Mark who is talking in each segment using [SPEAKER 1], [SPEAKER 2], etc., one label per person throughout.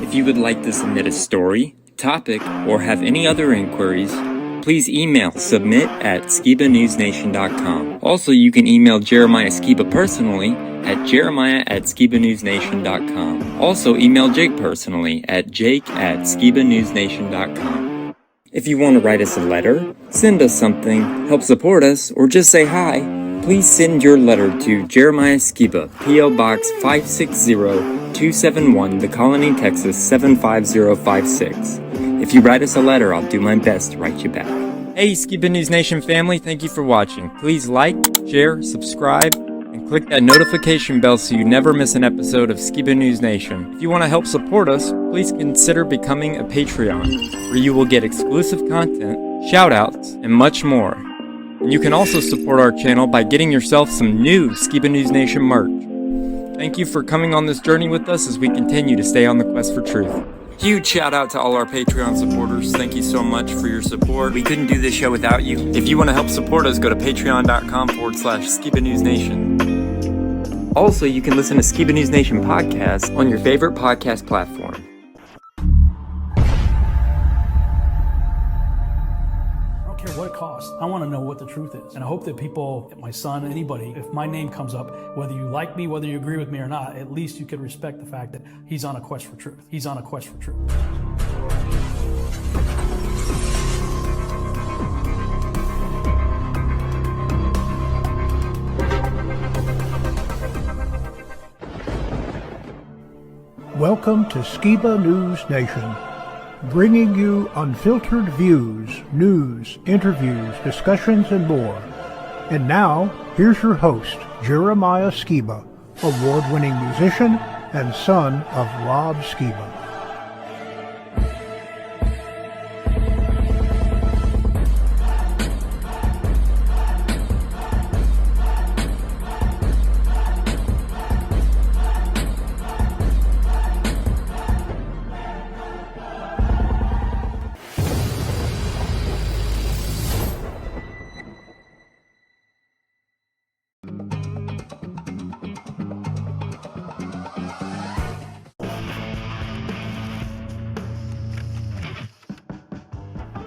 [SPEAKER 1] If you would like to submit a story, topic, or have any other inquiries, please email submit@skibanewsnation.com. Also, you can email Jeremiah Skiba personally at jeremiah@skibanewsnation.com. Also, email Jake personally at jake@skibanewsnation.com. If you want to write us a letter, send us something, help support us, or just say hi, please send your letter to Jeremiah Skiba, P.O. Box 560-271, The Colony, Texas 75056. If you write us a letter, I'll do my best to write you back. Hey, Skiba News Nation family, thank you for watching. Please like, share, subscribe, and click that notification bell so you never miss an episode of Skiba News Nation. If you want to help support us, please consider becoming a Patreon, where you will get exclusive content, shoutouts, and much more. And you can also support our channel by getting yourself some new Skiba News Nation merch. Thank you for coming on this journey with us as we continue to stay on the quest for truth. Huge shout out to all our Patreon supporters. Thank you so much for your support. We couldn't do this show without you. If you want to help support us, go to patreon.com/Skiba News Nation. Also, you can listen to Skiba News Nation podcast on your favorite podcast platform.
[SPEAKER 2] What it costs. I want to know what the truth is. And I hope that people, my son, anybody, if my name comes up, whether you like me, whether you agree with me or not, at least you can respect the fact that he's on a quest for truth. He's on a quest for truth.
[SPEAKER 3] Welcome to Skiba News Nation, bringing you unfiltered views, news, interviews, discussions, and more. And now, here's your host, Jeremiah Skiba, award-winning musician and son of Rob Skiba.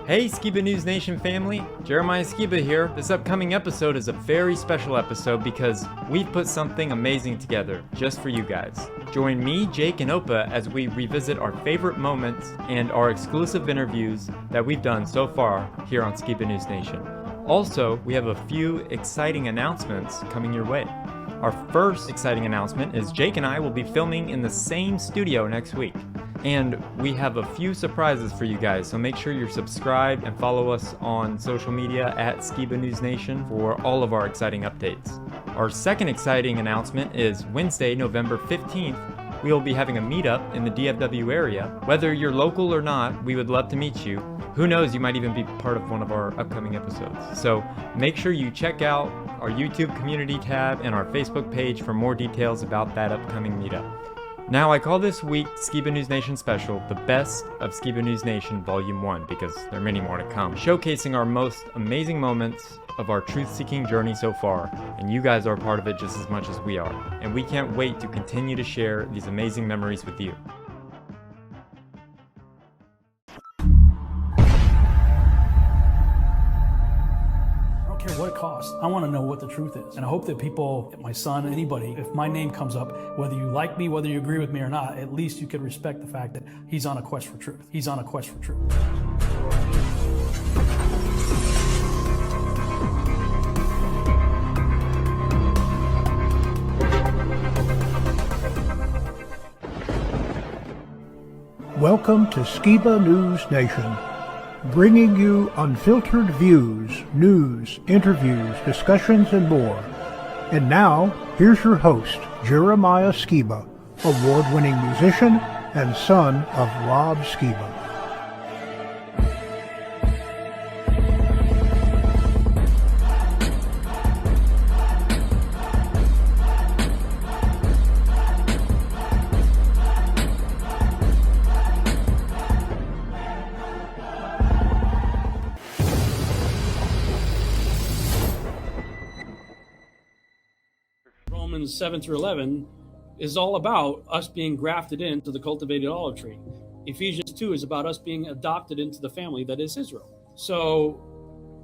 [SPEAKER 1] Hey Skiba News Nation family, Jeremiah Skiba here. This upcoming episode is a very special episode because we've put something amazing together just for you guys. Join me, Jake, and Opa as we revisit our favorite moments and our exclusive interviews that we've done so far here on Skiba News Nation. Also, we have a few exciting announcements coming your way. Our first exciting announcement is Jake and I will be filming in the same studio next week. And we have a few surprises for you guys, so make sure you're subscribed and follow us on social media at Skiba News Nation for all of our exciting updates. Our second exciting announcement is Wednesday, November 15th, we will be having a meetup in the DFW area. Whether you're local or not, we would love to meet you. Who knows, you might even be part of one of our upcoming episodes. So make sure you check out our YouTube community tab and our Facebook page for more details about that upcoming meetup. Now, I call this week Skiba News Nation Special the Best of Skiba News Nation Volume 1 because there are many more to come, showcasing our most amazing moments of our truth-seeking journey so far, and you guys are a part of it just as much as we are, and we can't wait to continue to share these amazing memories with you.
[SPEAKER 2] What it costs. I want to know what the truth is. And I hope that people, my son, anybody, if my name comes up, whether you like me, whether you agree with me or not, at least you can respect the fact that he's on a quest for truth. He's on a quest for truth.
[SPEAKER 3] Welcome to Skiba News Nation, bringing you unfiltered views, news, interviews, discussions, and more. And now, here's your host, Jeremiah Skiba, award-winning musician and son of Rob Skiba.
[SPEAKER 2] Romans 7 through 11 is all about us being grafted into the cultivated olive tree. Ephesians 2 is about us being adopted into the family that is Israel. So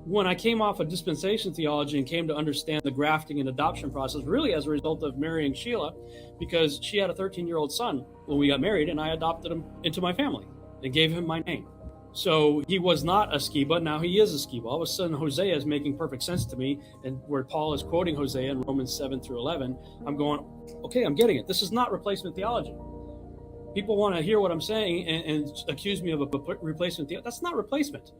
[SPEAKER 2] when I came off of dispensation theology and came to understand the grafting and adoption process, really as a result of marrying Sheila, because she had a 13-year-old son when we got married, and I adopted him into my family and gave him my name. So he was not a Skiba, now he is a Skiba. All of a sudden, Hosea is making perfect sense to me, and where Paul is quoting Hosea in Romans 7 through 11, I'm going, okay, I'm getting it. This is not replacement theology. People want to hear what I'm saying and accuse me of a replacement theology. That's not replacement.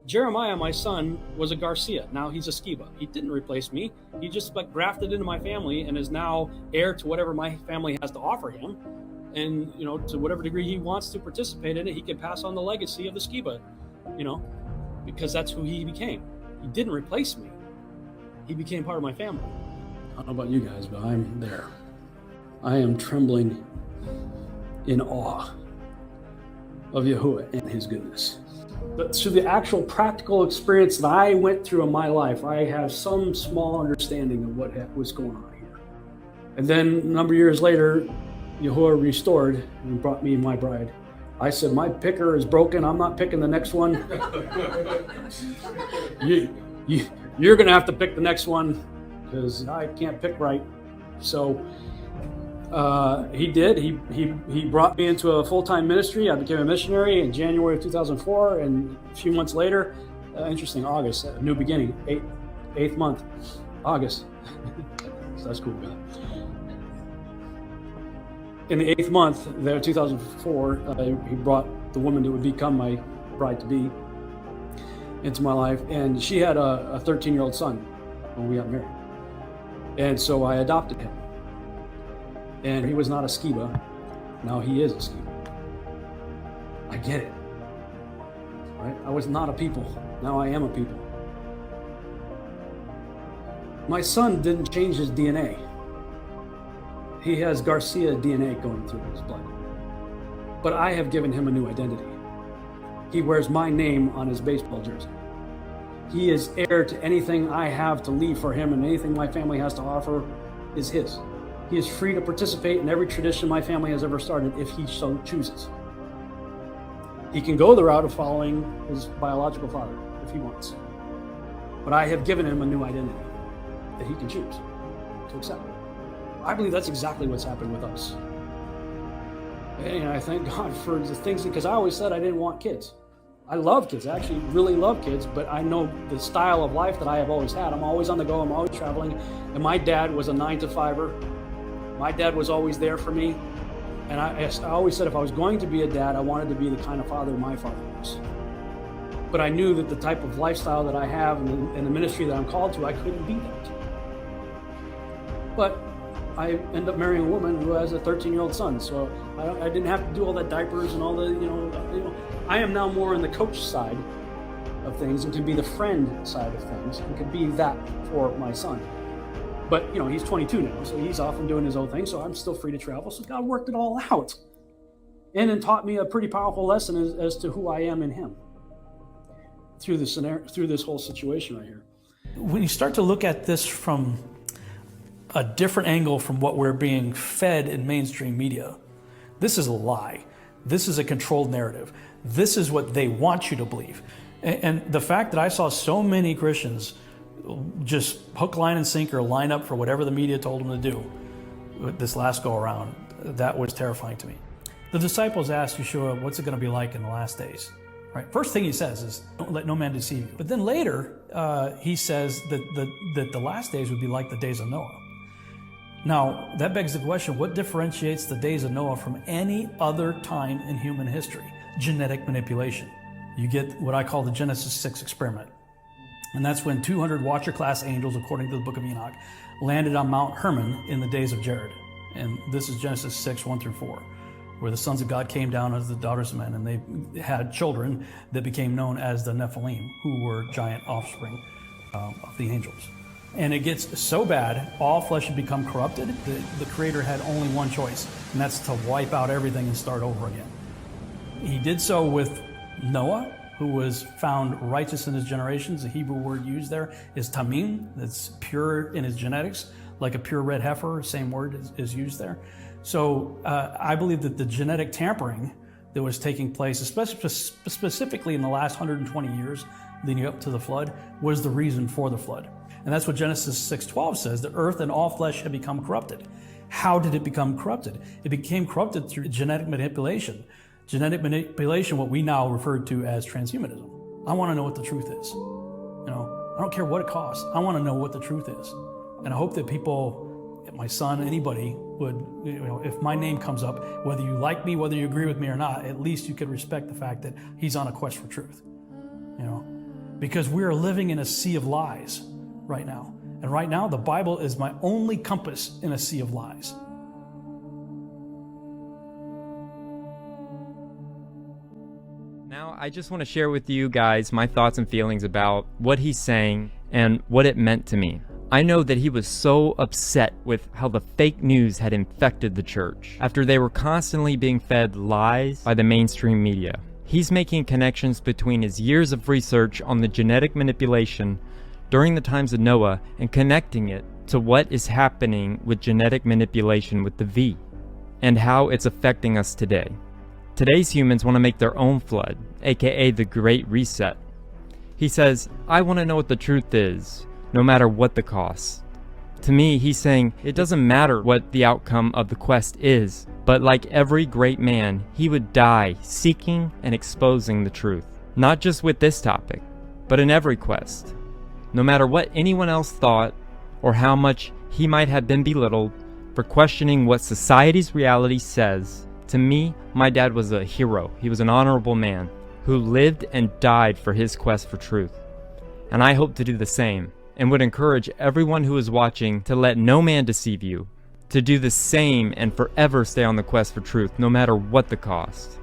[SPEAKER 2] Jeremiah, my son, was a Garcia. Now he's a Skiba. He didn't replace me. He just grafted into my family and is now heir to whatever my family has to offer him. And, to whatever degree he wants to participate in it, he can pass on the legacy of the Skiba, because that's who he became. He didn't replace me. He became part of my family. I don't know about you guys, but I'm there. I am trembling in awe of Yahuwah and his goodness. But through the actual practical experience that I went through in my life, I have some small understanding of what was going on here. And then a number of years later, Yahuwah restored and brought me my bride. I said, my picker is broken. I'm not picking the next one. You're going to have to pick the next one because I can't pick right. So he did. He brought me into a full-time ministry. I became a missionary in January of 2004. And a few months later, August, a new beginning, eighth month, August. So that's cool, man. In the 8th month, there, 2004, he brought the woman that would become my bride-to-be into my life, and she had a 13-year-old son when we got married. And so I adopted him. And he was not a Skiba. Now he is a Skiba. I get it. Right? I was not a people. Now I am a people. My son didn't change his DNA. He has Garcia DNA going through his blood. But I have given him a new identity. He wears my name on his baseball jersey. He is heir to anything I have to leave for him, and anything my family has to offer is his. He is free to participate in every tradition my family has ever started if he so chooses. He can go the route of following his biological father if he wants. But I have given him a new identity that he can choose to accept. I believe that's exactly what's happened with us. And I thank God for the things, because I always said I didn't want kids. I love kids. I actually really love kids, but I know the style of life that I have always had. I'm always on the go. I'm always traveling. And my dad was a 9-to-5er. My dad was always there for me. And I always said if I was going to be a dad, I wanted to be the kind of father my father was. But I knew that the type of lifestyle that I have and the ministry that I'm called to, I couldn't be that. But I end up marrying a woman who has a 13-year-old son, so I didn't have to do all that diapers and all the, I am now more on the coach side of things and can be the friend side of things and can be that for my son. But, he's 22 now, so he's off and doing his own thing, so I'm still free to travel. So God worked it all out and then taught me a pretty powerful lesson as to who I am in him through this whole situation right here.
[SPEAKER 4] When you start to look at this from a different angle from what we're being fed in mainstream media, this is a lie. This is a controlled narrative. This is what they want you to believe. And the fact that I saw so many Christians just hook, line, and sinker line up for whatever the media told them to do this last go around, that was terrifying to me. The disciples asked Yeshua, what's it going to be like in the last days? Right. First thing he says is, don't let no man deceive you. But then later, he says that the last days would be like the days of Noah. Now, that begs the question, what differentiates the days of Noah from any other time in human history? Genetic manipulation. You get what I call the Genesis 6 experiment. And that's when 200 Watcher-class angels, according to the book of Enoch, landed on Mount Hermon in the days of Jared. And this is Genesis 6, 1 through 4, where the sons of God came down as the daughters of men, and they had children that became known as the Nephilim, who were giant offspring of the angels. And it gets so bad, all flesh had become corrupted, the Creator had only one choice, and that's to wipe out everything and start over again. He did so with Noah, who was found righteous in his generations. The Hebrew word used there is tamim, that's pure in his genetics,
[SPEAKER 2] like a pure red heifer, same word is used there. So I believe that the genetic tampering that was taking place, especially specifically in the last 120 years leading up to the flood, was the reason for the flood. And that's what Genesis 6:12 says, the earth and all flesh had become corrupted. How did it become corrupted? It became corrupted through genetic manipulation. Genetic manipulation, what we now refer to as transhumanism. I want to know what the truth is. I don't care what it costs. I want to know what the truth is. And I hope that people, my son, anybody would, if my name comes up, whether you like me, whether you agree with me or not, at least you could respect the fact that he's on a quest for truth. Because we are living in a sea of lies right now. And right now, the Bible is my only compass in a sea of lies.
[SPEAKER 1] Now, I just want to share with you guys my thoughts and feelings about what he's saying and what it meant to me. I know that he was so upset with how the fake news had infected the church after they were constantly being fed lies by the mainstream media. He's making connections between his years of research on the genetic manipulation during the times of Noah and connecting it to what is happening with genetic manipulation with the V and how it's affecting us today. Today's humans want to make their own flood, aka the Great Reset. He says, I want to know what the truth is, no matter what the cost. To me, he's saying it doesn't matter what the outcome of the quest is, but like every great man, he would die seeking and exposing the truth. Not just with this topic, but in every quest. No matter what anyone else thought, or how much he might have been belittled for questioning what society's reality says, to me, my dad was a hero. He was an honorable man who lived and died for his quest for truth. And I hope to do the same, and would encourage everyone who is watching to let no man deceive you, to do the same and forever stay on the quest for truth, no matter what the cost.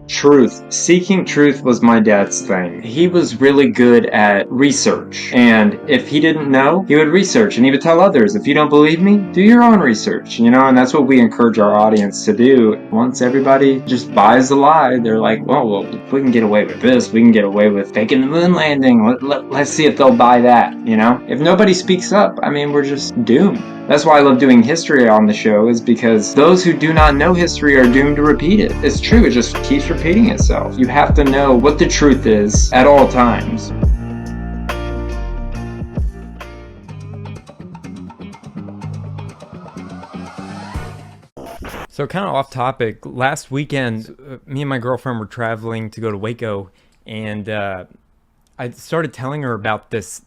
[SPEAKER 5] Truth. Seeking truth was my dad's thing. He was really good at research. And if he didn't know, he would research and he would tell others, if you don't believe me, do your own research, and that's what we encourage our audience to do. Once everybody just buys the lie, they're like, well, if we can get away with this, we can get away with faking the moon landing. Let's see if they'll buy that, If nobody speaks up, we're just doomed. That's why I love doing history on the show, is because those who do not know history are doomed to repeat it. It's true, it just keeps repeating itself. You have to know what the truth is at all times.
[SPEAKER 1] So kind of off topic, last weekend, me and my girlfriend were traveling to go to Waco, and I started telling her about this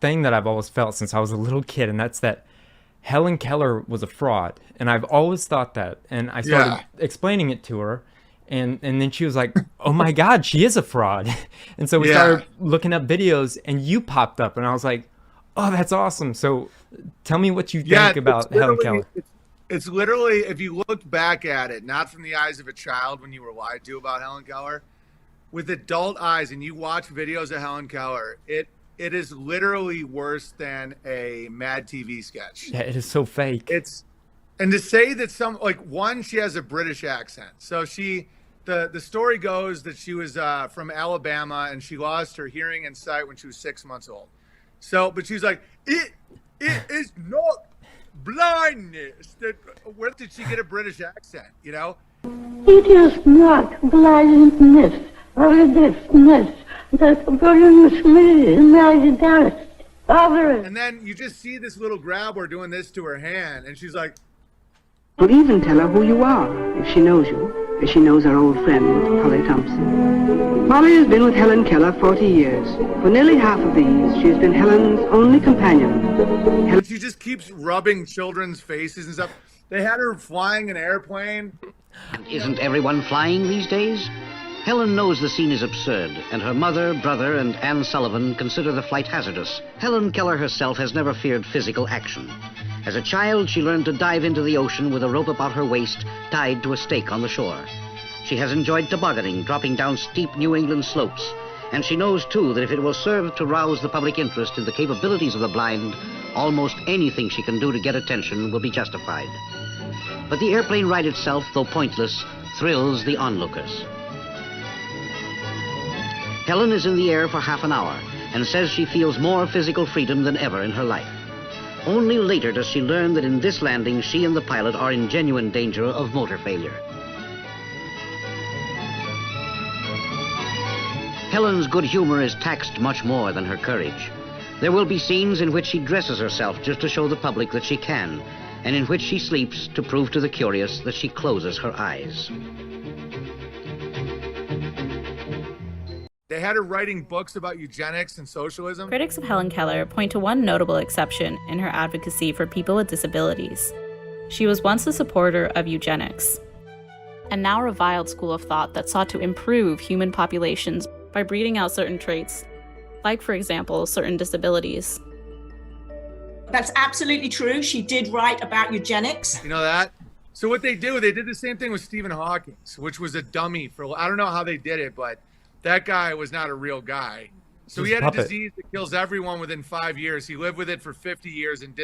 [SPEAKER 1] thing that I've always felt since I was a little kid, and that's that Helen Keller was a fraud. And I've always thought that. And I started explaining it to her, and then she was like, oh my God, she is a fraud. And so we started looking up videos, and you popped up, and I was like, oh, that's awesome. So tell me what you think about Helen Keller.
[SPEAKER 6] It's literally, if you look back at it, not from the eyes of a child when you were lied to about Helen Keller, with adult eyes, and you watch videos of Helen Keller, it is literally worse than a Mad TV sketch.
[SPEAKER 1] Yeah, it is so fake.
[SPEAKER 6] And to say that she has a British accent. So the story goes that she was from Alabama, and she lost her hearing and sight when she was 6 months old. So, but she's like, it is not blindness. Where did she get a British accent,
[SPEAKER 7] It is not blindness or this that brings me my death.
[SPEAKER 6] And then you just see this little grabber doing this to her hand, and she's like,
[SPEAKER 8] We'll even tell her who you are, if she knows you, as she knows our old friend, Holly Thompson. Holly has been with Helen Keller 40 years. For nearly half of these, she has been Helen's only companion.
[SPEAKER 6] She just keeps rubbing children's faces and stuff. They had her flying an airplane.
[SPEAKER 9] And isn't everyone flying these days? Helen knows the scene is absurd, and her mother, brother, and Anne Sullivan consider the flight hazardous. Helen Keller herself has never feared physical action. As a child, she learned to dive into the ocean with a rope about her waist, tied to a stake on the shore. She has enjoyed tobogganing, dropping down steep New England slopes. And she knows, too, that if it will serve to rouse the public interest in the capabilities of the blind, almost anything she can do to get attention will be justified. But the airplane ride itself, though pointless, thrills the onlookers. Helen is in the air for half an hour and says she feels more physical freedom than ever in her life. Only later does she learn that in this landing, she and the pilot are in genuine danger of motor failure. Helen's good humor is taxed much more than her courage. There will be scenes in which she dresses herself just to show the public that she can, and in which she sleeps to prove to the curious that she closes her eyes.
[SPEAKER 6] They had her writing books about eugenics and socialism.
[SPEAKER 10] Critics of Helen Keller point to one notable exception in her advocacy for people with disabilities. She was once a supporter of eugenics, a now reviled school of thought that sought to improve human populations by breeding out certain traits, like, for example, certain disabilities.
[SPEAKER 11] That's absolutely true. She did write about eugenics.
[SPEAKER 6] You know that? So what they did the same thing with Stephen Hawking, which was a dummy for, I don't know how they did it, but that guy was not a real guy. So he had a disease that kills everyone within 5 years. He lived with it for 50 years and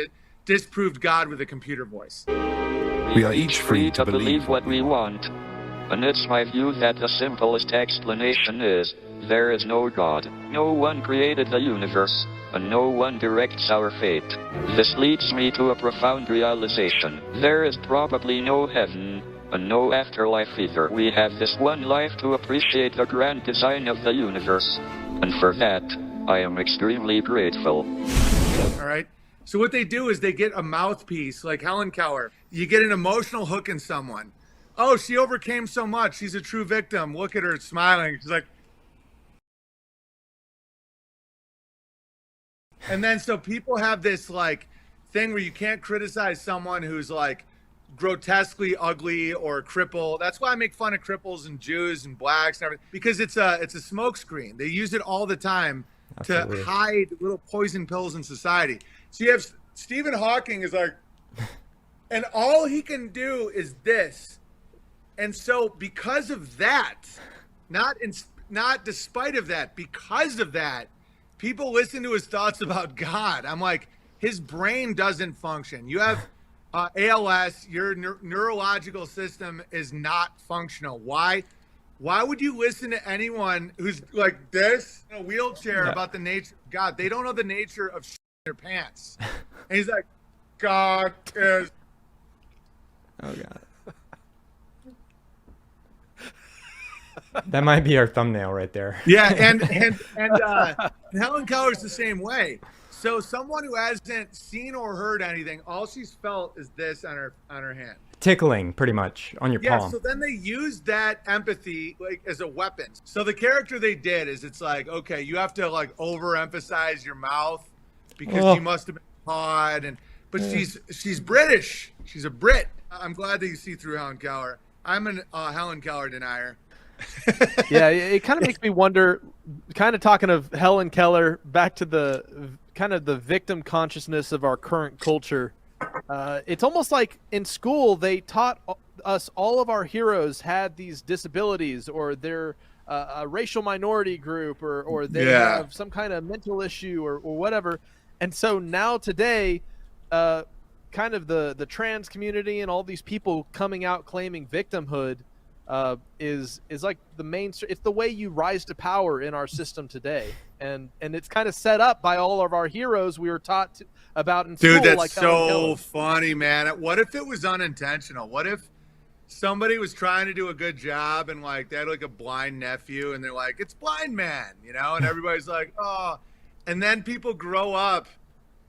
[SPEAKER 6] disproved God with a computer voice.
[SPEAKER 12] We are each free to believe what we want. And it's my view that the simplest explanation is, there is no God. No one created the universe, and no one directs our fate. This leads me to a profound realization. There is probably no heaven, and no afterlife either. We have this one life to appreciate the grand design of the universe. And for that, I am extremely grateful.
[SPEAKER 6] All right? So what they do is they get a mouthpiece, like Helen Keller. You get an emotional hook in someone. Oh, she overcame so much. She's a true victim. Look at her smiling. She's like... And then so people have this like thing where you can't criticize someone who's like grotesquely ugly or crippled. That's why I make fun of cripples and Jews and blacks and everything, because it's a smokescreen. They use it all the time to hide little poison pills in society. So you have Stephen Hawking is like, and all he can do is this. And so because of that, not despite of that, because of that, people listen to his thoughts about God. I'm like, his brain doesn't function. You have ALS, your neurological system is not functional. Why would you listen to anyone who's like this in a wheelchair about the nature of God? They don't know the nature of shit in their pants. And he's like, God is...
[SPEAKER 1] Oh, God. That might be our thumbnail right there.
[SPEAKER 6] Yeah, and Helen Keller's the same way. So someone who hasn't seen or heard anything, all she's felt is this on her hand.
[SPEAKER 1] Tickling, pretty much, on your palm.
[SPEAKER 6] Yeah, so then they use that empathy like as a weapon. So the character they did is it's like, okay, you have to like overemphasize your mouth because you must have been taught, but she's British. She's a Brit. I'm glad that you see through Helen Keller. I'm an Helen Keller denier.
[SPEAKER 13] Yeah, it kind of makes me wonder, kind of talking of Helen Keller, back to the kind of the victim consciousness of our current culture. It's almost like in school they taught us all of our heroes had these disabilities, or they're a racial minority group, or they have some kind of mental issue or whatever. And so now today, kind of the trans community and all these people coming out claiming victimhood is like the main. It's the way you rise to power in our system today, and it's kind of set up by all of our heroes we were taught about in school.
[SPEAKER 6] Dude, that's
[SPEAKER 13] like
[SPEAKER 6] so funny, man. What if it was unintentional? What if somebody was trying to do a good job and like they had like a blind nephew and they're like, it's blind man, you know, and everybody's like, oh, and then people grow up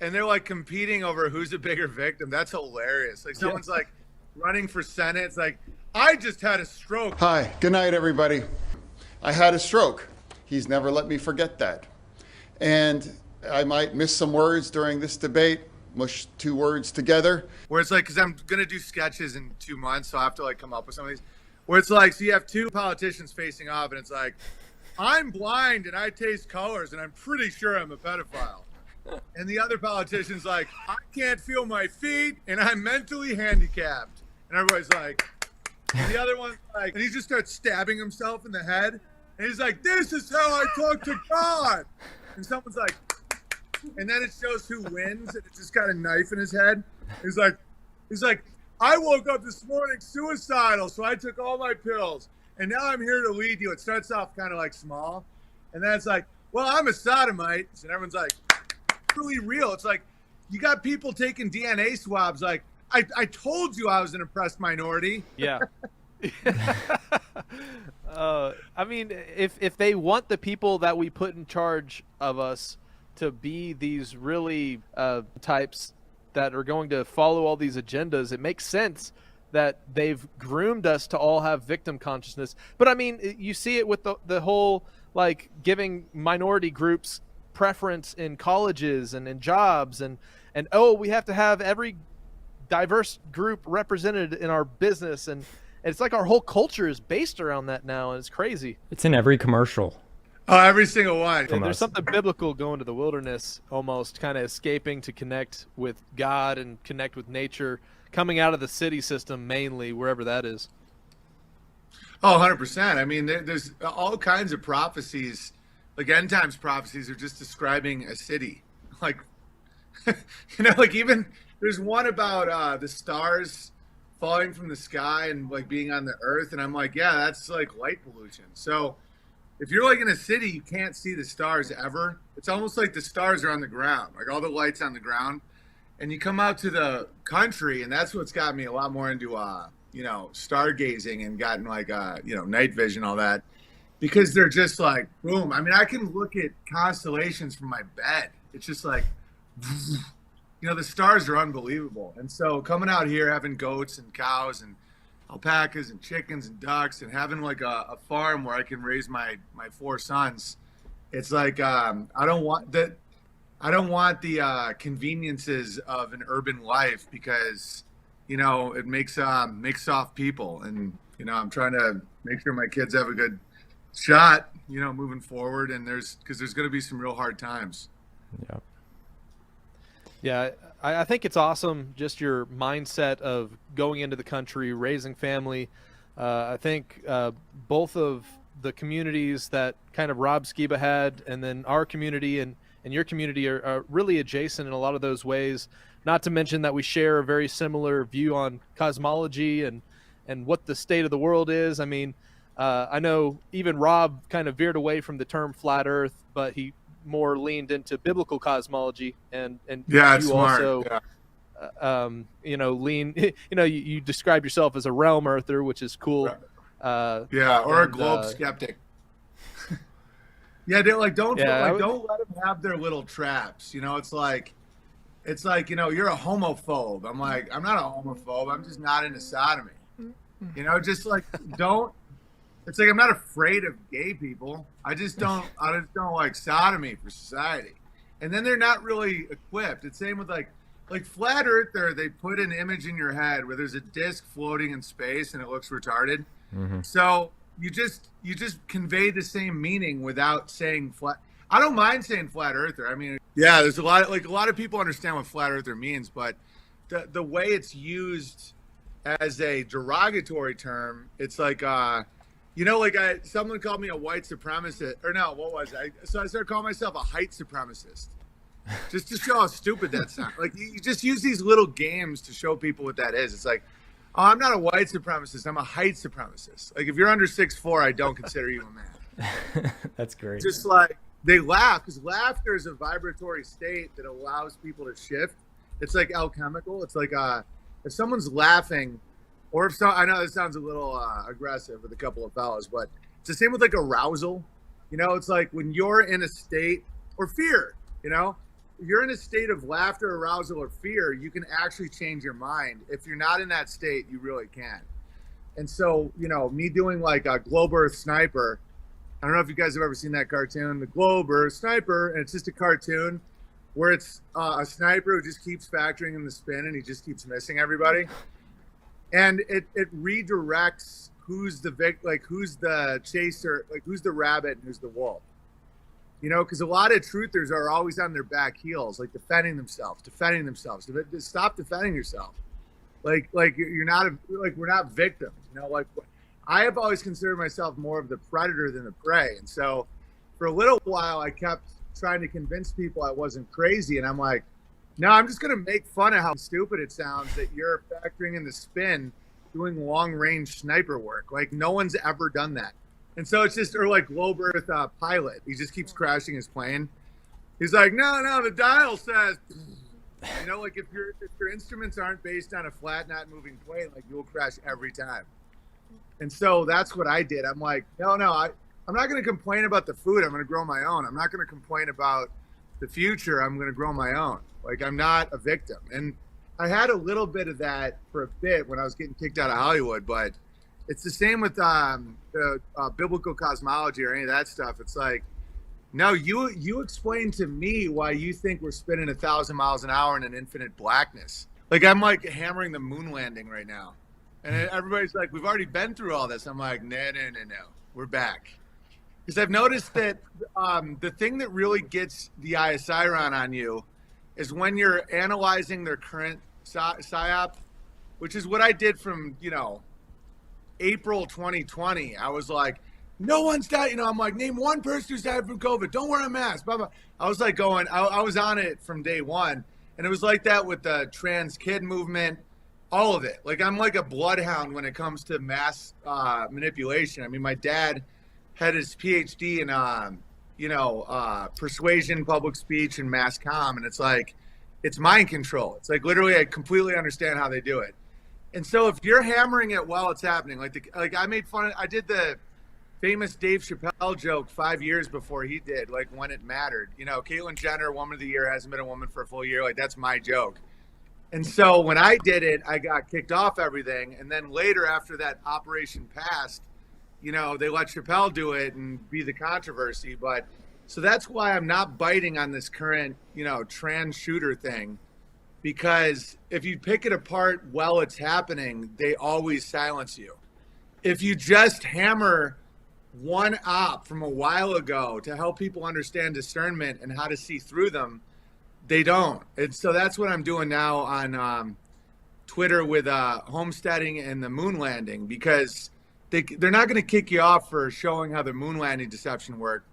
[SPEAKER 6] and they're like competing over who's a bigger victim. That's hilarious. Like someone's like running for Senate. It's like, I just had a stroke.
[SPEAKER 14] Hi, good night, everybody. I had a stroke. He's never let me forget that. And I might miss some words during this debate, mush two words together.
[SPEAKER 6] Where it's like, because I'm going to do sketches in 2 months, so I have to like come up with some of these. Where it's like, so you have two politicians facing off, and it's like, I'm blind and I taste colors, and I'm pretty sure I'm a pedophile. And the other politician's like, I can't feel my feet, and I'm mentally handicapped. And everybody's like, and the other one's like, and he just starts stabbing himself in the head. And he's like, this is how I talk to God. And someone's like, and then it shows who wins, and it's just got a knife in his head. He's like, I woke up this morning suicidal, so I took all my pills. And now I'm here to lead you. It starts off kind of like small. And then it's like, well, I'm a sodomite. And everyone's like, really real. It's like, you got people taking DNA swabs. Like, I told you I was an oppressed minority.
[SPEAKER 13] Yeah. I mean, if they want the people that we put in charge of us to be these really types that are going to follow all these agendas, it makes sense that they've groomed us to all have victim consciousness. But I mean, you see it with the whole, like, giving minority groups preference in colleges and in jobs, and oh, we have to have every diverse group represented in our business, and it's like our whole culture is based around that now, and it's crazy.
[SPEAKER 1] It's in every commercial.
[SPEAKER 6] Oh, every single one.
[SPEAKER 13] Yeah, there's something biblical going to the wilderness, almost kind of escaping to connect with God and connect with nature, coming out of the city system mainly, wherever that is.
[SPEAKER 6] Oh, 100%. I mean, there's all kinds of prophecies, like end times prophecies are just describing a city. Like, like even there's one about the stars falling from the sky and like being on the earth. And I'm like, yeah, that's like light pollution. So if you're like in a city, you can't see the stars ever. It's almost like the stars are on the ground, like all the lights on the ground. And you come out to the country, and that's what's got me a lot more into, stargazing and gotten like, night vision, all that, because they're just like, boom. I mean, I can look at constellations from my bed. It's just like, the stars are unbelievable. And so coming out here, having goats and cows and alpacas and chickens and ducks and having like a farm where I can raise my 4 sons, it's like, I don't want the conveniences of an urban life because, it makes soft people. And, I'm trying to make sure my kids have a good shot, moving forward. And because there's going to be some real hard times.
[SPEAKER 1] Yeah.
[SPEAKER 13] Yeah. I think it's awesome. Just your mindset of going into the country, raising family. I think both of the communities that kind of Rob Skiba had, and then our community and your community are really adjacent in a lot of those ways. Not to mention that we share a very similar view on cosmology and what the state of the world is. I mean, I know even Rob kind of veered away from the term flat Earth, but he more leaned into biblical cosmology, and
[SPEAKER 6] yeah,
[SPEAKER 13] you
[SPEAKER 6] smart.
[SPEAKER 13] Also, you describe yourself as a realm earther, which is cool.
[SPEAKER 6] Or a globe skeptic. Yeah, don't let them have their little traps. It's like you're a homophobe. I'm like, I'm not a homophobe. I'm just not into sodomy. Just like don't. It's like I'm not afraid of gay people. I just don't like sodomy for society. And then they're not really equipped. It's same with like flat earther. They put an image in your head where there's a disc floating in space and it looks retarded.
[SPEAKER 1] Mm-hmm.
[SPEAKER 6] So you just convey the same meaning without saying flat. I don't mind saying flat earther. I mean, yeah, there's a lot of people understand what flat earther means, but the way it's used as a derogatory term, it's like someone called me a white supremacist, or no, what was I? So I started calling myself a height supremacist, just to show how stupid that sounds. Like you just use these little games to show people what that is. It's like, oh, I'm not a white supremacist. I'm a height supremacist. Like if you're under 6'4", I don't consider you a man.
[SPEAKER 1] That's great.
[SPEAKER 6] Just like they laugh because laughter is a vibratory state that allows people to shift. It's like alchemical. It's like if someone's laughing. Or I know this sounds a little aggressive with a couple of fellas, but it's the same with like arousal. It's like when you're in a state or fear, you're in a state of laughter, arousal, or fear, you can actually change your mind. If you're not in that state, you really can. And so, me doing like a Globe Earth Sniper, I don't know if you guys have ever seen that cartoon, the Globe Earth Sniper, and it's just a cartoon where it's a sniper who just keeps factoring in the spin and he just keeps missing everybody. And it redirects who's the chaser, like who's the rabbit and who's the wolf. Because a lot of truthers are always on their back heels, like defending themselves. Stop defending yourself. Like you're not we're not victims. I have always considered myself more of the predator than the prey. And so for a little while, I kept trying to convince people I wasn't crazy. And I'm like, No, I'm just going to make fun of how stupid it sounds that you're factoring in the spin doing long-range sniper work. Like, no one's ever done that. And so it's just, or like low birth pilot. He just keeps crashing his plane. He's like, no, the dial says, you know, like if your instruments aren't based on a flat, not moving plane, like you'll crash every time. And so that's what I did. I'm like, no, I'm not going to complain about the food. I'm going to grow my own. I'm not going to complain about the future. I'm going to grow my own. Like, I'm not a victim. And I had a little bit of that for a bit when I was getting kicked out of Hollywood, but it's the same with the biblical cosmology or any of that stuff. It's like, no, you explain to me why you think we're spinning 1,000 miles an hour in an infinite blackness. Like, I'm like hammering the moon landing right now. And everybody's like, we've already been through all this. I'm like, no, we're back. Because I've noticed that the thing that really gets the eye of Sauron on you is when you're analyzing their current psyop, which is what I did from, April 2020. I was like, no one's died. I'm like, name one person who's died from COVID. Don't wear a mask. Blah, blah. I was like I was on it from day one. And it was like that with the trans kid movement, all of it. Like, I'm like a bloodhound when it comes to mass manipulation. I mean, my dad had his PhD in persuasion, public speech, and mass comm, and it's like, it's mind control. It's like, literally, I completely understand how they do it. And so if you're hammering it while it's happening, like I made fun of, I did the famous Dave Chappelle joke 5 years before he did, like, when it mattered. Caitlyn Jenner, Woman of the Year, hasn't been a woman for a full year. Like, that's my joke. And so when I did it, I got kicked off everything. And then later, after that operation passed, they let Chappelle do it and be the controversy. But so that's why I'm not biting on this current, trans shooter thing, because if you pick it apart while it's happening, they always silence you. If you just hammer one op from a while ago to help people understand discernment and how to see through them, they don't. And so that's what I'm doing now on Twitter with homesteading and the moon landing, because they're not going to kick you off for showing how the moon landing deception worked.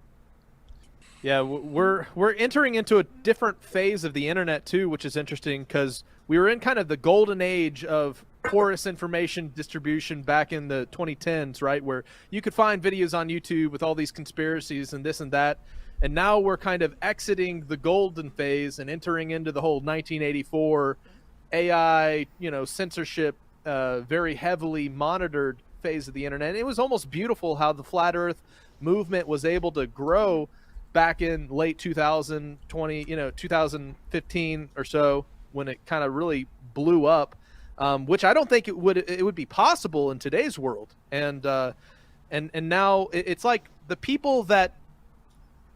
[SPEAKER 13] Yeah, we're entering into a different phase of the internet too, which is interesting because we were in kind of the golden age of porous information distribution back in the 2010s, right? Where you could find videos on YouTube with all these conspiracies and this and that. And now we're kind of exiting the golden phase and entering into the whole 1984 AI, censorship, very heavily monitored phase of the internet. And it was almost beautiful how the flat Earth movement was able to grow back in late 2020, 2015 or so, when it kind of really blew up, which I don't think it would be possible in today's world. And now it's like the people that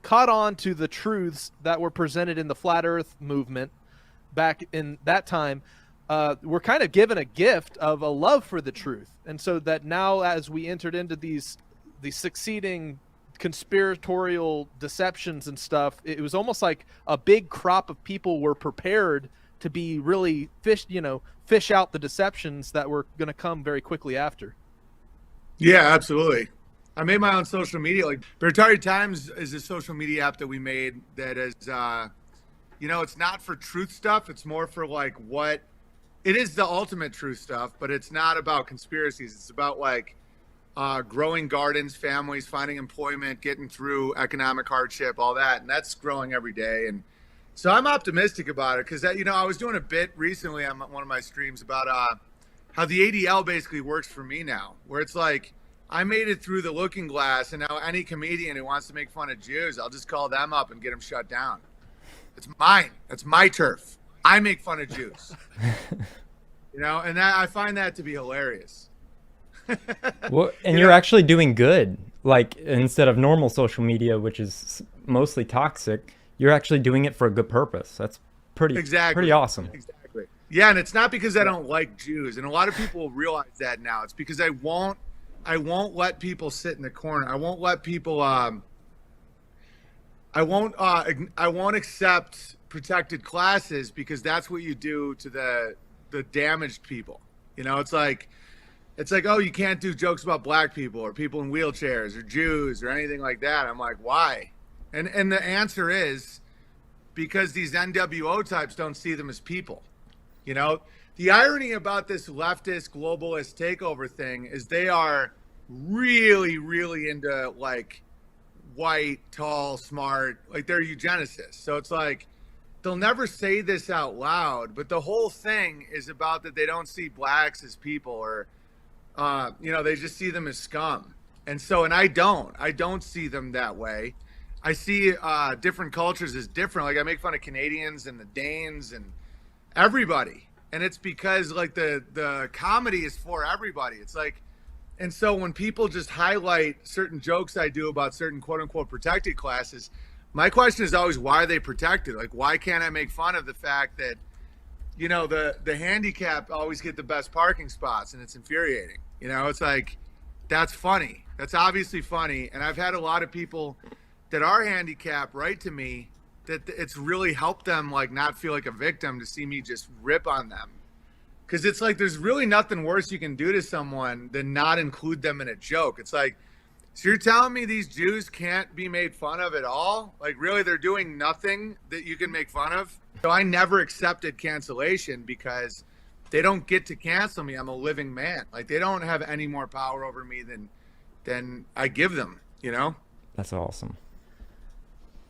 [SPEAKER 13] caught on to the truths that were presented in the flat Earth movement back in that time, were kind of given a gift of a love for the truth. And so that now, as we entered into these succeeding conspiratorial deceptions and stuff, it was almost like a big crop of people were prepared to be really fish out the deceptions that were going to come very quickly after.
[SPEAKER 6] Yeah, absolutely. I made my own social media. Like, Veritarian Times is a social media app that we made that is, it's not for truth stuff. It's more for like it is the ultimate truth stuff, but it's not about conspiracies. It's about like growing gardens, families, finding employment, getting through economic hardship, all that. And that's growing every day. And so I'm optimistic about it because, I was doing a bit recently on one of my streams about how the ADL basically works for me now, where it's like, I made it through the looking glass, and now any comedian who wants to make fun of Jews, I'll just call them up and get them shut down. It's mine. That's my turf. I make fun of Jews. And I find that to be hilarious.
[SPEAKER 1] Well, and you're actually doing good. Like, instead of normal social media, which is mostly toxic, you're actually doing it for a good purpose. That's pretty awesome.
[SPEAKER 6] Exactly. Yeah, and it's not because I don't like Jews, and a lot of people realize that now. It's because I won't let people sit in the corner. I won't let people I won't accept protected classes, because that's what you do to the damaged people. It's like, oh, you can't do jokes about black people or people in wheelchairs or Jews or anything like that. I'm like, why? And the answer is, because these NWO types don't see them as people. You know, the irony about this leftist globalist takeover thing is they are really, really into like white, tall, smart, like they're eugenicists. So it's like they'll never say this out loud, but the whole thing is about that they don't see blacks as people, or you know, they just see them as scum. And so, and I don't see them that way. I see different cultures as different. Like I make fun of Canadians and the Danes and everybody. And it's because like the comedy is for everybody. It's like, and so when people just highlight certain jokes I do about certain quote unquote protected classes, my question is always, why are they protected? Like, why can't I make fun of the fact that, you know, the handicapped always get the best parking spots, and it's infuriating. You know, it's like, that's funny. That's obviously funny. And I've had a lot of people that are handicapped write to me that it's really helped them like not feel like a victim to see me just rip on them. Because it's like, there's really nothing worse you can do to someone than not include them in a joke. It's like, so you're telling me these Jews can't be made fun of at all? Like, really, they're doing nothing that you can make fun of? So I never accepted cancellation because they don't get to cancel me. I'm a living man. Like, they don't have any more power over me than I give them, you know?
[SPEAKER 1] That's awesome.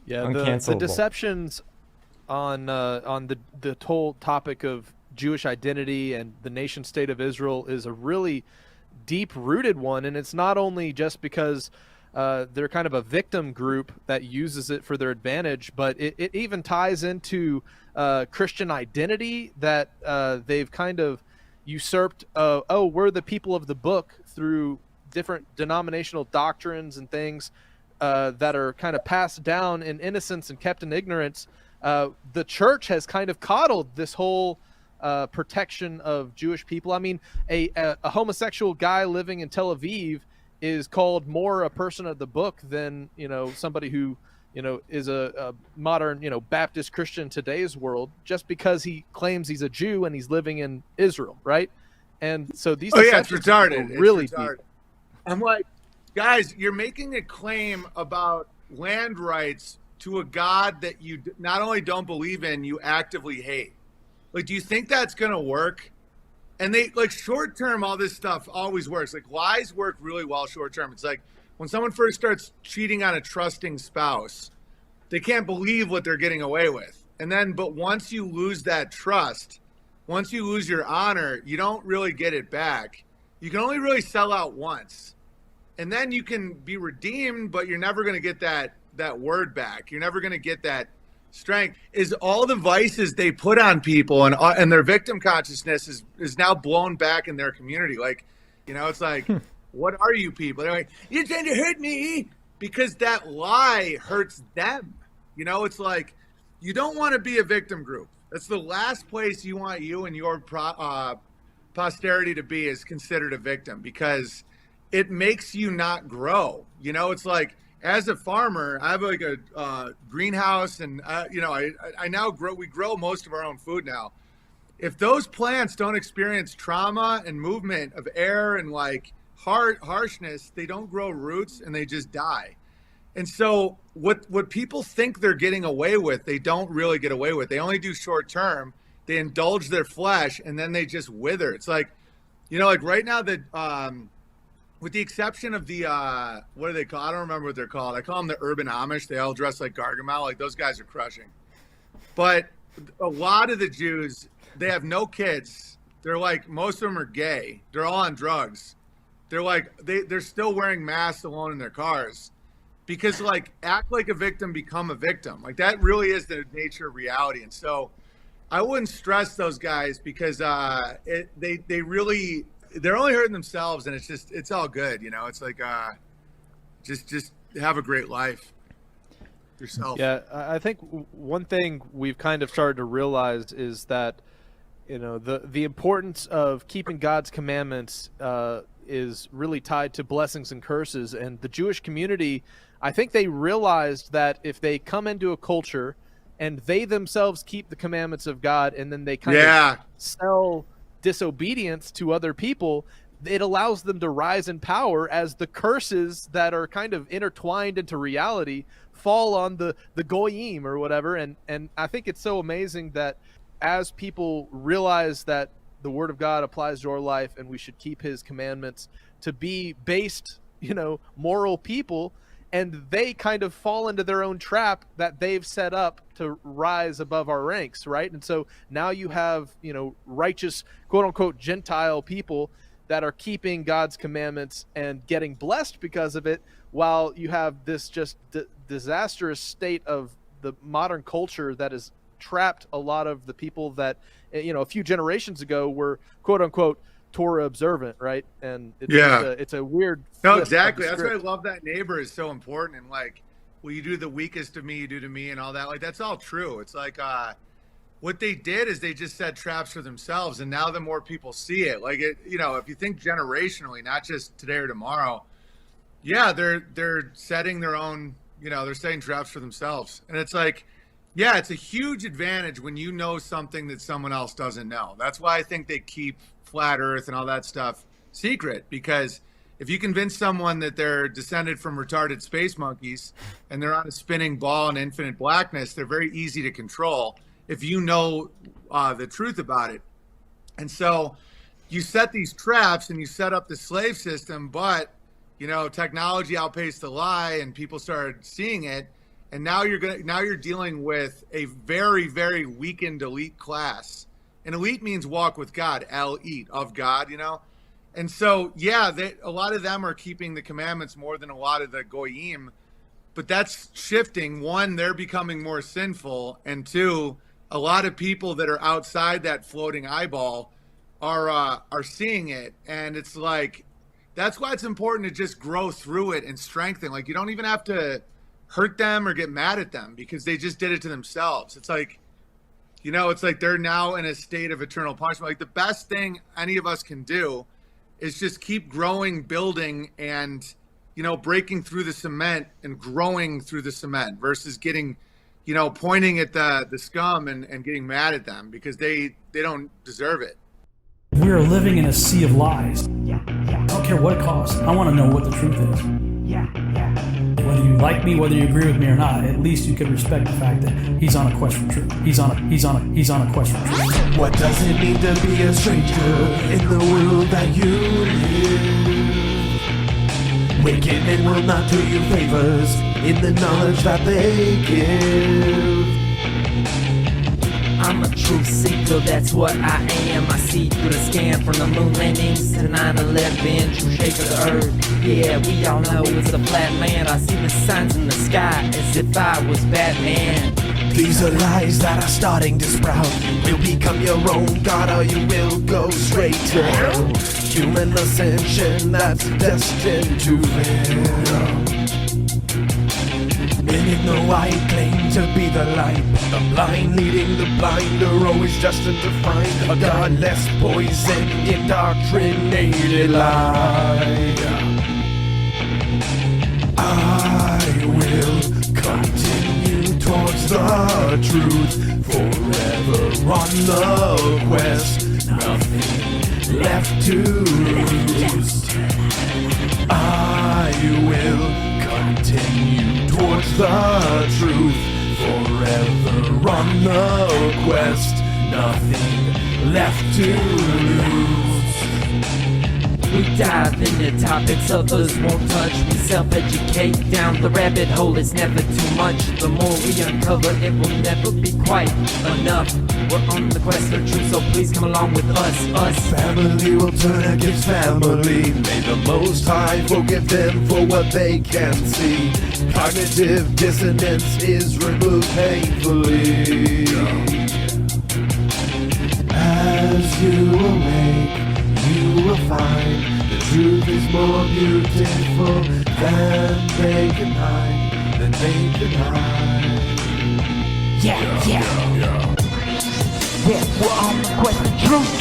[SPEAKER 13] Yeah, the deceptions on the whole topic of Jewish identity and the nation state of Israel is a really deep-rooted one, and it's not only just because they're kind of a victim group that uses it for their advantage, but it even ties into Christian identity that they've kind of usurped. We're the people of the book through different denominational doctrines and things that are kind of passed down in innocence and kept in ignorance. The church has kind of coddled this whole protection of Jewish people. I mean, a homosexual guy living in Tel Aviv is called more a person of the book than, you know, somebody who, you know, is a modern, you know, Baptist Christian in today's world, just because he claims he's a Jew and he's living in Israel, right? And so these
[SPEAKER 6] it's retarded.
[SPEAKER 13] Really
[SPEAKER 6] it's retarded.
[SPEAKER 13] deep.
[SPEAKER 6] I'm like, guys, you're making a claim about land rights to a God that you not only don't believe in, you actively hate. Like, do you think that's going to work? And they, like, short term, all this stuff always works. Like, lies work really well short term. It's like when someone first starts cheating on a trusting spouse, they can't believe what they're getting away with. And then, but once you lose that trust, once you lose your honor, you don't really get it back. You can only really sell out once. And then you can be redeemed, but you're never going to get that word back. You're never going to get that strength. Is all the vices they put on people and their victim consciousness is now blown back in their community. Like, you know, it's like, what are you people? They're like, you're trying to hurt me, because that lie hurts them. You know, it's like, you don't want to be a victim group. That's the last place you want you and your posterity to be, is considered a victim, because it makes you not grow. You know, it's like, as a farmer, I have like a greenhouse, and you know, I now we grow most of our own food now. If those plants don't experience trauma and movement of air and like harshness, they don't grow roots and they just die. And so what people think they're getting away with, they don't really get away with. They only do short term. They indulge their flesh and then they just wither. It's like, you know, like right now that with the exception of the, what are they called? I don't remember what they're called. I call them the urban Amish. They all dress like Gargamel. Like, those guys are crushing. But a lot of the Jews, they have no kids. They're like, most of them are gay. They're all on drugs. They're like, they're still wearing masks alone in their cars. Because, like, act like a victim, become a victim. Like, that really is the nature of reality. And so I wouldn't stress those guys, because they really... they're only hurting themselves, and it's all good. You know, it's like, just have a great life yourself.
[SPEAKER 13] Yeah. I think one thing we've kind of started to realize is that, you know, the importance of keeping God's commandments is really tied to blessings and curses. And the Jewish community, I think they realized that if they come into a culture and they themselves keep the commandments of God, and then they kind of sell disobedience to other people, it allows them to rise in power, as the curses that are kind of intertwined into reality fall on the goyim or whatever. And I think it's so amazing that as people realize that the word of God applies to our life and we should keep his commandments to be based, moral people, and they kind of fall into their own trap that they've set up to rise above our ranks, right? And so now you have, righteous, quote unquote, Gentile people that are keeping God's commandments and getting blessed because of it, while you have this just disastrous state of the modern culture that has trapped a lot of the people that, a few generations ago were, quote unquote, Torah observant, right? And it's a weird.
[SPEAKER 6] No, exactly. That's why I love that neighbor is so important. And like, well, you do the weakest of me, you do to me, and all that. Like, that's all true. It's like, what they did is they just set traps for themselves, and now the more people see it, like it, if you think generationally, not just today or tomorrow, they're setting their own, they're setting traps for themselves, and it's like, it's a huge advantage when you know something that someone else doesn't know. That's why I think they keep flat Earth and all that stuff secret, because if you convince someone that they're descended from retarded space monkeys and they're on a spinning ball in infinite blackness, they're very easy to control if you know the truth about it. And so you set these traps and you set up the slave system, but technology outpaced the lie and people started seeing it. And now you're dealing with a very, very weakened elite class. And elite means walk with God, el-eat, of God, And so, a lot of them are keeping the commandments more than a lot of the goyim, but that's shifting. One, they're becoming more sinful, and two, a lot of people that are outside that floating eyeball are seeing it. And it's like, that's why it's important to just grow through it and strengthen. Like, you don't even have to hurt them or get mad at them because they just did it to themselves. It's like, it's like they're now in a state of eternal punishment. Like, the best thing any of us can do is just keep growing, building, and, breaking through the cement and growing through the cement versus getting, pointing at the scum and getting mad at them because they don't deserve it.
[SPEAKER 2] We are living in a sea of lies. I don't care what it costs. I want to know what the truth is. Whether you like me, whether you agree with me or not, at least you can respect the fact that he's on a quest for truth. He's on a quest for truth.
[SPEAKER 15] What does it mean to be a stranger in the world that you live? Wicked men will not do you favors in the knowledge that they give.
[SPEAKER 16] I'm a truth seeker, that's what I am. I see through the scan from the moon landings to 9/11, true shape of the earth. Yeah, we all know it's a flat land. I see the signs in the sky as if I was Batman.
[SPEAKER 15] These are lies that are starting to sprout. You will become your own god or you will go straight to hell. Human ascension that's destined to fail. Men in the white claim to be the light, but the blind leading the blind are always destined to find a godless, poisoned, indoctrinated lie. I will continue towards the truth, forever on the quest, nothing left to lose. I will continue towards the truth, forever on the quest, nothing left to lose.
[SPEAKER 16] We dive into topics others won't touch. We self-educate down the rabbit hole, it's never too much. The more we uncover, it will never be quite enough. We're on the quest for truth, so please come along with us.
[SPEAKER 15] Family will turn against family. May the Most High forgive them for what they can see. Cognitive dissonance is removed painfully. As you awake, you will find the truth is more beautiful than they can hide, than they can hide.
[SPEAKER 16] Yeah. We're on the quest for truth.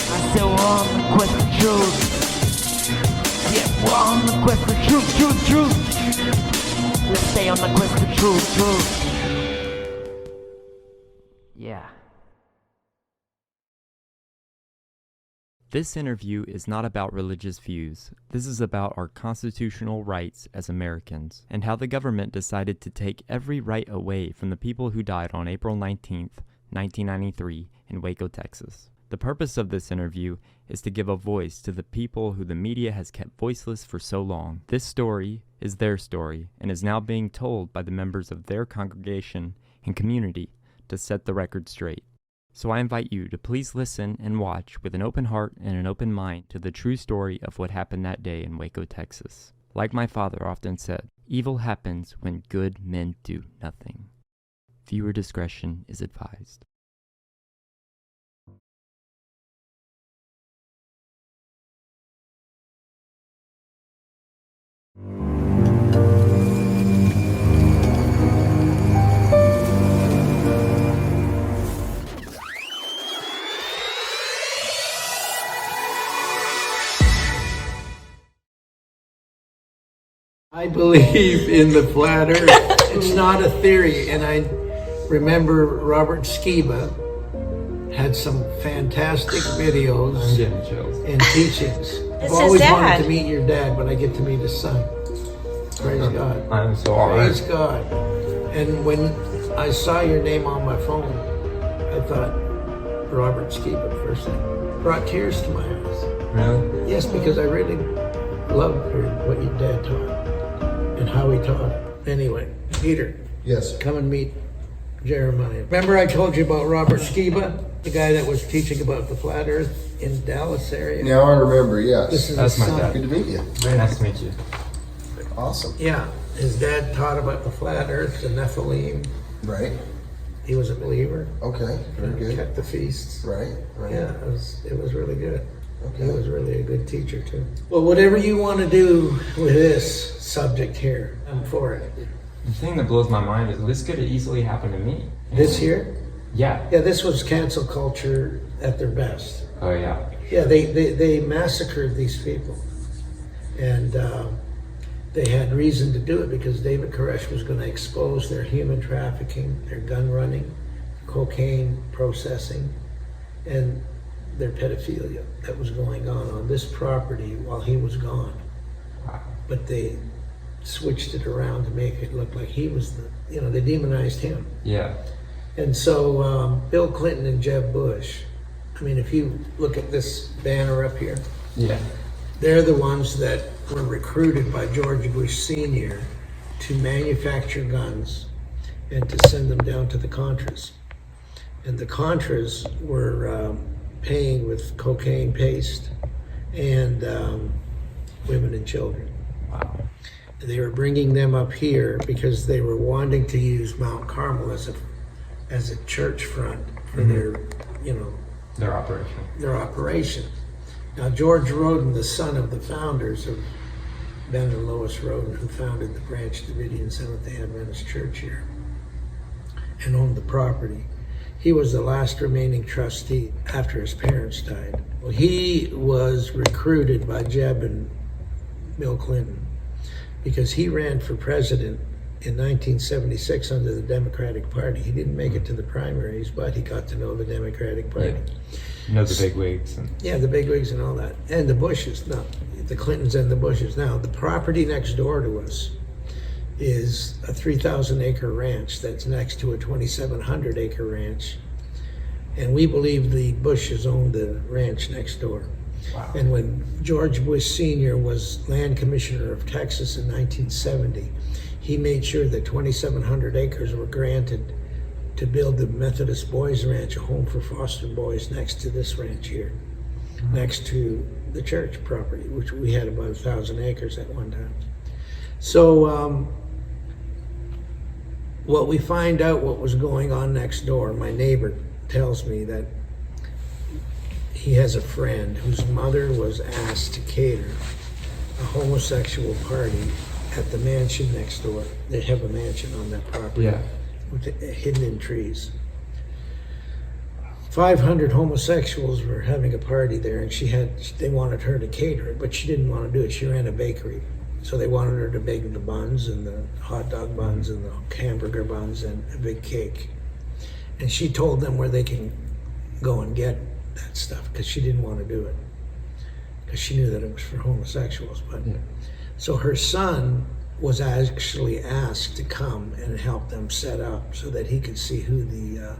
[SPEAKER 16] I said we're on the quest for truth. Yeah, we're on the quest for truth. Let's stay on the quest for truth. Yeah.
[SPEAKER 1] This interview is not about religious views. This is about our constitutional rights as Americans and how the government decided to take every right away from the people who died on April 19th, 1993 in Waco, Texas. The purpose of this interview is to give a voice to the people who the media has kept voiceless for so long. This story is their story and is now being told by the members of their congregation and community to set the record straight. So I invite you to please listen and watch with an open heart and an open mind to the true story of what happened that day in Waco, Texas. Like my father often said, evil happens when good men do nothing. Viewer discretion is advised.
[SPEAKER 17] I believe in the flat earth. It's not a theory, and I remember Robert Skiba had some fantastic videos and teachings. I've always wanted to meet your dad, but I get to meet his son. Praise God.
[SPEAKER 1] I'm so honored.
[SPEAKER 17] Praise God. And when I saw your name on my phone, I thought, Robert Skiba, first thing. Brought tears to my eyes.
[SPEAKER 1] Really?
[SPEAKER 17] Yes, because I really loved what your dad taught and how he taught it. Anyway, Peter.
[SPEAKER 18] Yes.
[SPEAKER 17] Come and meet Jeremiah. Remember I told you about Robert Skiba, the guy that was teaching about the flat earth in Dallas area?
[SPEAKER 18] Now I remember, yes.
[SPEAKER 17] This is
[SPEAKER 1] That's
[SPEAKER 17] his
[SPEAKER 1] my
[SPEAKER 17] son.
[SPEAKER 1] dad.
[SPEAKER 18] Good to meet you.
[SPEAKER 1] Very nice to meet you.
[SPEAKER 18] Awesome.
[SPEAKER 17] Yeah, his dad taught about the flat earth, the Nephilim.
[SPEAKER 18] Right.
[SPEAKER 17] He was a believer.
[SPEAKER 18] Okay, very good.
[SPEAKER 17] Kept the feasts.
[SPEAKER 18] Right.
[SPEAKER 17] Yeah, it was really good.
[SPEAKER 18] Okay.
[SPEAKER 17] He was really a good teacher too. Well, whatever you want to do with this subject here, I'm for it.
[SPEAKER 1] The thing that blows my mind is this could have easily happened to me.
[SPEAKER 17] This here?
[SPEAKER 1] Yeah.
[SPEAKER 17] Yeah, this was cancel culture at their best.
[SPEAKER 1] Oh, yeah.
[SPEAKER 17] Yeah, they massacred these people. And they had reason to do it because David Koresh was going to expose their human trafficking, their gun running, cocaine processing, and their pedophilia that was going on this property while he was gone.
[SPEAKER 1] Wow.
[SPEAKER 17] But they switched it around to make it look like he was they demonized him.
[SPEAKER 1] Yeah.
[SPEAKER 17] And so Bill Clinton and Jeb Bush, I mean, if you look at this banner up here,
[SPEAKER 1] Yeah.
[SPEAKER 17] they're the ones that were recruited by George Bush Sr. to manufacture guns and to send them down to the Contras. And the Contras were paying with cocaine paste and women and children.
[SPEAKER 1] Wow.
[SPEAKER 17] They were bringing them up here because they were wanting to use Mount Carmel as a church front for
[SPEAKER 1] Their operation.
[SPEAKER 17] their operation. Now, George Roden, the son of the founders of Ben and Lois Roden, who founded the Branch Davidian Seventh-day Adventist Church here and owned the property, he was the last remaining trustee after his parents died. Well, he was recruited by Jeb and Bill Clinton because he ran for president in 1976 under the Democratic Party. He didn't make it to the primaries, but he got to know the Democratic Party.
[SPEAKER 1] Yeah. You know the bigwigs.
[SPEAKER 17] Yeah, the bigwigs and all that. And the Bushes, no, the Clintons and the Bushes. Now, the property next door to us is a 3,000-acre ranch that's next to a 2,700-acre ranch. And we believe the Bushes owned the ranch next door.
[SPEAKER 1] Wow.
[SPEAKER 17] And when George Bush Sr. was land commissioner of Texas in 1970, he made sure that 2,700 acres were granted to build the Methodist Boys Ranch, a home for foster boys, next to this ranch here, next to the church property, which we had about 1,000 acres at one time. So what we find out what was going on next door, my neighbor tells me that he has a friend whose mother was asked to cater a homosexual party at the mansion next door. They have a mansion on that property.
[SPEAKER 1] Yeah.
[SPEAKER 17] Hidden in trees. 500 homosexuals were having a party there, and they wanted her to cater it, but she didn't want to do it. She ran a bakery, so they wanted her to bake the buns and the hot dog buns and the hamburger buns and a big cake. And she told them where they can go and get that stuff because she didn't want to do it. because she knew that it was for homosexuals. But so her son was actually asked to come and help them set up so that he could see who the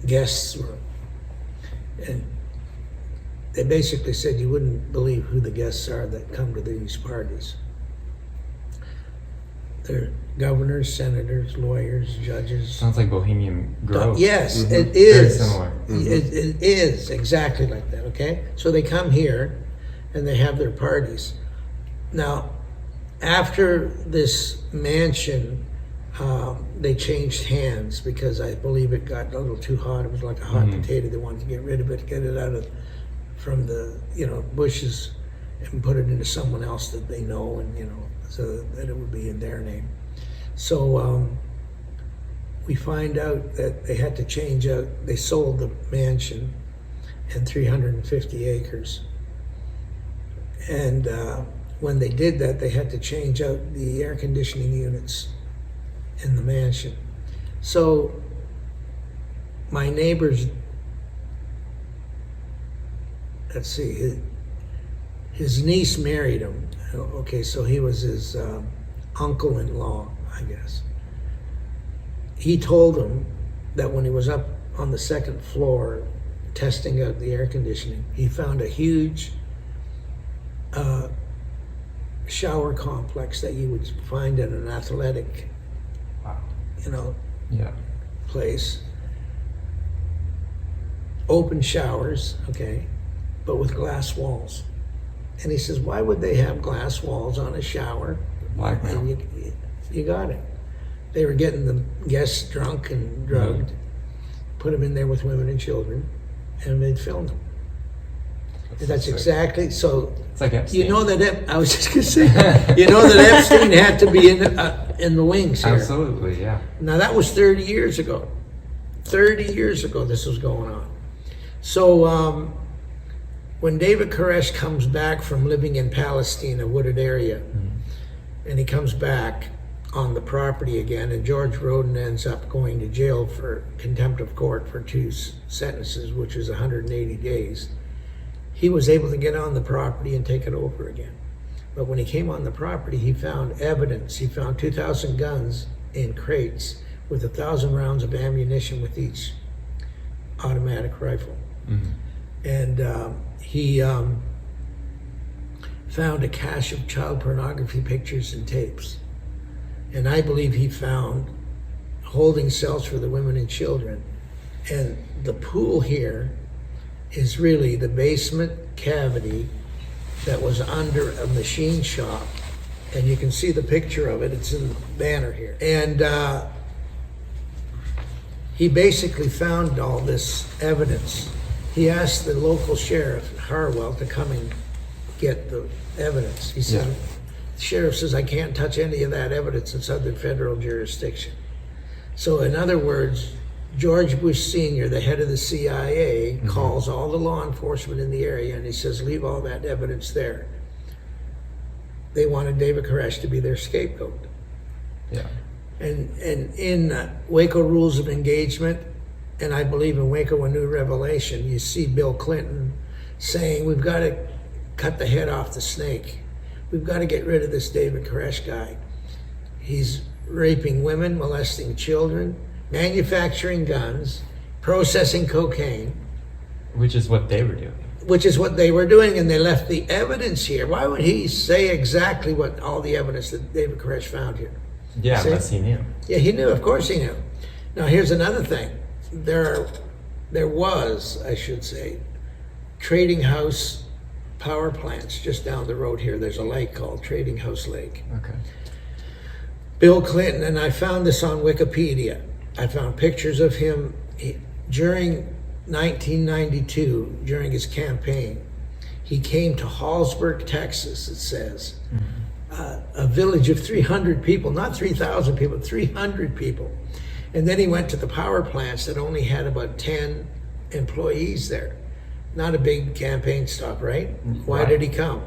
[SPEAKER 17] guests were. And they basically said you wouldn't believe who the guests are that come to these parties. They're governors, senators, lawyers, judges.
[SPEAKER 1] Sounds like Bohemian Grove.
[SPEAKER 17] Yes, it is.
[SPEAKER 1] Very similar.
[SPEAKER 17] It is exactly like that, okay? So they come here and they have their parties. Now, after this mansion, they changed hands because I believe it got a little too hot. It was like a hot potato. They wanted to get rid of it, get it out of from the bushes and put it into someone else that they know, and so that it would be in their name. So we find out that they had to change out. They sold the mansion and 350 acres, and when they did that, they had to change out the air conditioning units in the mansion. So my neighbor's, let's see, his niece married him. Okay, so he was his uncle-in-law, I guess. He told him that when he was up on the second floor testing out the air conditioning, he found a huge shower complex that you would find in an athletic, place. Open showers, okay, but with glass walls. And he says, why would they have glass walls on a shower? And you got it. They were getting the guests drunk and drugged, put them in there with women and children, and they'd film them. That's exactly, so,
[SPEAKER 1] it's like Epstein.
[SPEAKER 17] I was just going to say, that Epstein had to be in the wings here.
[SPEAKER 1] Absolutely, yeah.
[SPEAKER 17] Now that was 30 years ago. 30 years ago this was going on. So when David Koresh comes back from living in Palestine, a wooded area, and he comes back on the property again, and George Roden ends up going to jail for contempt of court for 2 sentences, which is 180 days. He was able to get on the property and take it over again. But when he came on the property, he found evidence. He found 2,000 guns in crates with 1,000 rounds of ammunition with each automatic rifle. And he found a cache of child pornography pictures and tapes. And I believe he found holding cells for the women and children. And the pool here is really the basement cavity that was under a machine shop. And you can see the picture of it. It's in the banner here. And he basically found all this evidence. He asked the local sheriff, Harwell, to come and get the evidence. He said, the sheriff says, I can't touch any of that evidence. It's under federal jurisdiction. So in other words, George Bush Sr., the head of the CIA, calls all the law enforcement in the area and he says, leave all that evidence there. They wanted David Koresh to be their scapegoat.
[SPEAKER 1] Yeah.
[SPEAKER 17] And in Waco Rules of Engagement, and I believe in Waco A New Revelation, you see Bill Clinton saying, we've got to cut the head off the snake. We've got to get rid of this David Koresh guy. He's raping women, molesting children, manufacturing guns, processing cocaine.
[SPEAKER 1] Which is what they were doing.
[SPEAKER 17] Which is what they were doing, and they left the evidence here. Why would he say exactly what all the evidence that David Koresh found here?
[SPEAKER 1] Yeah, unless he knew.
[SPEAKER 17] Yeah, he knew. Of course he knew. Now, here's another thing. There was, I should say, trading house power plants just down the road here. There's a lake called Trading House Lake.
[SPEAKER 1] Okay.
[SPEAKER 17] Bill Clinton, and I found this on Wikipedia. I found pictures of him during 1992, during his campaign. He came to Hallsburg, Texas, it says. A village of 300 people, not 3,000 people, 300 people. And then he went to the power plants that only had about 10 employees there. Not a big campaign stop, right? Why did he come?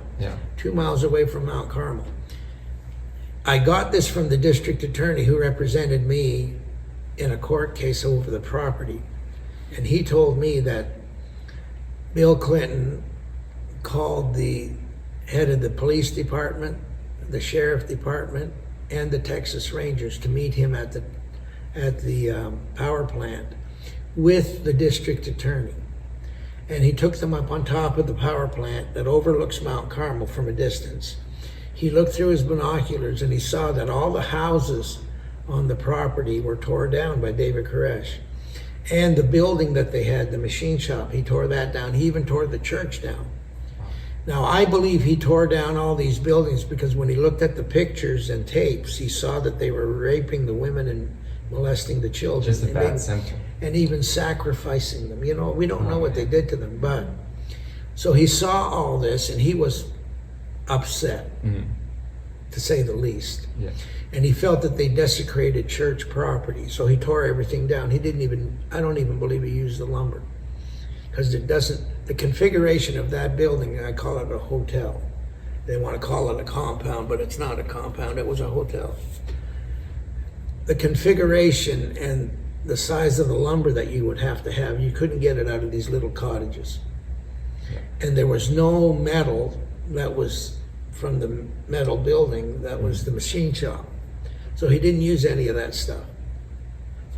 [SPEAKER 17] 2 miles away from Mount Carmel. I got this from the district attorney who represented me in a court case over the property. And he told me that Bill Clinton called the head of the police department, the sheriff department, and the Texas Rangers to meet him at the power plant with the district attorney. And he took them up on top of the power plant that overlooks Mount Carmel from a distance. He looked through his binoculars and he saw that all the houses on the property were torn down by David Koresh. And the building that they had, the machine shop, he tore that down. He even tore the church down. Now, I believe he tore down all these buildings because when he looked at the pictures and tapes, he saw that they were raping the women and molesting the children.
[SPEAKER 1] Just a bad symptom.
[SPEAKER 17] And even sacrificing them. You know, we don't know what they did to them, but so he saw all this and he was upset, to say the least.
[SPEAKER 1] Yeah.
[SPEAKER 17] And he felt that they desecrated church property, so he tore everything down. He didn't even, I don't even believe he used the lumber, because it doesn't, the configuration of that building, I call it a hotel. They want to call it a compound, but it's not a compound, it was a hotel. The configuration and the size of the lumber that you would have to have, you couldn't get it out of these little cottages. And there was no metal that was from the metal building, that was the machine shop. So he didn't use any of that stuff.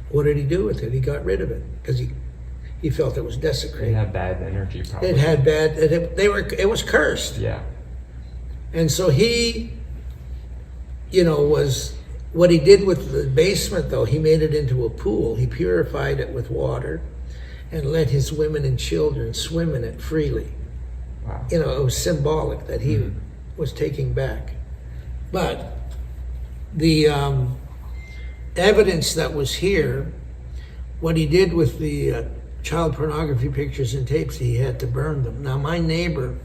[SPEAKER 17] What did he do with it? He got rid of it because he felt it was desecrated.
[SPEAKER 1] It had bad energy, probably.
[SPEAKER 17] It had bad, it was cursed.
[SPEAKER 1] Yeah.
[SPEAKER 17] And so he, what he did with the basement though, he made it into a pool. He purified it with water and let his women and children swim in it freely.
[SPEAKER 1] Wow.
[SPEAKER 17] It was symbolic that he was taking back. But the evidence that was here, what he did with the child pornography pictures and tapes, he had to burn them. Now my neighbor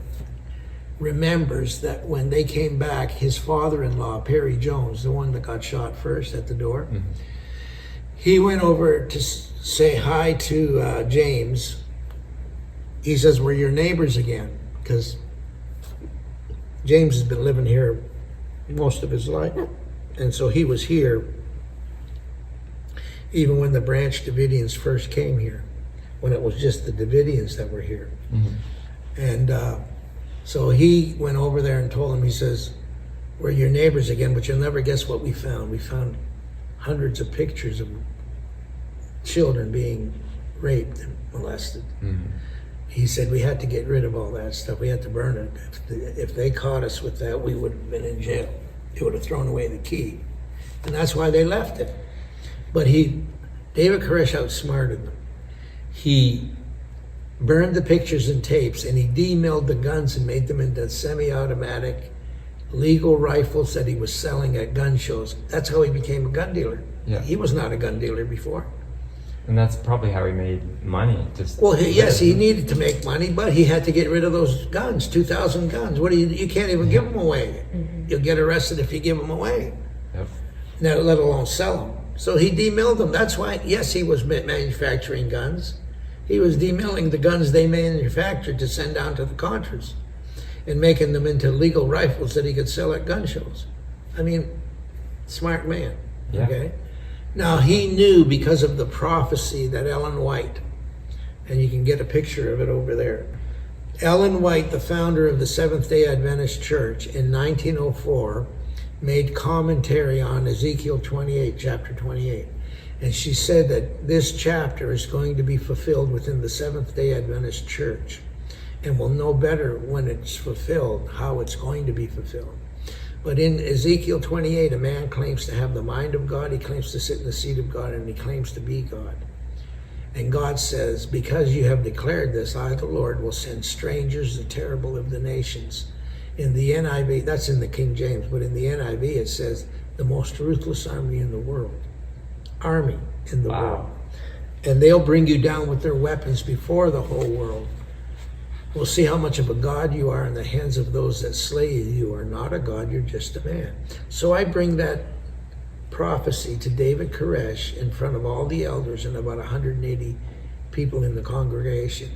[SPEAKER 17] remembers that when they came back, his father-in-law, Perry Jones, the one that got shot first at the door, he went over to say hi to James. He says, "We're your neighbors again," because James has been living here most of his life. And so he was here even when the Branch Davidians first came here, when it was just the Davidians that were here. And so he went over there and told him, he says, "We're your neighbors again, but you'll never guess what we found. We found hundreds of pictures of children being raped and molested." He said, "We had to get rid of all that stuff. We had to burn it. If they caught us with that, we would have been in jail. They would have thrown away the key." And that's why they left it. But David Koresh outsmarted them. He burned the pictures and tapes, and he demilled the guns and made them into semi-automatic legal rifles that he was selling at gun shows. That's how he became a gun dealer.
[SPEAKER 1] Yeah.
[SPEAKER 17] He was not a gun dealer before.
[SPEAKER 1] And that's probably how he made money.
[SPEAKER 17] Well, yes, he needed to make money, but he had to get rid of those guns, 2,000 guns. You can't even give them away. You'll get arrested if you give them away.
[SPEAKER 1] Yep.
[SPEAKER 17] Now, let alone sell them. So he demilled them. That's why, yes, he was manufacturing guns. He was demilling the guns they manufactured to send down to the Contras and making them into legal rifles that he could sell at gun shows. I mean, smart man.
[SPEAKER 1] Yeah.
[SPEAKER 17] Okay. Now, he knew because of the prophecy that Ellen White, and you can get a picture of it over there. Ellen White, the founder of the Seventh-day Adventist Church in 1904, made commentary on Ezekiel 28, chapter 28. And she said that this chapter is going to be fulfilled within the Seventh-day Adventist Church. And we'll know better when it's fulfilled, how it's going to be fulfilled. But in Ezekiel 28, a man claims to have the mind of God, he claims to sit in the seat of God, and he claims to be God. And God says, "Because you have declared this, I, the Lord, will send strangers, the terrible of the nations." In the NIV, that's in the King James, but in the NIV it says, "the most ruthless army in the world." Army in the world. And they'll bring you down with their weapons before the whole world. We'll see how much of a God you are in the hands of those that slay you. You are not a God, you're just a man. So I bring that prophecy to David Koresh in front of all the elders and about 180 people in the congregation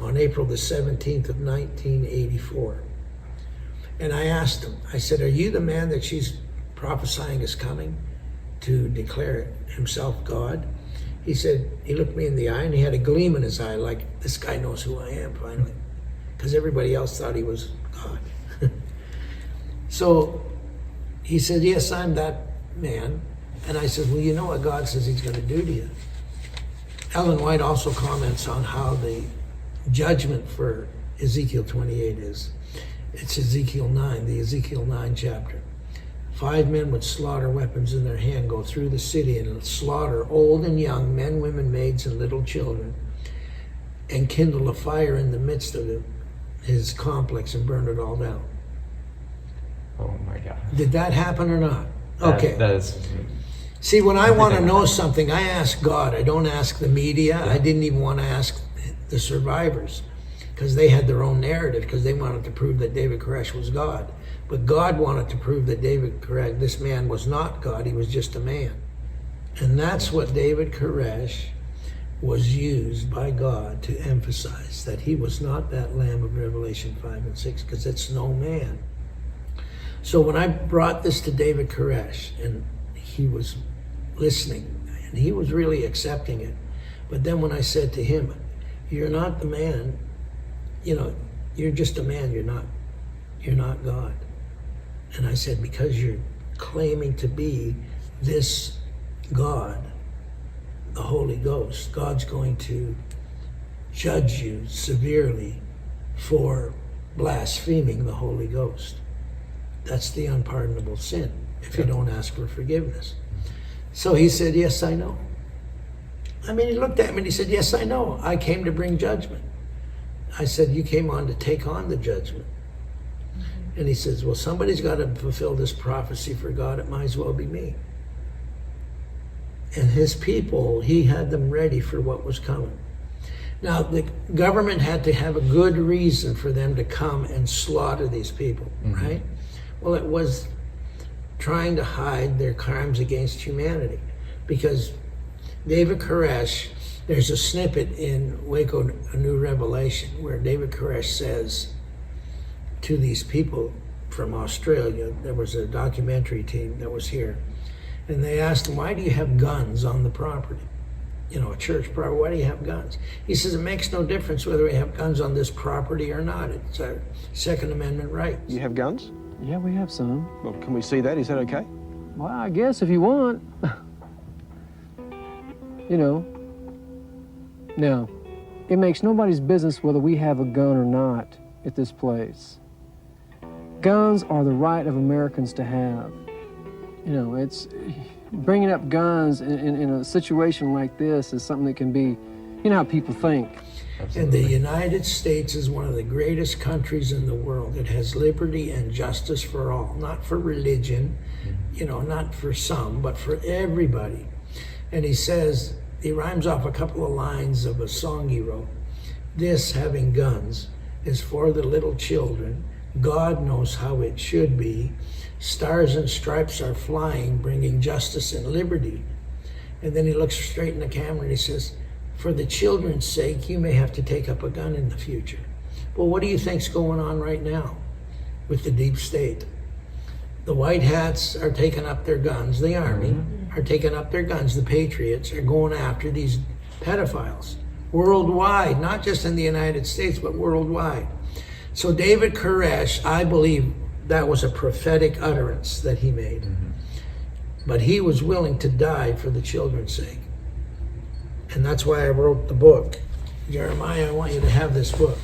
[SPEAKER 17] on April the 17th of 1984. And I asked him, I said, "Are you the man that she's prophesying is coming to declare himself God?" He said, he looked me in the eye and he had a gleam in his eye like, this guy knows who I am finally. because everybody else thought he was God. So he said, yes, I'm that man. And I said, well, you know what God says he's going to do to you. Ellen White also comments on how the judgment for Ezekiel 28 is. It's Ezekiel 9, the Ezekiel 9 chapter. 5 men with slaughter weapons in their hand go through the city and slaughter old and young, men, women, maids, and little children, and kindle a fire in the midst of his complex and burn it all down.
[SPEAKER 1] Oh my God.
[SPEAKER 17] Did that happen or not? Okay.
[SPEAKER 1] That is...
[SPEAKER 17] See, when I want to know something, I ask God. I don't ask the media. I didn't even want to ask the survivors, because they had their own narrative, because they wanted to prove that David Koresh was God. But God wanted to prove that David Koresh, this man was not God, he was just a man. And that's what David Koresh was used by God to emphasize, that he was not that Lamb of Revelation 5 and 6, because it's no man. So when I brought this to David Koresh, and he was listening, and he was really accepting it. But then when I said to him, you're not the man, you're just a man, you're not God. And I said, because you're claiming to be this God, the Holy Ghost, God's going to judge you severely for blaspheming the Holy Ghost. That's the unpardonable sin, if you don't ask for forgiveness. So he said, yes, I know. I mean, he looked at me and he said, yes, I know. I came to bring judgment. I said, you came on to take on the judgment. And he says, well, somebody's got to fulfill this prophecy for God. It might as well be me. And his people, he had them ready for what was coming. Now, the government had to have a good reason for them to come and slaughter these people, right? Well, it was trying to hide their crimes against humanity. Because David Koresh, there's a snippet in Waco, A New Revelation, where David Koresh says to these people from Australia, there was a documentary team that was here, and they asked him, why do you have guns on the property? A church property, why do you have guns? He says, it makes no difference whether we have guns on this property or not. It's our Second Amendment right.
[SPEAKER 19] You have guns?
[SPEAKER 20] Yeah, we have some.
[SPEAKER 19] Well, can we see that? Is that okay?
[SPEAKER 20] Well, I guess if you want. Now, it makes nobody's business whether we have a gun or not at this place. Guns are the right of Americans to have. It's bringing up guns in a situation like this is something that can be, how people think.
[SPEAKER 17] And the United States is one of the greatest countries in the world. It has liberty and justice for all, not for religion, not for some, but for everybody. And he says, he rhymes off a couple of lines of a song he wrote. This, having guns, is for the little children. God knows how it should be. Stars and stripes are flying, bringing justice and liberty. And then he looks straight in the camera and he says, for the children's sake, you may have to take up a gun in the future. Well, what do you think's going on right now with the deep state? The white hats are taking up their guns. The army are taking up their guns. The patriots are going after these pedophiles worldwide, not just in the United States, but worldwide. So David Koresh, I believe that was a prophetic utterance that he made. But he was willing to die for the children's sake. And that's why I wrote the book. Jeremiah, I want you to have this book.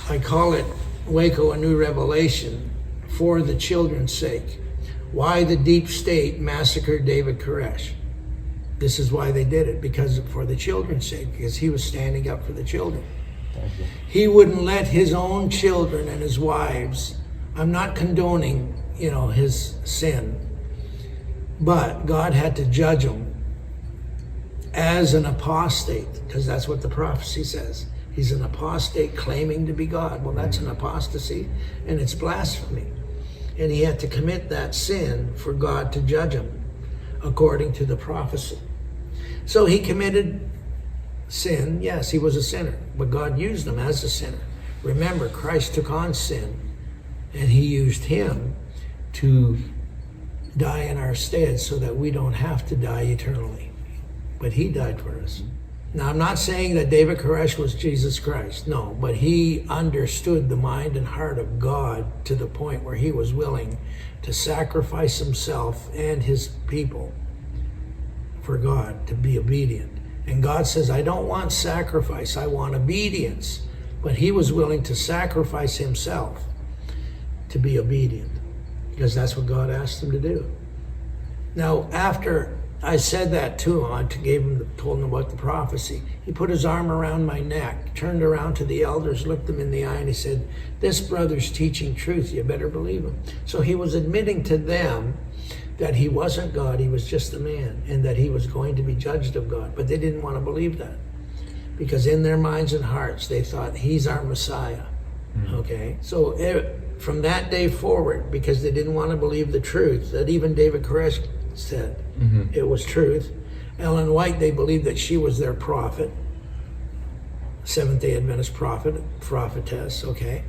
[SPEAKER 17] I call it Waco, A New Revelation, for the children's sake. Why the deep state massacred David Koresh. This is why they did it, because for the children's sake, because he was standing up for the children. He wouldn't let his own children and his wives, I'm not condoning, his sin, but God had to judge him as an apostate, because that's what the prophecy says. He's an apostate claiming to be God. Well, that's an apostasy, and it's blasphemy. And he had to commit that sin for God to judge him, according to the prophecy. So he committed sin. Yes, he was a sinner, but God used him as a sinner. Remember, Christ took on sin, and he used him to die in our stead so that we don't have to die eternally. But he died for us. Now, I'm not saying that David Koresh was Jesus Christ, no, but he understood the mind and heart of God to the point where he was willing to sacrifice himself and his people for God, to be obedient. And God says, I don't want sacrifice, I want obedience. But he was willing to sacrifice himself to be obedient, because that's what God asked him to do. Now, after I said that to him, told him about the prophecy, he put his arm around my neck, turned around to the elders, looked them in the eye, and he said, this brother's teaching truth, you better believe him. So he was admitting to them that he wasn't God, he was just a man, and that he was going to be judged of God. But they didn't want to believe that, because in their minds and hearts, they thought, he's our Messiah. Okay? So from that day forward, because they didn't want to believe the truth that even David Koresh said it was truth. Ellen White, they believed that she was their prophet, Seventh-day Adventist prophetess, okay?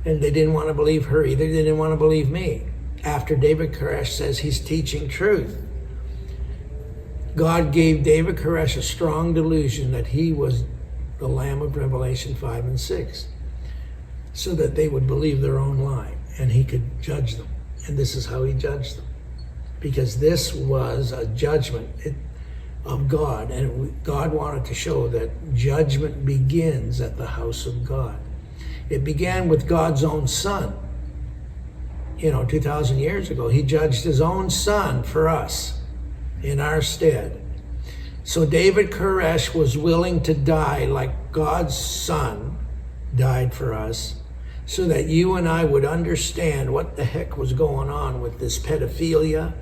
[SPEAKER 17] And they didn't want to believe her either. They didn't want to believe me. After David Koresh says he's teaching truth, God gave David Koresh a strong delusion that he was the Lamb of Revelation 5 and 6, so that they would believe their own lie and he could judge them. And this is how he judged them, because this was a judgment of God, and God wanted to show that judgment begins at the house of God. It began with God's own Son. 2,000 years ago, he judged his own Son for us in our stead. So David Koresh was willing to die like God's Son died for us, so that you and I would understand what the heck was going on with this pedophilia,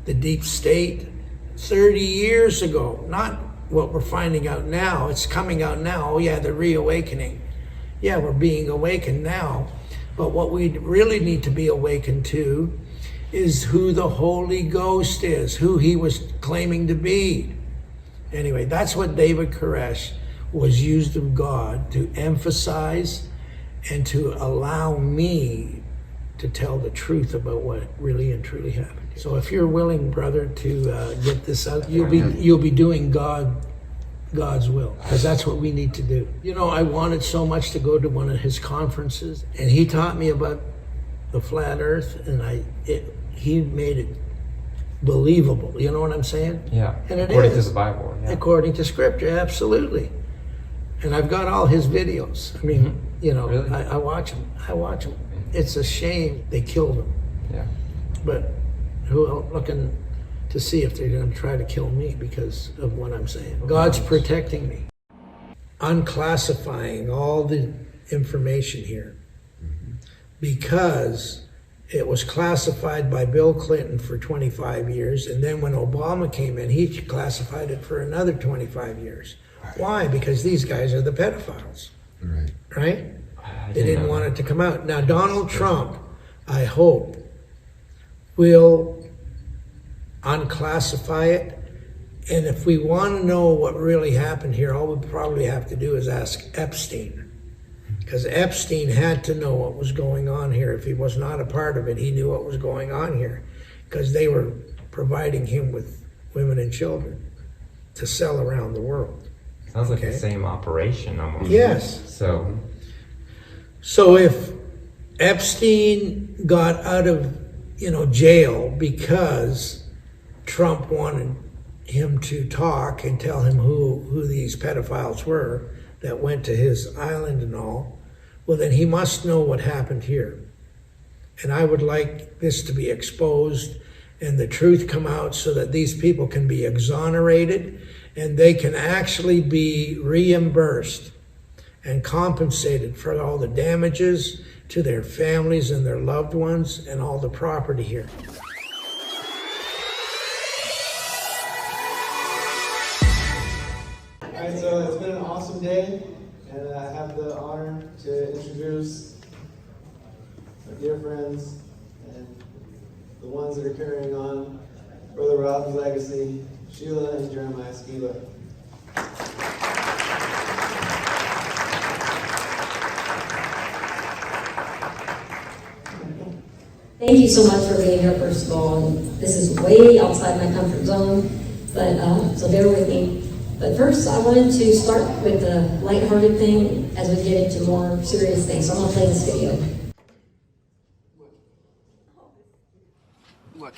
[SPEAKER 17] the deep state, 30 years ago. Not what we're finding out now. It's coming out now. Oh yeah, the reawakening. Yeah, we're being awakened now. But what we really need to be awakened to is who the Holy Ghost is, who he was claiming to be. Anyway, that's what David Koresh was used of God to emphasize and to allow me to tell the truth about what really and truly happened. So if you're willing, brother, to get this out, you'll be doing God's will, because that's what we need to do. I wanted so much to go to one of his conferences, and he taught me about the flat earth, and he made it believable. You know what I'm saying?
[SPEAKER 1] Yeah.
[SPEAKER 17] And it
[SPEAKER 1] according
[SPEAKER 17] is.
[SPEAKER 1] to the Bible. Yeah.
[SPEAKER 17] According to Scripture, absolutely. And I've got all his videos. I mean, really? I watch them. It's a shame they killed him.
[SPEAKER 1] Yeah.
[SPEAKER 17] But looking to see if they're going to try to kill me because of what I'm saying. God's protecting me. Unclassifying all the information here, because it was classified by Bill Clinton for 25 years, and then when Obama came in, he classified it for another 25 years. Why? Because these guys are the pedophiles. Right? They didn't want it to come out. Now, Donald Trump, I hope, will unclassify it. And if we want to know what really happened here, all we probably have to do is ask Epstein. Because Epstein had to know what was going on here. If he was not a part of it, he knew what was going on here. Because they were providing him with women and children to sell around the world.
[SPEAKER 1] Sounds like the same operation almost.
[SPEAKER 17] Yes. So if Epstein got out of jail because Trump wanted him to talk and tell him who these pedophiles were that went to his island and all, well, then he must know what happened here. And I would like this to be exposed and the truth come out so that these people can be exonerated and they can actually be reimbursed and compensated for all the damages to their families and their loved ones and all the property here.
[SPEAKER 19] All right, so it's been an awesome day, and I have the honor to introduce our dear friends and the ones that are carrying on Brother Rob's legacy, Sheila and Jeremiah Skiba.
[SPEAKER 20] Thank you so much for being here, first of all. And this is way outside my comfort zone, but so bear with me.
[SPEAKER 19] But first, I wanted to start with the lighthearted thing as we get into more serious things. So I'm gonna play this video.
[SPEAKER 21] Look,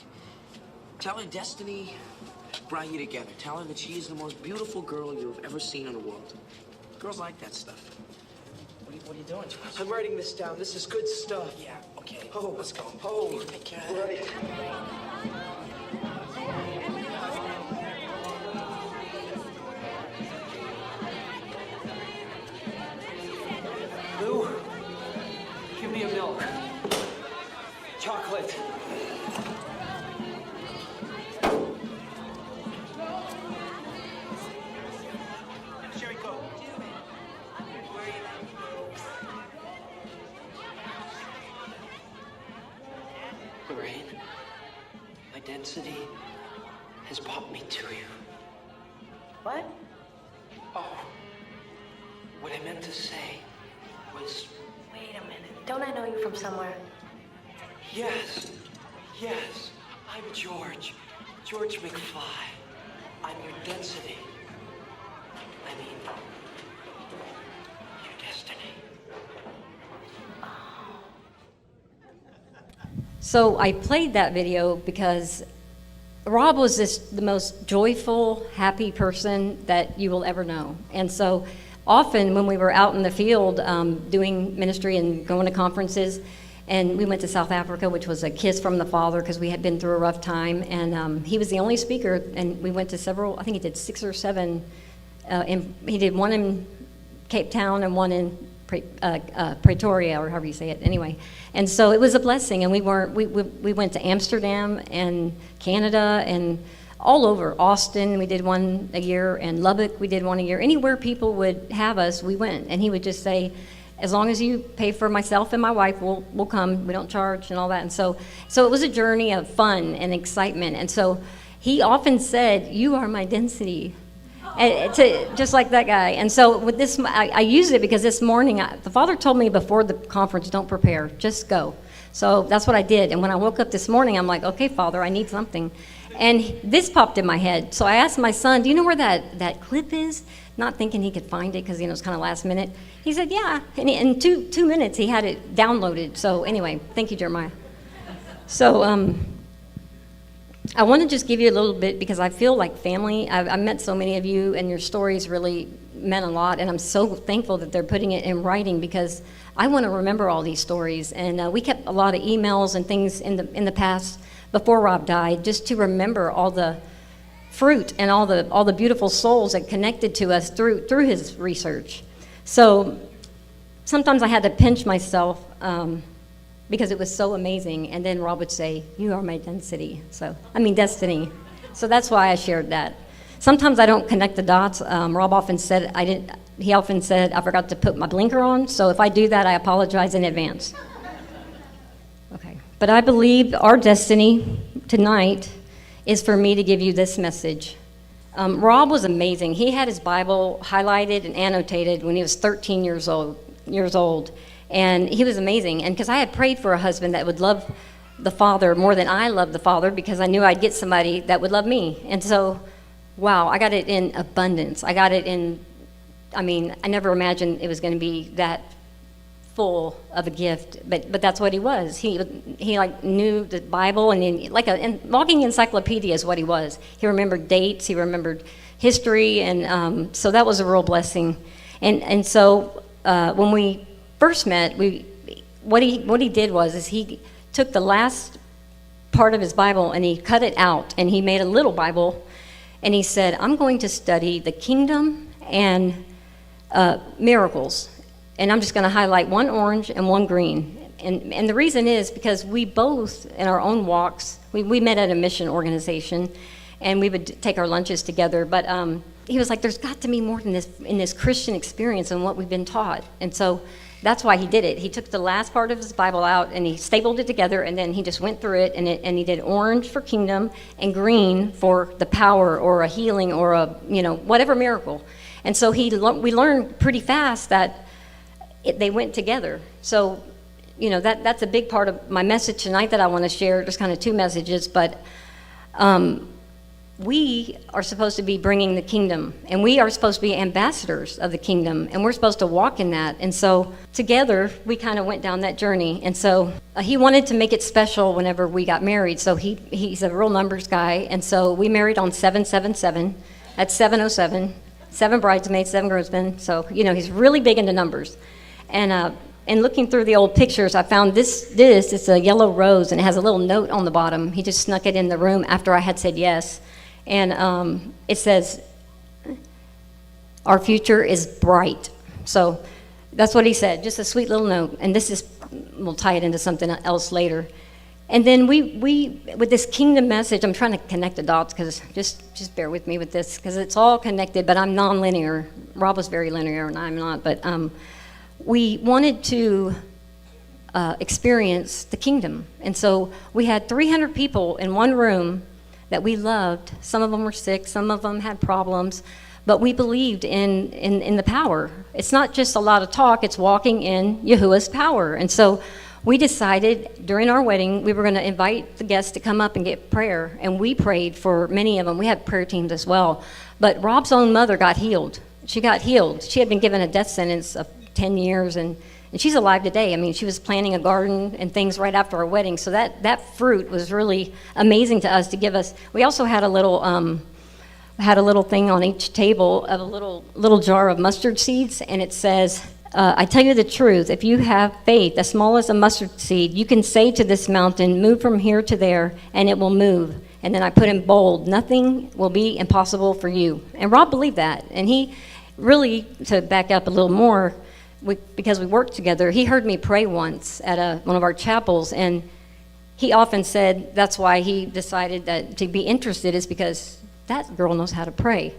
[SPEAKER 21] tell her destiny brought you together. Tell her that she is the most beautiful girl you've ever seen in the world. Girls like that stuff. What are you doing, George? I'm writing this down. This is good stuff. Yeah, okay. Oh, let's go. Oh, take care of that.
[SPEAKER 22] Lou, give me a milk. Chocolate. Sherry, go.
[SPEAKER 21] Lorraine, my density has brought me to you.
[SPEAKER 23] What?
[SPEAKER 21] Oh, what I meant to say was...
[SPEAKER 23] Wait a minute. Don't I know you from somewhere?
[SPEAKER 21] Yes, yes, I'm George. George McFly. I'm your density. I mean, your destiny.
[SPEAKER 19] So I played that video because Rob was the most joyful, happy person that you will ever know. And so often when we were out in the field doing ministry and going to conferences, and we went to South Africa, which was a kiss from the Father because we had been through a rough time, and he was the only speaker, and we went to several, I think he did 6 or 7, he did one in Cape Town and one in Pretoria, or however you say it, anyway. And so it was a blessing, and we went to Amsterdam and Canada and all over. Austin, we did one a year, and Lubbock, we did one a year. Anywhere people would have us, we went. And he would just say, as long as you pay for myself and my wife, we'll come. We don't charge and all that. And so it was a journey of fun and excitement. And so he often said, "You are my density." Just like that guy. And so with this, I used it because this morning, the Father told me before the conference, don't prepare, just go. So that's what I did. And when I woke up this morning, I'm like, okay, Father, I need something. And this popped in my head. So I asked my son, do you know where that clip is? Not thinking he could find it because, it was kind of last minute. He said, yeah. And in two minutes, he had it downloaded. So anyway, thank you, Jeremiah. So I want to just give you a little bit because I feel like family. I met so many of you, and your stories really meant a lot. And I'm so thankful that they're putting it in writing because I want to remember all these stories. And we kept a lot of emails and things in the past before Rob died, just to remember all the fruit and all the beautiful souls that connected to us through his research. So sometimes I had to pinch myself because it was so amazing. And then Rob would say, "You are my density." Destiny. So that's why I shared that. Sometimes I don't connect the dots. Rob often said he often said I forgot to put my blinker on. So if I do that, I apologize in advance. Okay. But I believe our destiny tonight is for me to give you this message. Rob was amazing. He had his Bible highlighted and annotated when he was 13 years old. And he was amazing. And because I had prayed for a husband that would love the Father more than I loved the Father, because I knew I'd get somebody that would love me. And so, wow, I got it in abundance. I got it in, I never imagined it was going to be that full of a gift, but that's what he was. He knew the Bible, and walking encyclopedia is what he was. He remembered dates, he remembered history, and so that was a real blessing. And so when we first met, what he did was he took the last part of his Bible and he cut it out, and he made a little Bible, and he said, "I'm going to study the kingdom and miracles. And I'm just going to highlight one orange and one green." And the reason is because we both, in our own walks, we met at a mission organization, and we would take our lunches together. But he was like, there's got to be more than this in this Christian experience and what we've been taught. And so that's why he did it. He took the last part of his Bible out, and he stapled it together, and then he just went through it, and he did orange for kingdom and green for the power or a healing or a, whatever miracle. And so we learned pretty fast that they went together. So, that's a big part of my message tonight that I want to share, just kind of two messages. But
[SPEAKER 3] we are supposed to be bringing the kingdom, and we are supposed to be ambassadors of the kingdom, and we're supposed to walk in that. And so together we kind of went down that journey. And so he wanted to make it special whenever we got married. So he's a real numbers guy. And so we married on 777. That's 707. 7 bridesmaids, 7 groomsmen. So, he's really big into numbers. And looking through the old pictures, I found this. It's a yellow rose, and it has a little note on the bottom. He just snuck it in the room after I had said yes. And it says, "Our future is bright." So that's what he said, just a sweet little note. And we'll tie it into something else later. And then we with this kingdom message, I'm trying to connect the dots, because just bear with me with this, because it's all connected, but I'm non-linear. Rob was very linear, and I'm not. But we wanted to experience the kingdom. And so we had 300 people in one room that we loved. Some of them were sick, some of them had problems, but we believed in the power. It's not just a lot of talk, it's walking in Yahuwah's power. And so we decided during our wedding we were going to invite the guests to come up and get prayer, and we prayed for many of them. We had prayer teams as well. But Rob's own mother got healed. She got healed. She had been given a death sentence of 10 years, and she's alive today. I mean, she was planting a garden and things right after our wedding. So that fruit was really amazing to us to give us. We also had a little thing on each table of a little jar of mustard seeds, and it says, "I tell you the truth, if you have faith as small as a mustard seed, you can say to this mountain, move from here to there, and it will move." And then I put in bold, "Nothing will be impossible for you." And Rob believed that. And he really, to back up a little more, because we worked together, he heard me pray once at one of our chapels, and he often said that's why he decided that to be interested is because that girl knows how to pray.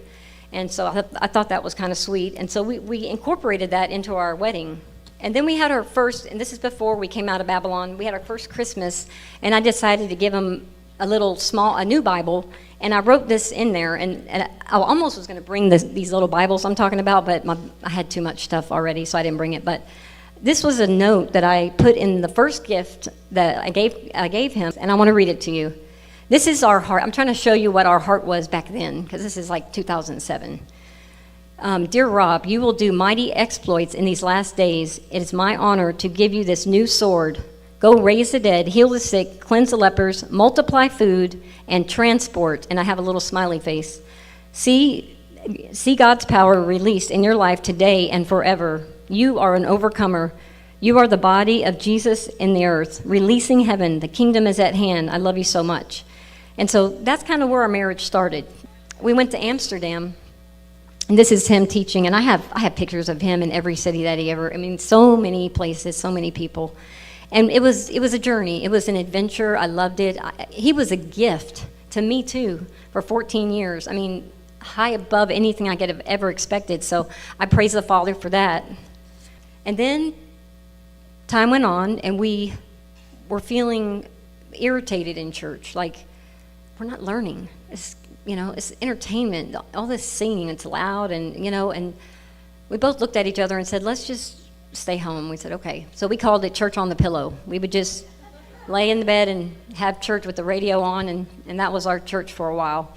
[SPEAKER 3] And so I thought that was kind of sweet. And so we incorporated that into our wedding. And then we had our first, and this is before we came out of Babylon, we had our first Christmas, and I decided to give him a new Bible, and I wrote this in there, and I almost was going to bring these little Bibles I'm talking about, but I had too much stuff already, so I didn't bring it. But this was a note that I put in the first gift that I gave him, and I want to read it to you. This is our heart. I'm trying to show you what our heart was back then, because this is like 2007. "Dear Rob, you will do mighty exploits in these last days. It is my honor to give you this new sword. Go raise the dead, heal the sick, cleanse the lepers, multiply food, and transport." And I have a little smiley face. See God's power released in your life today and forever. You are an overcomer. You are the body of Jesus in the earth, releasing heaven. The kingdom is at hand. I love you so much. And so that's kind of where our marriage started. We went to Amsterdam, and this is him teaching. And I have pictures of him in every city that he ever. I mean, so many places, so many people. And it was a journey. It was an adventure. I loved it. He was a gift to me too for 14 years. I mean, high above anything I could have ever expected. So I praise the Father for that. And then time went on, and we were feeling irritated in church. Like, we're not learning. It's entertainment. All this singing, it's loud, and and we both looked at each other and said, let's just stay home. We said, okay. So we called it church on the pillow. We would just lay in the bed and have church with the radio on, and that was our church for a while.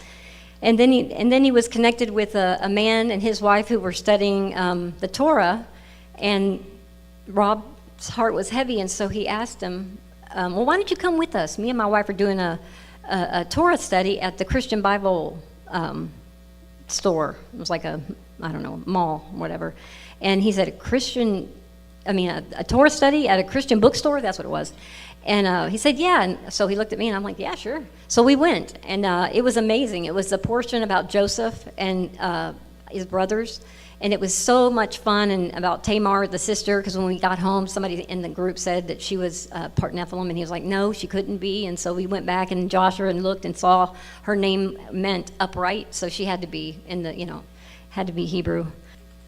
[SPEAKER 3] And then he was connected with a man and his wife who were studying the Torah, and Rob's heart was heavy, and so he asked him, well, why don't you come with us? Me and my wife are doing a Torah study at the Christian Bible store. It was like a mall, whatever. And he said, a Torah study at a Christian bookstore? That's what it was. And he said, yeah. And so he looked at me, and I'm like, yeah, sure. So we went, and it was amazing. It was a portion about Joseph and his brothers, and it was so much fun, and about Tamar, the sister, because when we got home, somebody in the group said that she was part Nephilim, and he was like, no, she couldn't be. And so we went back, and Joshua and looked and saw her name meant upright, so she had to be had to be Hebrew.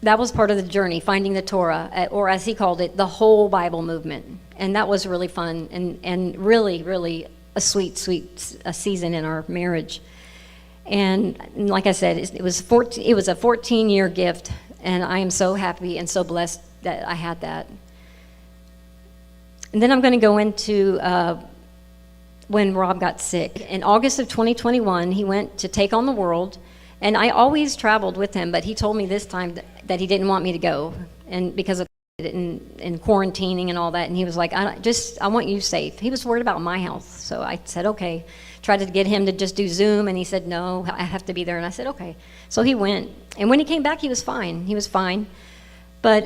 [SPEAKER 3] That was part of the journey, finding the Torah, or as he called it, the whole Bible movement. And that was really fun, and really, really a sweet season in our marriage. And like I said, it was a 14-year gift, and I am so happy and so blessed that I had that. And then I'm going to go into when Rob got sick. In August of 2021, he went to take on the world, and I always traveled with him, but he told me this time that he didn't want me to go, and because of and quarantining and all that, and he was like, I want you safe. He was worried about my health, so I said, okay. Tried to get him to just do Zoom, and he said, no, I have to be there, and I said, okay. So he went, and when he came back, he was fine, but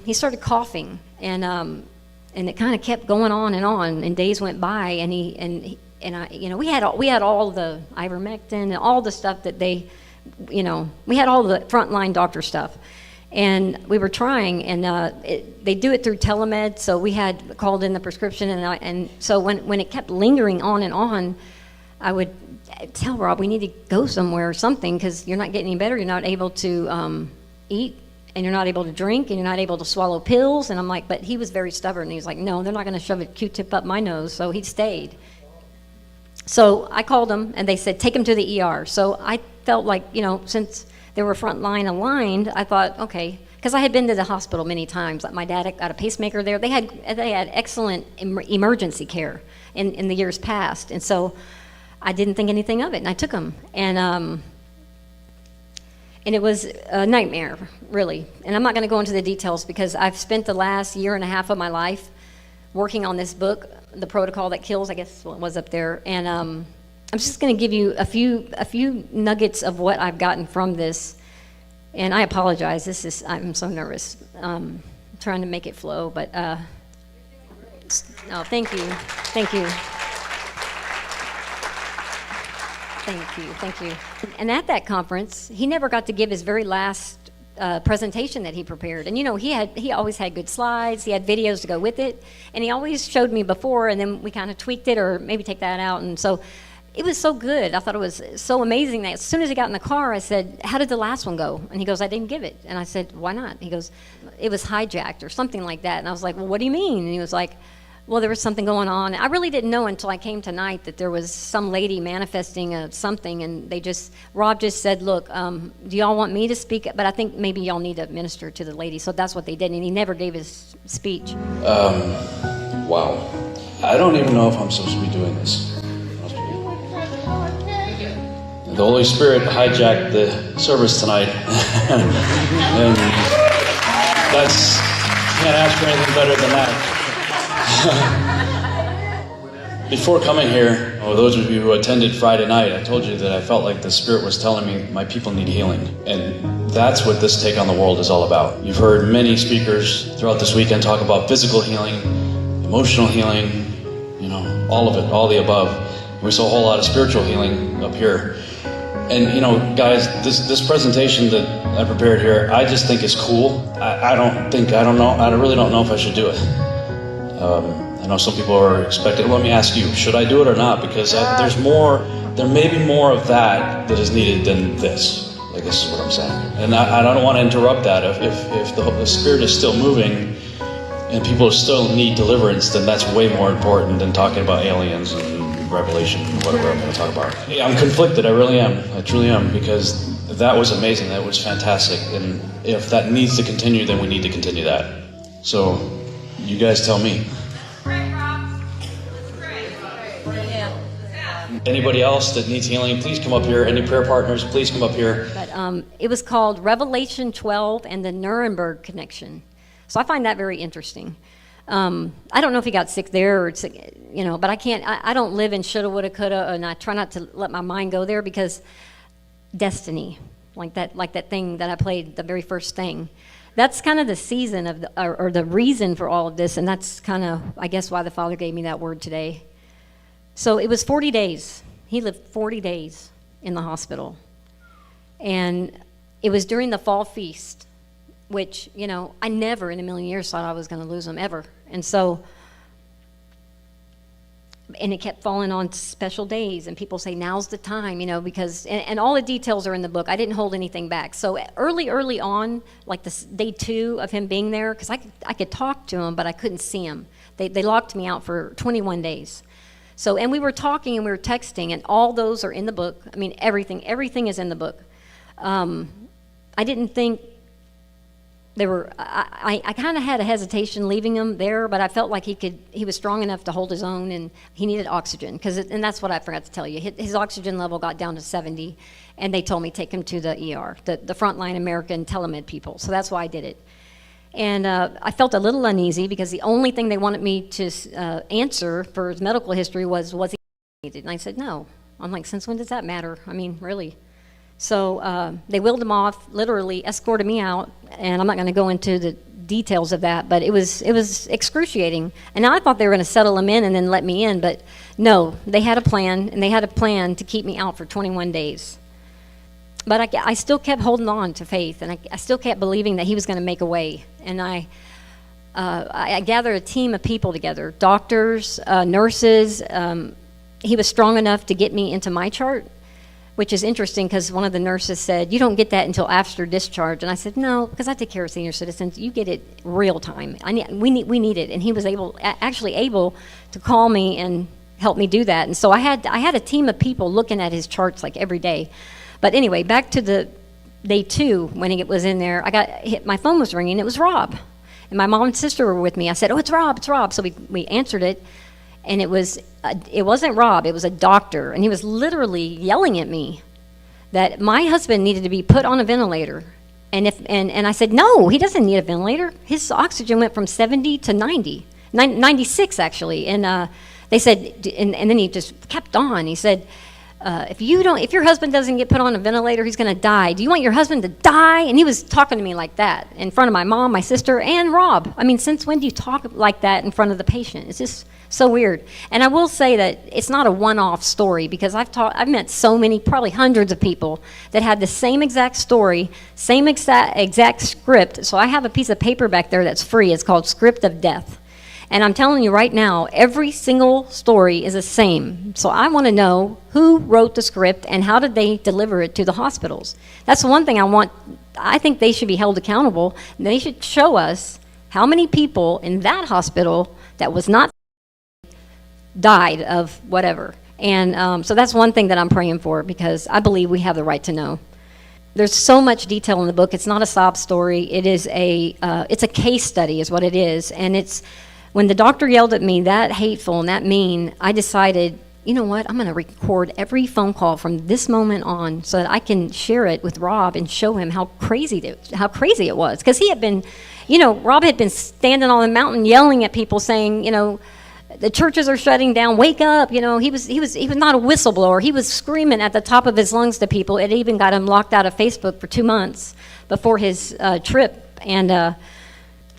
[SPEAKER 3] he started coughing, and it kind of kept going on, and days went by, and I, we had all the ivermectin and all the stuff that they, we had all the frontline doctor stuff, and we were trying, and they do it through telemed, so we had called in the prescription, and so when it kept lingering on and on, I would tell Rob, we need to go somewhere or something, because you're not getting any better, you're not able to eat, and you're not able to drink, and you're not able to swallow pills. And I'm like, but he was very stubborn. He was like, no, they're not going to shove a Q-tip up my nose. So he stayed. So I called them, and they said, take him to the ER. So I felt like, since they were frontline aligned, I thought, okay, because I had been to the hospital many times. Like my dad got a pacemaker there. They had excellent emergency care in the years past. And so I didn't think anything of it, and I took him. And it was a nightmare, really. And I'm not going to go into the details because I've spent the last year and a half of my life working on this book, The Protocol That Kills, I guess what was up there. And I'm just going to give you a few nuggets of what I've gotten from this. And I apologize. I'm so nervous. Trying to make it flow, but no, thank you. Thank you. Thank you. And at that conference, he never got to give his very last presentation that he prepared. And he always had good slides, he had videos to go with it, and he always showed me before, and then we kind of tweaked it or maybe take that out. And so it was so good. I thought it was so amazing that as soon as he got in the car, I said, how did the last one go? And he goes, I didn't give it. And I said, why not? He goes, it was hijacked or something like that. And I was like, well, what do you mean? And he was like, well, there was something going on. I really didn't know until I came tonight that there was some lady manifesting something, and Rob just said, look, do y'all want me to speak? But I think maybe y'all need to minister to the lady. So that's what they did, and he never gave his speech.
[SPEAKER 4] Wow. I don't even know if I'm supposed to be doing this. The Holy Spirit hijacked the service tonight. And that's, can't ask for anything better than that. Before coming here, those of you who attended Friday night, I told you that I felt like the Spirit was telling me my people need healing. And that's what this Take on the World is all about. You've heard many speakers throughout this weekend talk about physical healing, emotional healing, all of it, all the above. We saw a whole lot of spiritual healing up here. And guys, this presentation that I prepared here, I just think is cool. I really don't know if I should do it. I know some people are expecting, let me ask you, should I do it or not? Because there may be more of that is needed than this. I guess is what I'm saying. And I don't want to interrupt that. If the Spirit is still moving and people still need deliverance, then that's way more important than talking about aliens and Revelation and whatever I'm going to talk about. I'm conflicted, I really am. I truly am, because that was amazing. That was fantastic. And if that needs to continue, then we need to continue that. So, you guys tell me. Anybody else that needs healing, please come up here. Any prayer partners, please come up here.
[SPEAKER 3] But it was called Revelation 12 and the Nuremberg Connection. So I find that very interesting. I don't know if he got sick there or, but I don't live in shoulda, woulda, coulda, and I try not to let my mind go there because destiny, like that thing that I played, the very first thing. That's kind of the season of or the reason for all of this, and that's kind of, I guess, why the Father gave me that word today. So it was 40 days. He lived 40 days in the hospital. And it was during the fall feast, which, I never in a million years thought I was going to lose him, ever. And so, and it kept falling on special days, and people say, now's the time, because, and all the details are in the book. I didn't hold anything back. So early on, like day 2 of him being there, because I could talk to him, but I couldn't see him. They locked me out for 21 days. So, and we were talking and we were texting, and all those are in the book. I mean, everything is in the book. I didn't think, I kind of had a hesitation leaving him there, but I felt like he was strong enough to hold his own, and he needed oxygen, and that's what I forgot to tell you. His oxygen level got down to 70, and they told me take him to the ER, the Frontline American Telemed people. So that's why I did it. And I felt a little uneasy because the only thing they wanted me to answer for his medical history was he needed? And I said, no. I'm like, since when does that matter? I mean, really? So they wheeled him off, literally escorted me out, and I'm not going to go into the details of that, but it was excruciating. And I thought they were going to settle him in and then let me in, but no, they had a plan, and they had a plan to keep me out for 21 days. But I still kept holding on to faith, and I still kept believing that he was going to make a way. And I gathered a team of people together, doctors, nurses. He was strong enough to get me into my chart, which is interesting because one of the nurses said, you don't get that until after discharge. And I said, no, because I take care of senior citizens. You get it real time. We need it. And he was actually able to call me and help me do that. And so I had a team of people looking at his charts like every day. But anyway, back to the day 2 when he was in there, I got hit. My phone was ringing. It was Rob. And my mom and sister were with me. I said, oh, it's Rob, it's Rob. So we answered it. And it wasn't Rob, it was a doctor, and he was literally yelling at me that my husband needed to be put on a ventilator. And I said, no, he doesn't need a ventilator. His oxygen went from 70 to 96 actually. And they said, and then he just kept on. He said, if your husband doesn't get put on a ventilator, he's going to die. Do you want your husband to die? And he was talking to me like that in front of my mom, my sister, and Rob. I mean, since when do you talk like that in front of the patient? It's just so weird. And I will say that it's not a one-off story, because I've met so many, probably hundreds of people that had the same exact story, same exact script. So I have a piece of paper back there that's free. It's called Script of Death. And I'm telling you right now, every single story is the same. So I want to know who wrote the script and how did they deliver it to the hospitals. That's the one thing I think they should be held accountable. They should show us how many people in that hospital that was not died of whatever. And so that's one thing that I'm praying for, because I believe we have the right to know. There's so much detail in the book. It's not a sob story. It is it's a case study is what it is. And it's, when the doctor yelled at me that hateful and that mean, I decided, you know what, I'm going to record every phone call from this moment on so that I can share it with Rob and show him how crazy it was. Because he had been, Rob had been standing on the mountain yelling at people saying, the churches are shutting down, wake up. He was not a whistleblower. He was screaming at the top of his lungs to people. It even got him locked out of Facebook for 2 months before his trip. And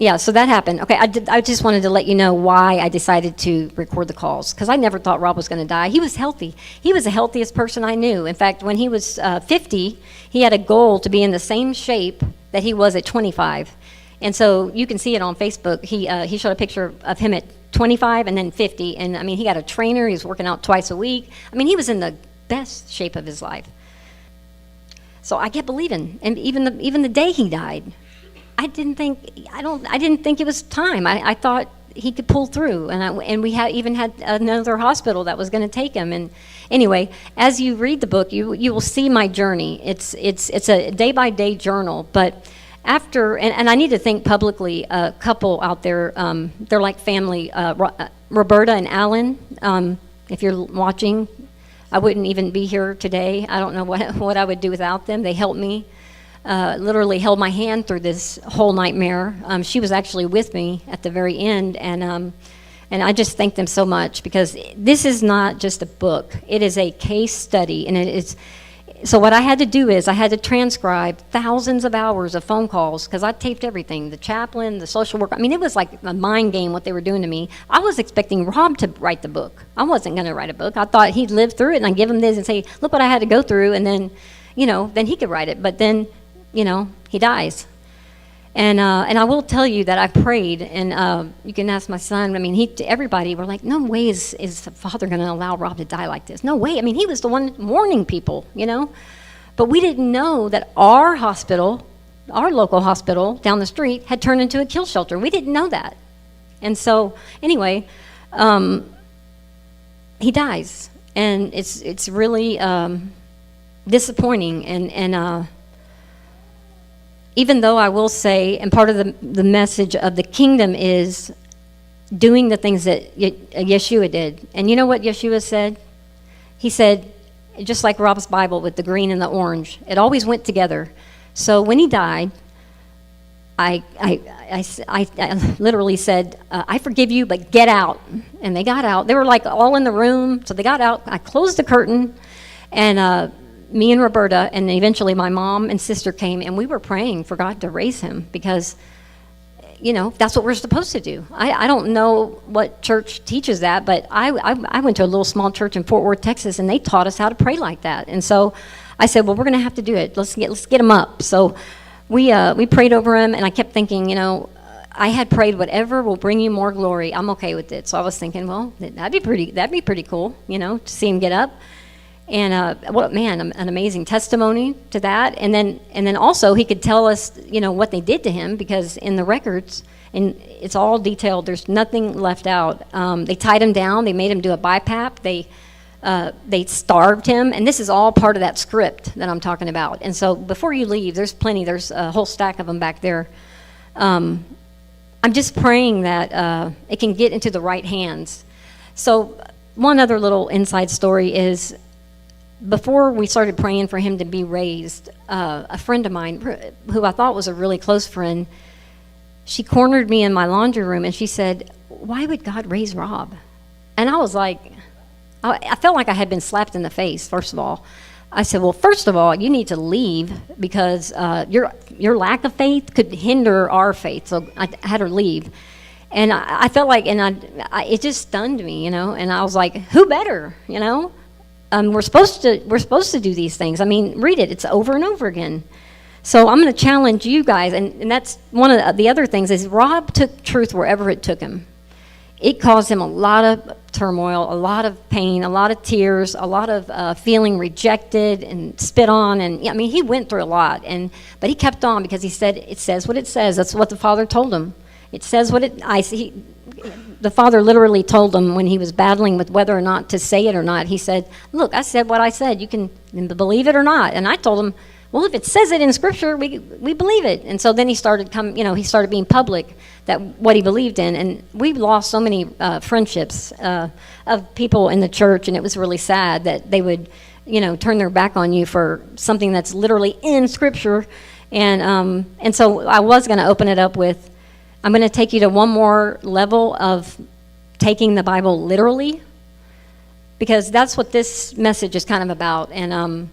[SPEAKER 3] yeah, so that happened. Okay, I just wanted to let you know why I decided to record the calls, because I never thought Rob was going to die. He was healthy. He was the healthiest person I knew. In fact, when he was 50, he had a goal to be in the same shape that he was at 25. And so you can see it on Facebook. He showed a picture of him at 25 and then 50. And I mean, he got a trainer. He was working out twice a week. I mean, he was in the best shape of his life. So I kept believing. And even the day he died, I didn't think it was time. I thought he could pull through, and we even had another hospital that was going to take him. And anyway, as you read the book, you will see my journey. It's a day by day journal. But after, and I need to thank publicly a couple out there. They're like family. Roberta and Alan. If you're watching, I wouldn't even be here today. I don't know what I would do without them. They helped me. Literally held my hand through this whole nightmare. She was actually with me at the very end, and I just thank them so much, because this is not just a book. It is a case study, and it is. So what I had to do is I had to transcribe thousands of hours of phone calls, because I taped everything, the chaplain, the social worker. I mean, it was like a mind game what they were doing to me. I was expecting Rob to write the book. I wasn't going to write a book. I thought he'd live through it, and I'd give him this and say, look what I had to go through, and then, then he could write it. But then, he dies. And I will tell you that I prayed, and you can ask my son. I mean, everybody were like, no way is the father going to allow Rob to die like this. No way. I mean, he was the one warning people, But we didn't know that our hospital, our local hospital down the street, had turned into a kill shelter. We didn't know that. And so, anyway, he dies. And it's really disappointing. And even though I will say, and part of the message of the kingdom is doing the things that Yeshua did. And you know what Yeshua said? He said, just like Rob's Bible with the green and the orange, it always went together. So when he died, I literally said, I forgive you, but get out. And they got out. They were like all in the room, so they got out. I closed the curtain, and me and Roberta, and eventually my mom and sister came, and we were praying for God to raise him because, you know, that's what we're supposed to do. I don't know what church teaches that, but I went to a little small church in Fort Worth, Texas, and they taught us how to pray like that. And so I said, well, we're going to have to do it. Let's get him up. So we prayed over him, and I kept thinking, you know, I had prayed, whatever will bring you more glory, I'm okay with it. So I was thinking, well, that'd be pretty cool, you know, to see him get up. And well, man, an amazing testimony to that. And then also he could tell us, you know, what they did to him, because in the records, and it's all detailed, there's nothing left out. They tied him down, they made him do a BiPAP, they starved him, and this is all part of that script that I'm talking about. And so before you leave, there's a whole stack of them back there. I'm just praying that it can get into the right hands. So one other little inside story is, before we started praying for him to be raised, a friend of mine, who I thought was a really close friend, she cornered me in my laundry room and she said, why would God raise Rob? And I was like, I felt like I had been slapped in the face, first of all. I said, well, first of all, you need to leave, because your lack of faith could hinder our faith. So I had her leave. And I felt like, and it just stunned me, you know, and I was like, who better, you know? We're supposed to do these things. I mean, read it. It's over and over again. So I'm going to challenge you guys, and that's one of the other things is Rob took truth wherever it took him. It caused him a lot of turmoil, a lot of pain, a lot of tears, a lot of feeling rejected and spit on, and I mean, he went through a lot. But he kept on because he said, "It says what it says." That's what the Father told him. It says what it. The Father literally told him when he was battling with whether or not to say it or not. He said, "Look, I said what I said. You can believe it or not." And I told him, "Well, if it says it in Scripture, we believe it." And so then he started he started being public that what he believed in. And we lost so many friendships of people in the church, and it was really sad that they would, turn their back on you for something that's literally in Scripture. And so I was going to open it up with, I'm going to take you to one more level of taking the Bible literally, because that's what this message is kind of about. And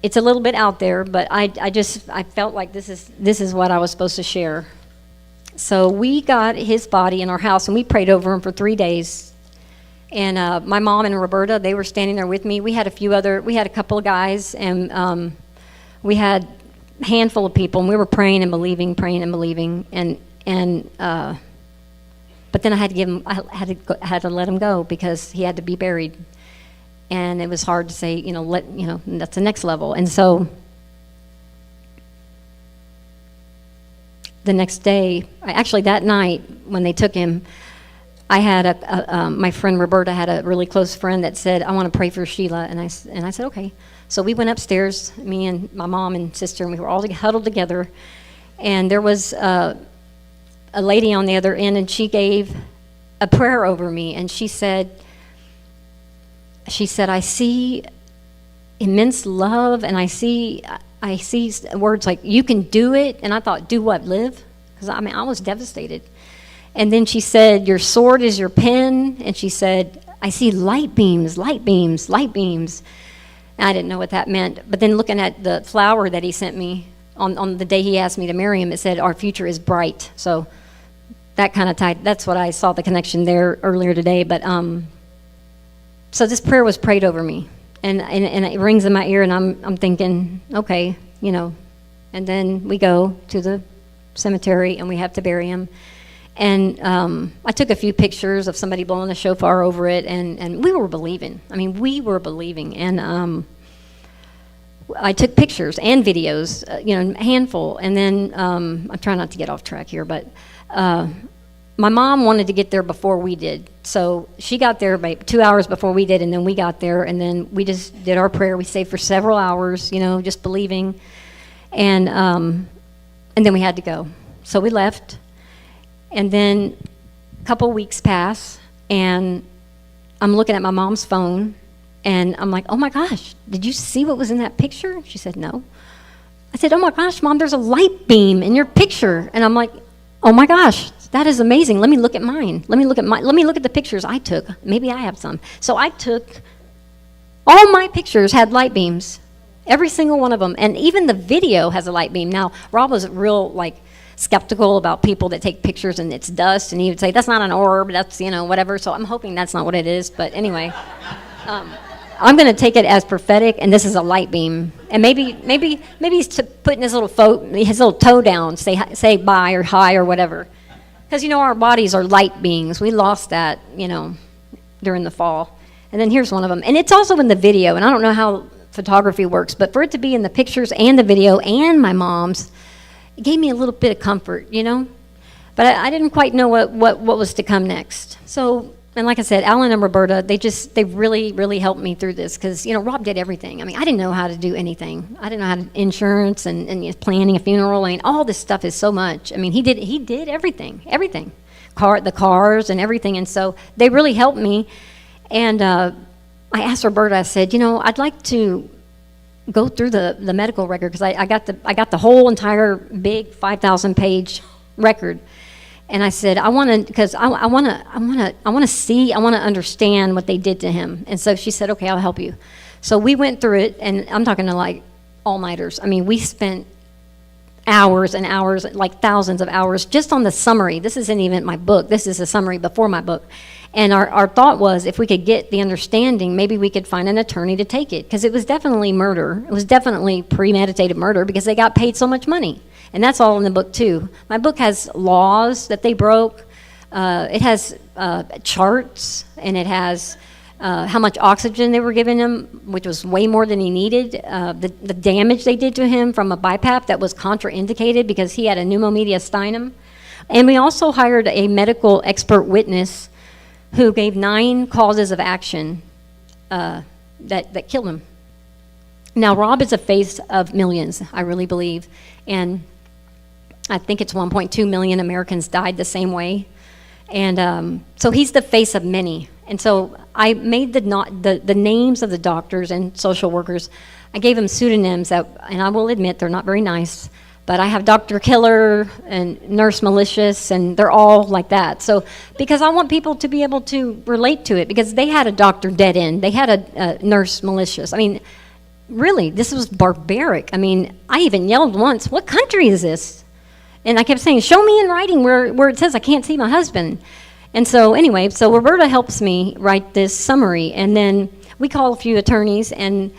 [SPEAKER 3] it's a little bit out there, but I felt like this is what I was supposed to share. So we got his body in our house, and we prayed over him for 3 days. And my mom and Roberta, they were standing there with me. We had a couple of guys, and we had a handful of people, and we were praying and believing, but then I had to let him go because he had to be buried. And it was hard to say, that's the next level. And so the next day, actually that night when they took him, I had my friend Roberta had a really close friend that said, "I want to pray for Sheila." And I said, okay. So we went upstairs, me and my mom and sister, and we were all huddled together. And there was a lady on the other end, and she gave a prayer over me. And she said, "I see immense love, and I see words like, you can do it." And I thought, do what, live? Because I was devastated. And then she said, "Your sword is your pen." And she said, "I see light beams, light beams, light beams." And I didn't know what that meant. But then looking at the flower that he sent me on the day he asked me to marry him, it said, "Our future is bright." So that kind of tied, that's what I saw the connection there earlier today. But so this prayer was prayed over me, and it rings in my ear, and I'm thinking, okay, and then we go to the cemetery and we have to bury him. And I took a few pictures of somebody blowing the shofar over it, and we were believing. We were believing. And I took pictures and videos, a handful. And then I'm trying not to get off track here, but my mom wanted to get there before we did. So she got there about 2 hours before we did, and then we got there, and then we just did our prayer. We stayed for several hours, just believing. And And then we had to go. So we left. And then a couple weeks pass, and I'm looking at my mom's phone, and I'm like, oh my gosh, did you see what was in that picture? She said, no. I said, oh my gosh, Mom, there's a light beam in your picture. And I'm like, oh my gosh, that is amazing. Let me look at mine. Let me look at the pictures I took. Maybe I have some. So I took, all my pictures had light beams. Every single one of them. And even the video has a light beam. Now, Rob was real, skeptical about people that take pictures and it's dust, and he would say, that's not an orb, that's, whatever. So I'm hoping that's not what it is. But anyway, I'm going to take it as prophetic, and this is a light beam. And maybe he's putting his little toe down, say bye or hi or whatever. Because, our bodies are light beings. We lost that, during the fall. And then here's one of them. And it's also in the video, and I don't know how photography works, but for it to be in the pictures and the video and my mom's, it gave me a little bit of comfort, But I didn't quite know what was to come next. So, and like I said, Alan and Roberta, they really, really helped me through this because, Rob did everything. I mean, I didn't know how to do anything. I didn't know how to insurance and planning a funeral. I mean, all this stuff is so much. I mean, he did everything. The cars and everything. And so they really helped me. And I asked Roberta, I said, I'd like to go through the medical record because I got the whole entire big 5,000 page record. And I said, I want to see, I want to understand what they did to him. And so she said, okay, I'll help you. So we went through it, and I'm talking to all-nighters. I mean, we spent hours and hours, thousands of hours, just on the summary. This isn't even my book. This is a summary before my book. And our thought was, if we could get the understanding, maybe we could find an attorney to take it. Because it was definitely murder. It was definitely premeditated murder because they got paid so much money. And that's all in the book, too. My book has laws that they broke. It has charts, and it has how much oxygen they were giving him, which was way more than he needed. The damage they did to him from a BiPAP that was contraindicated because he had a pneumomediastinum. And we also hired a medical expert witness who gave 9 causes of action that killed him. Now, Rob is a face of millions, I really believe. And I think it's 1.2 million Americans died the same way. And so he's the face of many. And so I made the names of the doctors and social workers. I gave them pseudonyms and I will admit they're not very nice. But I have Dr. Killer and Nurse Malicious, and they're all like that. So, because I want people to be able to relate to it, because they had a Dr. Dead End, they had a Nurse Malicious. I mean, really, this was barbaric. I mean, I even yelled once, what country is this? And I kept saying, show me in writing where it says I can't see my husband. And so anyway, so Roberta helps me write this summary, and then we call a few attorneys, and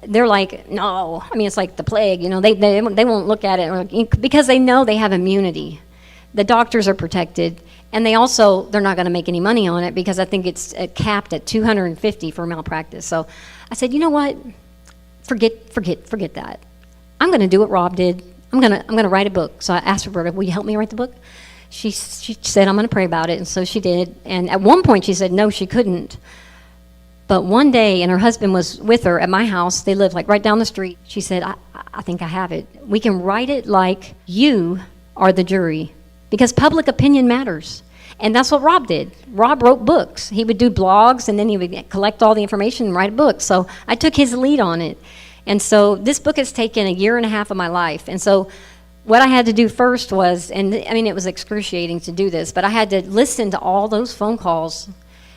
[SPEAKER 3] they're like, no. I mean, it's like the plague, they won't look at it because they know they have immunity. The doctors are protected, and they're not going to make any money on it because I think it's capped at $250 for malpractice. So I said, you know what? Forget that. I'm going to do what Rob did. I'm going to write a book. So I asked Roberta, will you help me write the book? She said, I'm going to pray about it, and so she did. And at one point she said no, she couldn't. But one day, and her husband was with her at my house, they lived right down the street. She said, I think I have it. We can write it like you are the jury, because public opinion matters. And that's what Rob did. Rob wrote books. He would do blogs, and then he would collect all the information and write a book. So I took his lead on it. And so this book has taken 1.5 years of my life. And so what I had to do first was, and I mean, it was excruciating to do this, but I had to listen to all those phone calls,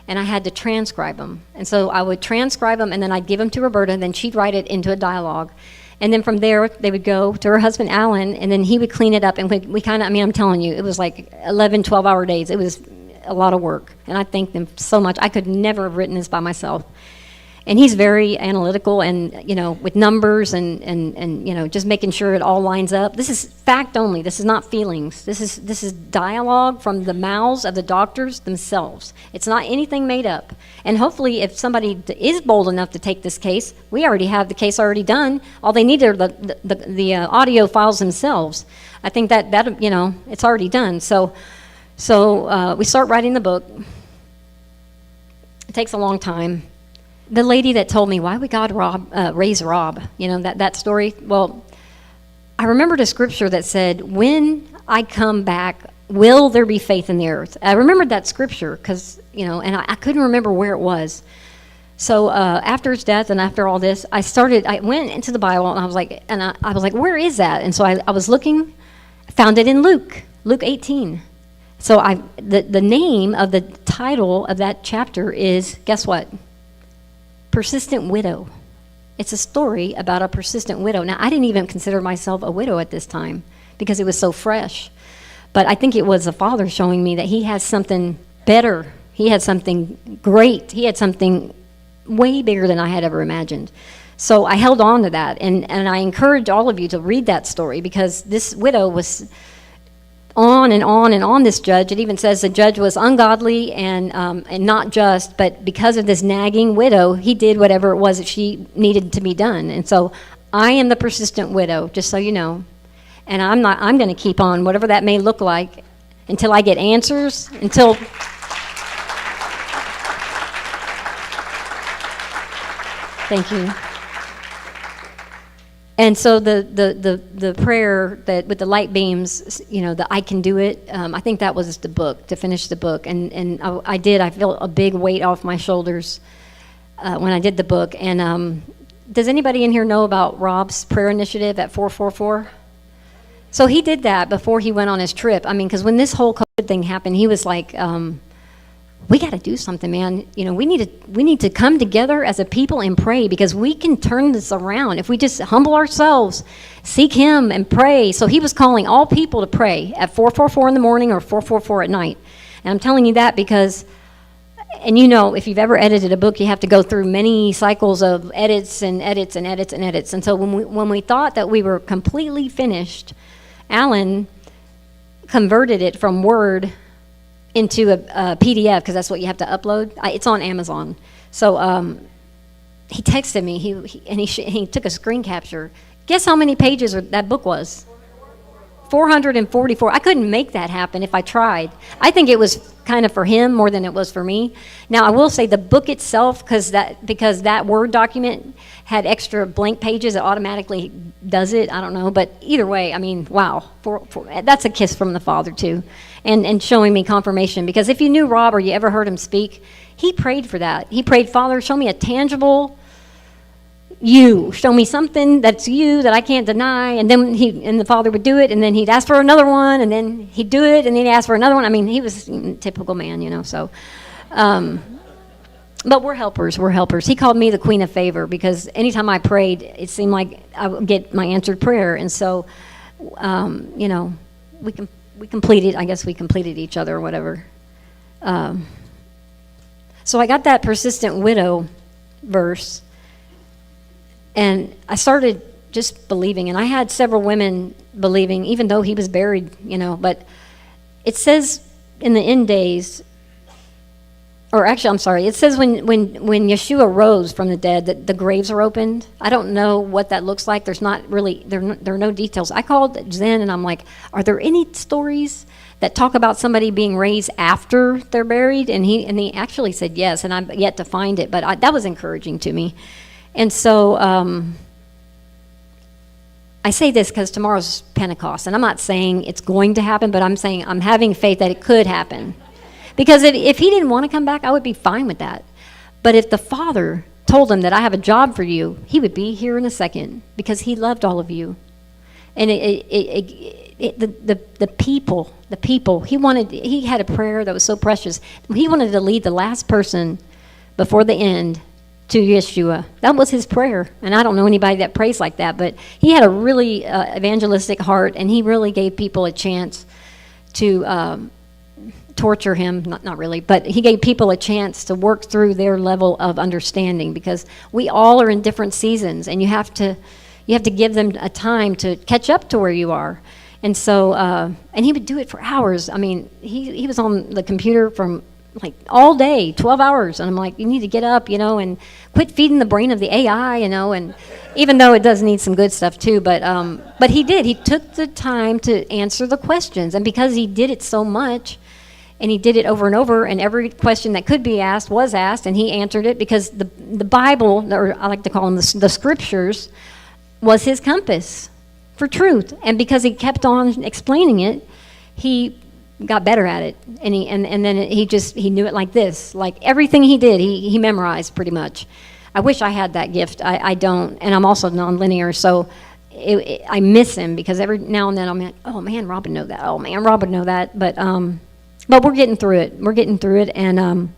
[SPEAKER 3] and I had to transcribe them. And so I would transcribe them, and then I'd give them to Roberta, and then she'd write it into a dialogue. And then from there, they would go to her husband, Alan, and then he would clean it up. And we kind of, I mean, I'm telling you, it was 11, 12-hour days. It was a lot of work. And I thank them so much. I could never have written this by myself. And he's very analytical and, with numbers and just making sure it all lines up. This is fact only. This is not feelings. This is dialogue from the mouths of the doctors themselves. It's not anything made up. And hopefully if somebody is bold enough to take this case, we already have the case already done. All they need are the audio files themselves. I think that it's already done. So we start writing the book. It takes a long time. The lady that told me, why would God raise Rob, that story, well, I remembered a scripture that said, when I come back, will there be faith in the earth? I remembered that scripture because, and I couldn't remember where it was. So after his death and after all this, I went into the Bible and I was like, where is that? And so I was looking, found it in Luke 18. So the name of the title of that chapter is, guess what? Persistent Widow. It's a story about a persistent widow. Now, I didn't even consider myself a widow at this time because it was so fresh. But I think it was the Father showing me that he has something better. He had something great. He had something way bigger than I had ever imagined. So I held on to that. And I encourage all of you to read that story because this widow was on and on and on this judge. It even says the judge was ungodly and not just, but because of this nagging widow, he did whatever it was that she needed to be done. And so I am the persistent widow, just so you know. And I'm going to keep on, whatever that may look like, until I get answers, until... Thank you. And so the prayer that with the light beams, the I can do it, I think that was the book, to finish the book. And I did. I felt a big weight off my shoulders when I did the book. And does anybody in here know about Rob's prayer initiative at 444? So he did that before he went on his trip. I mean, because when this whole COVID thing happened, he was like, we got to do something, man. We need to come together as a people and pray because we can turn this around if we just humble ourselves, seek him and pray. So he was calling all people to pray at 444 in the morning or 444 at night. And I'm telling you that because, and if you've ever edited a book, you have to go through many cycles of edits and edits and edits and edits. And so when we thought that we were completely finished, Alan converted it from Word into a PDF because that's what you have to upload. It's on Amazon. So he texted me. He took a screen capture. Guess how many pages that book was? 444. I couldn't make that happen if I tried. I think it was kind of for him more than it was for me. Now I will say the book itself, because that Word document had extra blank pages, it automatically does it. I don't know, but either way, I mean, wow, that's a kiss from the Father too. And showing me confirmation, because if you knew Rob or you ever heard him speak, he prayed for that. He prayed, Father, show me a tangible you. Show me something that's you that I can't deny. And then the Father would do it, and then he'd ask for another one, and then he'd do it, and then he'd ask for another one. I mean, he was a typical man, so. But we're helpers. We're helpers. He called me the Queen of Favor because anytime I prayed, it seemed like I would get my answered prayer. And so, we completed, I guess we completed each other or whatever. So I got that persistent widow verse, and I started just believing. And I had several women believing, even though he was buried, but it says in the end days, or actually, I'm sorry, it says when Yeshua rose from the dead, that the graves are opened. I don't know what that looks like. There's not really, there are no details. I called Zen and I'm like, are there any stories that talk about somebody being raised after they're buried? And he actually said yes, and I'm yet to find it, but that was encouraging to me. And so I say this because tomorrow's Pentecost, and I'm not saying it's going to happen, but I'm saying I'm having faith that it could happen. Because if he didn't want to come back, I would be fine with that. But if the Father told him that I have a job for you, he would be here in a second because he loved all of you. And the people, he had a prayer that was so precious. He wanted to lead the last person before the end to Yeshua. That was his prayer. And I don't know anybody that prays like that, but he had a really evangelistic heart, and he really gave people a chance to torture him, not really, but he gave people a chance to work through their level of understanding, because we all are in different seasons, and you have to give them a time to catch up to where you are. And so and he would do it for hours. I mean, he was on the computer from like all day, 12 hours, and I'm like, you need to get up, and quit feeding the brain of the AI, and even though it does need some good stuff too, but he took the time to answer the questions, and because he did it so much, and he did it over and over, and every question that could be asked was asked, and he answered it, because the Bible, or I like to call them the scriptures, was his compass. for truth. And because he kept on explaining it, he got better at it. And then he knew it like this. Like everything he did, he memorized pretty much. I wish I had that gift. I don't. And I'm also nonlinear, so I miss him because every now and then I'm like, oh man, Rob would know that. Oh man, Rob would know that. But we're getting through it. We're getting through it. And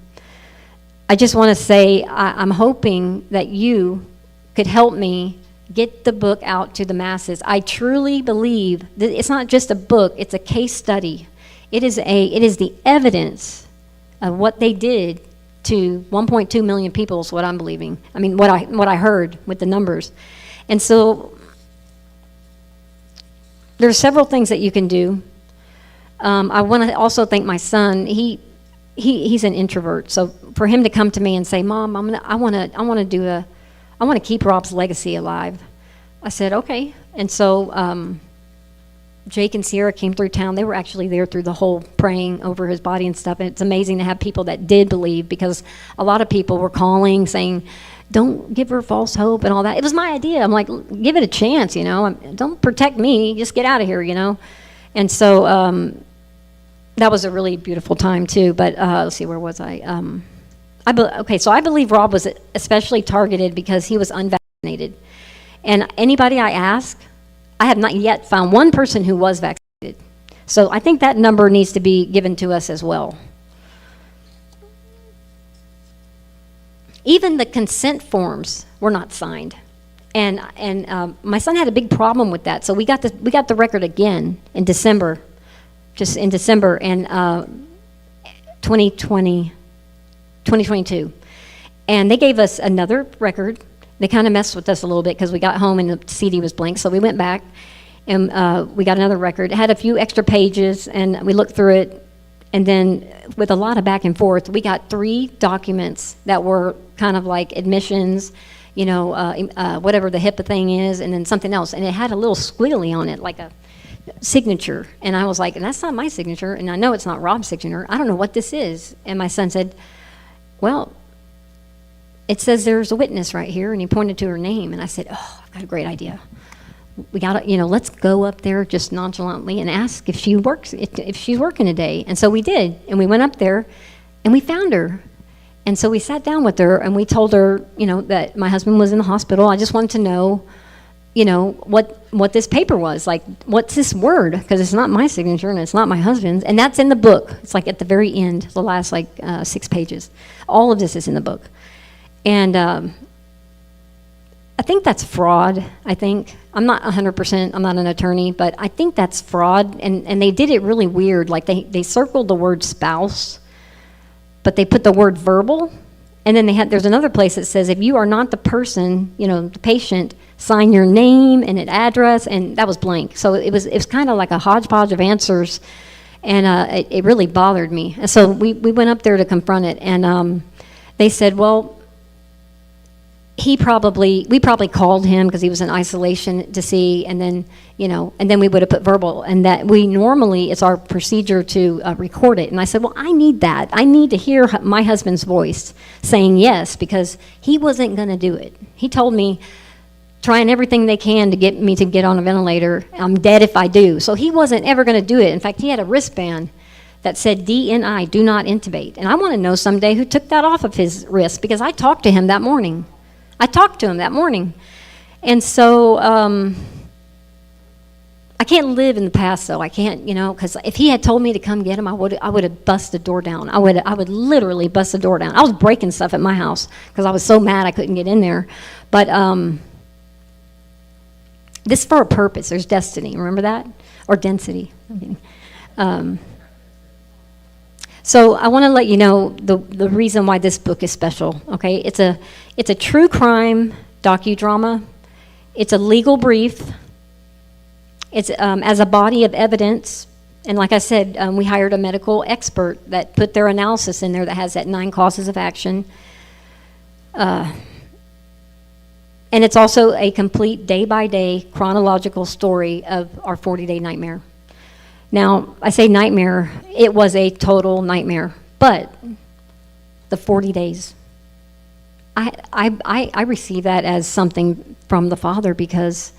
[SPEAKER 3] I just want to say I'm hoping that you could help me get the book out to the masses. I truly believe that it's not just a book, it's a case study. It is the evidence of what they did to 1.2 million people is what I'm believing. I mean, what I heard with the numbers. And so there's several things that you can do. I want to also thank my son. He's an introvert, so for him to come to me and say, "Mom, I want to keep Rob's legacy alive," I said, "Okay." And so Jake and Sierra came through town. They were actually there through the whole praying over his body and stuff. And it's amazing to have people that did believe, because a lot of people were calling saying, "Don't give her false hope," and all that. It was my idea. I'm like, give it a chance, Don't protect me. Just get out of here, And so that was a really beautiful time too. But let's see, where was I? So I believe Rob was especially targeted because he was unvaccinated. And anybody I ask, I have not yet found one person who was vaccinated. So I think that number needs to be given to us as well. Even the consent forms were not signed. And my son had a big problem with that. So we got the record again in December, in 2022. And they gave us another record. They kind of messed with us a little bit because we got home and the CD was blank. So we went back and we got another record. It had a few extra pages and we looked through it. And then with a lot of back and forth, we got 3 documents that were kind of like admissions, whatever the HIPAA thing is, and then something else. And it had a little squiggly on it, like a signature. And I was like, and that's not my signature. And I know it's not Rob's signature. I don't know what this is. And my son said, well, it says there's a witness right here, and he pointed to her name, and I said, oh, I've got a great idea. We got to, let's go up there just nonchalantly and ask if she's working today. And so we did, and we went up there, and we found her. And so we sat down with her, and we told her, that my husband was in the hospital. I just wanted to know, what this paper was. Like, what's this word? Because it's not my signature, and it's not my husband's. And that's in the book. It's like at the very end, the last 6 pages. All of this is in the book. And I think that's fraud, I think. I'm not 100%, I'm not an attorney, but I think that's fraud. And they did it really weird. Like they circled the word spouse, but they put the word verbal. And then there's another place that says, if you are not the person, the patient, sign your name and an address, and that was blank. So it was kind of like a hodgepodge of answers, and it really bothered me. And so we went up there to confront it, and they said, well, we probably called him because he was in isolation to see, and then we would have put verbal, and that it's our procedure to record it. And I said, well, I need that. I need to hear my husband's voice saying yes, because he wasn't going to do it. He told me, trying everything they can to get me to get on a ventilator. I'm dead if I do. So he wasn't ever going to do it. In fact, he had a wristband that said DNI, do not intubate. And I want to know someday who took that off of his wrist, because I talked to him that morning. And so I can't live in the past, though. I can't, because if he had told me to come get him, I would have busted the door down. I would literally bust the door down. I was breaking stuff at my house because I was so mad I couldn't get in there. But this is for a purpose. There's destiny. Remember that? Or density. So I want to let you know the reason why this book is special. Okay, it's a true crime docudrama. It's a legal brief. It's as a body of evidence, and like I said, we hired a medical expert that put their analysis in there that has that 9 causes of action. And it's also a complete day-by-day chronological story of our 40-day nightmare. Now, I say nightmare, it was a total nightmare, but the 40 days, I receive that as something from the Father, because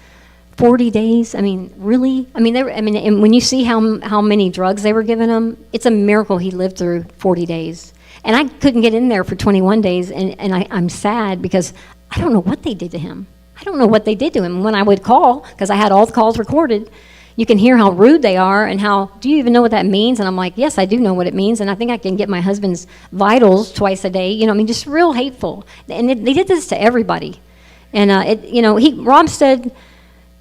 [SPEAKER 3] 40 days. I mean, really? I mean, and when you see how many drugs they were giving him, it's a miracle he lived through 40 days. And I couldn't get in there for 21 days, and I'm sad because I don't know what they did to him. I don't know what they did to him. When I would call, because I had all the calls recorded, you can hear how rude they are and how, do you even know what that means? And I'm like, yes, I do know what it means, and I think I can get my husband's vitals twice a day. You know, I mean, just real hateful. And they did this to everybody. And, Rob said,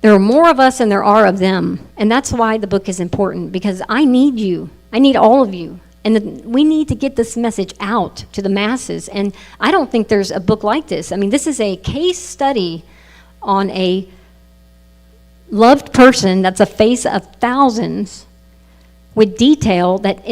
[SPEAKER 3] there are more of us than there are of them. And that's why the book is important, because I need you. I need all of you. And we need to get this message out to the masses. And I don't think there's a book like this. I mean, this is a case study on a loved person that's a face of thousands with detail that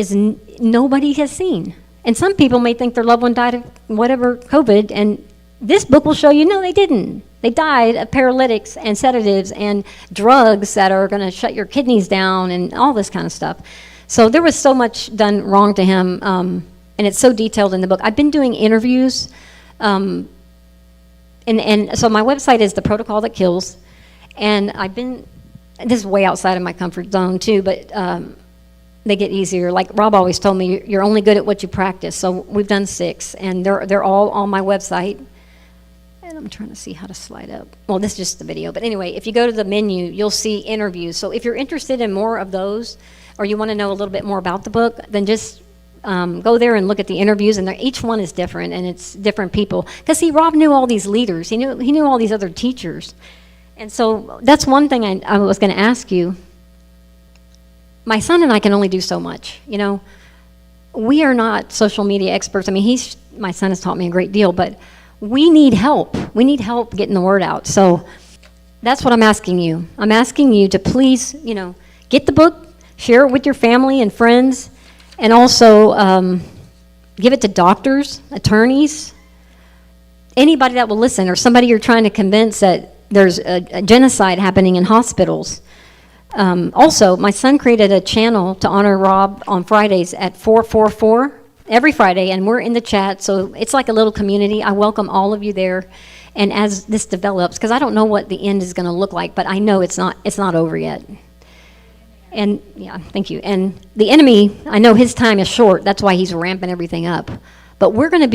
[SPEAKER 3] nobody has seen. And some people may think their loved one died of whatever, COVID, and this book will show you, no, they didn't. They died of paralytics and sedatives and drugs that are going to shut your kidneys down and all this kind of stuff. So there was so much done wrong to him, and it's so detailed in the book. I've been doing interviews, and so my website is The Protocol That Kills, and this is way outside of my comfort zone too, but they get easier. Like Rob always told me, you're only good at what you practice. So we've done 6, and they're all on my website. And I'm trying to see how to slide up. Well, this is just the video. But anyway, if you go to the menu, you'll see interviews. So if you're interested in more of those, or you want to know a little bit more about the book, then just go there and look at the interviews. And each one is different, and it's different people. Because see, Rob knew all these leaders. He knew all these other teachers. And so that's one thing I was going to ask you. My son and I can only do so much. You know, we are not social media experts. I mean, my son has taught me a great deal, but we need help. We need help getting the word out. So that's what I'm asking you. I'm asking you to please, get the book, share it with your family and friends, and also give it to doctors, attorneys, anybody that will listen, or somebody you're trying to convince that there's a genocide happening in hospitals. Also, my son created a channel to honor Rob on Fridays at 444. Every Friday, and we're in the chat, so it's like a little community. I welcome all of you there. And as this develops, because I don't know what the end is going to look like, but I know it's not over yet. And yeah, thank you. And the enemy, I know his time is short. That's why he's ramping everything up. But we're going to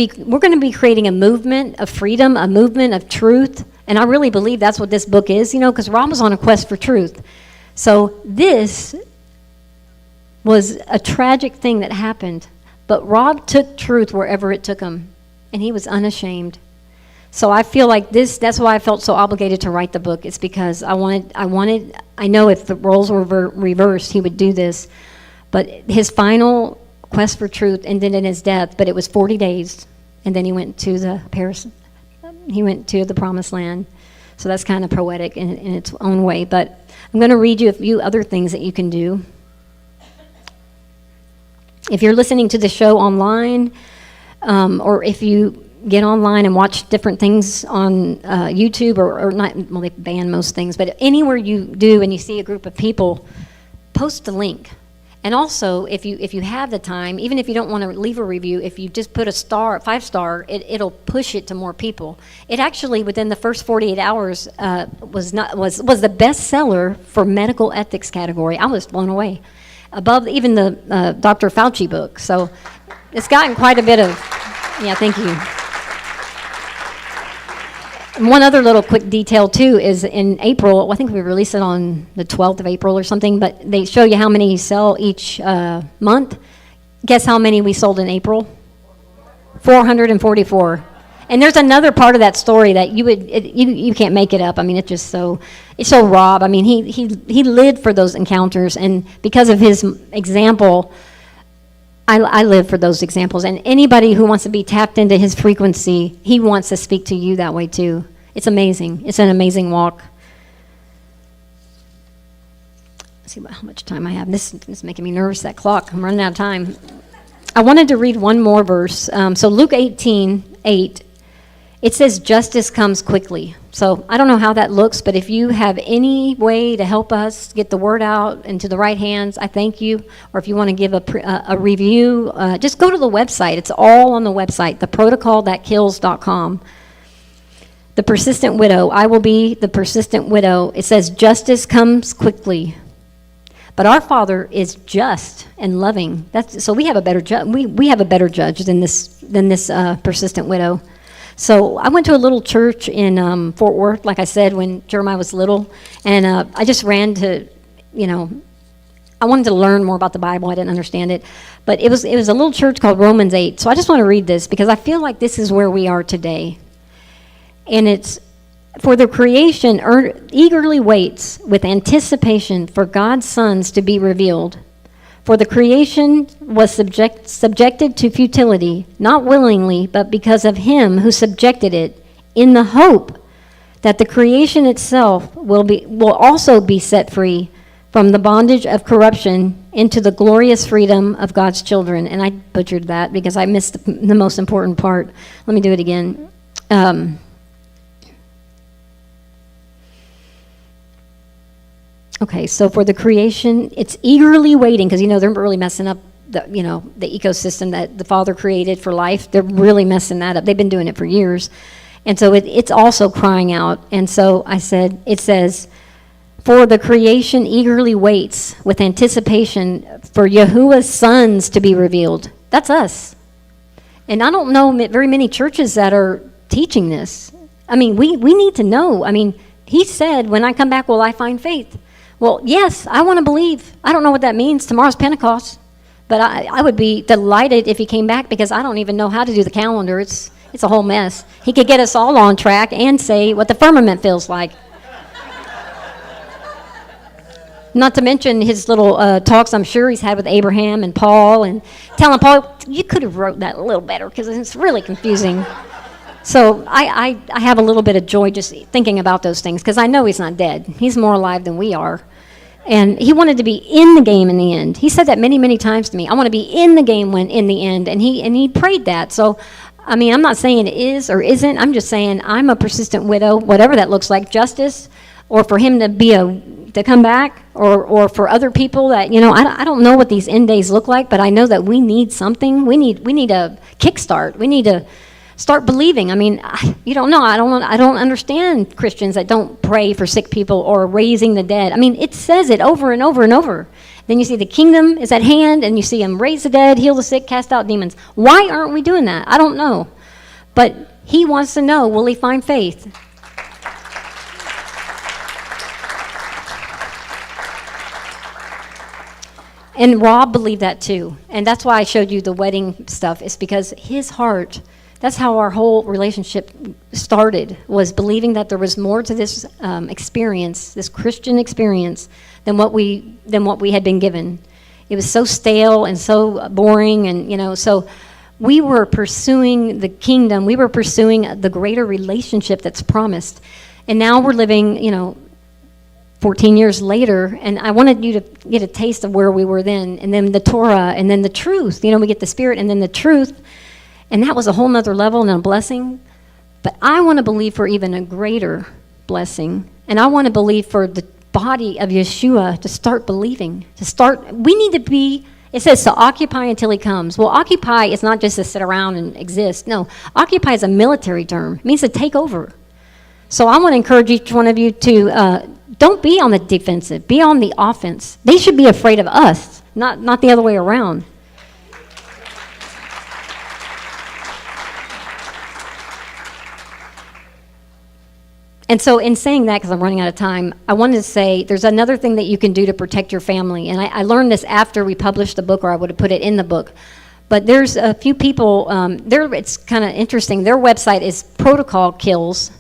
[SPEAKER 3] be creating a movement of freedom, a movement of truth. And I really believe that's what this book is, because Rob was on a quest for truth. So this was a tragic thing that happened. But Rob took truth wherever it took him, and he was unashamed. So I feel like that's why I felt so obligated to write the book. It's because I know if the roles were reversed, he would do this. But his final quest for truth ended in his death, but it was 40 days, and then he went to the promised land. So that's kind of poetic in its own way. But I'm going to read you a few other things that you can do. If you're listening to the show online, or if you get online and watch different things on YouTube, or not, well, they ban most things, but anywhere you do and you see a group of people, post a link. And also, if you have the time, even if you don't want to leave a review, if you just put a 5-star, it'll push it to more people. It actually, within the first 48 hours, was the bestseller for medical ethics category. I was blown away. Above even the Dr. Fauci book. So it's gotten quite a bit of, thank you. And one other little quick detail too is in April, I think we released it on the 12th of April or something, but they show you how many you sell each month. Guess how many we sold in April? 444. And there's another part of that story that you can't make it up. I mean, it's so Rob. I mean, he lived for those encounters, and because of his example, I live for those examples. And anybody who wants to be tapped into his frequency, he wants to speak to you that way too. It's amazing. It's an amazing walk. Let's see how much time I have. This is making me nervous, that clock. I'm running out of time. I wanted to read one more verse. So Luke 18:8. It says justice comes quickly. So I don't know how that looks, but if you have any way to help us get the word out into the right hands, I thank you. Or if you want to give a review, just go to the website. It's all on the website, theprotocolthatkills.com. The persistent widow. I will be the persistent widow. It says justice comes quickly. But our Father is just and loving. So we have a better judge. We have a better judge than this persistent widow. So I went to a little church in Fort Worth, like I said, when Jeremiah was little, and I just ran to, I wanted to learn more about the Bible. I didn't understand it, but it was a little church called Romans 8. So I just want to read this because I feel like this is where we are today, and it's. For the creation eagerly waits with anticipation for God's sons to be revealed. For the creation was subjected to futility, not willingly, but because of him who subjected it, in the hope that the creation itself will also be set free from the bondage of corruption into the glorious freedom of God's children. And I butchered that because I missed the most important part. Let me do it again. Okay, so for the creation, it's eagerly waiting, because they're really messing up the ecosystem that the Father created for life. They're really messing that up. They've been doing it for years. And so it's also crying out. And so it says, for the creation eagerly waits with anticipation for Yahuwah's sons to be revealed. That's us. And I don't know very many churches that are teaching this. I mean, we need to know. I mean, he said, when I come back, will I find faith? Well, yes, I want to believe. I don't know what that means. Tomorrow's Pentecost. But I would be delighted if he came back, because I don't even know how to do the calendar. It's a whole mess. He could get us all on track and say what the firmament feels like. Not to mention his little talks I'm sure he's had with Abraham and Paul, and telling Paul, you could have wrote that a little better because it's really confusing. So I have a little bit of joy just thinking about those things, because I know he's not dead. He's more alive than we are. And he wanted to be in the game in the end. He said that many, many times to me. I want to be in the game when in the end. And he prayed that. So, I mean, I'm not saying it is or isn't. I'm just saying I'm a persistent widow, whatever that looks like, justice, or for him to come back, or for other people that, I don't know what these end days look like, but I know that we need something. We need a kickstart. We need to start believing. I mean, you don't know. I don't understand Christians that don't pray for sick people or raising the dead. I mean, it says it over and over and over. Then you see the kingdom is at hand, and you see him raise the dead, heal the sick, cast out demons. Why aren't we doing that? I don't know. But he wants to know, will he find faith? And Rob believed that too. And that's why I showed you the wedding stuff. It's because his heart, that's how our whole relationship started, was believing that there was more to this experience, this Christian experience, than what we had been given. It was so stale and so boring, and so we were pursuing the kingdom. We were pursuing the greater relationship that's promised. And now we're living, 14 years later, and I wanted you to get a taste of where we were then, and then the Torah, and then the truth. We get the Spirit, and then the truth. And that was a whole nother level and a blessing. But I want to believe for even a greater blessing. And I want to believe for the body of Yeshua to start believing. We need to be, it says to occupy until he comes. Well, occupy is not just to sit around and exist. No, occupy is a military term. It means to take over. So I want to encourage each one of you to don't be on the defensive. Be on the offense. They should be afraid of us, not the other way around. And so in saying that, because I'm running out of time, I wanted to say there's another thing that you can do to protect your family. And I learned this after we published the book, or I would have put it in the book. But there's a few people, it's kind of interesting. Their website is Protocol Kills,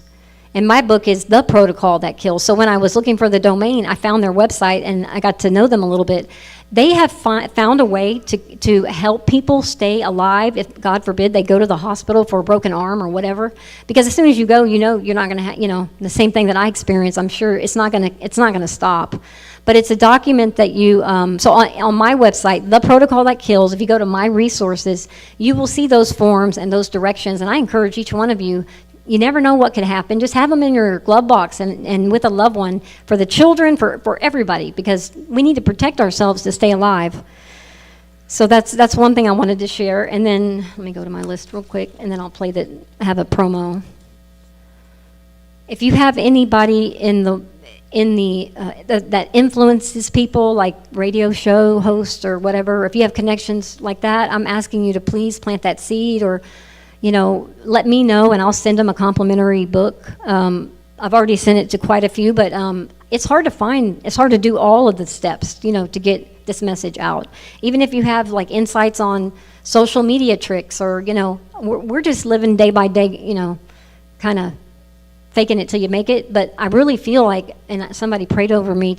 [SPEAKER 3] and my book is The Protocol That Kills. So when I was looking for the domain, I found their website, and I got to know them a little bit. They have found a way to help people stay alive if, God forbid, they go to the hospital for a broken arm or whatever. Because as soon as you go, you're not going to have, the same thing that I experienced. I'm sure it's not going to stop. But it's a document that you, so on my website, The Protocol That Kills, if you go to my resources, you will see those forms and those directions. And I encourage each one of you, you never know what could happen. Just have them in your glove box and with a loved one, for the children, for everybody, because we need to protect ourselves to stay alive. So that's one thing I wanted to share. And then let me go to my list real quick, and then I'll have a promo. if you have anybody in the that influences people, like radio show hosts or whatever, if you have connections like that, I'm asking you to please plant that seed, or, you know, let me know and I'll send them a complimentary book. I've already sent it to quite a few, but it's hard to find, it's hard to do all of the steps, you know, to get this message out. Even if you have like insights on social media tricks, or, you know, we're just living day by day, you know, kind of faking it till you make it. But I really feel like, and somebody prayed over me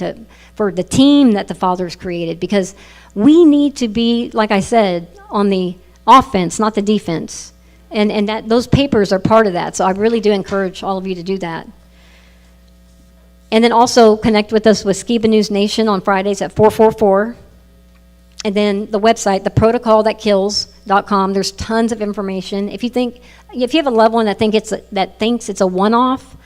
[SPEAKER 3] for the team that the Father's created, because we need to be, like I said, on the offense, not the defense. And that those papers are part of that. So I really do encourage all of you to do that. And then also connect with us with Skiba News Nation on Fridays at 444. And then the website, theprotocolthatkills.com. There's tons of information. If you have a loved one that thinks it's a one-off,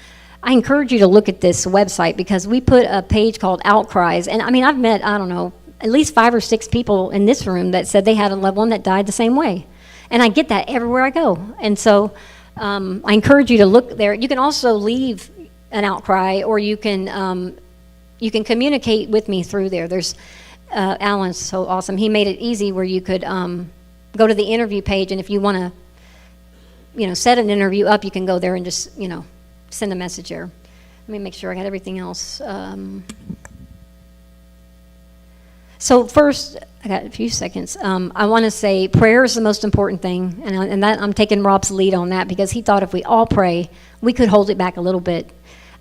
[SPEAKER 3] I encourage you to look at this website, because we put a page called Outcries. And I mean, I've met, I don't know, at least 5 or 6 people in this room that said they had a loved one that died the same way. And I get that everywhere I go. And so I encourage you to look there. You can also leave an outcry, or you can communicate with me through there. There's Alan's so awesome. He made it easy where you could go to the interview page, and if you want to, you know, set an interview up, you can go there and just, you know, send a message there. Let me make sure I got everything else. So first, I got a few seconds. I want to say prayer is the most important thing, and that I'm taking Rob's lead on that, because he thought if we all pray, we could hold it back a little bit.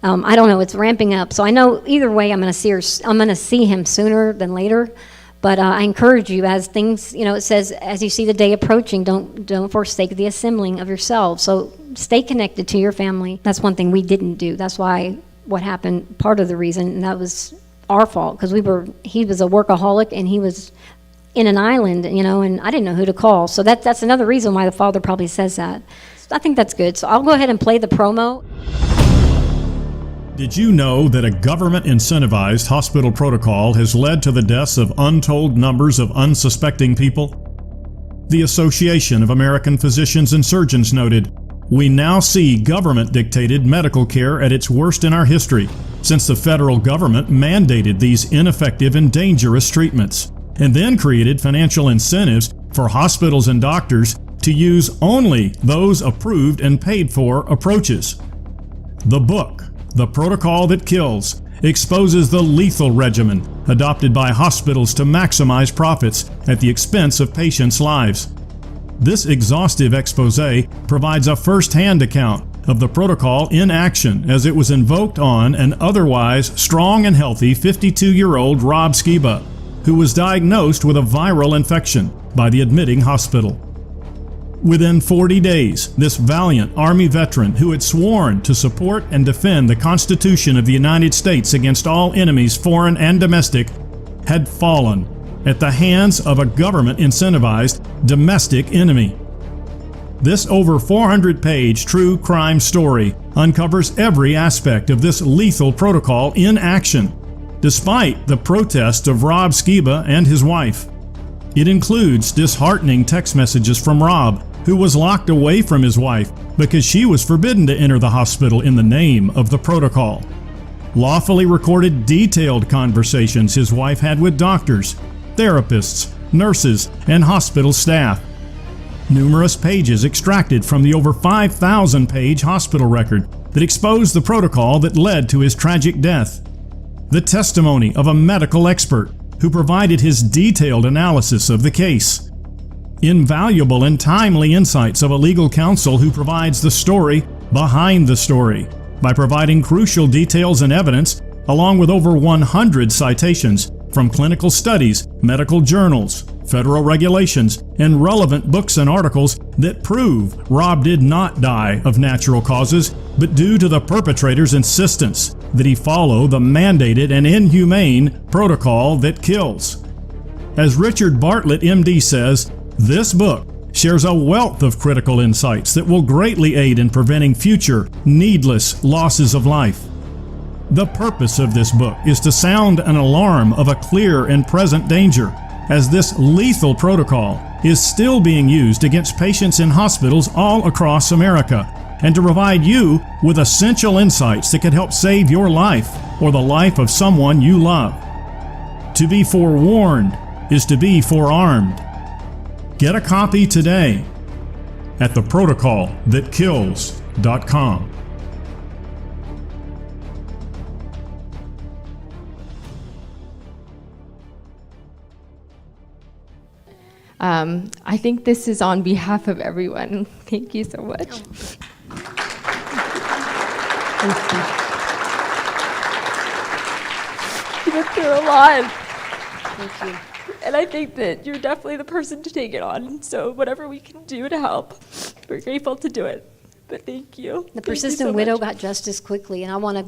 [SPEAKER 3] I don't know, it's ramping up. So I know either way I'm going to see him sooner than later. But I encourage you, as things, you know, it says, as you see the day approaching, don't forsake the assembling of yourselves. So stay connected to your family. That's one thing we didn't do. That's why what happened, part of the reason, and that was our fault, because he was a workaholic, and he was in an island, you know, and I didn't know who to call. So that's another reason why the Father probably says that. So I think that's good. So I'll go ahead and play the promo.
[SPEAKER 5] Did you know that a government-incentivized hospital protocol has led to the deaths of untold numbers of unsuspecting people? The Association of American Physicians and Surgeons noted, "We now see government-dictated medical care at its worst in our history, since the federal government mandated these ineffective and dangerous treatments, and then created financial incentives for hospitals and doctors to use only those approved and paid for approaches." The book, The Protocol That Kills, exposes the lethal regimen adopted by hospitals to maximize profits at the expense of patients' lives. This exhaustive expose provides a first-hand account of the protocol in action as it was invoked on an otherwise strong and healthy 52-year-old Rob Skiba, who was diagnosed with a viral infection by the admitting hospital. Within 40 days, this valiant Army veteran, who had sworn to support and defend the Constitution of the United States against all enemies, foreign and domestic, had fallen at the hands of a government-incentivized domestic enemy. This over 400-page true crime story uncovers every aspect of this lethal protocol in action, despite the protests of Rob Skiba and his wife. It includes disheartening text messages from Rob, who was locked away from his wife because she was forbidden to enter the hospital in the name of the protocol. Lawfully recorded detailed conversations his wife had with doctors, therapists, nurses, and hospital staff. Numerous pages extracted from the over 5,000-page hospital record that exposed the protocol that led to his tragic death. The testimony of a medical expert who provided his detailed analysis of the case. Invaluable and timely insights of a legal counsel who provides the story behind the story by providing crucial details and evidence, along with over 100 citations from clinical studies, medical journals, federal regulations, and relevant books and articles that prove Rob did not die of natural causes, but due to the perpetrator's insistence that he follow the mandated and inhumane protocol that kills. As Richard Bartlett, MD, says, this book shares a wealth of critical insights that will greatly aid in preventing future needless losses of life. The purpose of this book is to sound an alarm of a clear and present danger, as this lethal protocol is still being used against patients in hospitals all across America, and to provide you with essential insights that can help save your life or the life of someone you love. To be forewarned is to be forearmed. Get a copy today at theprotocolthatkills.com.
[SPEAKER 7] I think this is on behalf of everyone. Thank you so much. You've been through a lot. Thank you. And I think that you're definitely the person to take it on. So whatever we can do to help, we're grateful to do it. But thank you.
[SPEAKER 3] The persistent widow got justice quickly, and I want to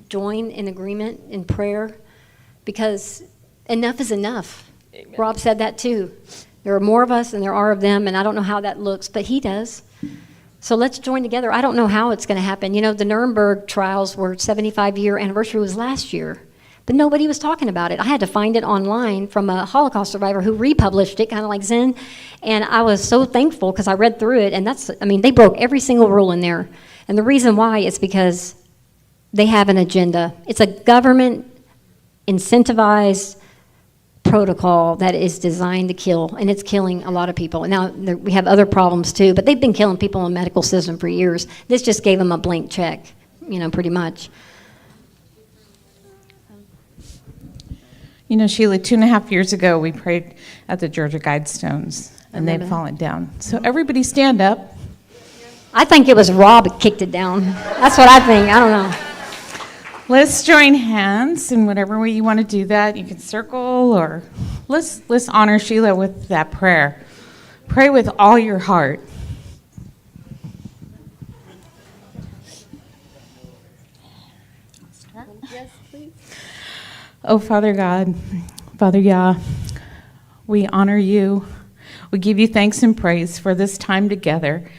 [SPEAKER 3] join in agreement in prayer because enough is enough. Amen. Rob said that too. There are more of us than there are of them, and I don't know how that looks, but he does. So let's join together. I don't know how it's going to happen. You know, the Nuremberg trials were 75-year anniversary was last year, but nobody was talking about it. I had to find it online from a Holocaust survivor who republished it, kind of like Zen, and I was so thankful because I read through it, and they broke every single rule in there. And the reason why is because they have an agenda. It's a government incentivized protocol that is designed to kill, and it's killing a lot of people. Now, we have other problems too, but they've been killing people in the medical system for years. This just gave them a blank check, pretty much.
[SPEAKER 8] You know, Sheila, 2.5 years ago, we prayed at the Georgia Guidestones, and they've fallen down. So everybody stand up.
[SPEAKER 3] I think it was Rob that kicked it down. That's what I think. I don't know.
[SPEAKER 8] Let's join hands in whatever way you want to do that. You can circle, or let's honor Sheila with that prayer. Pray with all your heart.
[SPEAKER 7] Yes, please.
[SPEAKER 8] Oh, Father God, Father Yah, we honor you. We give you thanks and praise for this time together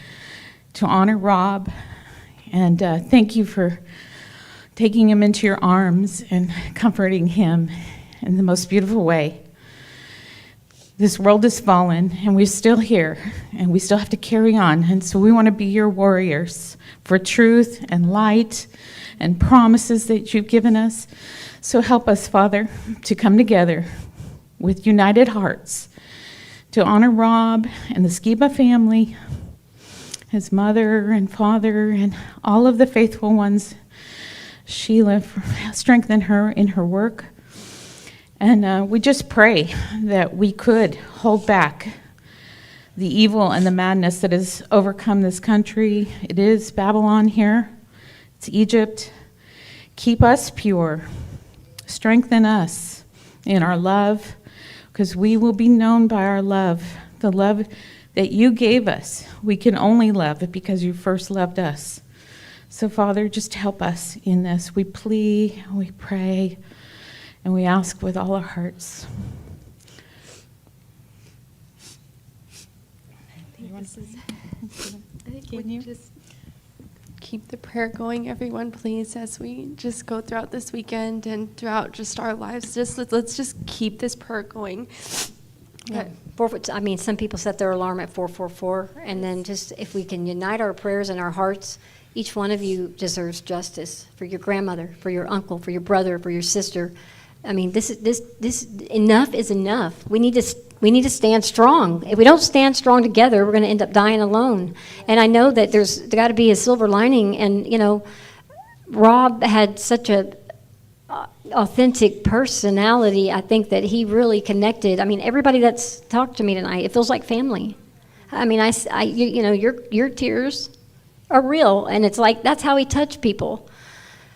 [SPEAKER 8] to honor Rob, and thank you for taking him into your arms and comforting him in the most beautiful way. This world is fallen, and we're still here, and we still have to carry on. And so we want to be your warriors for truth and light and promises that you've given us. So help us, Father, to come together with united hearts to honor Rob and the Skiba family, his mother and father, and all of the faithful ones. Sheila, strengthen her in her work. And we just pray that we could hold back the evil and the madness that has overcome this country. It is Babylon here. It's Egypt. Keep us pure. Strengthen us in our love, because we will be known by our love, the love that you gave us. We can only love it because you first loved us. So, Father, just help us in this. We plead, we pray, and we ask with all our hearts.
[SPEAKER 7] I think we just keep the prayer going, everyone, please, as we just go throughout this weekend and throughout just our lives. Let's just keep this prayer going.
[SPEAKER 3] Yeah. Some people set their alarm at 444, and then just if we can unite our prayers and our hearts. Each one of you deserves justice for your grandmother, for your uncle, for your brother, for your sister. I mean, this enough is enough. We need to stand strong. If we don't stand strong together, we're going to end up dying alone. And I know that there's got to be a silver lining. And Rob had such a authentic personality. I think that he really connected. I mean, everybody that's talked to me tonight, it feels like family. I mean, your tears are real, and it's like that's how he touched people.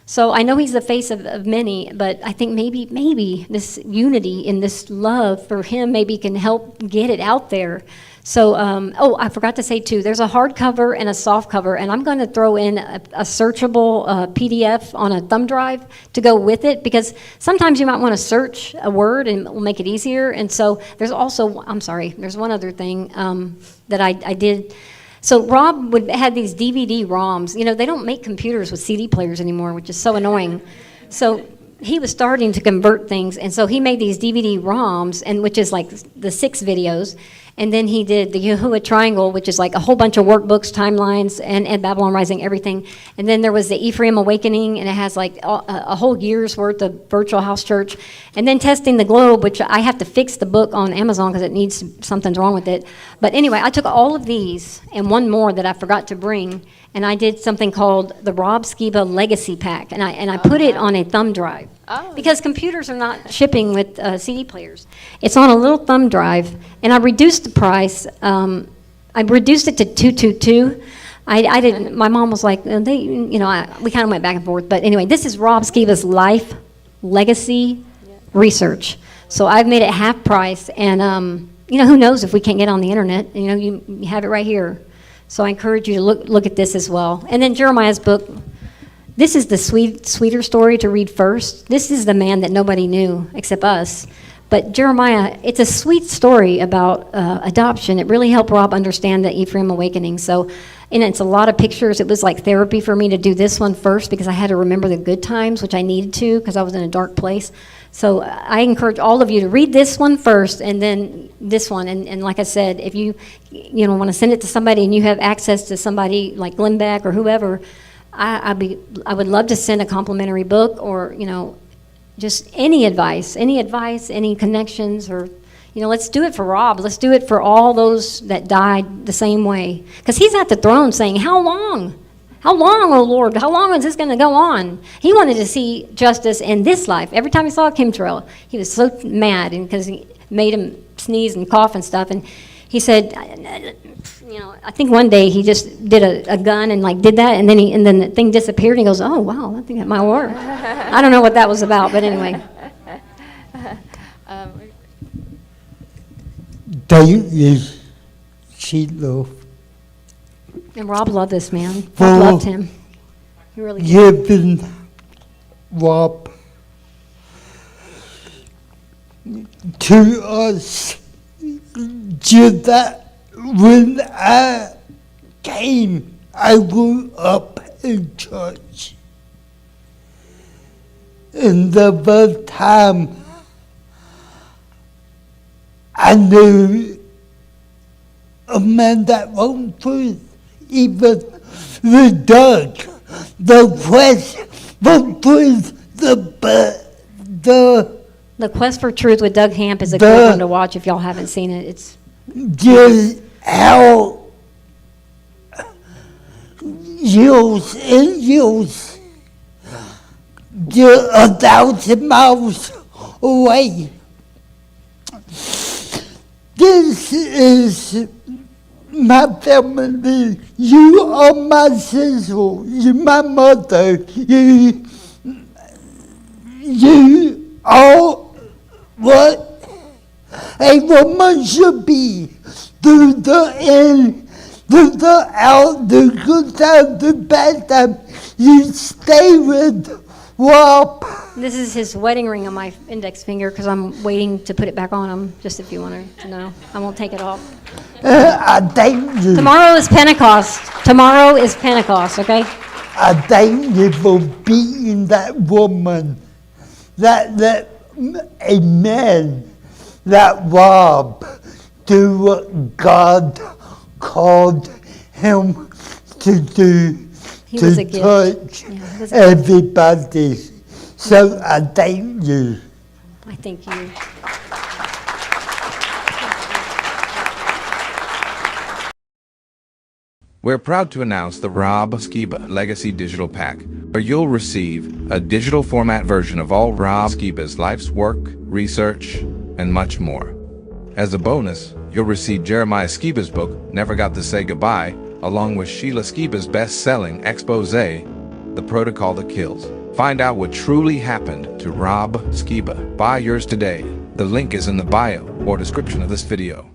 [SPEAKER 3] So I know he's the face of many, but I think maybe this unity and this love for him maybe can help get it out there. So, I forgot to say too, there's a hardcover and a soft cover, and I'm going to throw in a searchable PDF on a thumb drive to go with it, because sometimes you might want to search a word and it will make it easier. And so there's also, there's one other thing that I did. So Rob had these DVD ROMs. They don't make computers with CD players anymore, which is so annoying. So he was starting to convert things, and so he made these DVD ROMs, and which is like the 6 videos. And then he did the Yahuwah Triangle, which is like a whole bunch of workbooks, timelines, and Babylon Rising, everything. And then there was the Ephraim Awakening, and it has like a whole year's worth of virtual house church. And then Testing the Globe, which I have to fix the book on Amazon because it needs, something's wrong with it. But anyway, I took all of these and one more that I forgot to bring, and I did something called the Rob Skiba Legacy Pack, and I put it on a thumb drive. Because computers are not shipping with CD players. It's on a little thumb drive, and I reduced the price. I reduced it to $222. I didn't. My mom was like, we kind of went back and forth. But anyway, this is Rob Skiba's life legacy research. So I've made it half price, and who knows if we can't get on the internet? You have it right here. So I encourage you to look at this as well. And then Jeremiah's book. This is the sweeter story to read first. This is the man that nobody knew except us. But Jeremiah, it's a sweet story about adoption. It really helped Rob understand the Ephraim Awakening. So, and it's a lot of pictures. It was like therapy for me to do this one first because I had to remember the good times, which I needed to because I was in a dark place. So I encourage all of you to read this one first and then this one. And like I said, if you want to send it to somebody and you have access to somebody like Glenn Beck or whoever, I would love to send a complimentary book or, just any advice, any connections, or, let's do it for Rob. Let's do it for all those that died the same way. Because he's at the throne saying, how long? How long, oh Lord? How long is this going to go on? He wanted to see justice in this life. Every time he saw a chemtrail, he was so mad because he made him sneeze and cough and stuff. And he said, I think one day he just did a gun and did that, and then the thing disappeared. And he goes, oh wow, I think that might work. I don't know what that was about, but anyway.
[SPEAKER 9] Don't use Sheila.
[SPEAKER 3] And Rob loved this man. Rob loved him. He really did.
[SPEAKER 9] Giving Rob to us. Just that when I grew up in church. And the first time I knew a man that won't truth, even the dark, the quest for truth,
[SPEAKER 3] The Quest for Truth with Doug Hamp is a good one to watch if y'all haven't seen it. It's
[SPEAKER 9] just how years and years, just 1,000 miles away. This is my family. You are my sister. You're my mother. You are what a woman should be. Through the in, through the out, the good time, the bad time. You stay with Rob.
[SPEAKER 3] This is his wedding ring on my index finger because I'm waiting to put it back on him, just if you wanted to know. I won't take it off.
[SPEAKER 9] I thank you.
[SPEAKER 3] Tomorrow is Pentecost. Tomorrow is Pentecost, okay?
[SPEAKER 9] I thank you for being that woman, that a man, that Rob, do what God called him to do, to touch everybody. So I thank you.
[SPEAKER 3] I thank you.
[SPEAKER 10] We're proud to announce the Rob Skiba Legacy Digital Pack, where you'll receive a digital format version of all Rob Skiba's life's work, research, and much more. As a bonus, you'll receive Jeremiah Skiba's book, Never Got to Say Goodbye, along with Sheila Skiba's best-selling expose, The Protocol That Kills. Find out what truly happened to Rob Skiba. Buy yours today. The link is in the bio or description of this video.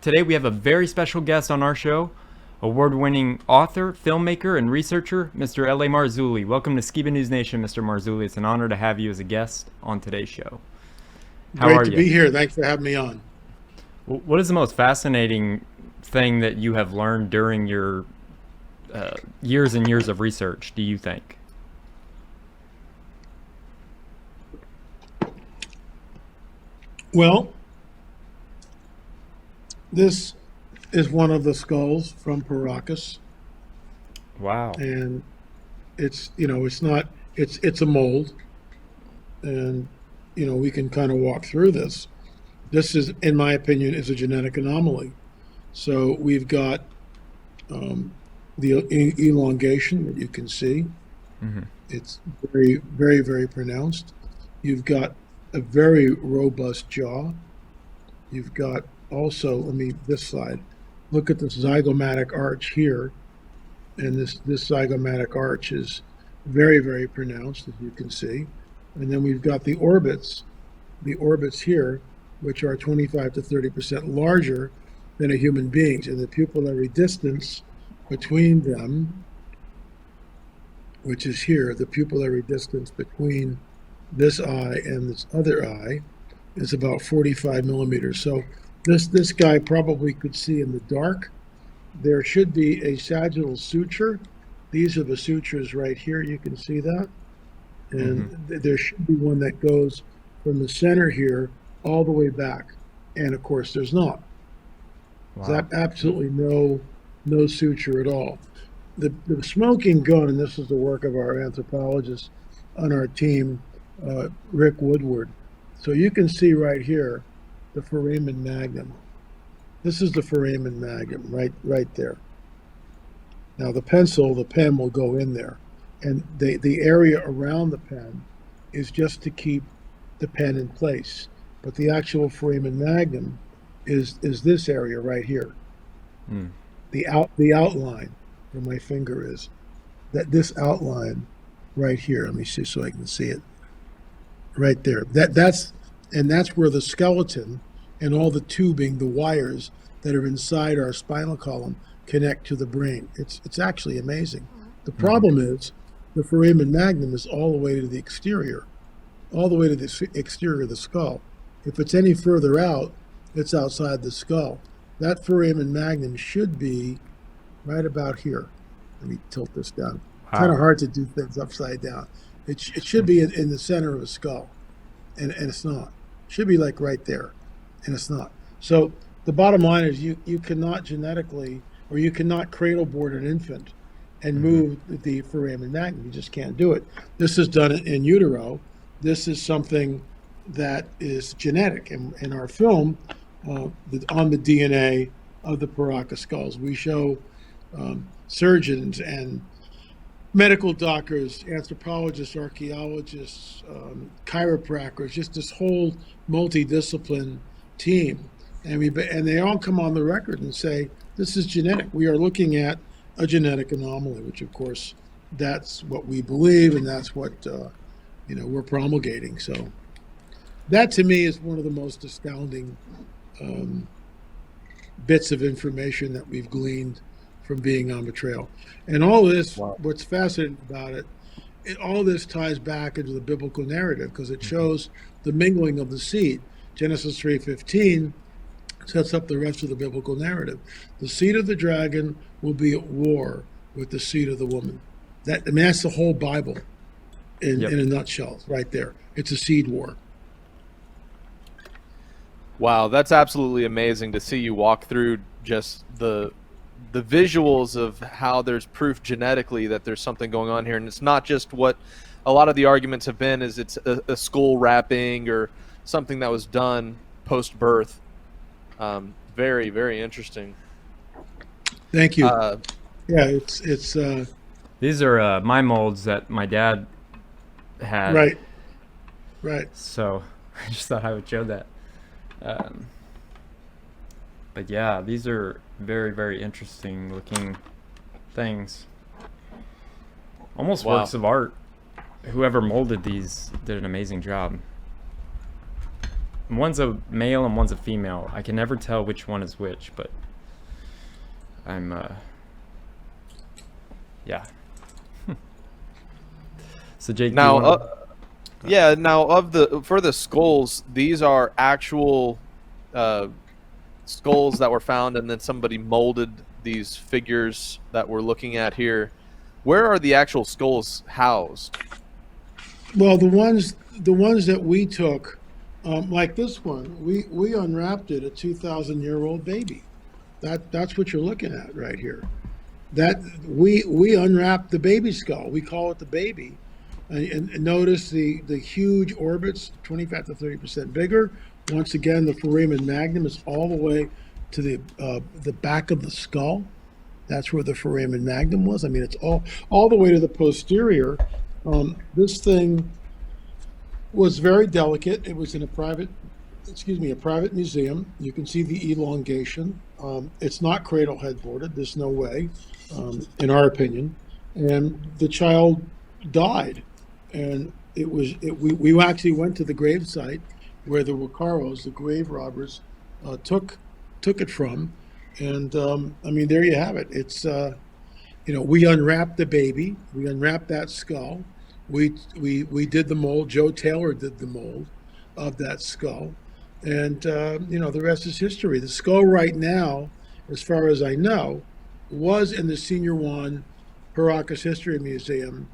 [SPEAKER 1] Today we have a very special guest on our show, award-winning author, filmmaker, and researcher, Mr. L.A. Marzulli. Welcome to Skiba News Nation, Mr. Marzulli. It's an honor to have you as a guest on today's show. How are you?
[SPEAKER 11] Great to be here. Thanks for having me on.
[SPEAKER 1] What is the most fascinating thing that you have learned during your years and years of research, do you think?
[SPEAKER 11] Well, this is one of the skulls from Paracas.
[SPEAKER 1] Wow.
[SPEAKER 11] And it's, it's not, it's a mold. And, we can kind of walk through this. This is, in my opinion, is a genetic anomaly. So we've got the elongation that you can see.
[SPEAKER 1] Mm-hmm.
[SPEAKER 11] It's very, very, very pronounced. You've got a very robust jaw. You've got also, this side, look at this zygomatic arch here. And this zygomatic arch is very, very pronounced, as you can see. And then we've got the orbits here, which are 25 to 30% larger than a human being's. And the pupillary distance between them, which is here, the pupillary distance between this eye and this other eye is about 45 millimeters. So this guy probably could see in the dark. There should be a sagittal suture. These are the sutures right here. You can see that. And there should be one that goes from the center here all the way back. And of course, there's not.
[SPEAKER 1] Wow.
[SPEAKER 11] There's absolutely no suture at all. The smoking gun, and this is the work of our anthropologist on our team, Rick Woodward. So you can see right here the foramen magnum. This is the foramen magnum right there. Now the pen will go in there, and the area around the pen is just to keep the pen in place. But the actual foramen magnum is this area right here.
[SPEAKER 1] Mm.
[SPEAKER 11] The outline where my finger is, this outline right here. Let me see so I can see it. Right there. That's where the skeleton and all the tubing, the wires that are inside our spinal column connect to the brain. It's actually amazing. The problem is the foramen magnum is all the way to the exterior, all the way to the exterior of the skull. If it's any further out, it's outside the skull. That foramen magnum should be right about here. Let me tilt this down.
[SPEAKER 1] Wow.
[SPEAKER 11] Kind of hard to do things upside down. It should be in the center of the skull, and it's not. It should be like right there, and it's not. So the bottom line is you cannot genetically, or you cannot cradle board an infant and move the foramen magnum. You just can't do it. This is done in utero. This is something that is genetic. And in our film, on the DNA of the Paracas skulls, we show surgeons and medical doctors, anthropologists, archaeologists, chiropractors, just this whole multidiscipline team. And they all come on the record and say, this is genetic. We are looking at a genetic anomaly, which of course, that's what we believe, and that's what we're promulgating. So that to me is one of the most astounding bits of information that we've gleaned from being on the trail. And all this, what's fascinating about it, all this ties back into the biblical narrative because it shows the mingling of the seed. Genesis 3:15 sets up the rest of the biblical narrative. The seed of the dragon will be at war with the seed of the woman. That's the whole Bible in a nutshell, right there. It's a seed war.
[SPEAKER 13] Wow, that's absolutely amazing to see you walk through just the visuals of how there's proof genetically that there's something going on here, and it's not just what a lot of the arguments have been is it's a skull wrapping or something that was done post-birth. Very, very interesting.
[SPEAKER 11] Thank you. Yeah, it's
[SPEAKER 1] these are my molds that my dad had.
[SPEAKER 11] Right.
[SPEAKER 1] So I just thought I would show that. But yeah, these are very, very interesting looking things. Almost works of art. Whoever molded these did an amazing job. One's a male and one's a female. I can never tell which one is which, but I'm yeah. So Jake,
[SPEAKER 13] now for the skulls, these are actual skulls that were found, and then somebody molded these figures that we're looking at here. Where are the actual skulls housed?
[SPEAKER 11] Well, the ones that we took Like this one, we unwrapped it, a 2,000-year-old baby. That's what you're looking at right here. That we unwrapped the baby skull. We call it the baby. And notice the huge orbits, 25 to 30% bigger. Once again, the foramen magnum is all the way to the back of the skull. That's where the foramen magnum was. I mean, it's all the way to the posterior. This thing was very delicate. It was in a private museum. You can see the elongation. It's not cradle head boarded. There's no way, in our opinion. And the child died. And we actually went to the grave site where the Wacaros, the grave robbers, took it from. And I mean, there you have it. It's we unwrapped the baby. We unwrapped that skull. We did the mold. Joe Taylor did the mold of that skull, and the rest is history. The skull right now, as far as I know, was in the Senior Juan Paracas History Museum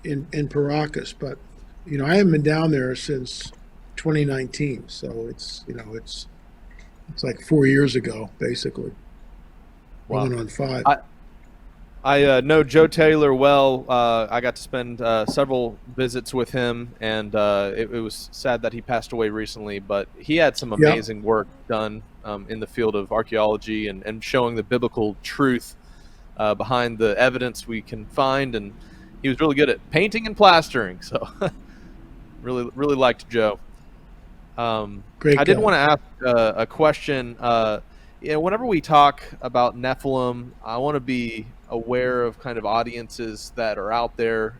[SPEAKER 11] in Paracas, but I haven't been down there since 2019, so it's like 4 years ago, basically.
[SPEAKER 13] Wow.
[SPEAKER 11] Going on 5.
[SPEAKER 13] I know Joe Taylor well. I got to spend several visits with him, and it was sad that he passed away recently, but he had some amazing work done in the field of archaeology and showing the biblical truth behind the evidence we can find, and he was really good at painting and plastering, so really liked Joe.
[SPEAKER 11] Great
[SPEAKER 13] I did
[SPEAKER 11] guy.
[SPEAKER 13] want to ask a question. Whenever we talk about Nephilim, I want to be aware of kind of audiences that are out there.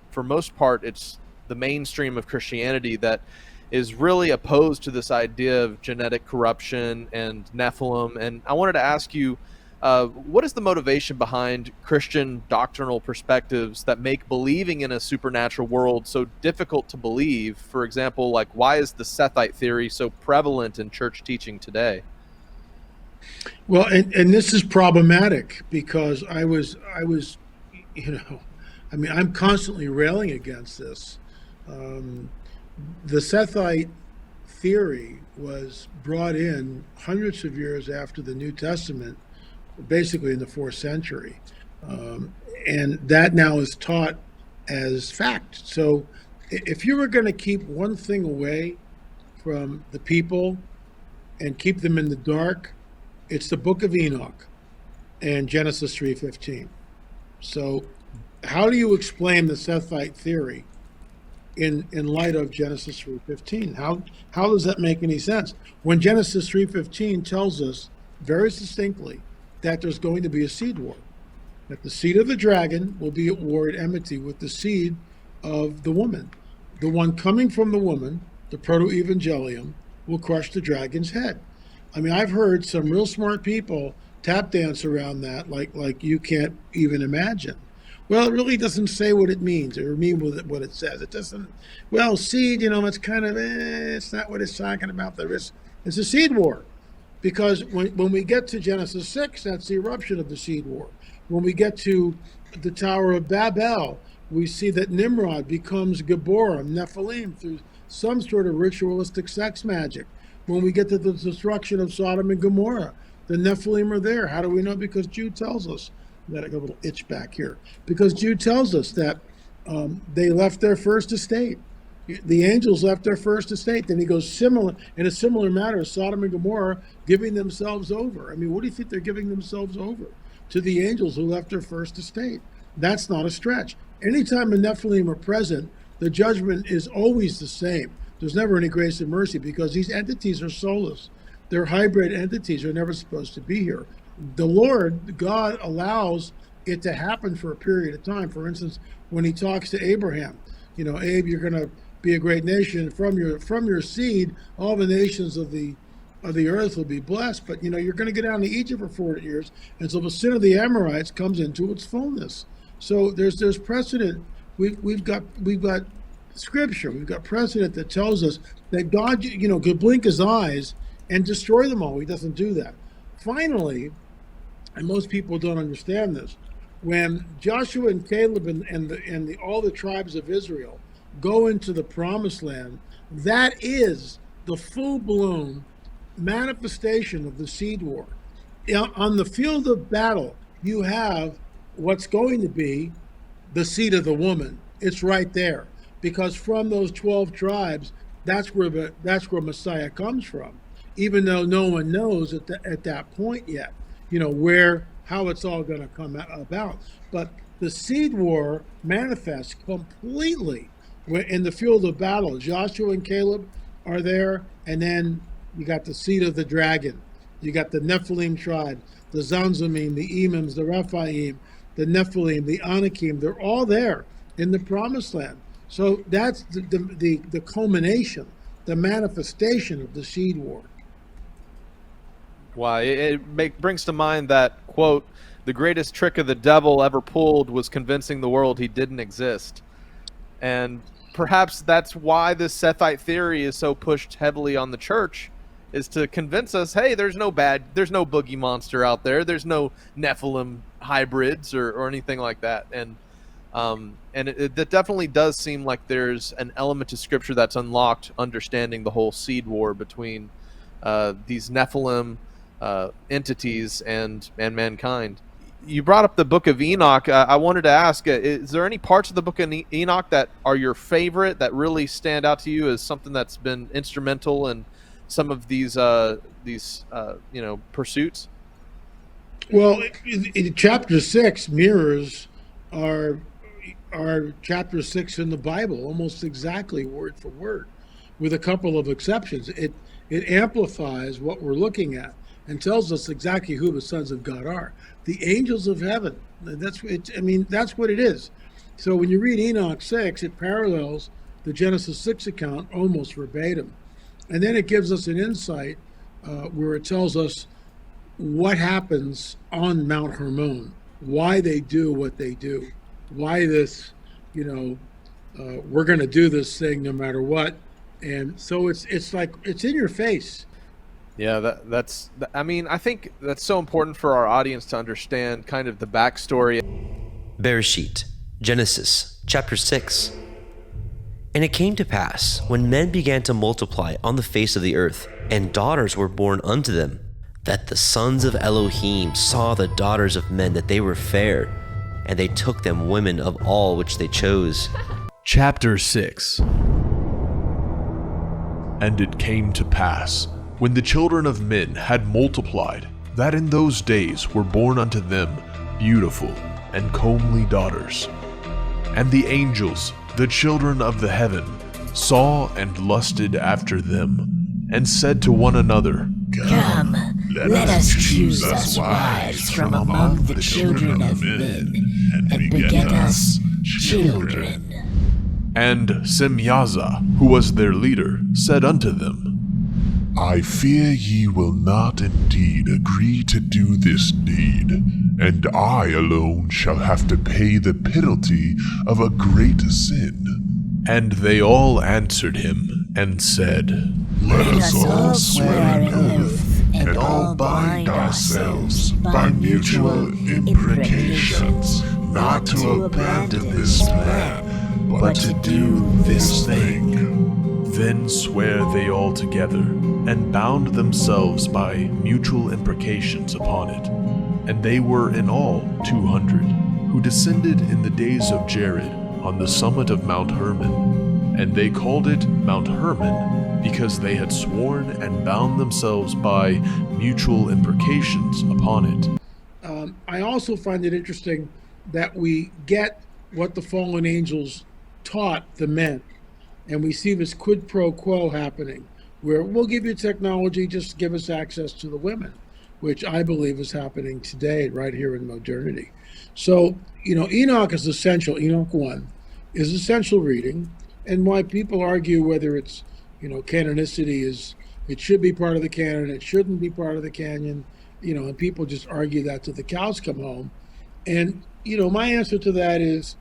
[SPEAKER 13] For most part, it's the mainstream of Christianity that is really opposed to this idea of genetic corruption and Nephilim. And I wanted to ask you, what is the motivation behind Christian doctrinal perspectives that make believing in a supernatural world so difficult to believe? For example, like, why is the Sethite theory so prevalent in church teaching today?
[SPEAKER 11] Well, and this is problematic because I was, I'm constantly railing against this. The Sethite theory was brought in hundreds of years after the New Testament, basically in the 4th century. And that now is taught as fact. So if you were going to keep one thing away from the people and keep them in the dark, it's the book of Enoch and Genesis 3:15. So how do you explain the Sethite theory in light of Genesis 3:15? How does that make any sense? When Genesis 3:15 tells us very distinctly that there's going to be a seed war, that the seed of the dragon will be at war at enmity with the seed of the woman. The one coming from the woman, the proto-evangelium, will crush the dragon's head. I mean, I've heard some real smart people tap dance around that like you can't even imagine. Well, it really doesn't say what it means or mean what it says. It doesn't. Well, seed, it's kind of, it's not what it's talking about. It's a seed war. Because when we get to Genesis 6, that's the eruption of the seed war. When we get to the Tower of Babel, we see that Nimrod becomes Gibborim, Nephilim, through some sort of ritualistic sex magic. When we get to the destruction of Sodom and Gomorrah, the Nephilim are there. How do we know? Because Jude tells us. That I got a little itch back here. Because Jude tells us that they left their first estate. The angels left their first estate. Then he goes in a similar matter, Sodom and Gomorrah giving themselves over. I mean, what do you think they're giving themselves over? To the angels who left their first estate. That's not a stretch. Anytime the Nephilim are present, the judgment is always the same. There's never any grace and mercy because these entities are soulless. They're hybrid entities. They're never supposed to be here. The Lord, God, allows it to happen for a period of time. For instance, when he talks to Abraham, Abe, you're going to be a great nation. From your seed, all the nations of the earth will be blessed. But you're going to get down to Egypt for 40 years, and so the sin of the Amorites comes into its fullness. So there's precedent. We've got scripture. We've got precedent that tells us that God, could blink his eyes and destroy them all. He doesn't do that. Finally, and most people don't understand this, when Joshua and Caleb and all the tribes of Israel go into the promised land, that is the full-blown manifestation of the seed war. On the field of battle, you have what's going to be the seed of the woman. It's right there, because from those 12 tribes, that's where Messiah comes from, even though no one knows at that point yet, how it's all going to come about. But the seed war manifests completely in the field of battle. Joshua and Caleb are there, and then you got the seed of the dragon. You got the Nephilim tribe, the Zanzamim, the Emims, the Rephaim, the Nephilim, the Anakim. They're all there in the promised land. So that's the culmination, the manifestation of the seed war.
[SPEAKER 13] Wow, it brings to mind that, quote, the greatest trick of the devil ever pulled was convincing the world he didn't exist. And perhaps that's why this Sethite theory is so pushed heavily on the church, is to convince us, hey, there's no boogie monster out there. There's no Nephilim hybrids or anything like that. And it definitely does seem like there's an element to Scripture that's unlocked, understanding the whole seed war between these Nephilim entities and mankind. You brought up the book of Enoch. I wanted to ask, is there any parts of the book of Enoch that are your favorite, that really stand out to you as something that's been instrumental in some of these pursuits?
[SPEAKER 11] Well, in chapter 6 mirrors our chapter 6 in the Bible, almost exactly word for word, with a couple of exceptions. It amplifies what we're looking at and tells us exactly who the sons of God are. The angels of heaven. That's what it is. So when you read Enoch 6, it parallels the Genesis 6 account almost verbatim. And then it gives us an insight where it tells us what happens on Mount Hermon, why they do what they do, why this, we're going to do this thing no matter what. And so it's like, it's in your face.
[SPEAKER 13] Yeah, I think that's so important for our audience to understand kind of the backstory.
[SPEAKER 6] Bereshit, Genesis, chapter 6. And it came to pass, when men began to multiply on the face of the earth, and daughters were born unto them, that the sons of Elohim saw the daughters of men that they were fair, and they took them women of all which they chose.
[SPEAKER 12] Chapter 6. And it came to pass, when the children of men had multiplied, that in those days were born unto them beautiful and comely daughters. And the angels, the children of the heaven, saw and lusted after them, and said to one another,
[SPEAKER 14] Come, let us choose us wives from among the children of men, and beget us children.
[SPEAKER 12] And Semyaza, who was their leader, said unto them,
[SPEAKER 24] I fear ye will not indeed agree to do this deed, and I alone shall have to pay the penalty of a great sin.
[SPEAKER 12] And they all answered him and said,
[SPEAKER 14] Let us all swear an oath, and all bind ourselves by mutual imprecations, not to abandon this plan, but to do this thing.
[SPEAKER 12] Then sware they all together, and bound themselves by mutual imprecations upon it. And they were in all 200, who descended in the days of Jared on the summit of Mount Hermon. And they called it Mount Hermon, because they had sworn and bound themselves by mutual imprecations upon it.
[SPEAKER 11] I also find it interesting that we get what the fallen angels taught the men. And we see this quid pro quo happening, where we'll give you technology, just give us access to the women, which I believe is happening today, right here in modernity. So, Enoch is essential. Enoch 1 is essential reading, and why people argue whether it's, canonicity it should be part of the canon, it shouldn't be part of the canon, and people just argue that till the cows come home. And, my answer to that is,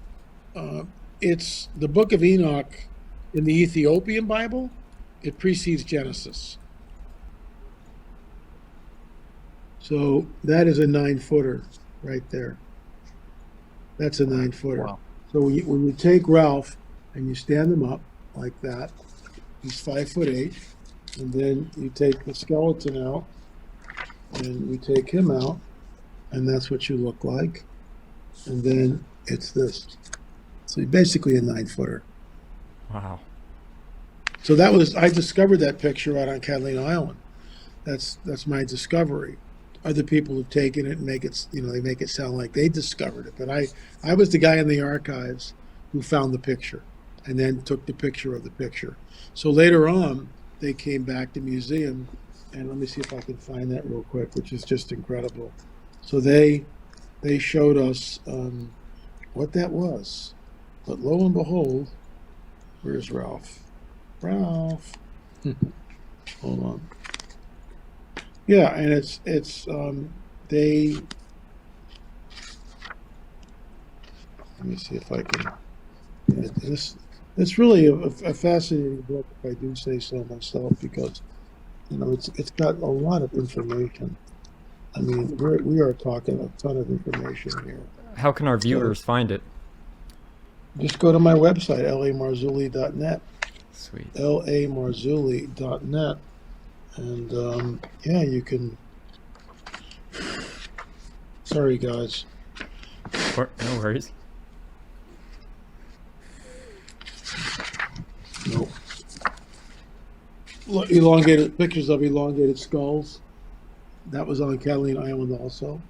[SPEAKER 11] it's the book of Enoch. In the Ethiopian Bible, it precedes Genesis. So that is a 9-footer right there. That's a 9-footer. Wow. So when you take Ralph and you stand them up like that. He's 5'8", and then you take the skeleton out, and you take him out, and that's what you look like. And then it's this. So you're basically a 9-footer.
[SPEAKER 1] Wow.
[SPEAKER 11] So I discovered that picture out on Catalina Island. That's my discovery. Other people have taken it and they make it sound like they discovered it. But I was the guy in the archives who found the picture and then took the picture of the picture. So later on, they came back to museum, and let me see if I can find that real quick, which is just incredible. So they showed us what that was. But lo and behold, where's Ralph? Ralph. Hold on. Yeah, and it's they. Let me see if I can. Yeah, it's really a fascinating book, if I do say so myself, because it's got a lot of information. I mean, we are talking a ton of information here.
[SPEAKER 1] How can our viewers find it?
[SPEAKER 11] Just go to my website, lamarzulli.net.
[SPEAKER 1] Sweet.
[SPEAKER 11] lamarzulli.net. And yeah, you can. Sorry, guys.
[SPEAKER 1] No worries.
[SPEAKER 11] Nope. Elongated pictures of elongated skulls. That was on Catalina Island also.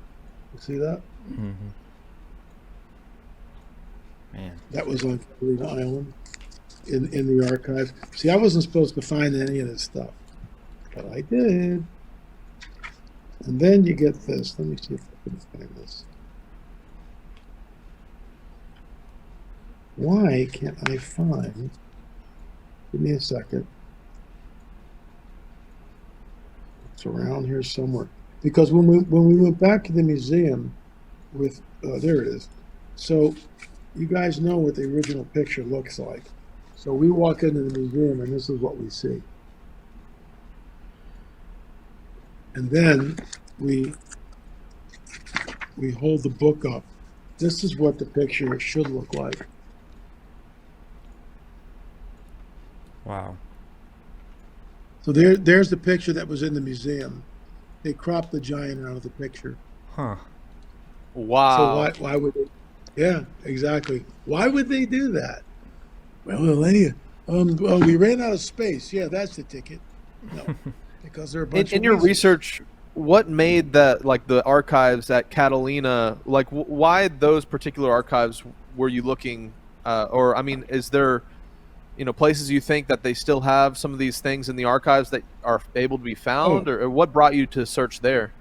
[SPEAKER 11] You see that?
[SPEAKER 1] Mm-hmm. Man.
[SPEAKER 11] That was on Catalina Island in the archives. See, I wasn't supposed to find any of this stuff, but I did. And then you get this. Let me see if I can find this. Why can't I find? Give me a second. It's around here somewhere. Because when we went back to the museum with there it is. So you guys know what the original picture looks like. So we walk into the museum and this is what we see. And then we hold the book up. This is what the picture should look like.
[SPEAKER 1] Wow.
[SPEAKER 11] So there's the picture that was in the museum. They cropped the giant out of the picture.
[SPEAKER 1] Huh.
[SPEAKER 13] Wow.
[SPEAKER 11] So why would they? Yeah, exactly. Why would they do that? Well, we ran out of space. Yeah, that's the ticket. No, because they're a bunch of
[SPEAKER 13] in your
[SPEAKER 11] losers.
[SPEAKER 13] research, what made that, like, the archives at Catalina, like, why those particular archives were you looking, or I mean, is there, places you think that they still have some of these things in the archives that are able to be found, or what brought you to search there?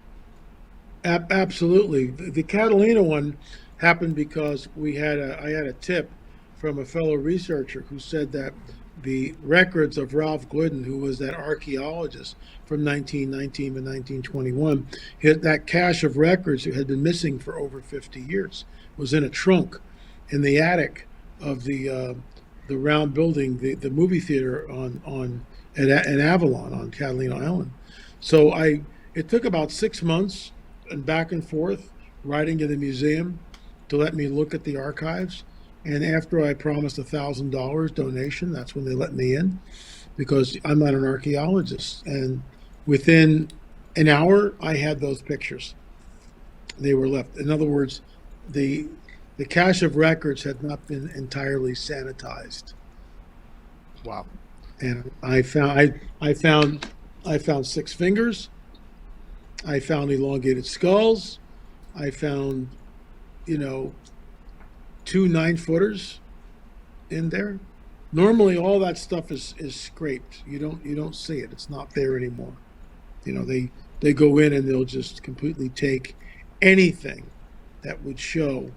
[SPEAKER 11] Absolutely. The Catalina one happened because I had a tip from a fellow researcher who said that the records of Ralph Glidden, who was that archaeologist from 1919 to 1921, that cache of records that had been missing for over 50 years was in a trunk in the attic of the round building, the movie theater in Avalon on Catalina Island. So it took about 6 months and back and forth writing to the museum to let me look at the archives. And after I promised $1,000 donation, that's when they let me in, because I'm not an archaeologist. And within an hour, I had those pictures. They were left. In other words, the cache of records had not been entirely sanitized.
[SPEAKER 13] Wow.
[SPEAKER 11] And I found 6 fingers. I found elongated skulls. I found, 2 9-footers in there. Normally, all that stuff is scraped. You don't see it. It's not there anymore. They go in and they'll just completely take anything that would show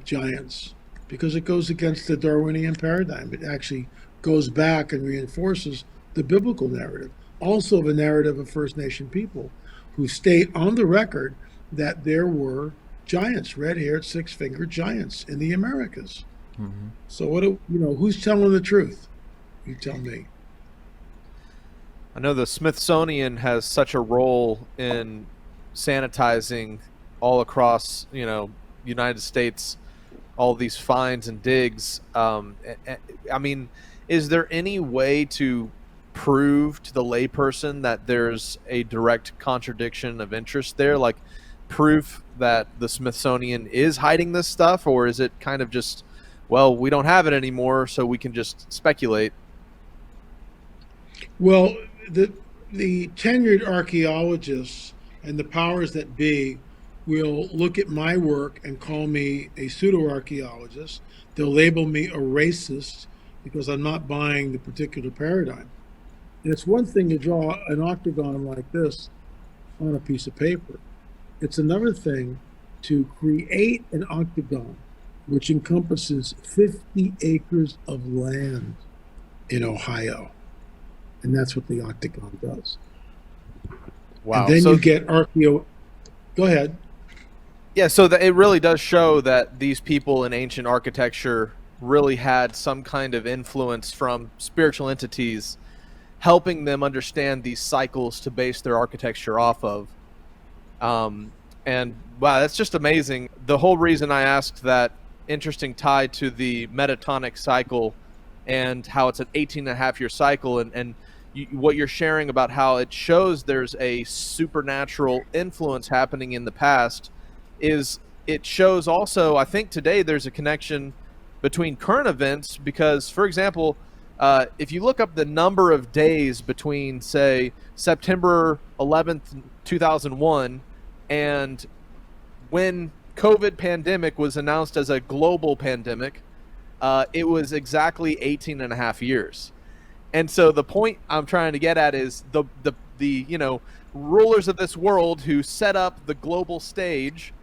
[SPEAKER 11] giants, because it goes against the Darwinian paradigm. It actually goes back and reinforces the biblical narrative, also the narrative of First Nation people, who state on the record that there were giants, red-haired, 6-fingered giants in the Americas.
[SPEAKER 1] Mm-hmm.
[SPEAKER 11] So who's telling the truth? You tell me.
[SPEAKER 13] I know the Smithsonian has such a role in sanitizing all across, United States all these finds and digs. I mean, is there any way to prove to the layperson that there's a direct contradiction of interest there, like proof that the Smithsonian is hiding this stuff, or is it kind of just, well, we don't have it anymore, so we can just speculate?
[SPEAKER 11] Well, the tenured archaeologists and the powers that be will look at my work and call me a pseudo-archaeologist. They'll label me a racist because I'm not buying the particular paradigm. And it's one thing to draw an octagon like this on a piece of paper. It's another thing to create an octagon which encompasses 50 acres of land in Ohio. And that's what the octagon does.
[SPEAKER 13] Wow.
[SPEAKER 11] And then
[SPEAKER 13] So-
[SPEAKER 11] you get Go ahead.
[SPEAKER 13] Yeah, so it really does show that these people in ancient architecture really had some kind of influence from spiritual entities helping them understand these cycles to base their architecture off of. And wow, that's just amazing. The whole reason I asked that interesting tie to the metatonic cycle and how it's an 18-and-a-half-year cycle, and what you're sharing about how it shows there's a supernatural influence happening in the past, is it shows also, I think today there's a connection between current events, because, for example, if you look up the number of days between, say, September 11th, 2001, and when COVID pandemic was announced as a global pandemic, it was exactly 18 and a half years. And so the point I'm trying to get at is the rulers of this world who set up the global stage,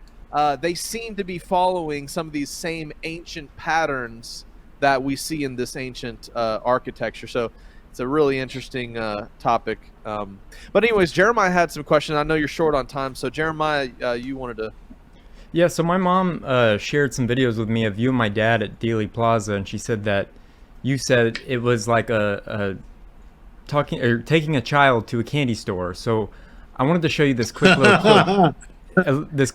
[SPEAKER 13] they seem to be following some of these same ancient patterns that we see in this ancient architecture. So it's a really interesting topic. But anyways, Jeremiah had some questions. I know you're short on time, so Jeremiah, you wanted to...
[SPEAKER 1] Yeah, so my mom shared some videos with me of you and my dad at Dealey Plaza, and she said that you said it was like taking a child to a candy store. So I wanted to show you this quick little clip.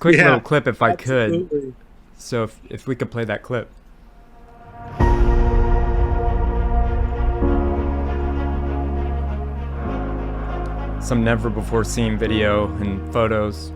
[SPEAKER 1] Little clip, if I could.
[SPEAKER 11] Absolutely.
[SPEAKER 1] So if we could play that clip. Some never before seen video and photos.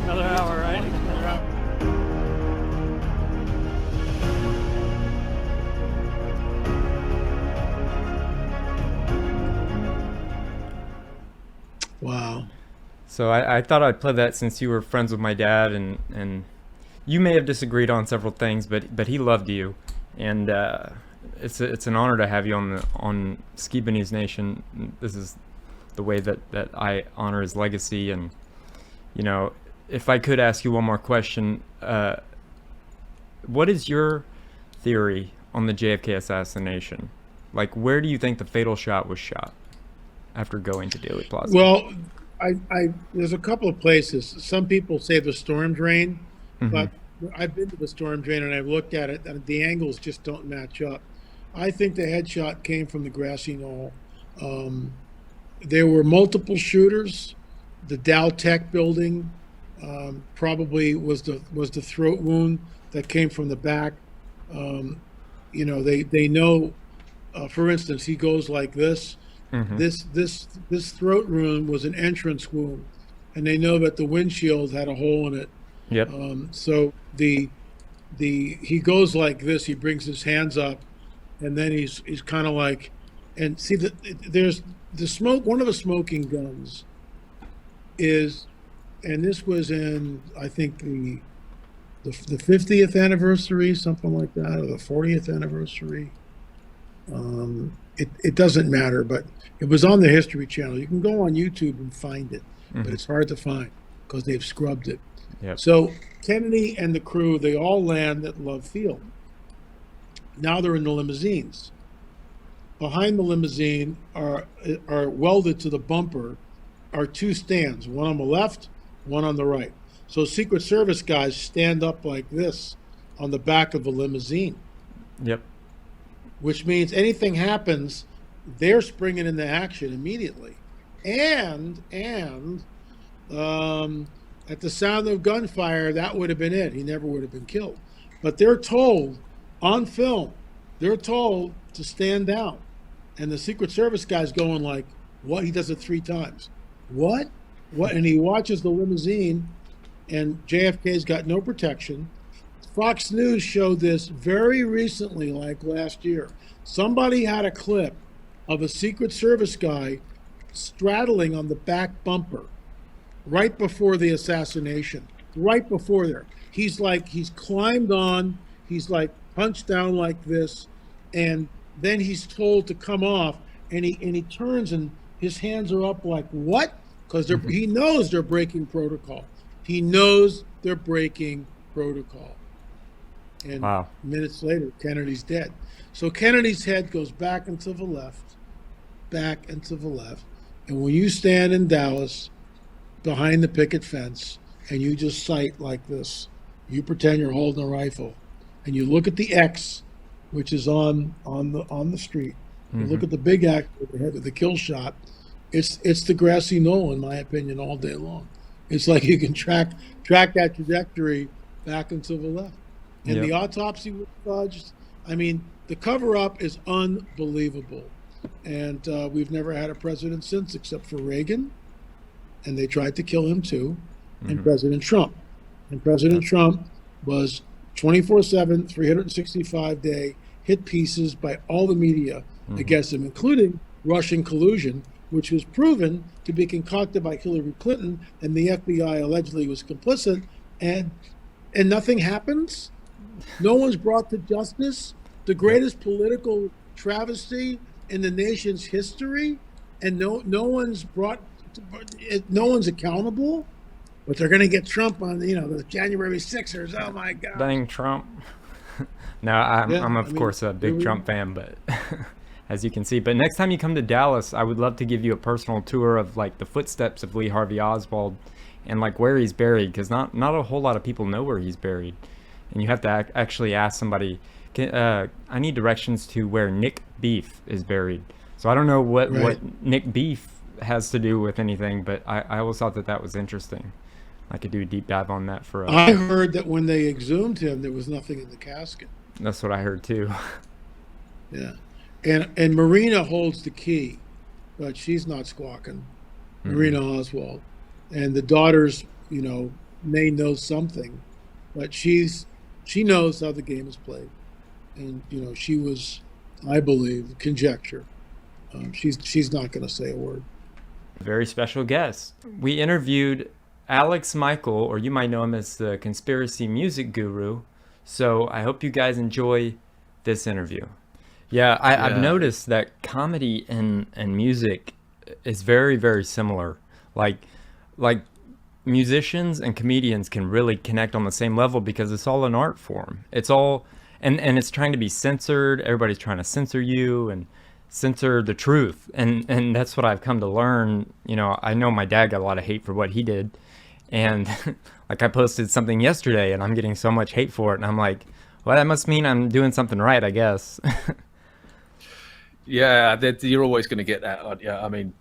[SPEAKER 2] Another hour, right? Another hour.
[SPEAKER 11] Wow.
[SPEAKER 1] So I thought I'd play that since you were friends with my dad, and you may have disagreed on several things, but he loved you, and it's an honor to have you on Skiba News Nation. This is the way that I honor his legacy. And if I could ask you one more question, what is your theory on the JFK assassination? Like, where do you think the fatal shot was shot after going to Dealey Plaza?
[SPEAKER 11] Well, there's a couple of places. Some people say the storm drain, but I've been to the storm drain and I've looked at it, and the angles just don't match up. I think the headshot came from the grassy knoll. There were multiple shooters. The Dow Tech building probably was the throat wound that came from the back. They know. For instance, he goes like this. This throat wound was an entrance wound, and they know that the windshield had a hole in it.
[SPEAKER 1] Yep.
[SPEAKER 11] So he goes like this. He brings his hands up, and then he's kind of like, and see there's the smoke. One of the smoking guns is, and this was in I think the the 50th anniversary, something like that, or the 40th anniversary. It doesn't matter, but it was on the History Channel. You can go on YouTube and find it, but it's hard to find because they've scrubbed it.
[SPEAKER 1] Yep.
[SPEAKER 11] So Kennedy and the crew, they all land at Love Field. Now they're in the limousines. Behind the limousine are welded to the bumper are two stands, one on the left, one on the right. So Secret Service guys stand up like this on the back of a limousine.
[SPEAKER 1] Yep.
[SPEAKER 11] Which means anything happens, they're springing into action immediately. And at the sound of gunfire, that would have been it. He never would have been killed. But they're told on film, they're told to stand down. And the Secret Service guy's going like, what? He does it 3 times. What? And he watches the limousine, and JFK's got no protection. Fox News showed this very recently, like last year. Somebody had a clip of a Secret Service guy straddling on the back bumper right before the assassination, right before there. He's climbed on, he's like punched down like this, and then he's told to come off, and he turns and his hands are up like, what? Because he knows they're breaking protocol. He knows they're breaking protocol. And
[SPEAKER 1] wow.
[SPEAKER 11] Minutes later, Kennedy's dead. So Kennedy's head goes back and to the left. And when you stand in Dallas behind the picket fence and you just sight like this, you pretend you're holding a rifle, and you look at the X, which is on the street. You look at the big X with the kill shot. It's the grassy knoll, in my opinion, all day long. It's like you can track that trajectory back and to the left. And the autopsy was fudged. I mean, the cover-up is unbelievable. And we've never had a president since, except for Reagan. And they tried to kill him too. And President Trump. And President Trump was 24/7, 365-day hit pieces by all the media against him, including Russian collusion, which was proven to be concocted by Hillary Clinton, and the FBI allegedly was complicit, and nothing happens. No one's brought to justice. The greatest political travesty in the nation's history, and no one's accountable. But they're going to get Trump on, the January 6ers. Oh my God!
[SPEAKER 1] Dang Trump. No, I'm of course a big Trump fan, but as you can see. But next time you come to Dallas, I would love to give you a personal tour of like the footsteps of Lee Harvey Oswald and like where he's buried, because not a whole lot of people know where he's buried, and you have to actually ask somebody. I need directions to where Nick Beef is buried. So I don't know what Nick Beef has to do with anything, but I always thought that was interesting. I could do a deep dive on that for
[SPEAKER 11] I heard that when they exhumed him, there was nothing in the casket.
[SPEAKER 1] That's what I heard too.
[SPEAKER 11] Yeah. And Marina holds the key, but she's not squawking. Marina Oswald. And the daughters, may know something, but she knows how the game is played. And, she was, I believe, conjecture. She's not going to say a word.
[SPEAKER 1] Very special guest. We interviewed Alex Michael, or you might know him as the conspiracy music guru. So I hope you guys enjoy this interview. Yeah, I've noticed that comedy and music is very, very similar. Like musicians and comedians can really connect on the same level because it's all an art form. It's all, and it's trying to be censored. Everybody's trying to censor you and censor the truth. And that's what I've come to learn. I know my dad got a lot of hate for what he did. And like I posted something yesterday and I'm getting so much hate for it. And I'm like, well, that must mean I'm doing something right, I guess.
[SPEAKER 15] Yeah, you're always going to get that. Yeah, I mean,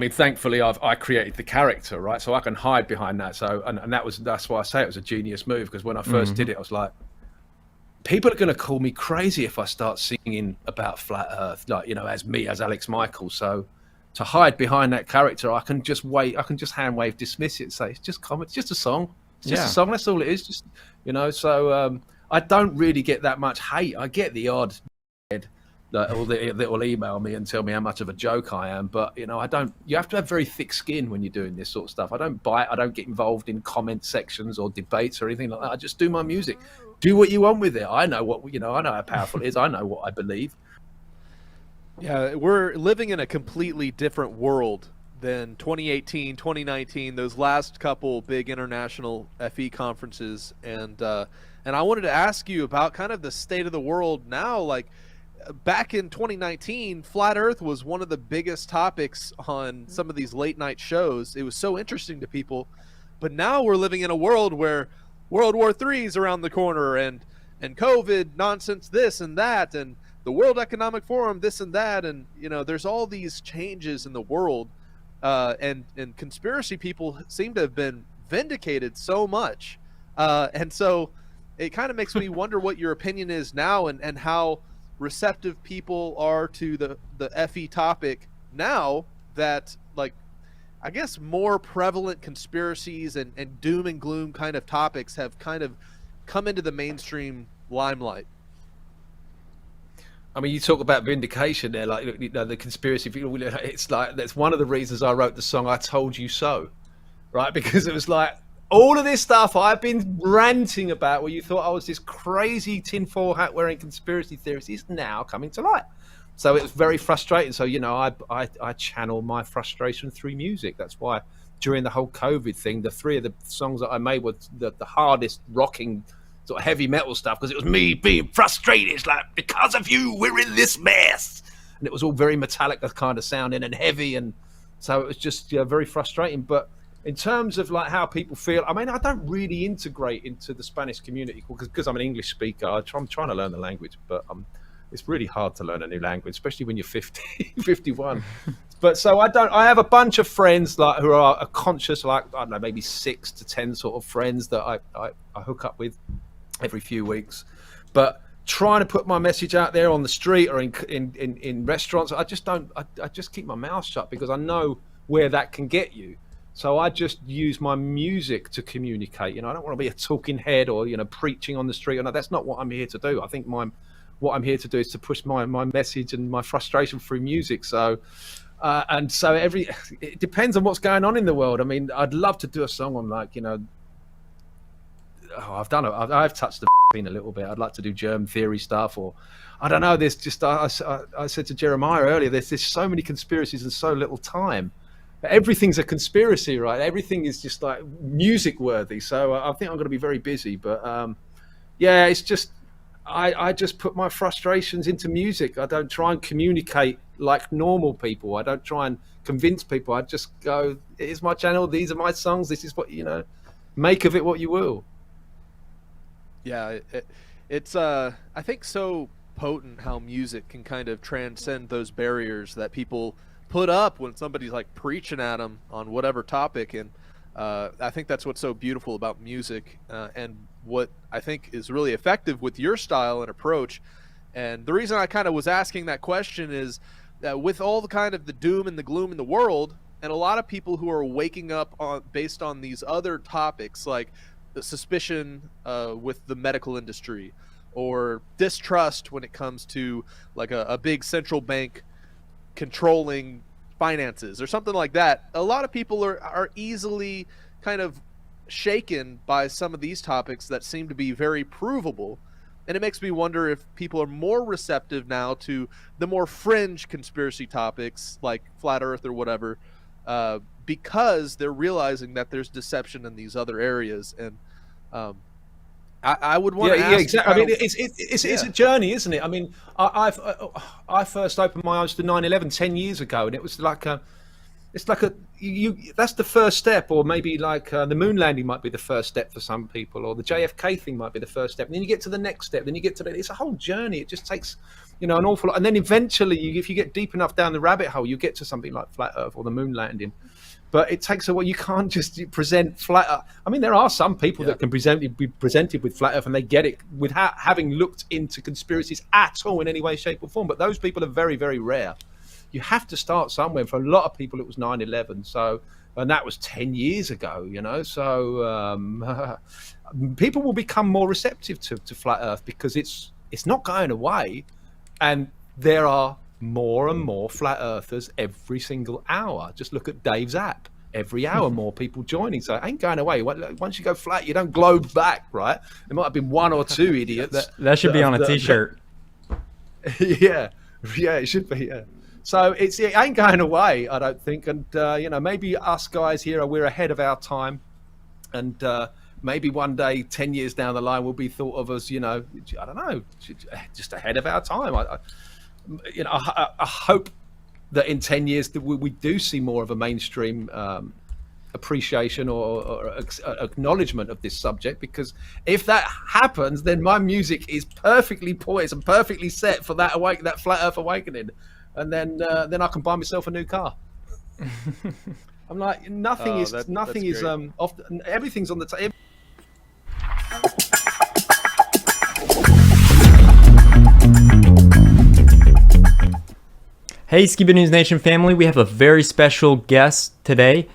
[SPEAKER 15] thankfully I created the character, right? So I can hide behind that. So, and that's why I say it was a genius move, because when I first did it, I was like, people are going to call me crazy if I start singing about flat Earth, like, as Alex Michael. So to hide behind that character, I can just hand wave dismiss it, say it's just comedy, it's just a song. It's just a song, that's all it is. Just, so I don't really get that much hate. I get the odd, Or they will email me and tell me how much of a joke I am. But, you know, I don't, you have to have very thick skin when you're doing this sort of stuff. I don't bite. I don't get involved in comment sections or debates or anything like that. I just do my music. Do what you want with it. I know what, you know, I know how powerful it is. I know what I believe.
[SPEAKER 13] Yeah, we're living in a completely different world than 2018, 2019, those last couple big international FE conferences. And I wanted to ask you about kind of the state of the world now. Like, back in 2019, Flat Earth was one of the biggest topics on some of these late night shows. It was so interesting to people. But now we're living in a world where World War III is around the corner, and COVID nonsense, this and that, and the World Economic Forum, this and that. And, you know, there's all these changes in the world. And conspiracy people seem to have been vindicated so much. And so it kind of makes me wonder what your opinion is now, and how receptive people are to the FE topic now that, like, I guess more prevalent conspiracies and doom and gloom kind of topics have kind of come into the mainstream limelight.
[SPEAKER 15] I mean, you talk about vindication there, like, you know, the conspiracy people. It's like, that's one of the reasons I wrote the song "I Told You So," right? Because it was like, all of this stuff I've been ranting about, where you thought I was this crazy tinfoil hat wearing conspiracy theorist, is now coming to light. So it was very frustrating. So, you know, I channel my frustration through music. That's why during the whole COVID thing, the three of the songs that I made were the hardest rocking sort of heavy metal stuff, because it was me being frustrated. It's like, because of you, we're in this mess. And it was all very metallic kind of sounding and heavy. And so it was just very frustrating. But in terms of like how people feel, I mean, I don't really integrate into the Spanish community because I'm an English speaker. I'm trying to learn the language, but it's really hard to learn a new language, especially when you're 50, 51. But so I have a bunch of friends like who are conscious, like, I don't know, maybe 6 to 10 sort of friends that I hook up with every few weeks. But trying to put my message out there on the street or in restaurants, I just keep my mouth shut, because I know where that can get you. So I just use my music to communicate. You know, I don't want to be a talking head or, you know, preaching on the street. No, that's not what I'm here to do. I think what I'm here to do is to push my message and my frustration through music. So, and so it depends on what's going on in the world. I mean, I'd love to do a song on, like, you know, I've touched the a little bit. I'd like to do germ theory stuff, or I don't know. There's just, I said to Jeremiah earlier, there's so many conspiracies and so little time. Everything's a conspiracy, right? Everything is just like music worthy. So I think I'm going to be very busy. But yeah, it's just, I just put my frustrations into music. I don't try and communicate like normal people. I don't try and convince people. I just go, here's my channel, these are my songs, this is what, you know, make of it what you will.
[SPEAKER 13] Yeah, it's I think so potent how music can kind of transcend those barriers that people put up when somebody's like preaching at them on whatever topic. And I think that's what's so beautiful about music, and what I think is really effective with your style and approach. And the reason I kind of was asking that question is that with all the kind of the doom and the gloom in the world, and a lot of people who are waking up based on these other topics, like the suspicion with the medical industry, or distrust when it comes to like a big central bank controlling finances or something like that. A lot of people are easily kind of shaken by some of these topics that seem to be very provable. And it makes me wonder if people are more receptive now to the more fringe conspiracy topics like Flat Earth or whatever, because they're realizing that there's deception in these other areas. And I would want to ask.
[SPEAKER 15] Yeah, exactly. I mean, it's a journey, isn't it? I mean, I first opened my eyes to 9/11 10 years ago, and it was like that's the first step, or maybe like the moon landing might be the first step for some people, or the JFK thing might be the first step. And then you get to the next step, then you get to it's a whole journey. It just takes, you know, an awful lot. And then eventually, if you get deep enough down the rabbit hole, you get to something like Flat Earth or the moon landing. But it takes a while. You can't just present Flat Earth. I mean, there are some people that can be presented with Flat Earth and they get it without having looked into conspiracies at all in any way, shape or form. But those people are very, very rare. You have to start somewhere. For a lot of people, it was 9/11. So, and that was 10 years ago, you know. So people will become more receptive to Flat Earth, because it's not going away. And there are more and more flat earthers every single hour. Just look at Dave's app. Every hour, more people joining. So it ain't going away. Once you go flat, you don't globe back, right? There might have been one or two idiots.
[SPEAKER 1] That should be on a t-shirt.
[SPEAKER 15] Yeah, it should be. Yeah. So it ain't going away, I don't think. And maybe us guys here we're ahead of our time, and maybe one day, 10 years down the line, we'll be thought of as I don't know, just ahead of our time. I hope that in 10 years that we do see more of a mainstream appreciation or acknowledgement of this subject, because if that happens, then my music is perfectly poised and perfectly set for that flat earth awakening, and then I can buy myself a new car. I'm like, nothing is off. Everything's on the table.
[SPEAKER 1] Hey, Skiba News Nation family, we have a very special guest today.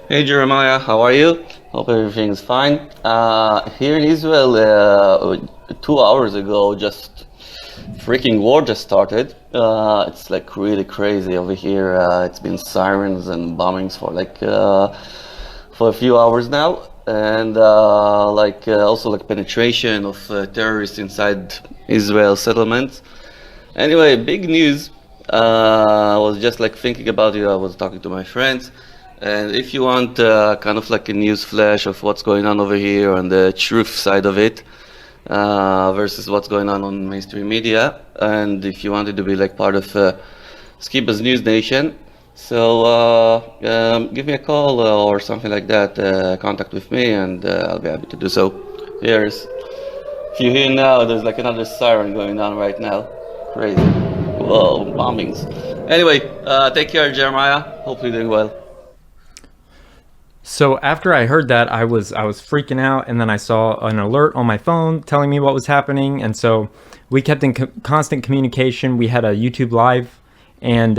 [SPEAKER 16] Hey Jeremiah, how are you? Hope everything's fine. Here in Israel, 2 hours ago, just freaking war just started. It's like really crazy over here. It's been sirens and bombings for a few hours now. And also penetration of terrorists inside Israel settlements. Anyway, big news. I was just thinking about you. I was talking to my friends, and if you want kind of a news flash of what's going on over here on the truth side of it versus what's going on mainstream media, and if you wanted to be part of Skiba's News Nation, so give me a call or something like that, contact with me, and I'll be happy to do so. If you hear now, there's another siren going on right now. Crazy. Whoa, bombings. Anyway, take care, Jeremiah. Hopefully you're doing well.
[SPEAKER 1] So after I heard that, I was freaking out, and then I saw an alert on my phone telling me what was happening, and so we kept in constant communication. We had a YouTube live, and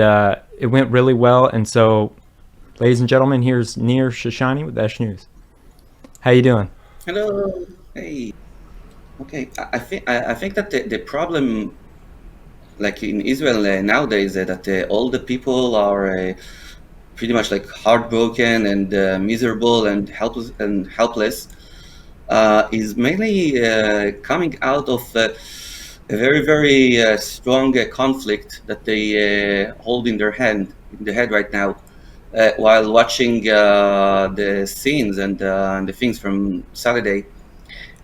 [SPEAKER 1] it went really well. And so, ladies and gentlemen, here's Nir Shoshani with Ash News. How you doing?
[SPEAKER 17] Hello. Hey. Okay. I think that the problem, in Israel nowadays, that all the people are pretty much heartbroken and miserable and helpless, is mainly coming out of a very, very strong conflict that they hold in their head right now, while watching the scenes and the things from Saturday.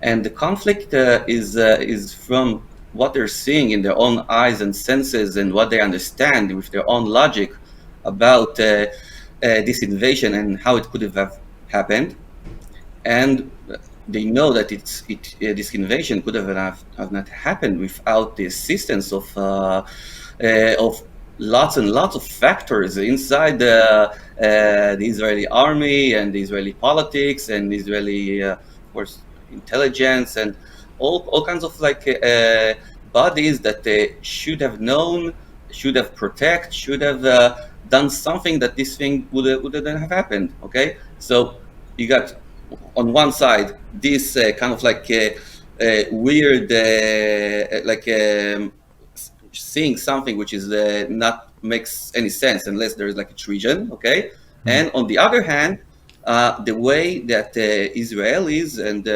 [SPEAKER 17] And the conflict is from what they're seeing in their own eyes and senses, and what they understand with their own logic about this invasion and how it could have happened. And they know that this invasion could have not happened without the assistance of lots and lots of factors inside the Israeli army and the Israeli politics and Israeli, of course, intelligence, and all kinds of bodies that they should have known, should have protected, should have done something that this thing wouldn't have happened. Okay, so you got on one side this kind of weird, seeing something which is not makes any sense unless there is a treason. Okay, and on the other hand, the way that Israelis and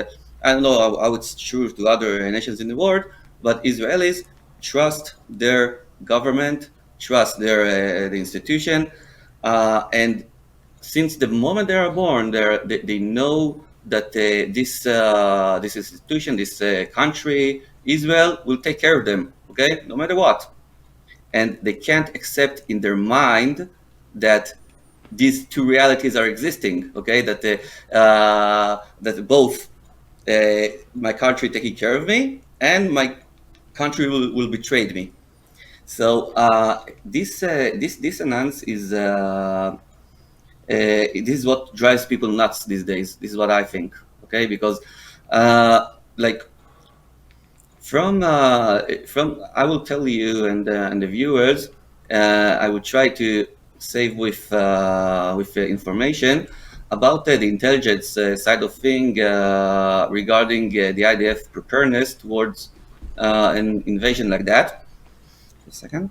[SPEAKER 17] I don't know how it's true to other nations in the world, but Israelis trust their government, trust their the institution, and since the moment they are born, they know that this institution, this country, Israel, will take care of them. Okay, no matter what, and they can't accept in their mind that these two realities are existing. Okay, that both my country taking care of me and my country will betray me. So this dissonance is this is what drives people nuts these days. This is what I think. Okay, because from I will tell you and the viewers, I will try to save with information. about the intelligence side of thing regarding the IDF preparedness towards an invasion like that. A second.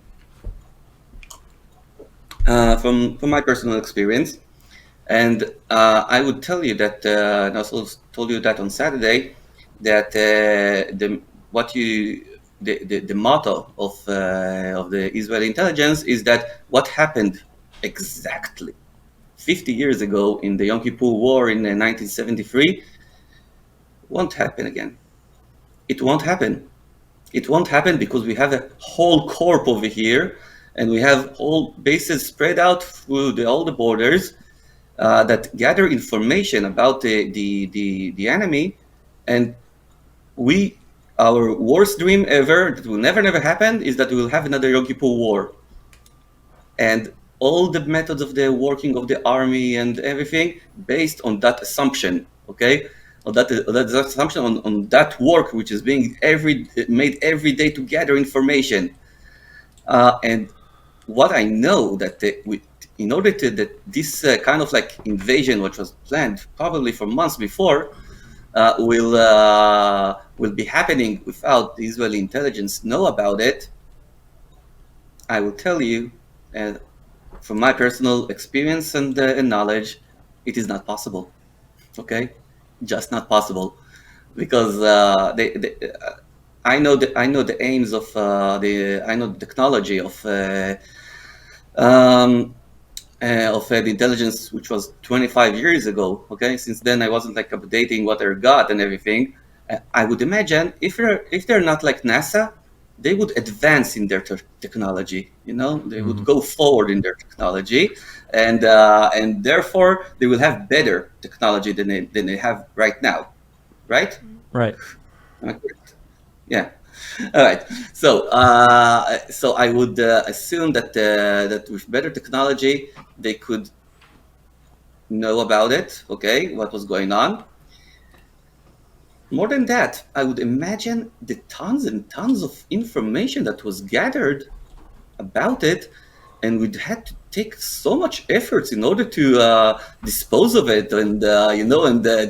[SPEAKER 17] From my personal experience, and I would tell you that, and also told you that on Saturday, that the motto of the Israeli intelligence is that what happened exactly 50 years ago in the Yom Kippur War in 1973 won't happen again. It won't happen. It won't happen because we have a whole corp over here, and we have whole bases spread out through all the borders that gather information about the enemy, and our worst dream ever that will never happen is that we will have another Yom Kippur War. And all the methods of the working of the army and everything based on that assumption, okay? On that assumption, on that work which is being made every day to gather information. And what I know that in order to that this kind of like invasion, which was planned probably for months before, will be happening without the Israeli intelligence know about it, I will tell you, from my personal experience and knowledge, it is not possible. Okay, just not possible, because I know the aims of I know the technology of the intelligence, which was 25 years ago. Okay, since then I wasn't like updating what I got and everything. I would imagine if they're not like NASA, they would advance in their technology. You know, they would go forward in their technology, and therefore they will have better technology than they have right now, right?
[SPEAKER 1] Right.
[SPEAKER 17] Am I correct? Yeah. All right. So so I would assume that that with better technology they could know about it. Okay, what was going on. More than that, I would imagine the tons and tons of information that was gathered about it, and we'd had to take so much efforts in order to dispose of it, and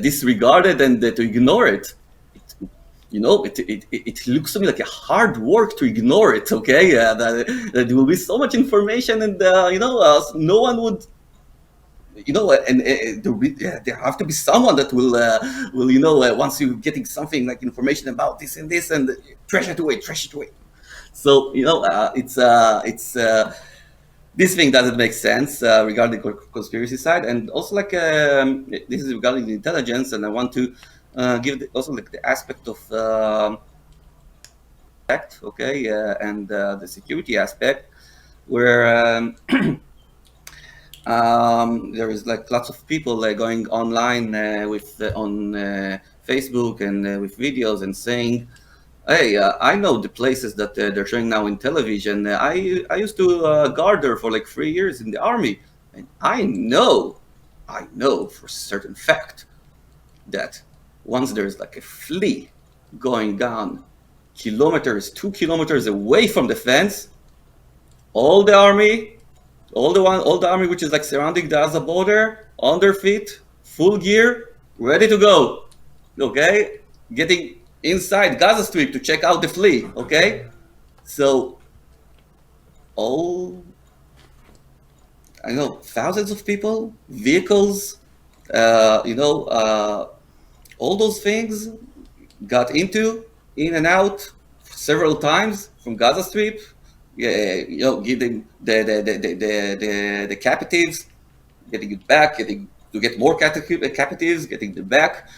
[SPEAKER 17] disregard it, and to ignore it. It looks to me like a hard work to ignore it. Okay, that there will be so much information, and no one would. There have to be someone that will once you're getting something like information about this and this, and trash it away. So it's this thing doesn't make sense regarding the conspiracy side, and also like this is regarding the intelligence, and I want to give also like the aspect of and the security aspect, where there is like lots of people going online on Facebook and with videos and saying, "Hey, I know the places that they're showing now in television. I used to guard there for like 3 years in the army, and I know for certain fact that once there's like a flea going down kilometers, 2 kilometers away from the fence, all the army which is like surrounding the Gaza border, on their feet, full gear, ready to go. Okay, getting inside Gaza Strip to check out the flea. Okay, so thousands of people, vehicles, all those things got in and out several times from Gaza Strip. Getting the captives, getting it back, getting to get more captives, getting them back.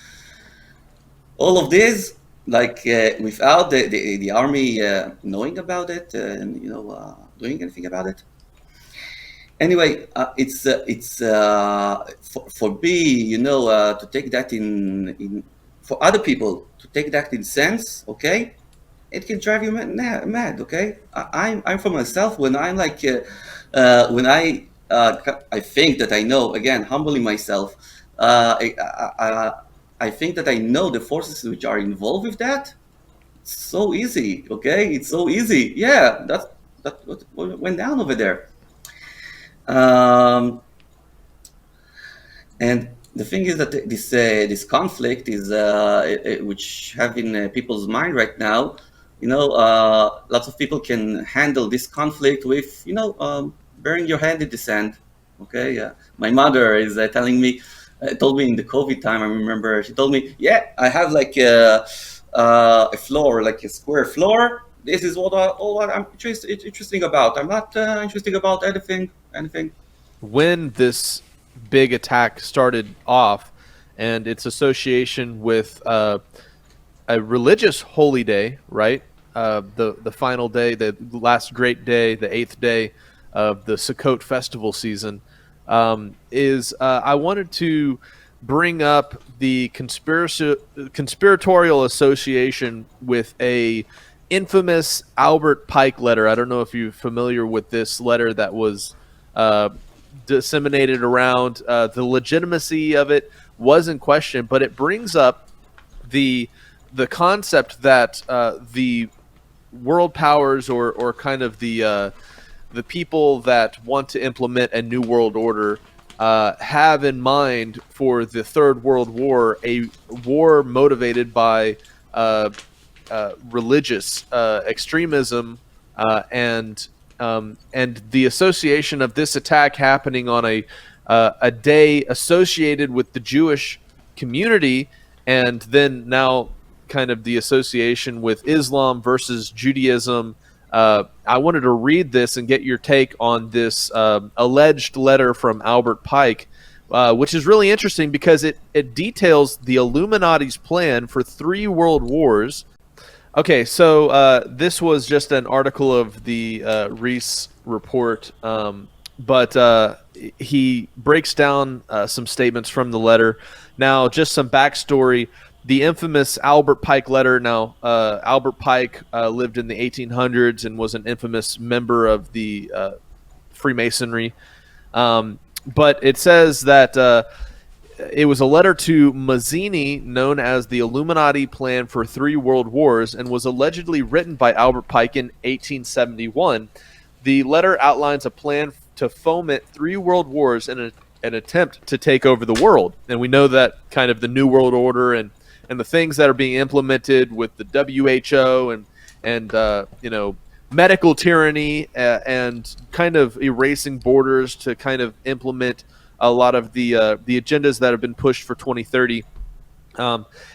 [SPEAKER 17] All of this, like without the army knowing about it and doing anything about it. Anyway, it's for me, to take that in for other people to take that in sense. Okay. It can drive you mad, okay? I'm for myself when I'm like, when I think that I know, again, humbling myself, I think that I know the forces which are involved with that. It's so easy, okay? It's so easy. Yeah, that's what went down over there. And the thing is that this conflict is which have in people's mind right now. Lots of people can handle this conflict with burying your hand in the sand. Okay, my mother is telling me, told me in the COVID time. I remember she told me, "Yeah, I have like a floor, like a square floor. This is what I'm interesting about. I'm not interested about anything."
[SPEAKER 13] When this big attack started off, and its association with a religious holy day, right? The final day, the last great day, the 8th day of the Sukkot festival season, I wanted to bring up the conspiratorial association with a infamous Albert Pike letter. I don't know if you're familiar with this letter that was disseminated around. The legitimacy of it was in question, but it brings up the concept that the world powers or kind of the people that want to implement a new world order have in mind for the Third World War, a war motivated by religious extremism and the association of this attack happening on a day associated with the Jewish community, and then now kind of the association with Islam versus Judaism. I wanted to read this and get your take on this alleged letter from Albert Pike, which is really interesting because it details the Illuminati's plan for 3 world wars. Okay, so this was just an article of the Reese report, but he breaks down some statements from the letter. Now, just some backstory. The infamous Albert Pike letter. Now, Albert Pike lived in the 1800s and was an infamous member of the Freemasonry. But it says that it was a letter to Mazzini, known as the Illuminati Plan for 3 World Wars, and was allegedly written by Albert Pike in 1871. The letter outlines a plan to foment 3 world wars in an attempt to take over the world. And we know that kind of the New World Order and the things that are being implemented with the WHO and medical tyranny and kind of erasing borders to kind of implement a lot of the agendas that have been pushed for 2030.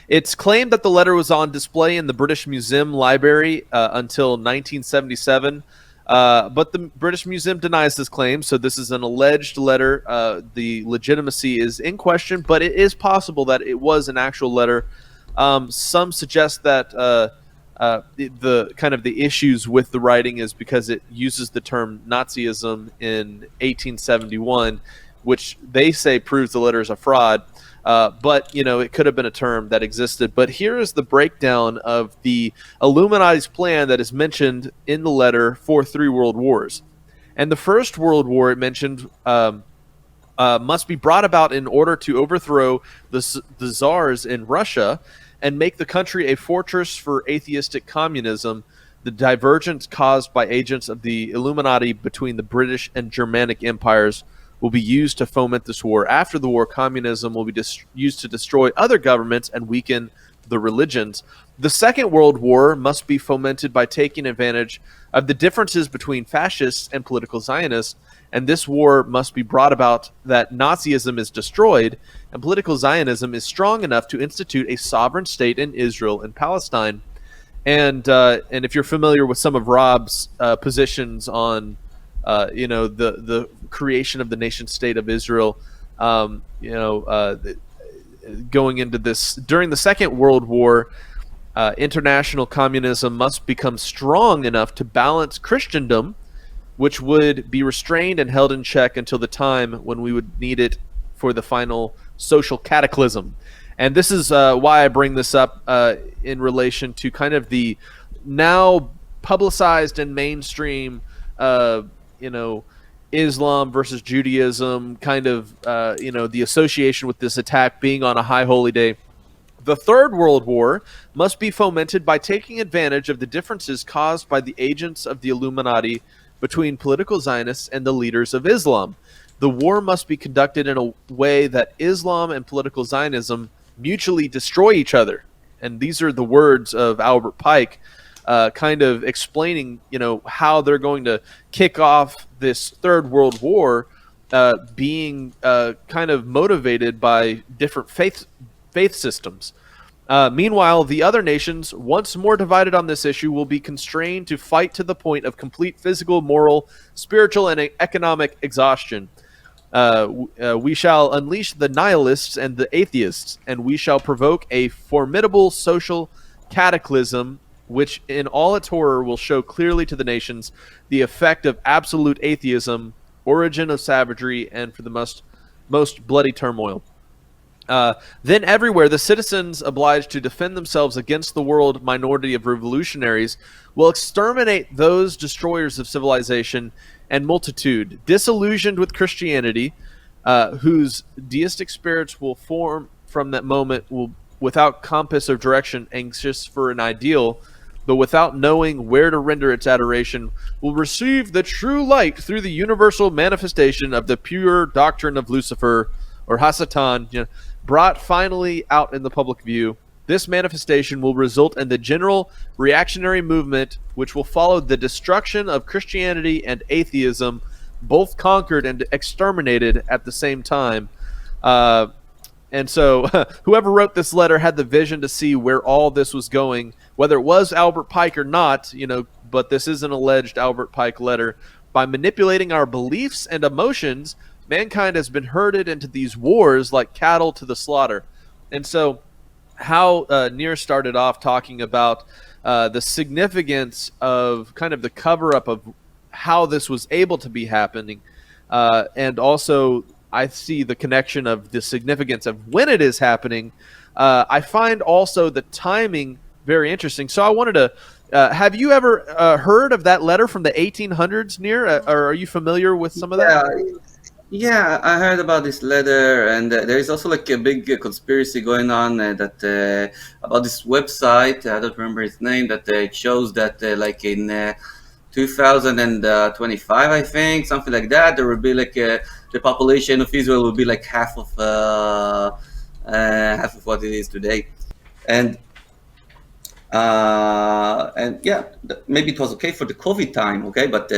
[SPEAKER 13] It's claimed that the letter was on display in the British Museum Library until 1977, but the British Museum denies this claim, so this is an alleged letter. The legitimacy is in question, but it is possible that it was an actual letter. Some suggest that the kind of the issues with the writing is because it uses the term Nazism in 1871, which they say proves the letter is a fraud. But, it could have been a term that existed. But here is the breakdown of the Illuminati's plan that is mentioned in the letter for 3 world wars. And the first world war it mentioned must be brought about in order to overthrow the czars in Russia and make the country a fortress for atheistic communism. The divergence caused by agents of the Illuminati between the British and Germanic empires will be used to foment this war. After the war, communism will be used to destroy other governments and weaken the religions. The Second World War must be fomented by taking advantage of the differences between fascists and political Zionists, and this war must be brought about that Nazism is destroyed and political Zionism is strong enough to institute a sovereign state in Israel and Palestine. And if you're familiar with some of Rob's positions on the creation of the nation state of Israel, going into this during the Second World War, international communism must become strong enough to balance Christendom, which would be restrained and held in check until the time when we would need it for the final social cataclysm. And this is why I bring this up in relation to kind of the now publicized and mainstream Islam versus Judaism, kind of, the association with this attack being on a high holy day. The Third World War must be fomented by taking advantage of the differences caused by the agents of the Illuminati between political Zionists and the leaders of Islam. The war must be conducted in a way that Islam and political Zionism mutually destroy each other. And these are the words of Albert Pike, kind of explaining, how they're going to kick off this Third World War, being kind of motivated by different faith systems. Meanwhile, the other nations, once more divided on this issue, will be constrained to fight to the point of complete physical, moral, spiritual, and economic exhaustion. We shall unleash the nihilists and the atheists, and we shall provoke a formidable social cataclysm, which in all its horror will show clearly to the nations the effect of absolute atheism, origin of savagery, and for the most bloody turmoil. Then everywhere the citizens obliged to defend themselves against the world minority of revolutionaries will exterminate those destroyers of civilization and multitude, disillusioned with Christianity, whose deistic spirits will form from that moment, will without compass or direction, anxious for an ideal, but without knowing where to render its adoration, will receive the true light through the universal manifestation of the pure doctrine of Lucifer, or Hasatan, brought finally out in the public view. This manifestation will result in the general reactionary movement, which will follow the destruction of Christianity and atheism, both conquered and exterminated at the same time. And so whoever wrote this letter had the vision to see where all this was going, whether it was Albert Pike or not, but this is an alleged Albert Pike letter. By manipulating our beliefs and emotions, mankind has been herded into these wars like cattle to the slaughter. And so how Nir started off talking about the significance of kind of the cover-up of how this was able to be happening, and also I see the connection of the significance of when it is happening. I find also the timing very interesting. So I wanted to, have you ever heard of that letter from the 1800s, Nir? Or are you familiar with some of that?
[SPEAKER 17] Yeah, I heard about this letter, and there is also like a big conspiracy going on that about this website. I don't remember its name. That it shows that like in 2025, I think, something like that, there will be like the population of Israel will be like half of what it is today, and yeah, maybe it was okay for the COVID time, okay, but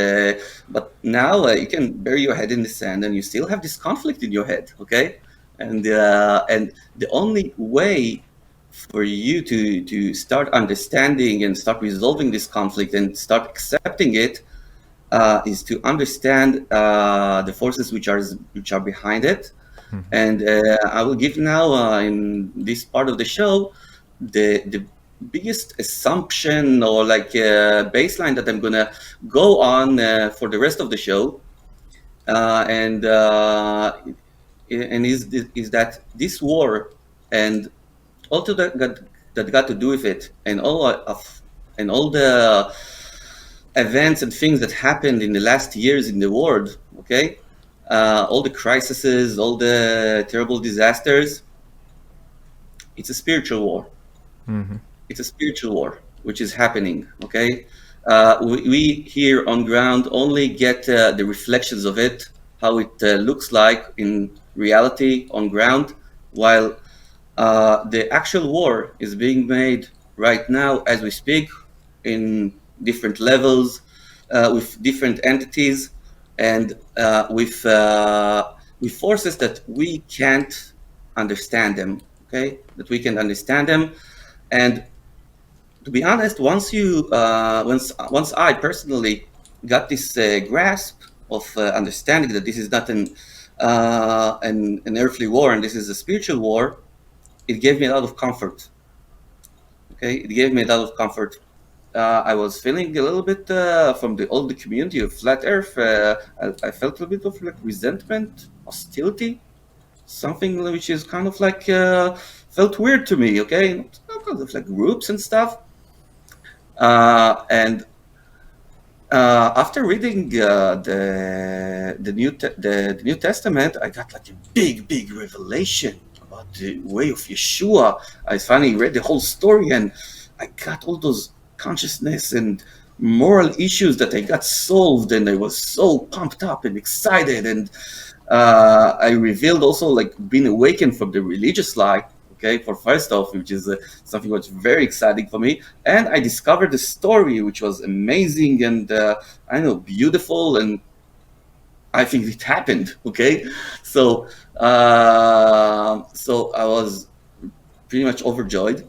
[SPEAKER 17] now you can bury your head in the sand and you still have this conflict in your head, okay, and the only way for you to start understanding and start resolving this conflict and start accepting it is to understand the forces which are behind it. And I will give now in this part of the show the biggest assumption or like baseline that I'm gonna go on for the rest of the show, and is that this war and all that got to do with it, and all the events and things that happened in the last years in the world, okay, all the crises, all the terrible disasters, it's a spiritual war.
[SPEAKER 1] Mm-hmm.
[SPEAKER 17] It's a spiritual war which is happening, okay? We here on ground only get the reflections of it, how it looks like in reality on ground, while the actual war is being made right now as we speak in different levels, with different entities, and with forces that we can't understand them, okay? That we can understand them. And to be honest, once I personally got this grasp of understanding that this is not an earthly war and this is a spiritual war, it gave me a lot of comfort. Okay, it gave me a lot of comfort. I was feeling a little bit from all the community of Flat Earth. I felt a little bit of like resentment, hostility, something which is kind of like felt weird to me. Okay, kind of like groups and stuff. And after reading the New Testament, I got like a big revelation about the way of Yeshua. I finally read the whole story, and I got all those consciousness and moral issues that I got solved, and I was so pumped up and excited, and I revealed also like being awakened from the religious life. Okay, for first off, which is something which was very exciting for me, and I discovered a story which was amazing and I know beautiful, and I think it happened. Okay, so so I was pretty much overjoyed,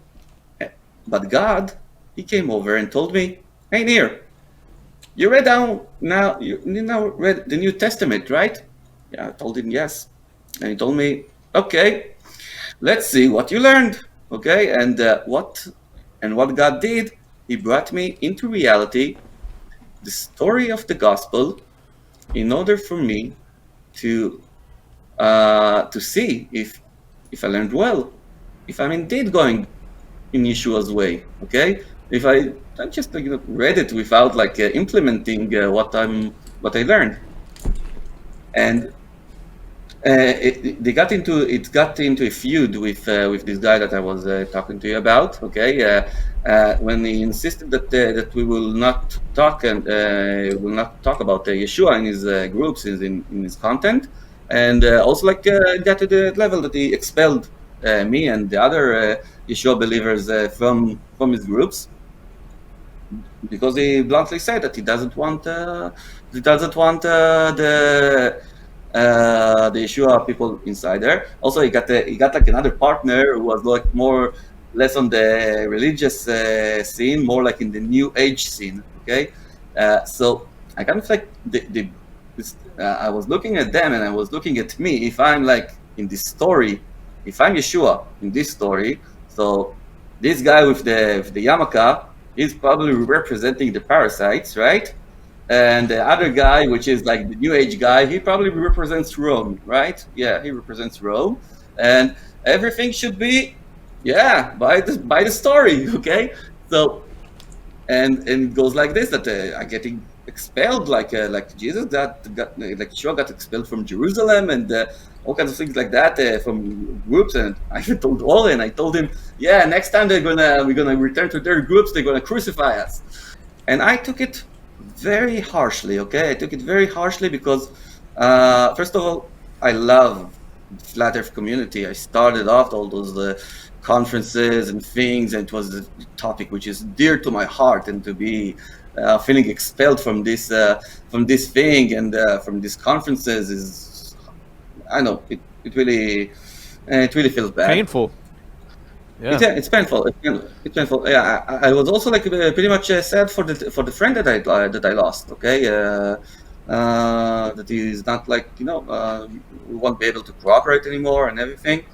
[SPEAKER 17] but God, He came over and told me, "Hey, Nir, you read down now. You now read the New Testament, right?" Yeah, I told him yes, and he told me, "Okay, let's see what you learned." Okay, and what God did, He brought me into reality, the story of the gospel, in order for me to see if I learned well, if I'm indeed going in Yeshua's way. Okay, if I just read it without like implementing what I learned, and it got into a feud with this guy that I was talking to you about. Okay, when he insisted that we will not talk about Yeshua in his groups, in his content, and also like got to the level that he expelled me and the other Yeshua believers from his groups, because he bluntly said that he doesn't want the Yeshua people inside there. Also, he got like another partner who was like less on the religious scene, more like in the New Age scene. Okay, so I kind of like I was looking at them and I was looking at me. If I'm like in this story, if I'm Yeshua in this story, so this guy with the yarmulke is probably representing the parasites, right? And the other guy, which is like the New Age guy, he probably represents Rome, right? Yeah, he represents Rome, and everything should be, by the story, okay? So, and it goes like this: that I'm getting expelled, like Jesus like Yeshua got expelled from Jerusalem, and all kinds of things like that from groups. And I told Owen, I told him, next time we're gonna return to their groups, they're gonna crucify us. And I took it very harshly, okay? I took it very harshly because, first of all, I love the Flat Earth community. I started off all those conferences and things, and it was a topic which is dear to my heart. And to be feeling expelled from this thing and from these conferences is, I know, it really feels bad.
[SPEAKER 13] Painful. Yeah,
[SPEAKER 17] it's painful. It's painful. Yeah, I was also like pretty much sad for the friend that I lost. Okay, that he is not like we won't be able to cooperate anymore and everything.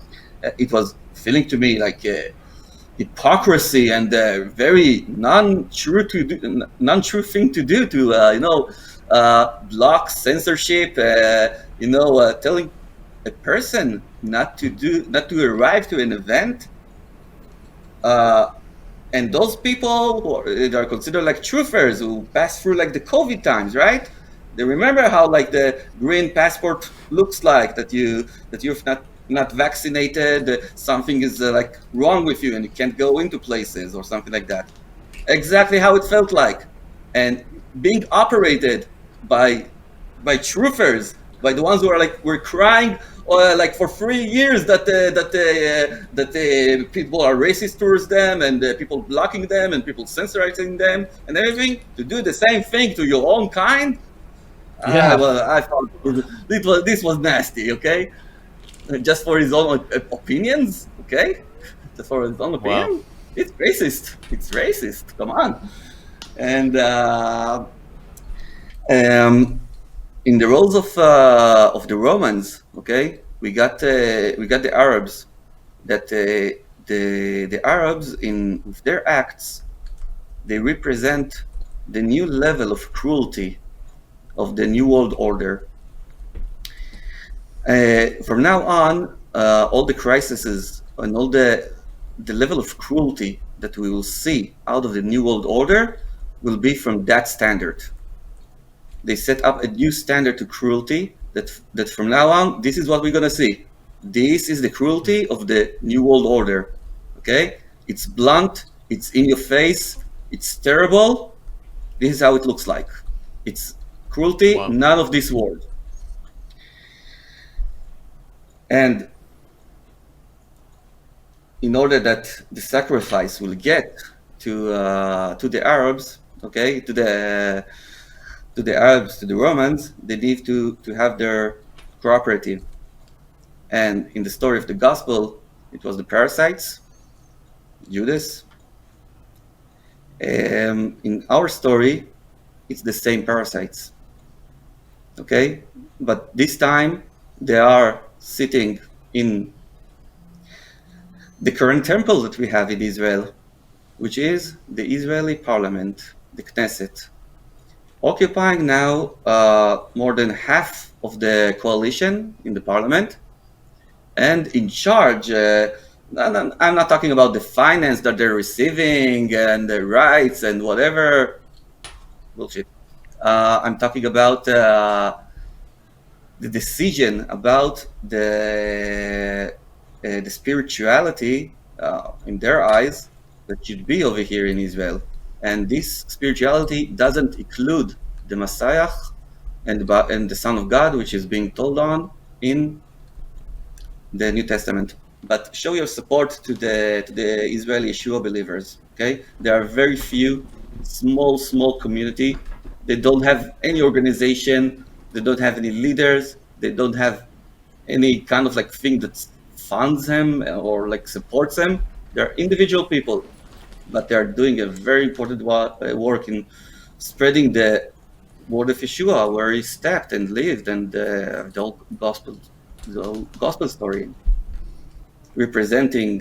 [SPEAKER 17] It was feeling to me like hypocrisy and very non-true thing to do to block censorship. Telling a person not to arrive to an event. And those people who are considered like truthers, who pass through like the COVID times, right? They remember how like the green passport looks like, that you've not vaccinated, something is like wrong with you and you can't go into places or something like that. Exactly how it felt like, and being operated by truthers, by the ones who were crying like for 3 years that people are racist towards them, and people blocking them, and people censoring them and everything, to do the same thing to your own kind. I thought this was nasty. Okay, just for his own opinions. Okay, just for his own opinion. Wow. It's racist. It's racist. Come on. And in the roles of the Romans, okay, we got the Arabs. That the Arabs, with their acts, they represent the new level of cruelty of the New World Order. From now on, all the crises and all the level of cruelty that we will see out of the New World Order will be from that standard. They set up a new standard to cruelty that from now on, this is what we're gonna see. This is the cruelty of the New World Order. Okay? It's blunt, it's in your face, it's terrible. This is how it looks like. It's cruelty, none of this world. And in order that the sacrifice will get to the Arabs, okay, to the Arabs, to the Romans, they need to have their cooperative. And in the story of the gospel, it was the parasites, Judas. In our story, it's the same parasites. Okay, but this time they are sitting in the current temple that we have in Israel, which is the Israeli parliament, the Knesset, occupying now more than half of the coalition in the parliament, and in charge. I'm not talking about the finance that they're receiving and the rights and whatever bullshit. I'm talking about the decision about the spirituality in their eyes that should be over here in Israel. And this spirituality doesn't include the Messiah and the Son of God, which is being told on in the New Testament. But show your support to the Israeli Yeshua believers. Okay, there are very few, small community. They don't have any organization. They don't have any leaders. They don't have any kind of like thing that funds them or like supports them. They're individual people, but they are doing a very important work in spreading the word of Yeshua where he stepped and lived, and the whole gospel story, representing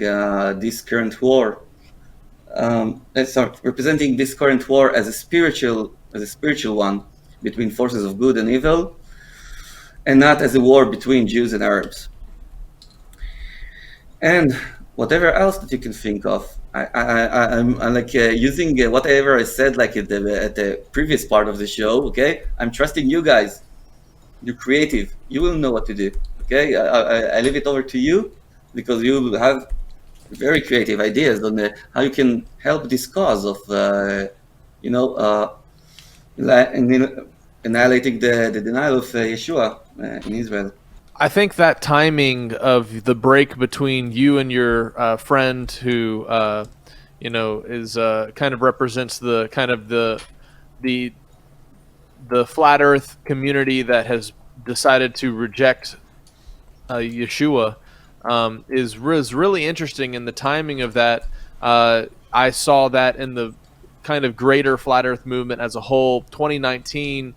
[SPEAKER 17] this current war. Representing this current war as a spiritual one between forces of good and evil, and not as a war between Jews and Arabs. And whatever else that you can think of, I'm like using whatever I said like at the previous part of the show. Okay, I'm trusting you guys. You're creative. You will know what to do. Okay, I leave it over to you because you have very creative ideas on how you can help this cause of annihilating the denial of Yeshua in Israel.
[SPEAKER 13] I think that timing of the break between you and your friend who is kind of represents the kind of the flat earth community that has decided to reject Yeshua is really interesting. In the timing of that, I saw that in the kind of greater flat earth movement as a whole. 2019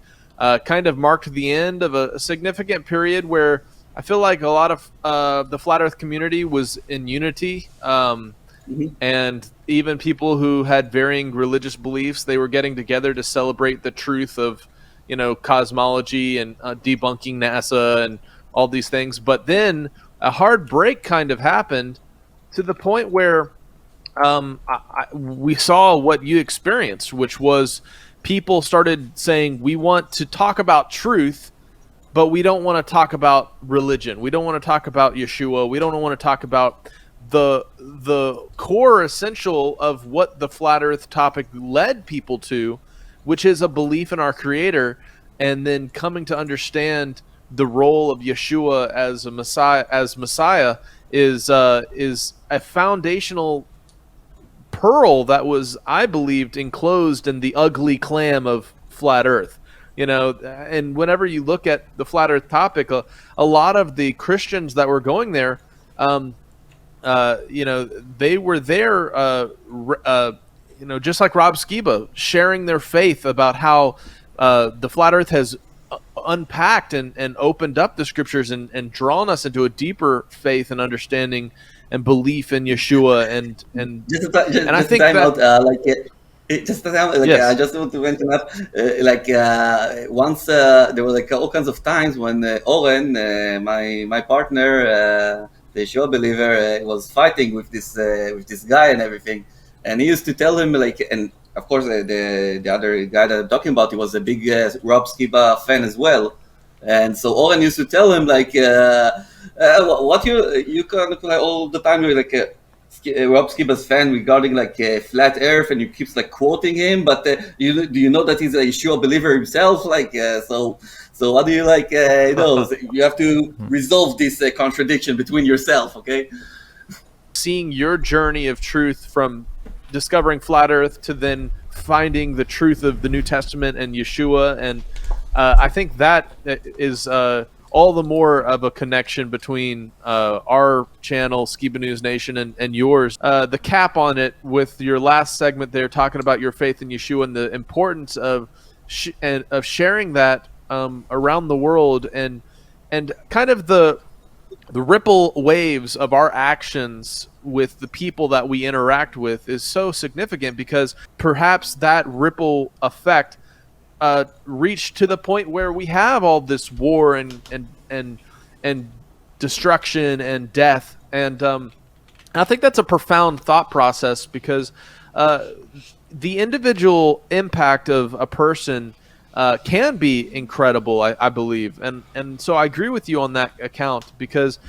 [SPEAKER 13] kind of marked the end of a significant period where I feel like a lot of the flat earth community was in unity, and even people who had varying religious beliefs, they were getting together to celebrate the truth of cosmology and debunking NASA and all these things. But then a hard break kind of happened to the point where we saw what you experienced, which was people started saying, we want to talk about truth, but we don't want to talk about religion. We don't want to talk about Yeshua. We don't want to talk about the core essential of what the flat earth topic led people to, which is a belief in our creator, and then coming to understand the role of Yeshua as a Messiah is a foundational pearl that was, I believed, enclosed in the ugly clam of flat earth. And whenever you look at the flat earth topic, a lot of the Christians that were going there, they were there, just like Rob Skiba, sharing their faith about how the flat earth has unpacked and opened up the scriptures and drawn us into a deeper faith and understanding and belief in Yeshua. I think
[SPEAKER 17] I just want to mention up once there were all kinds of times when Owen, my partner, the Yeshua believer, was fighting with this guy and everything, and he used to tell him and of course the other guy that I'm talking about, he was a big Rob Skiba fan as well, and so Owen used to tell him what you can play all the time. Rob Skiba's fan regarding like flat Earth, and you keeps like quoting him. But do you know that he's a Yeshua believer himself? Like so how do you like you have to resolve this contradiction between yourself, okay?
[SPEAKER 13] Seeing your journey of truth from discovering flat Earth to then finding the truth of the New Testament and Yeshua, and I think that is all the more of a connection between our channel, Skiba News Nation, and yours. The cap on it with your last segment there, talking about your faith in Yeshua and the importance of sharing that around the world, and kind of the ripple waves of our actions with the people that we interact with is so significant, because perhaps that ripple effect reached to the point where we have all this war and destruction and death, and I think that's a profound thought process, because the individual impact of a person can be incredible, I believe, and so I agree with you on that account, because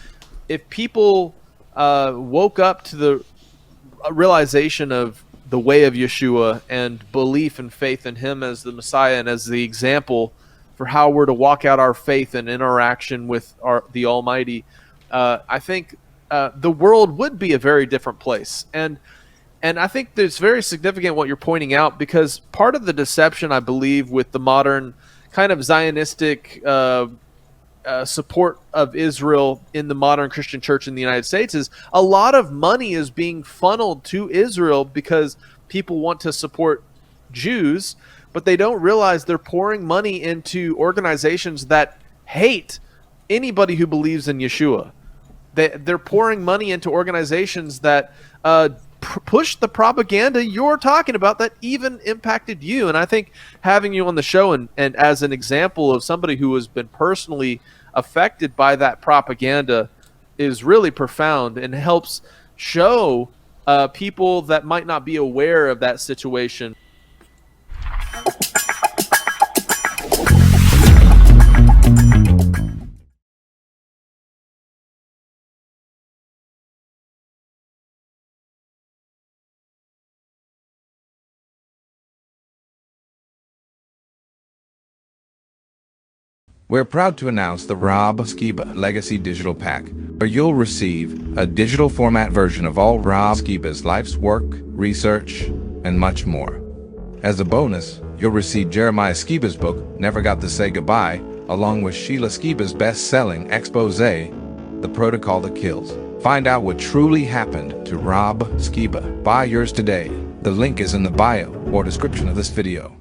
[SPEAKER 13] if people woke up to the realization of the way of Yeshua and belief and faith in him as the Messiah and as the example for how we're to walk out our faith and interaction with the Almighty, I think the world would be a very different place. And I think it's very significant what you're pointing out, because part of the deception, I believe, with the modern kind of Zionistic support of Israel in the modern Christian church in the United States is a lot of money is being funneled to Israel because people want to support Jews, but they don't realize they're pouring money into organizations that hate anybody who believes in Yeshua. They're pouring money into organizations that push the propaganda you're talking about that even impacted you. And I think having you on the show and as an example of somebody who has been personally affected by that propaganda is really profound, and helps show people that might not be aware of that situation.
[SPEAKER 10] We're proud to announce the Rob Skiba Legacy Digital Pack, where you'll receive a digital format version of all Rob Skiba's life's work, research, and much more. As a bonus, you'll receive Jeremiah Skiba's book, Never Got to Say Goodbye, along with Sheila Skiba's best-selling expose, The Protocol That Kills. Find out what truly happened to Rob Skiba. Buy yours today. The link is in the bio or description of this video.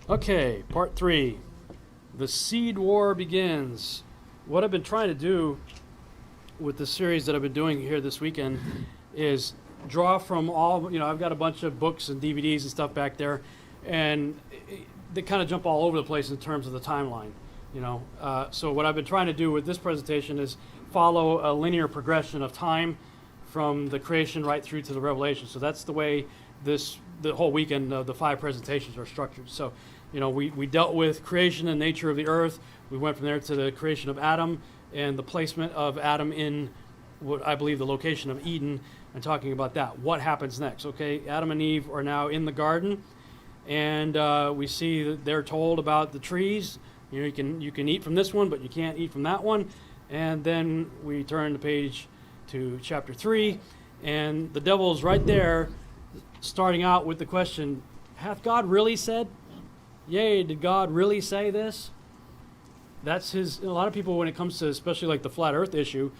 [SPEAKER 2] Okay, part 3. The Seed War begins. What I've been trying to do with the series that I've been doing here this weekend is draw from all, I've got a bunch of books and DVDs and stuff back there, and they kind of jump all over the place in terms of the timeline, So what I've been trying to do with this presentation is follow a linear progression of time from the creation right through to the Revelation. So that's the way the whole weekend of the 5 presentations are structured. So, we dealt with creation and nature of the earth. We went from there to the creation of Adam and the placement of Adam in what I believe the location of Eden, and talking about that. What happens next? Okay, Adam and Eve are now in the garden, and we see that they're told about the trees. You can eat from this one, but you can't eat from that one. And then we turn the page to chapter 3, and the devil's right there, starting out with the question, hath God really said? Yea, did God really say this? That's a lot of people, when it comes to especially like the flat earth issue,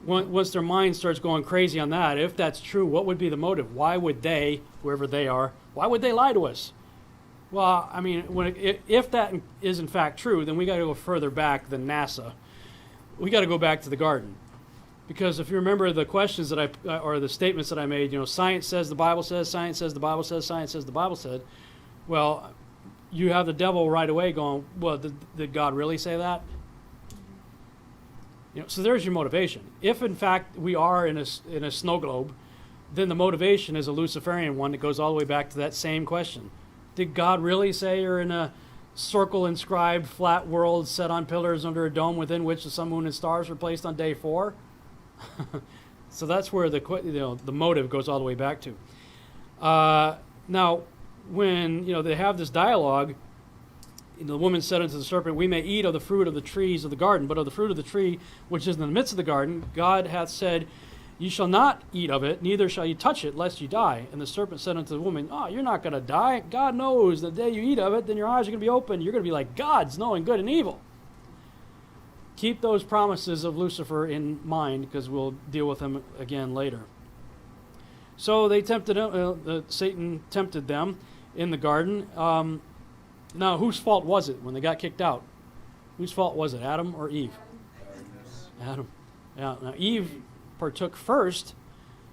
[SPEAKER 2] once their mind starts going crazy on that, if that's true, what would be the motive? Why would they, whoever they are, why would they lie to us? Well, I mean, if that is in fact true, then we got to go further back than NASA. We got to go back to the garden. Because if you remember the questions that or the statements that I made, science says the Bible says, science says the Bible says, science says the Bible said. Well, you have the devil right away going, well, did God really say that? So there's your motivation. If in fact we are in a snow globe, then the motivation is a Luciferian one that goes all the way back to that same question. Did God really say you're in a circle inscribed flat world set on pillars under a dome within which the sun, moon, and stars were placed on day 4? So that's where the motive goes all the way back to. Now, when they have this dialogue, the woman said unto the serpent, we may eat of the fruit of the trees of the garden, but of the fruit of the tree which is in the midst of the garden, God hath said, ye shall not eat of it, neither shall you touch it, lest you die. And the serpent said unto the woman, you're not going to die. God knows the day you eat of it, then your eyes are going to be open. You're going to be like gods, knowing good and evil. Keep those promises of Lucifer in mind, because we'll deal with them again later. So they tempted him, Satan tempted them in the garden. Now, whose fault was it when they got kicked out? Whose fault was it, Adam or Eve? Adam. Yeah. Now, Eve partook first,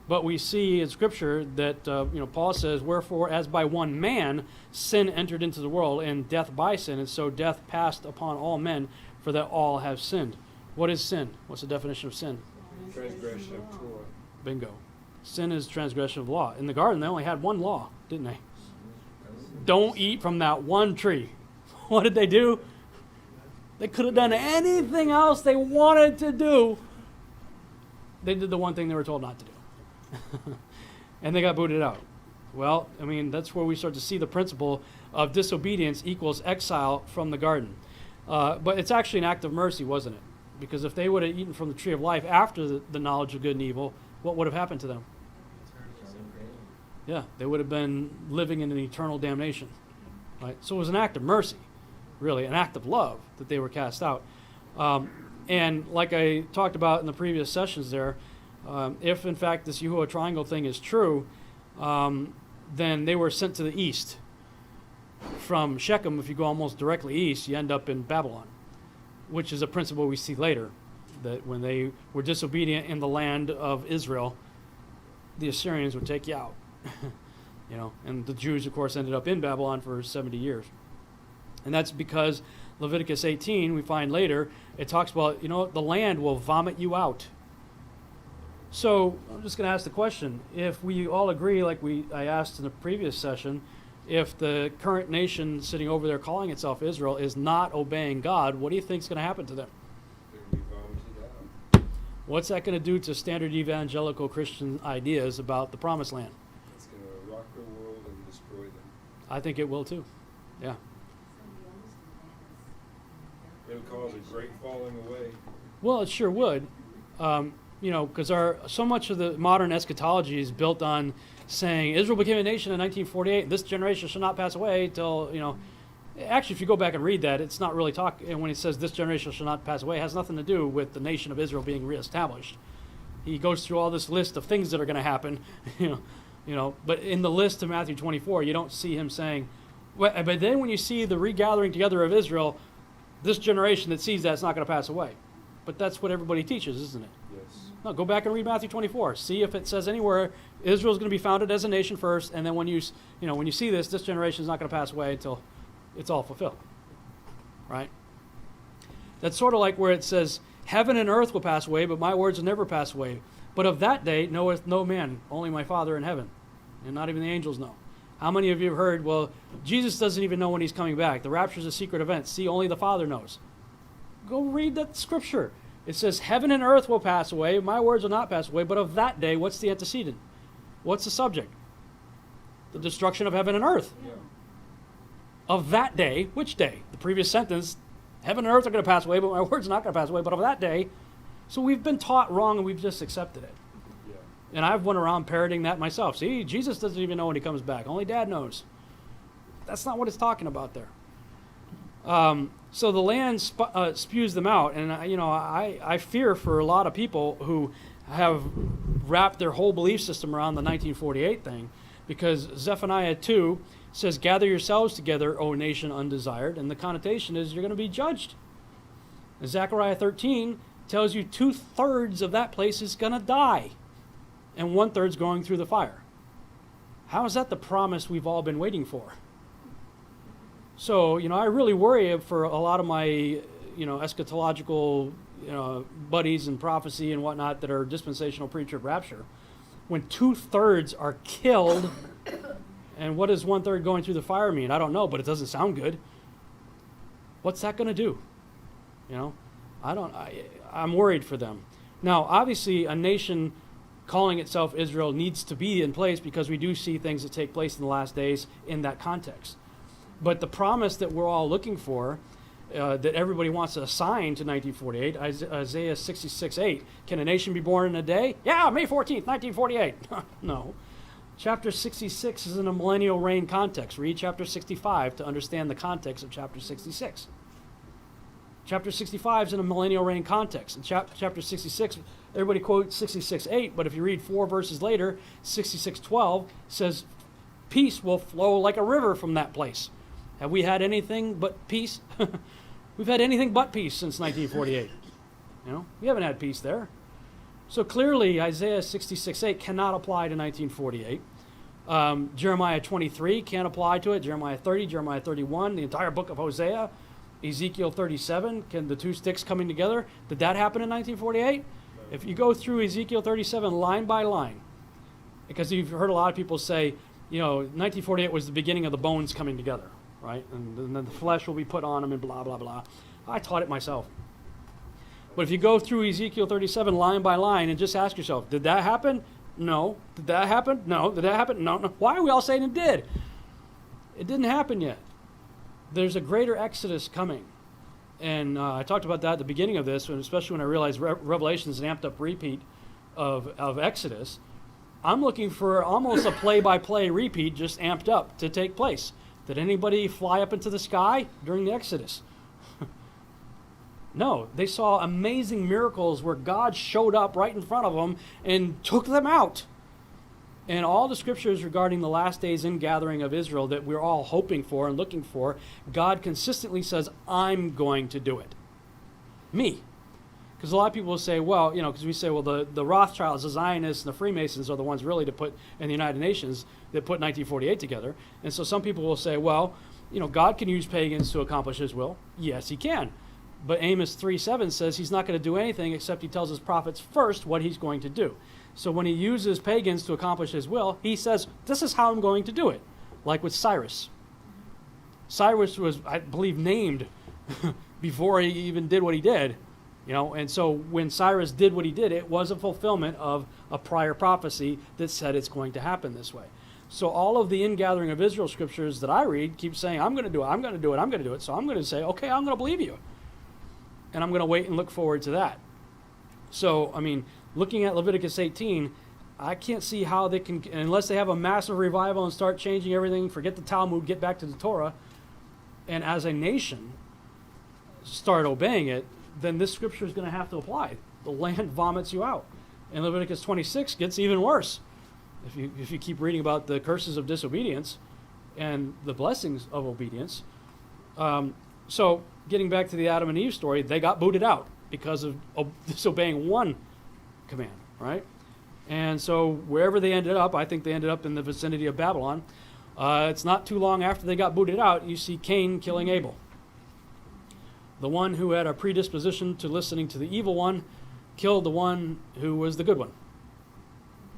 [SPEAKER 2] but we see in Scripture that Paul says, wherefore, as by one man sin entered into the world, and death by sin, and so death passed upon all men, for that all have sinned. What is sin? What's the definition of sin?
[SPEAKER 18] Transgression of Torah.
[SPEAKER 2] Bingo. Sin is transgression of law. In the garden, they only had one law, didn't they? Don't eat from that one tree. What did they do? They could have done anything else they wanted to do. They did the one thing they were told not to do. And they got booted out. Well, that's where we start to see the principle of disobedience equals exile from the garden. But it's actually an act of mercy, wasn't it? Because if they would have eaten from the tree of life after the knowledge of good and evil, what would have happened to them? Yeah, they would have been living in an eternal damnation. Right? So it was an act of mercy, really, an act of love that they were cast out. And like I talked about in the previous sessions there, if in fact this Yahuwah triangle thing is true, then they were sent to the east. From Shechem, if you go almost directly east, you end up in Babylon, which is a principle we see later, that when they were disobedient in the land of Israel, the Assyrians would take you out. And the Jews, of course, ended up in Babylon for 70 years. And that's because Leviticus 18, we find later, it talks about, the land will vomit you out. So I'm just going to ask the question, if we all agree, like I asked in the previous session, if the current nation sitting over there calling itself Israel is not obeying God, what do you think is going to happen to them? What's that going to do to standard evangelical Christian ideas about the promised land?
[SPEAKER 18] It's going to rock the world and destroy them.
[SPEAKER 2] I think it will too. Yeah.
[SPEAKER 18] It'll cause a great falling away.
[SPEAKER 2] Well, it sure would. Because so much of the modern eschatology is built on saying Israel became a nation in 1948. This generation shall not pass away till, Actually, if you go back and read that, it's not really and when it says this generation shall not pass away, it has nothing to do with the nation of Israel being reestablished. He goes through all this list of things that are going to happen, But in the list of Matthew 24, you don't see him saying. But then when you see the regathering together of Israel, this generation that sees that's not going to pass away. But that's what everybody teaches, isn't it?
[SPEAKER 18] Yes.
[SPEAKER 2] No, go back and read Matthew 24. See if it says anywhere Israel's going to be founded as a nation first, and then when you see this generation is not going to pass away until it's all fulfilled. Right? That's sort of like where it says, heaven and earth will pass away, but my words will never pass away. But of that day knoweth no man, only my Father in heaven. And not even the angels know. How many of you have heard, well, Jesus doesn't even know when he's coming back. The rapture is a secret event. See, only the Father knows. Go read that scripture. It says, heaven and earth will pass away, my words will not pass away, but of that day, what's the antecedent? What's the subject? The destruction of heaven and earth.
[SPEAKER 18] Yeah.
[SPEAKER 2] Of that day, which day? The previous sentence, heaven and earth are going to pass away, but my words are not going to pass away, but of that day. So we've been taught wrong and we've just accepted it.
[SPEAKER 18] Yeah.
[SPEAKER 2] And I've went around parroting that myself. See, Jesus doesn't even know when he comes back. Only Dad knows. That's not what it's talking about there. So the land spews them out, and I fear for a lot of people who have wrapped their whole belief system around the 1948 thing, because Zephaniah 2 says, "Gather yourselves together, O nation undesired," and the connotation is you're going to be judged. And Zechariah 13 tells you 2/3 of that place is going to die, and 1/3 going through the fire. How is that the promise we've all been waiting for? So, I really worry for a lot of my, eschatological, buddies and prophecy and whatnot that are dispensational preacher of rapture. When 2/3 are killed, and what does 1/3 going through the fire mean? I don't know, but it doesn't sound good. What's that going to do? I'm worried for them. Now, obviously, a nation calling itself Israel needs to be in place because we do see things that take place in the last days in that context. But the promise that we're all looking for, that everybody wants to assign to 1948, Isaiah 66:8, can a nation be born in a day? Yeah, May 14th, 1948. No. Chapter 66 is in a millennial reign context. Read chapter 65 to understand the context of chapter 66. Chapter 65 is in a millennial reign context. In chapter 66, everybody quotes 66:8, but if you read 4 verses later, 66:12 says, peace will flow like a river from that place. Have we had anything but peace? We've had anything but peace since 1948. We haven't had peace there. So clearly, Isaiah 66:8 cannot apply to 1948. Jeremiah 23 can't apply to it. Jeremiah 30, Jeremiah 31, the entire book of Hosea, Ezekiel 37, can the two sticks coming together, did that happen in 1948? If you go through Ezekiel 37 line by line, because you've heard a lot of people say, 1948 was the beginning of the bones coming together, right? And then the flesh will be put on them and blah, blah, blah. I taught it myself. But if you go through Ezekiel 37 line by line and just ask yourself, did that happen? No. Did that happen? No. Did that happen? No. Why are we all saying it did? It didn't happen yet. There's a greater exodus coming. And I talked about that at the beginning of this, and especially when I realized Revelation is an amped up repeat of Exodus. I'm looking for almost a play-by-play repeat, just amped up to take place. Did anybody fly up into the sky during the Exodus? No, they saw amazing miracles where God showed up right in front of them and took them out. And all the scriptures regarding the last days ingathering of Israel that we're all hoping for and looking for, God consistently says, I'm going to do it. Me. Because a lot of people will say, well, because we say, well, the Rothschilds, the Zionists, and the Freemasons are the ones really to put in the United Nations that put 1948 together. And so some people will say, well, God can use pagans to accomplish his will. Yes, he can. But Amos 3:7 says he's not going to do anything except he tells his prophets first what he's going to do. So when he uses pagans to accomplish his will, he says, this is how I'm going to do it. Like with Cyrus. Cyrus was, I believe, named before he even did what he did. And so when Cyrus did what he did, it was a fulfillment of a prior prophecy that said it's going to happen this way. So all of the ingathering of Israel scriptures that I read keep saying, I'm going to do it, I'm going to do it, I'm going to do it. So I'm going to say, okay, I'm going to believe you. And I'm going to wait and look forward to that. So, looking at Leviticus 18, I can't see how they can, unless they have a massive revival and start changing everything, forget the Talmud, get back to the Torah, and as a nation start obeying it, then this scripture is going to have to apply. The land vomits you out. And Leviticus 26 gets even worse. If you keep reading about the curses of disobedience and the blessings of obedience. So getting back to the Adam and Eve story, they got booted out because of disobeying one command, right? And so wherever they ended up, I think they ended up in the vicinity of Babylon. It's not too long after they got booted out, you see Cain killing Abel. The one who had a predisposition to listening to the evil one killed the one who was the good one,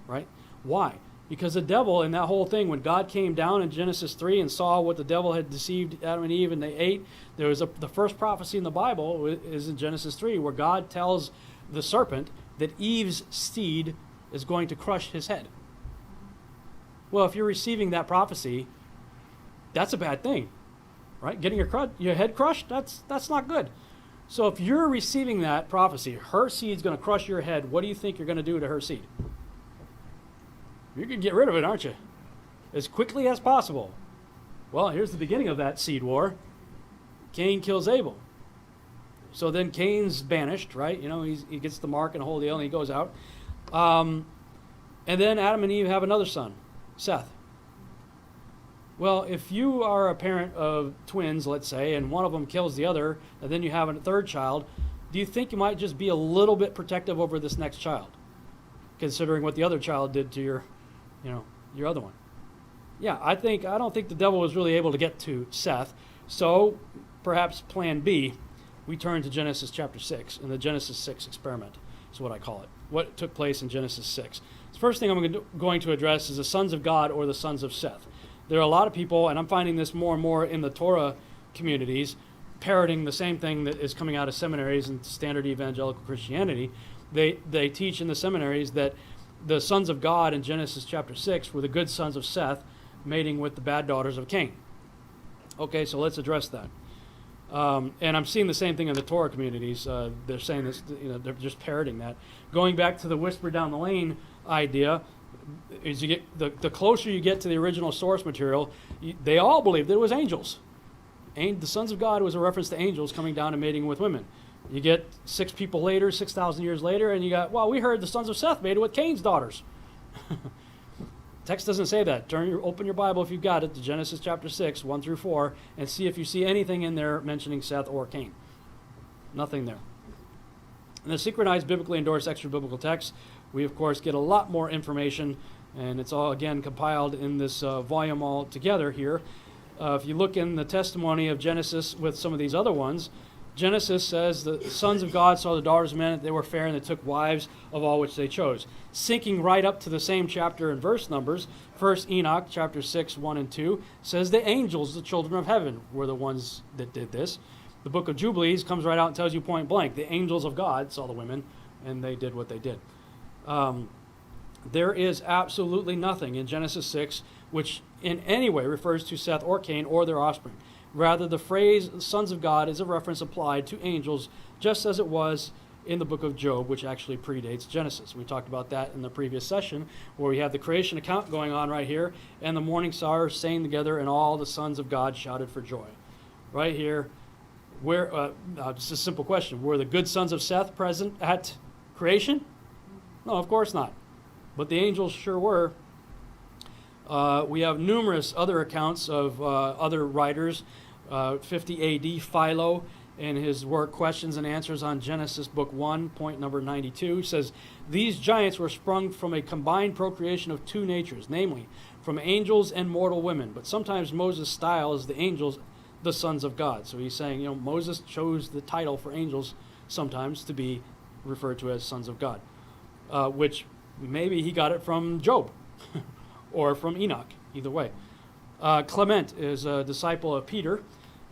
[SPEAKER 2] right? Why? Because the devil in that whole thing, when God came down in Genesis 3 and saw what the devil had deceived Adam and Eve and they ate, there was the first prophecy in the Bible is in Genesis 3 where God tells the serpent that Eve's seed is going to crush his head. Well, if you're receiving that prophecy, that's a bad thing, right? Getting your head crushed, that's not good. So if you're receiving that prophecy, her seed's going to crush your head, what do you think you're going to do to her seed? You're going to get rid of it, aren't you? As quickly as possible. Well, here's the beginning of that seed war. Cain kills Abel. So then Cain's banished, right? He gets the mark and a whole deal and he goes out. And then Adam and Eve have another son, Seth. Well, if you are a parent of twins, let's say, and one of them kills the other, and then you have a third child, do you think you might just be a little bit protective over this next child, considering what the other child did to your other one? Yeah, I don't think the devil was really able to get to Seth. So perhaps plan B, we turn to Genesis chapter 6, and the Genesis 6 experiment is what I call it. What took place in Genesis 6. The first thing I'm going to address is the sons of God or the sons of Seth. There are a lot of people, and I'm finding this more and more in the Torah communities, parroting the same thing that is coming out of seminaries and standard evangelical Christianity. They teach in the seminaries that the sons of God in Genesis chapter 6 were the good sons of Seth mating with the bad daughters of Cain. Okay, so let's address that. And I'm seeing the same thing in the Torah communities. They're saying this, they're just parroting that. Going back to the whisper down the lane idea, is you get the closer you get to the original source material, they all believed that it was angels. The sons of God was a reference to angels coming down and mating with women. You get 6,000 years later, and you got, well, we heard the sons of Seth mated with Cain's daughters. Text doesn't say that. Open your Bible if you've got it to Genesis chapter 6, 1 through 4, and see if you see anything in there mentioning Seth or Cain. Nothing there. In the synchronized biblically endorsed extra biblical texts, we of course get a lot more information, and it's all again compiled in this volume all together here. If you look in the testimony of Genesis with some of these other ones, Genesis says the sons of God saw the daughters of men, that they were fair, and they took wives of all which they chose. Syncing right up to the same chapter and verse numbers, 1 Enoch chapter 6, 1 and 2, says the angels, the children of heaven, were the ones that did this. The book of Jubilees comes right out and tells you point blank, the angels of God saw the women, and they did what they did. There is absolutely nothing in Genesis 6 which in any way refers to Seth or Cain or their offspring. Rather, the phrase sons of God is a reference applied to angels, just as it was in the book of Job, which actually predates Genesis. We talked about that in the previous session, where we have the creation account going on right here, and the morning stars sang together, and all the sons of God shouted for joy. Right here, just a simple question. Were the good sons of Seth present at creation? No, of course not. But the angels sure were. We have numerous other accounts of other writers. 50 AD, Philo, in his work Questions and Answers on Genesis, Book 1, point number 92, says, these giants were sprung from a combined procreation of two natures, namely, from angels and mortal women. But sometimes Moses styles the angels the sons of God. So he's saying, Moses chose the title for angels sometimes to be referred to as sons of God, which maybe he got it from Job or from Enoch, either way. Clement is a disciple of Peter.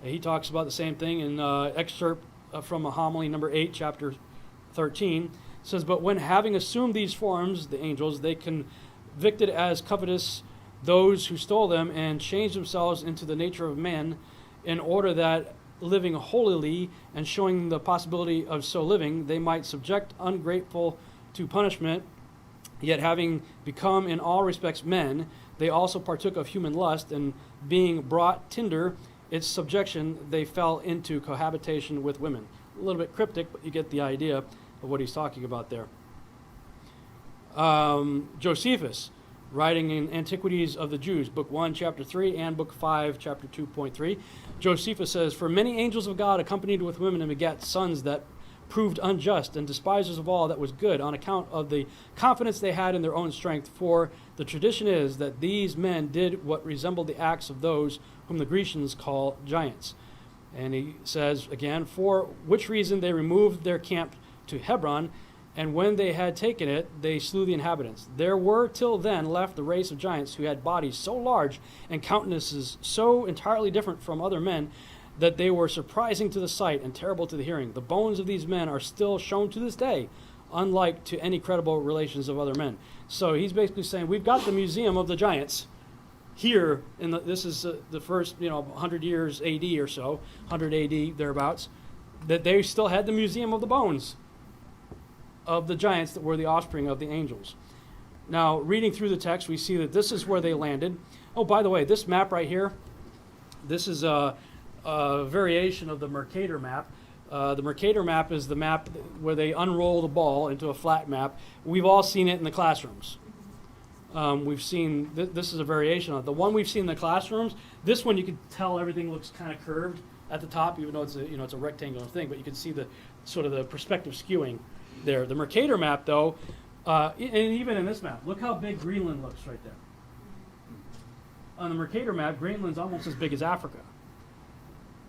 [SPEAKER 2] He talks about the same thing in excerpt from a homily number 8, chapter 13. It says, but when having assumed these forms, the angels, they convicted as covetous those who stole them and changed themselves into the nature of men, in order that, living holily and showing the possibility of so living, they might subject ungrateful to punishment, yet having become in all respects men, they also partook of human lust, and being brought tinder its subjection, they fell into cohabitation with women. A little bit cryptic, but you get the idea of what he's talking about there. Josephus, writing in Antiquities of the Jews, Book 1, Chapter 3, and Book 5, Chapter 2.3, Josephus says, for many angels of God accompanied with women and begat sons that proved unjust and despisers of all that was good on account of the confidence they had in their own strength. For the tradition is that these men did what resembled the acts of those whom the Grecians call giants. And he says again, for which reason they removed their camp to Hebron, and when they had taken it, they slew the inhabitants. There were till then left the race of giants who had bodies so large and countenances so entirely different from other men, that they were surprising to the sight and terrible to the hearing. The bones of these men are still shown to this day, unlike to any credible relations of other men. So he's basically saying, we've got the museum of the giants here, this is the first 100 years AD or so, 100 AD thereabouts, that they still had the museum of the bones of the giants that were the offspring of the angels. Now, reading through the text, we see that this is where they landed. Oh, by the way, this map right here, this is a variation of the Mercator map. The Mercator map is the map where they unroll the ball into a flat map. We've all seen it in the classrooms. We've seen, this is a variation of it. The one we've seen in the classrooms, this one you can tell everything looks kind of curved at the top, even though it's a, it's a rectangular thing, but you can see the sort of the perspective skewing there. The Mercator map, though, and even in this map, look how big Greenland looks right there. On the Mercator map, Greenland's almost as big as Africa.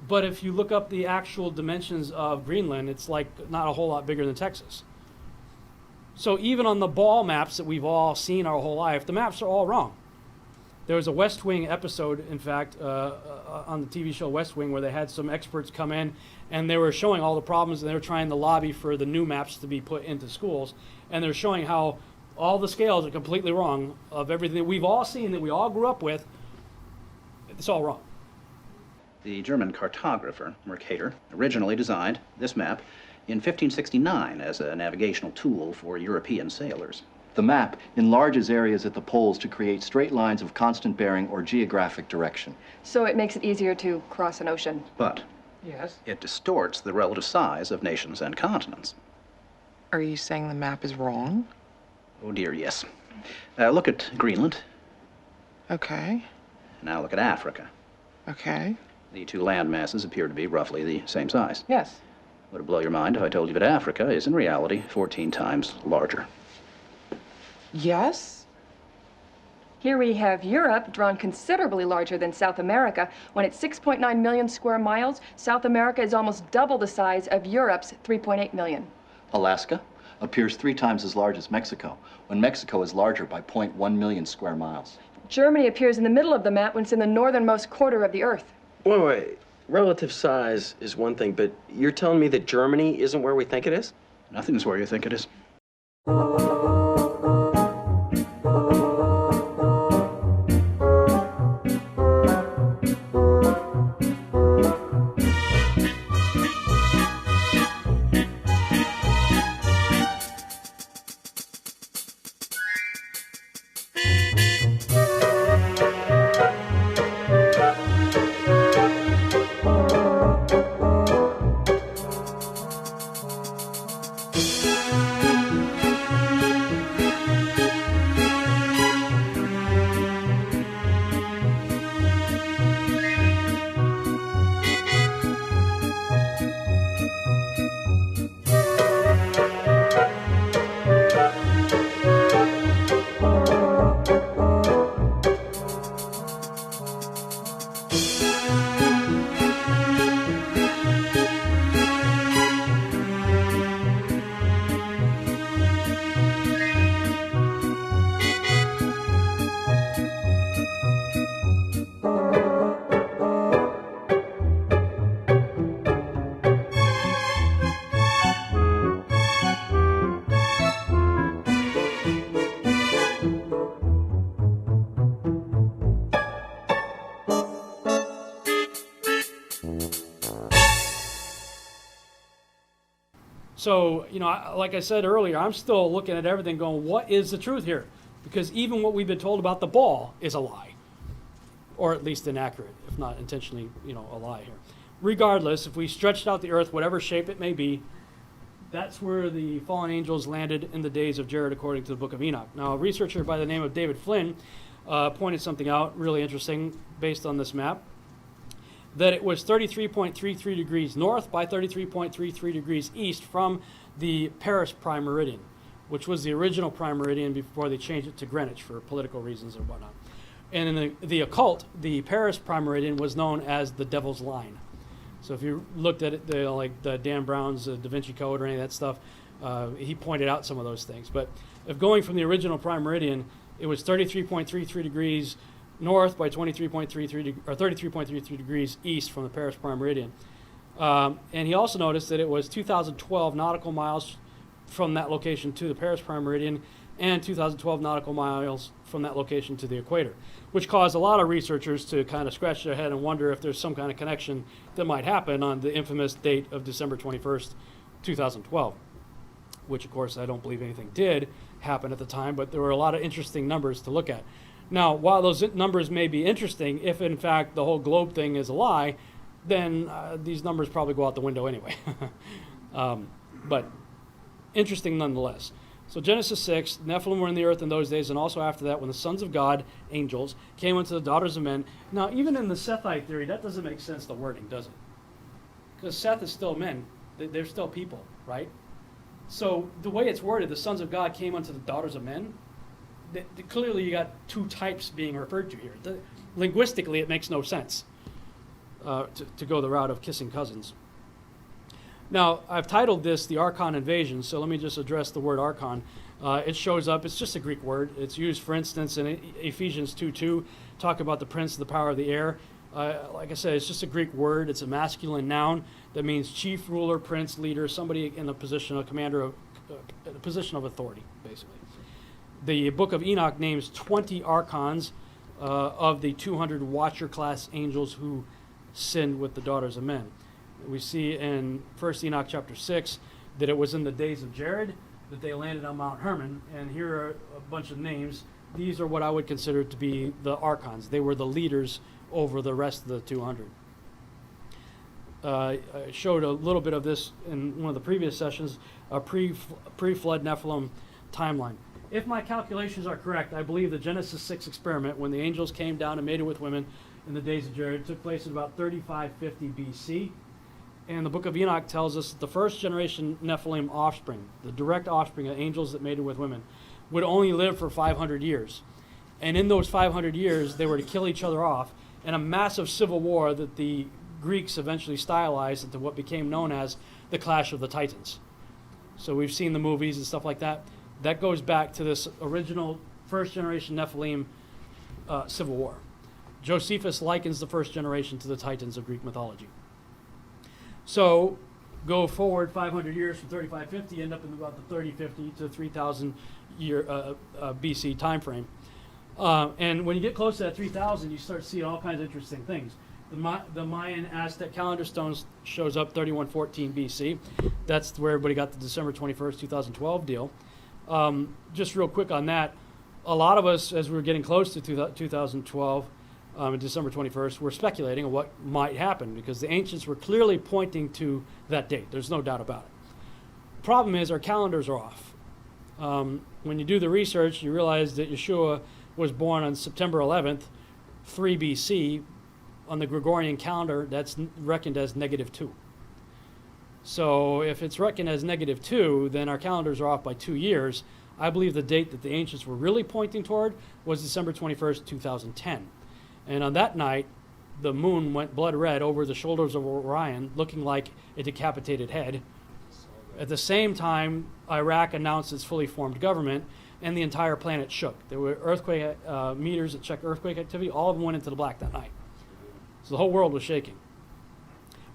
[SPEAKER 2] But if you look up the actual dimensions of Greenland, it's like not a whole lot bigger than Texas. So even on the ball maps that we've all seen our whole life, the maps are all wrong. There was a West Wing episode, in fact, on the TV show West Wing, where they had some experts come in and they were showing all the problems, and they were trying to lobby for the new maps to be put into schools. And they're showing how all the scales are completely wrong of everything that we've all seen, that we all grew up with. It's all wrong.
[SPEAKER 20] The German cartographer, Mercator, originally designed this map in 1569 as a navigational tool for European sailors.
[SPEAKER 21] The map enlarges areas at the poles to create straight lines of constant bearing or geographic direction.
[SPEAKER 22] So it makes it easier to cross an ocean.
[SPEAKER 20] But
[SPEAKER 22] Yes.
[SPEAKER 20] it distorts the relative size of nations and continents.
[SPEAKER 23] Are you saying the map is wrong?
[SPEAKER 20] Oh dear, yes. Look at Greenland.
[SPEAKER 23] Okay.
[SPEAKER 20] Now look at Africa.
[SPEAKER 23] Okay.
[SPEAKER 20] The two land masses appear to be roughly the same size.
[SPEAKER 23] Yes.
[SPEAKER 20] Would it blow your mind if I told you that Africa is in reality 14 times larger?
[SPEAKER 23] Yes.
[SPEAKER 22] Here we have Europe drawn considerably larger than South America. When it's 6.9 million square miles, South America is almost double the size of Europe's 3.8 million.
[SPEAKER 21] Alaska appears 3 times as large as Mexico, when Mexico is larger by 0.1 million square miles.
[SPEAKER 22] Germany appears in the middle of the map when it's in the northernmost quarter of the Earth.
[SPEAKER 25] Wait. Relative size is one thing, but you're telling me that Germany isn't where we think it is?
[SPEAKER 20] Nothing's where you think it is.
[SPEAKER 2] So, like I said earlier, I'm still looking at everything going, what is the truth here? Because even what we've been told about the ball is a lie. Or at least inaccurate, if not intentionally, a lie here. Regardless, if we stretched out the earth, whatever shape it may be, that's where the fallen angels landed in the days of Jared, according to the book of Enoch. Now, a researcher by the name of David Flynn pointed something out really interesting based on this map, that it was 33.33 degrees north by 33.33 degrees east from the Paris prime meridian, which was the original prime meridian before they changed it to Greenwich for political reasons and whatnot. And in the occult, the Paris prime meridian was known as the Devil's Line. So if you looked at it, like the Dan Brown's Da Vinci Code or any of that stuff, he pointed out some of those things. But if going from the original prime meridian, it was 33.33 degrees north by 33.33 degrees east from the Paris prime meridian. And he also noticed that it was 2,012 nautical miles from that location to the Paris prime meridian and 2,012 nautical miles from that location to the equator, which caused a lot of researchers to kind of scratch their head and wonder if there's some kind of connection that might happen on the infamous date of December 21st, 2012, which of course I don't believe anything did happen at the time, but there were a lot of interesting numbers to look at. Now, while those numbers may be interesting, if in fact the whole globe thing is a lie, then these numbers probably go out the window anyway. But interesting nonetheless. So Genesis 6, Nephilim were in the earth in those days, and also after that when the sons of God, angels, came unto the daughters of men. Now, even in the Sethite theory, that doesn't make sense, the wording, does it? Because Seth is still men. They're still people, right? So the way it's worded, the sons of God came unto the daughters of men, clearly you got two types being referred to here. Linguistically, it makes no sense to go the route of kissing cousins. Now, I've titled this the Archon Invasion, so let me just address the word Archon. It shows up, it's just a Greek word. It's used, for instance, in Ephesians 2:2, talk about the prince of the power of the air. Like I said, it's just a Greek word. It's a masculine noun that means chief, ruler, prince, leader, somebody in a position, a commander of a position of authority, basically. The book of Enoch names 20 archons of the 200 watcher-class angels who sinned with the daughters of men. We see in 1 Enoch chapter 6 that it was in the days of Jared that they landed on Mount Hermon, and here are a bunch of names. These are what I would consider to be the archons. They were the leaders over the rest of the 200. I showed a little bit of this in one of the previous sessions, a pre-flood Nephilim timeline. If my calculations are correct, I believe the Genesis 6 experiment, when the angels came down and mated with women in the days of Jared, took place in about 3550 BC. And the book of Enoch tells us that the first generation Nephilim offspring, the direct offspring of angels that mated with women, would only live for 500 years. And in those 500 years, they were to kill each other off in a massive civil war that the Greeks eventually stylized into what became known as the Clash of the Titans. So we've seen the movies and stuff like that. That goes back to this original first generation Nephilim civil war. Josephus likens the first generation to the Titans of Greek mythology. So go forward 500 years from 3550, end up in about the 3050 to 3000 year BC time frame. And when you get close to that 3000, you start seeing all kinds of interesting things. The Mayan Aztec calendar stone shows up 3114 BC. That's where everybody got the December 21st, 2012 deal. Just real quick on that, a lot of us, as we were getting close to 2012, December 21st, were speculating on what might happen because the ancients were clearly pointing to that date. There's no doubt about it. Problem is our calendars are off. When you do the research, you realize that Yeshua was born on September 11th, 3 BC. On the Gregorian calendar, that's reckoned as -2. So if it's reckoned as -2, then our calendars are off by 2 years. I believe the date that the ancients were really pointing toward was December 21st, 2010. And on that night, the moon went blood red over the shoulders of Orion, looking like a decapitated head. At the same time, Iraq announced its fully formed government, and the entire planet shook. There were earthquake meters that checked earthquake activity. All of them went into the black that night. So the whole world was shaking.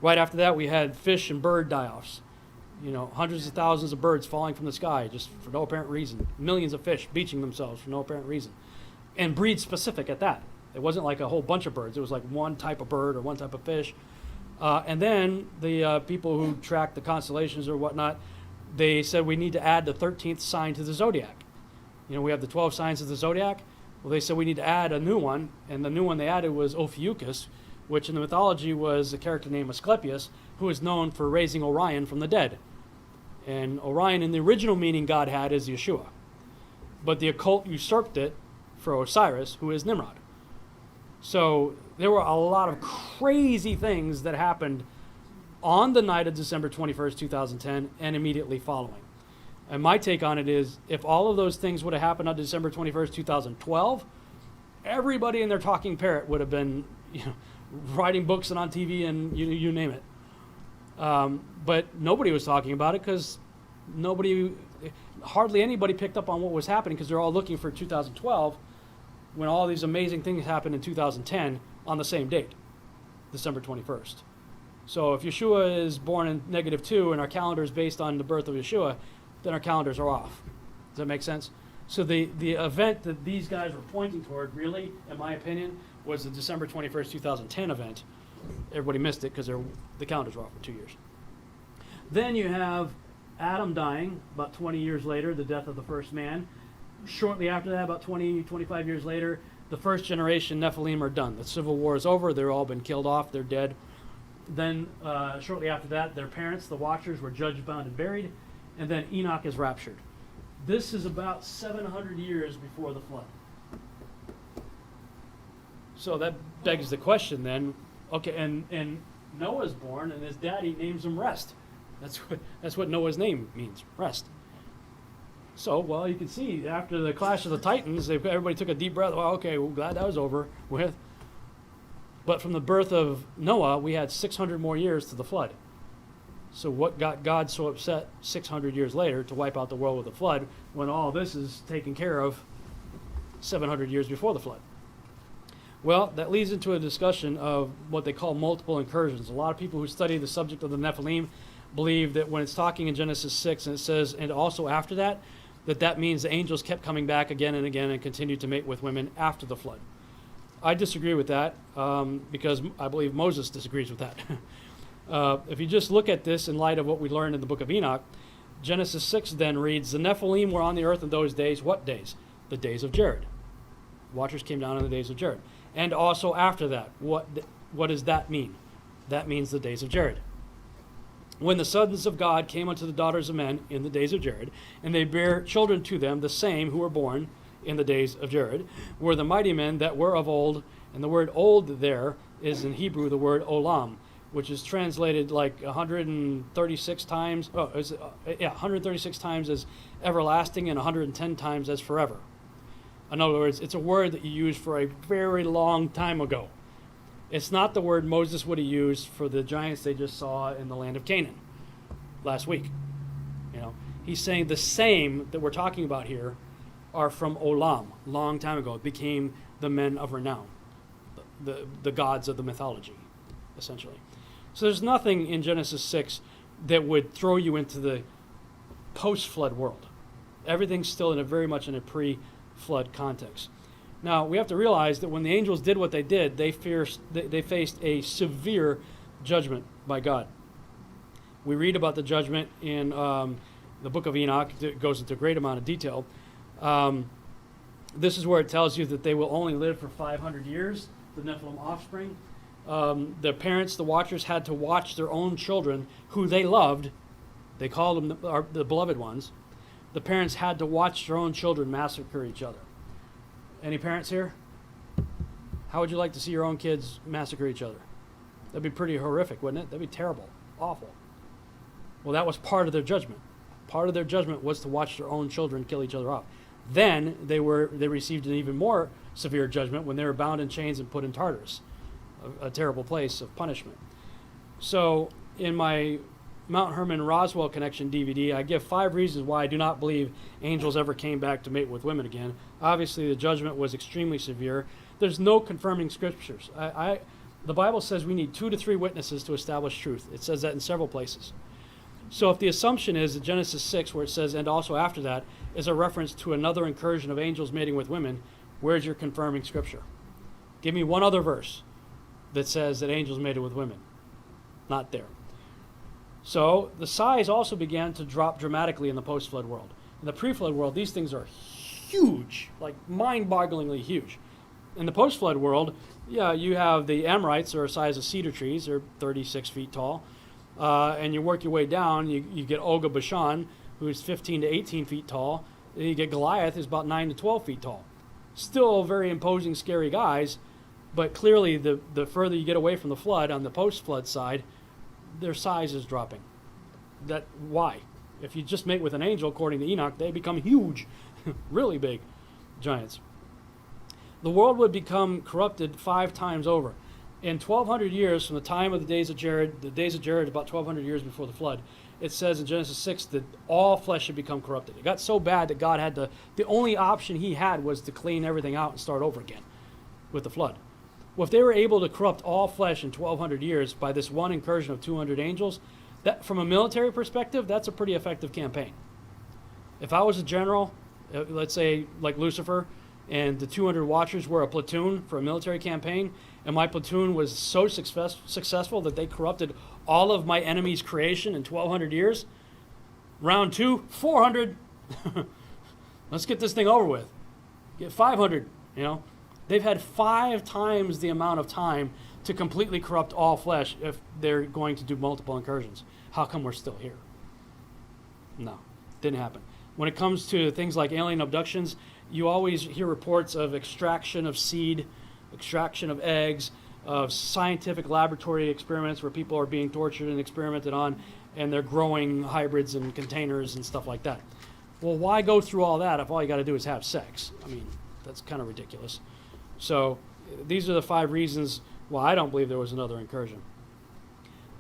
[SPEAKER 2] Right after that, we had fish and bird die-offs. You know, hundreds of thousands of birds falling from the sky just for no apparent reason. Millions of fish beaching themselves for no apparent reason. And breed specific at that. It wasn't like a whole bunch of birds. It was like one type of bird or one type of fish. And then the people who track the constellations or whatnot, they said we need to add the 13th sign to the zodiac. You know, we have the 12 signs of the zodiac. Well, they said we need to add a new one. And the new one they added was Ophiuchus, which in the mythology was a character named Asclepius, who is known for raising Orion from the dead. And Orion, in the original meaning God had, is Yeshua. But the occult usurped it for Osiris, who is Nimrod. So there were a lot of crazy things that happened on the night of December 21st, 2010, and immediately following. And my take on it is, if all of those things would have happened on December 21st, 2012, everybody and their talking parrot would have been, you know, writing books and on TV and you name it. But nobody was talking about it because hardly anybody picked up on what was happening because they're all looking for 2012 when all these amazing things happened in 2010 on the same date, December 21st. So if Yeshua is born in -2 and our calendar is based on the birth of Yeshua, then our calendars are off. Does that make sense? So the event that these guys were pointing toward, really, in my opinion, was the December 21st, 2010 event. Everybody missed it because the calendars were off for 2 years. Then you have Adam dying about 20 years later, the death of the first man. Shortly after that, about 20, 25 years later, the first generation Nephilim are done. The civil war is over. They're all been killed off. They're dead. Then shortly after that, their parents, the Watchers, were judged, bound, and buried. And then Enoch is raptured. This is about 700 years before the flood. So that begs the question then, okay, and Noah's born, and his daddy names him Rest. That's what Noah's name means, Rest. So, well, you can see after the clash of the Titans, everybody took a deep breath. Well, okay, we're glad that was over with. But from the birth of Noah, we had 600 more years to the flood. So what got God so upset 600 years later to wipe out the world with a flood when all this is taken care of 700 years before the flood? Well, that leads into a discussion of what they call multiple incursions. A lot of people who study the subject of the Nephilim believe that when it's talking in Genesis 6 and it says, and also after that, that means the angels kept coming back again and again and continued to mate with women after the flood. I disagree with that because I believe Moses disagrees with that. If you just look at this in light of what we learned in the book of Enoch, Genesis 6 then reads, the Nephilim were on the earth in those days. What days? The days of Jared. Watchers came down in the days of Jared. And also after that, what does that mean? That means the days of Jared. When the sons of God came unto the daughters of men in the days of Jared, and they bare children to them, the same who were born in the days of Jared, were the mighty men that were of old. And the word old there is in Hebrew the word olam, which is translated like 136 times. 136 times as everlasting and 110 times as forever. In other words, it's a word that you use for a very long time ago. It's not the word Moses would have used for the giants they just saw in the land of Canaan last week. You know, he's saying the same that we're talking about here are from Olam, long time ago. It became the men of renown, the gods of the mythology, essentially. So there's nothing in Genesis 6 that would throw you into the post-flood world. Everything's still very much in a pre-flood context. Now, we have to realize that when the angels did what they did, they faced a severe judgment by God. We read about the judgment in the book of Enoch. It goes into a great amount of detail. This is where it tells you that they will only live for 500 years, the Nephilim offspring. The parents, the watchers, had to watch their own children, who they loved. They called them the beloved ones. The parents had to watch their own children massacre each other. Any parents here? How would you like to see your own kids massacre each other? That'd be pretty horrific, wouldn't it? That'd be terrible, awful. Well, that was part of their judgment. Part of their judgment was to watch their own children kill each other off. Then they received an even more severe judgment when they were bound in chains and put in Tartarus, a terrible place of punishment. So in my Mount Hermon Roswell connection DVD, I give 5 reasons why I do not believe angels ever came back to mate with women again. Obviously, the judgment was extremely severe. There's no confirming scriptures. The Bible says we need 2 to 3 witnesses to establish truth. It says that in several places. So if the assumption is that Genesis 6, where it says, and also after that, is a reference to another incursion of angels mating with women, where's your confirming scripture? Give me one other verse that says that angels mated with women. Not there. So the size also began to drop dramatically in the post-flood world. In the pre-flood world, these things are huge, like mind-bogglingly huge. In the post-flood world, yeah, you have the Amorites, are the size of cedar trees. They're 36 feet tall. And you work your way down, you get Og Bashan, who's 15 to 18 feet tall. Then you get Goliath, who's about 9 to 12 feet tall. Still very imposing, scary guys, but clearly the further you get away from the flood on the post-flood side, their size is dropping. Why? If you just mate with an angel, according to Enoch, they become huge, really big giants. The world would become corrupted 5 times over. In 1,200 years from the time of the days of Jared about 1,200 years before the flood, it says in Genesis 6 that all flesh should become corrupted. It got so bad that God had the only option he had was to clean everything out and start over again with the flood. Well, if they were able to corrupt all flesh in 1,200 years by this one incursion of 200 angels, that, from a military perspective, that's a pretty effective campaign. If I was a general, let's say like Lucifer, and the 200 watchers were a platoon for a military campaign, and my platoon was so successful that they corrupted all of my enemy's creation in 1,200 years, round 2, 400. Let's get this thing over with. Get 500, you know. They've had 5 times the amount of time to completely corrupt all flesh if they're going to do multiple incursions. How come we're still here? No, didn't happen. when it comes to things like alien abductions, you always hear reports of extraction of seed, extraction of eggs, of scientific laboratory experiments where people are being tortured and experimented on, and they're growing hybrids in containers and stuff like that. Well, why go through all that if all you got to do is have sex? I mean, that's kind of ridiculous. So these are the 5 reasons why I don't believe there was another incursion.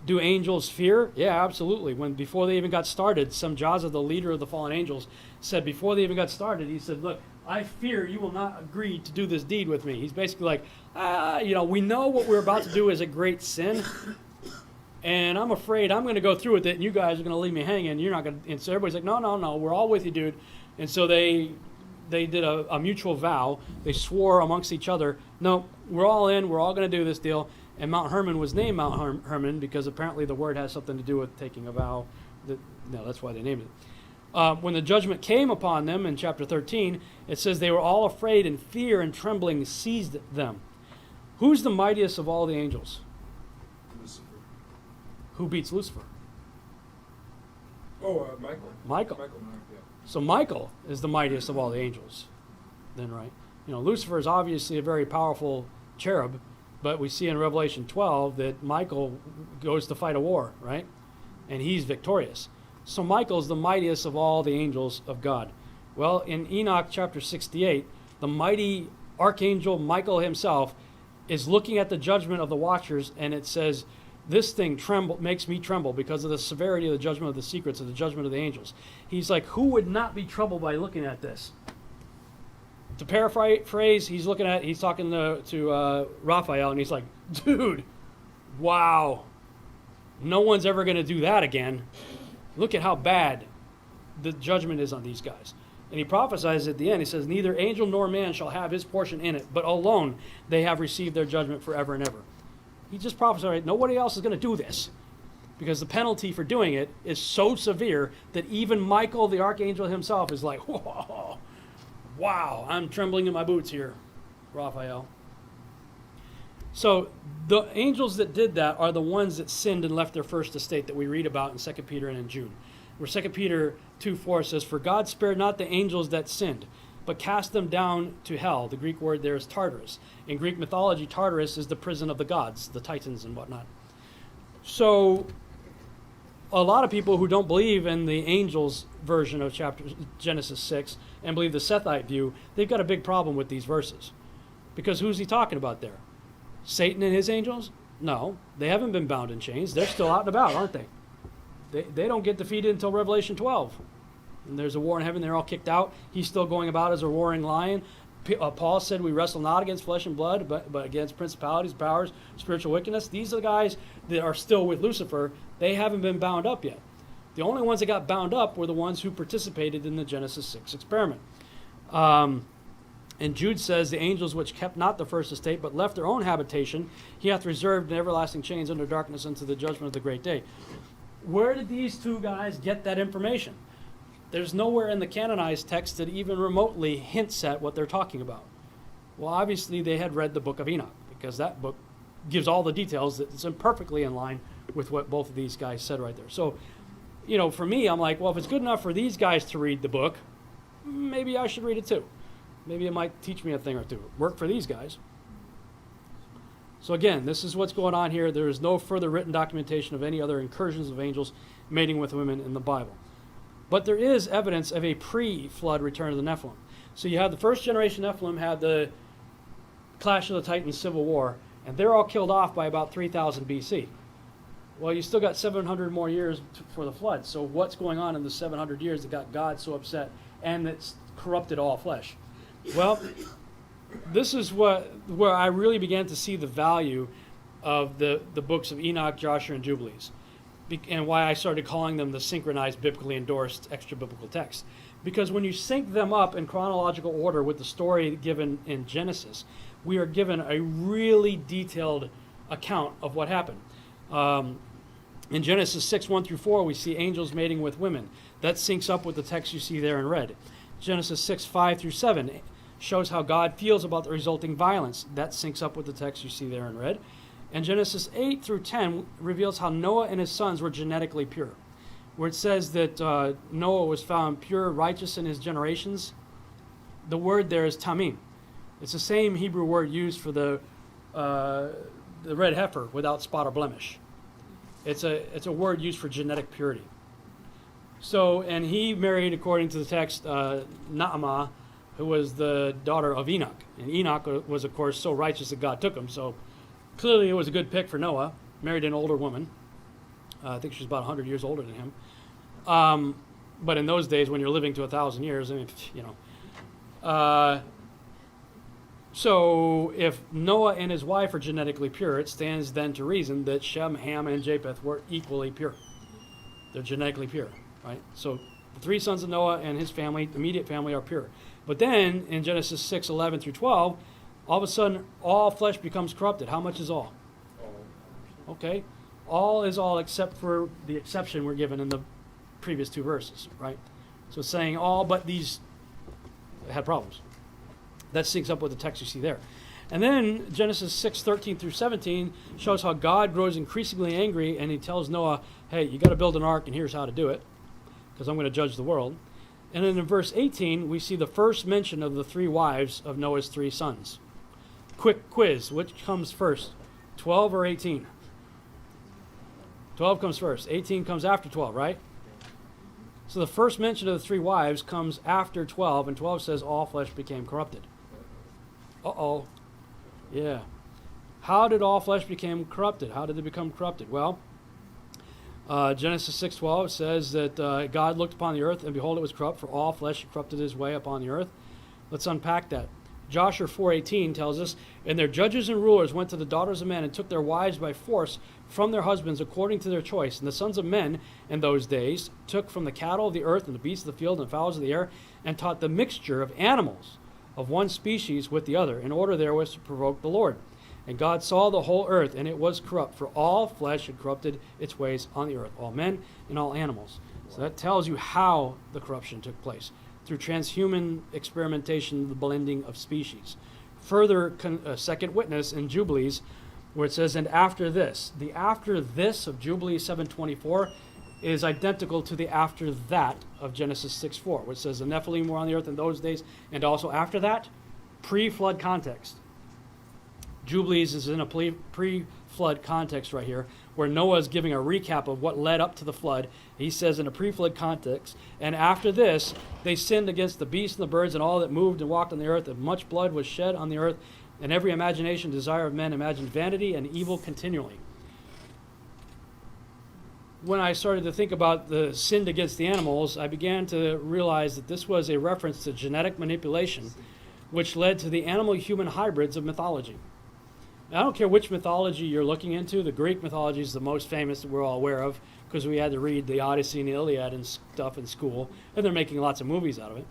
[SPEAKER 2] Do angels fear? Yeah, absolutely. Before they even got started, Samjaza, the leader of the fallen angels, said before they even got started, he said, look, I fear you will not agree to do this deed with me. He's basically like, we know what we're about to do is a great sin, and I'm afraid I'm going to go through with it, and you guys are going to leave me hanging. You're not going to. And so everybody's like, no, we're all with you, dude. And so they did a mutual vow. They swore amongst each other, no, we're all in. We're all going to do this deal. And Mount Hermon was named Mount Hermon because apparently the word has something to do with taking a vow. That's why they named it. When the judgment came upon them in chapter 13, it says they were all afraid, and fear and trembling seized them. Who's the mightiest of all the angels?
[SPEAKER 18] Lucifer.
[SPEAKER 2] Who beats Lucifer?
[SPEAKER 18] Michael.
[SPEAKER 2] Michael.
[SPEAKER 18] Yeah.
[SPEAKER 2] So Michael is the mightiest of all the angels, then, right? Lucifer is obviously a very powerful cherub, but we see in Revelation 12 that Michael goes to fight a war, right? And he's victorious. So Michael's the mightiest of all the angels of God. Well, in Enoch chapter 68, the mighty archangel Michael himself is looking at the judgment of the watchers, and it says, this thing makes me tremble because of the severity of the judgment of the secrets of the judgment of the angels. He's like, who would not be troubled by looking at this? To paraphrase, he's talking to Raphael, and he's like, dude, wow, no one's ever going to do that again. Look at how bad the judgment is on these guys. And he prophesies at the end, he says, neither angel nor man shall have his portion in it, but alone they have received their judgment forever and ever. He just prophesied, nobody else is going to do this, because the penalty for doing it is so severe that even Michael, the archangel himself, is like, whoa, wow, I'm trembling in my boots here, Raphael. So the angels that did that are the ones that sinned and left their first estate that we read about in 2 Peter and in Jude, where 2 Peter 2:4 says, for God spared not the angels that sinned, but cast them down to hell. The Greek word there is Tartarus. In Greek mythology, Tartarus is the prison of the gods, the Titans and whatnot. So a lot of people who don't believe in the angels version of Genesis 6 and believe the Sethite view, they've got a big problem with these verses. Because who's he talking about there? Satan and his angels? No, they haven't been bound in chains. They're still out and about, aren't they? They don't get defeated until Revelation 12. And there's a war in heaven. They're all kicked out. He's still going about as a roaring lion. Paul said we wrestle not against flesh and blood, but against principalities, powers, spiritual wickedness. These are the guys that are still with Lucifer. They haven't been bound up yet. The only ones that got bound up were the ones who participated in the Genesis 6 experiment. And Jude says, the angels which kept not the first estate, but left their own habitation, he hath reserved in everlasting chains under darkness unto the judgment of the great day. Where did these two guys get that information? There's nowhere in the canonized text that even remotely hints at what they're talking about. Well, obviously they had read the book of Enoch, because that book gives all the details that's perfectly in line with what both of these guys said right there. So, for me, I'm like, well, if it's good enough for these guys to read the book, maybe I should read it too. Maybe it might teach me a thing or two. Work for these guys. So again, this is what's going on here. There is no further written documentation of any other incursions of angels mating with women in the Bible. But there is evidence of a pre-flood return of the Nephilim. So you have the first generation Nephilim had the Clash of the Titans civil war, and they're all killed off by about 3000 BC. Well, you still got 700 more years for the flood. So what's going on in the 700 years that got God so upset and that's corrupted all flesh? Well, this is where I really began to see the value of the books of Enoch, Joshua, and Jubilees, and why I started calling them the synchronized, biblically endorsed extra-biblical texts. Because when you sync them up in chronological order with the story given in Genesis, we are given a really detailed account of what happened. In Genesis 6, 1 through 4, we see angels mating with women. That syncs up with the text you see there in red. Genesis 6, 5 through 7 shows how God feels about the resulting violence. That syncs up with the text you see there in red. And Genesis 8 through 10 reveals how Noah and his sons were genetically pure, where it says that Noah was found pure, righteous in his generations, the word there is tamim. It's the same Hebrew word used for the red heifer without spot or blemish. It's a word used for genetic purity. So, and he married, according to the text, Naamah, who was the daughter of Enoch. And Enoch was, of course, so righteous that God took him. So clearly it was a good pick for Noah. Married an older woman. I think she was about 100 years older than him. But in those days, when you're living to 1,000 years, I mean, you know. So if Noah and his wife are genetically pure, it stands then to reason that Shem, Ham, and Japheth were equally pure. They're genetically pure, right? So the 3 sons of Noah and his family, immediate family, are pure. But then in Genesis 6:11 through 12, all of a sudden, all flesh becomes corrupted. How much is all? Okay. All is all except for the exception we're given in the previous 2 verses, right? So it's saying all but these had problems. That syncs up with the text you see there. And then Genesis 6:13 through 17 shows how God grows increasingly angry, and he tells Noah, hey, you got to build an ark, and here's how to do it, because I'm going to judge the world. And then in verse 18, we see the first mention of the 3 wives of Noah's 3 sons. Quick quiz, which comes first, 12 or 18? 12 comes first. 18 comes after 12, right? So the first mention of the 3 wives comes after 12, and 12 says all flesh became corrupted. Uh-oh. Yeah. How did all flesh become corrupted? How did they become corrupted? Well, Genesis 6:12 says that God looked upon the earth, and behold, it was corrupt, for all flesh corrupted his way upon the earth. Let's unpack that. Joshua 4:18 tells us, and their judges and rulers went to the daughters of men and took their wives by force from their husbands according to their choice. And the sons of men in those days took from the cattle of the earth and the beasts of the field and the fowls of the air, and taught the mixture of animals of one species with the other, in order therewith to provoke the Lord. And God saw the whole earth, and it was corrupt, for all flesh had corrupted its ways on the earth, all men and all animals. So that tells you how the corruption took place, through transhuman experimentation, the blending of species. Further, second witness in Jubilees, where it says, and after this. The after this of Jubilees 7:24 is identical to the after that of Genesis 6:4, which says the Nephilim were on the earth in those days, and also after that, pre-flood context. Jubilees is in a pre-flood context right here, where Noah is giving a recap of what led up to the flood. He says in a pre-flood context, and after this, they sinned against the beasts and the birds and all that moved and walked on the earth, and much blood was shed on the earth, and every imagination, desire of men imagined vanity and evil continually. When I started to think about the sinned against the animals, I began to realize that this was a reference to genetic manipulation, which led to the animal-human hybrids of mythology. I don't care which mythology you're looking into. The Greek mythology is the most famous that we're all aware of, because we had to read the Odyssey and the Iliad and stuff in school, and they're making lots of movies out of it.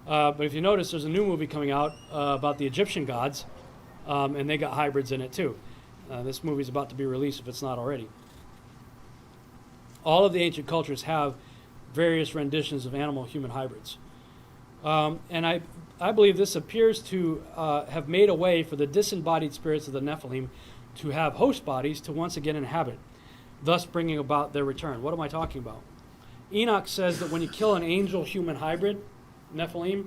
[SPEAKER 2] But if you notice, there's a new movie coming out about the Egyptian gods, and they got hybrids in it too. This movie's about to be released if it's not already. All of the ancient cultures have various renditions of animal-human hybrids. And I believe this appears to have made a way for the disembodied spirits of the Nephilim to have host bodies to once again inhabit, thus bringing about their return. What am I talking about? Enoch says that when you kill an angel-human hybrid, Nephilim,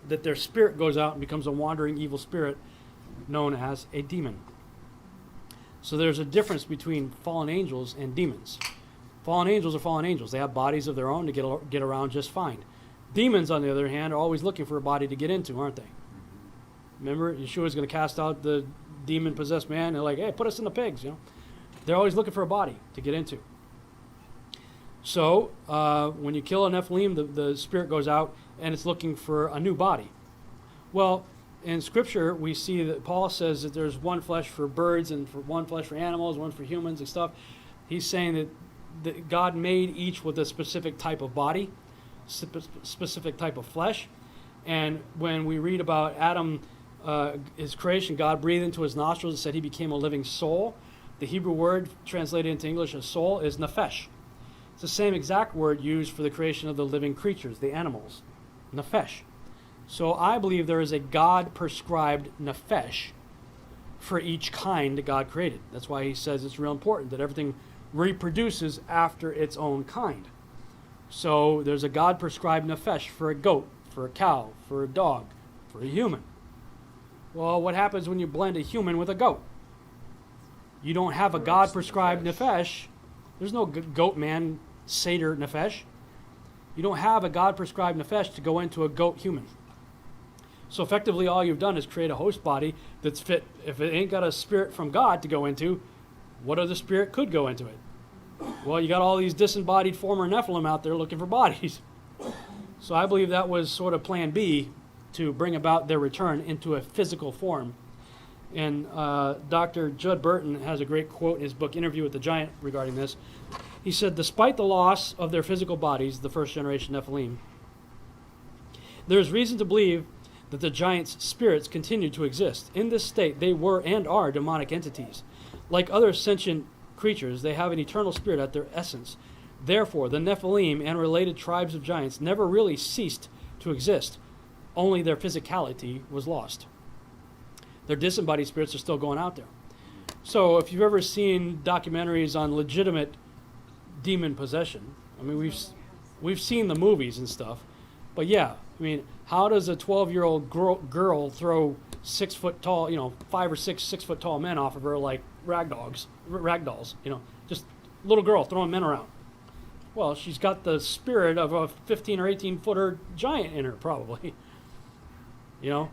[SPEAKER 2] that their spirit goes out and becomes a wandering evil spirit known as a demon. So there's a difference between fallen angels and demons. Fallen angels are fallen angels. They have bodies of their own to get around just fine. Demons, on the other hand, are always looking for a body to get into, aren't they? Remember, Yeshua's going to cast out the demon-possessed man. They're like, hey, put us in the pigs, you know. They're always looking for a body to get into. So when you kill a Nephilim, the spirit goes out and it's looking for a new body. Well, in Scripture, we see that Paul says that there's one flesh for birds and one flesh for animals, one for humans and stuff. He's saying that God made each with a specific type of body, specific type of flesh. And when we read about Adam, his creation, God breathed into his nostrils and said he became a living soul. The Hebrew word translated into English as soul is nephesh. It's the same exact word used for the creation of the living creatures, the animals, nephesh. So I believe there is a God-prescribed nephesh for each kind that God created. That's why he says it's real important that everything reproduces after its own kind. So there's a God-prescribed nefesh for a goat, for a cow, for a dog, for a human. Well, what happens when you blend a human with a goat? You don't have a God-prescribed nefesh. There's no goat man Seder nefesh. You don't have a God-prescribed nefesh to go into a goat human. So effectively all you've done is create a host body that's fit. If it ain't got a spirit from God to go into, what other spirit could go into it? Well, you got all these disembodied former Nephilim out there looking for bodies. So I believe that was sort of plan B to bring about their return into a physical form. And Dr. Judd Burton has a great quote in his book, Interview with the Giant, regarding this. He said, despite the loss of their physical bodies, the first generation Nephilim, there is reason to believe that the giants' spirits continue to exist. In this state, they were and are demonic entities. Like other sentient creatures, they have an eternal spirit at their essence. Therefore, the Nephilim and related tribes of giants never really ceased to exist. Only their physicality was lost. Their disembodied spirits are still going out there. So if you've ever seen documentaries on legitimate demon possession, I mean, we've seen the movies and stuff, but yeah, I mean, how does a 12-year-old girl throw 6 foot tall, 5 or 6 foot tall men off of her like ragdolls, just little girl throwing men around? Well, she's got the spirit of a 15 or 18 footer giant in her, probably. Yeah.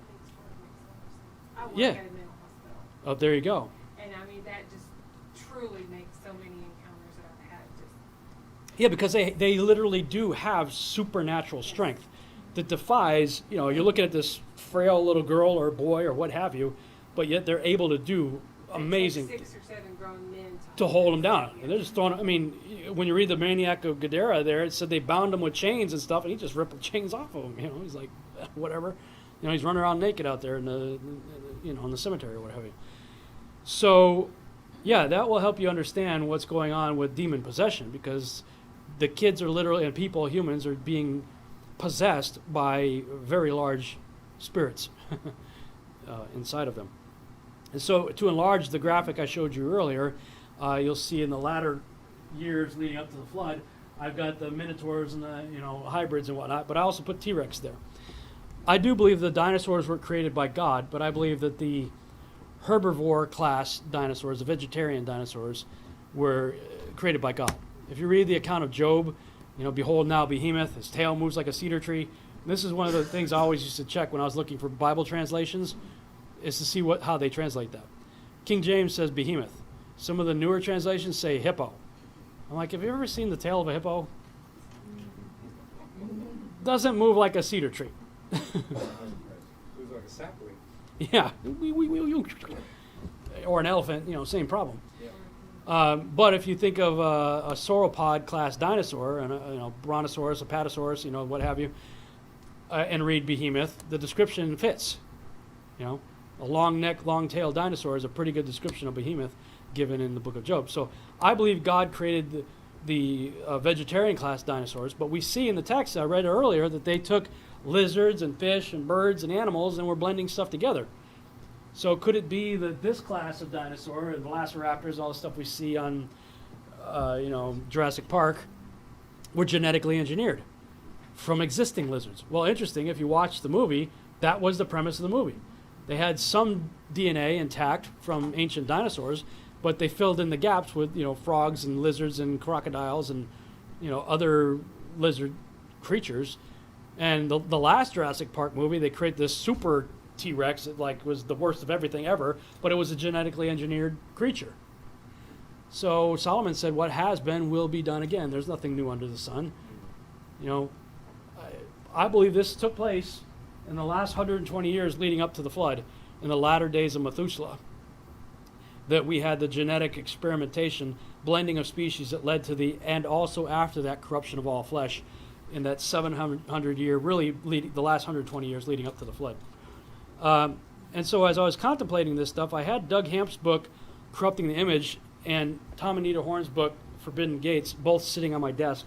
[SPEAKER 2] Oh, there you go.
[SPEAKER 4] And I mean, that just truly makes so many encounters that I've had just.
[SPEAKER 2] Yeah, because they literally do have supernatural strength that defies, you're looking at this frail little girl or boy or what have you, but yet they're able to do amazing
[SPEAKER 4] 6 or 7 grown men
[SPEAKER 2] to hold them down. And they're just throwing, I mean, when you read the Maniac of Gadara there, it said they bound him with chains and stuff, and he just ripped the chains off of him. He's like, whatever. He's running around naked out there in the, in the cemetery or what have you. So, yeah, that will help you understand what's going on with demon possession, because the kids are literally, and people, humans, are being possessed by very large spirits inside of them. And so, to enlarge the graphic I showed you earlier, you'll see in the latter years leading up to the flood, I've got the minotaurs and the hybrids and whatnot, but I also put T-Rex there. I do believe the dinosaurs were created by God, but I believe that the herbivore class dinosaurs, the vegetarian dinosaurs, were created by God. If you read the account of Job, behold now behemoth, his tail moves like a cedar tree. And this is one of the things I always used to check when I was looking for Bible translations, is to see how they translate that. King James says behemoth. Some of the newer translations say hippo. I'm like, have you ever seen the tail of a hippo? Doesn't move like a cedar tree.
[SPEAKER 18] It was like a sapling.
[SPEAKER 2] Yeah. Or an elephant, same problem. But if you think of a sauropod class dinosaur, and a brontosaurus, apatosaurus, what have you, and read behemoth, the description fits. A long neck, long tail dinosaur is a pretty good description of behemoth given in the book of Job. So I believe God created the vegetarian class dinosaurs, but we see in the text I read earlier that they took lizards and fish and birds and animals and were blending stuff together. So could it be that this class of dinosaur, the velociraptors, all the stuff we see on, Jurassic Park, were genetically engineered from existing lizards? Well, interesting, if you watch the movie, that was the premise of the movie. They had some DNA intact from ancient dinosaurs, but they filled in the gaps with, frogs and lizards and crocodiles and, other lizard creatures. And the last Jurassic Park movie, they create this super T-Rex that was the worst of everything ever, but it was a genetically engineered creature. So Solomon said, what has been will be done again. There's nothing new under the sun. I believe this took place in the last 120 years leading up to the flood, in the latter days of Methuselah, that we had the genetic experimentation, blending of species that led to and also after that, corruption of all flesh in that 700 year, really the last 120 years leading up to the flood. And so as I was contemplating this stuff, I had Doug Hamp's book, Corrupting the Image, and Tom and Nita Horn's book, Forbidden Gates, both sitting on my desk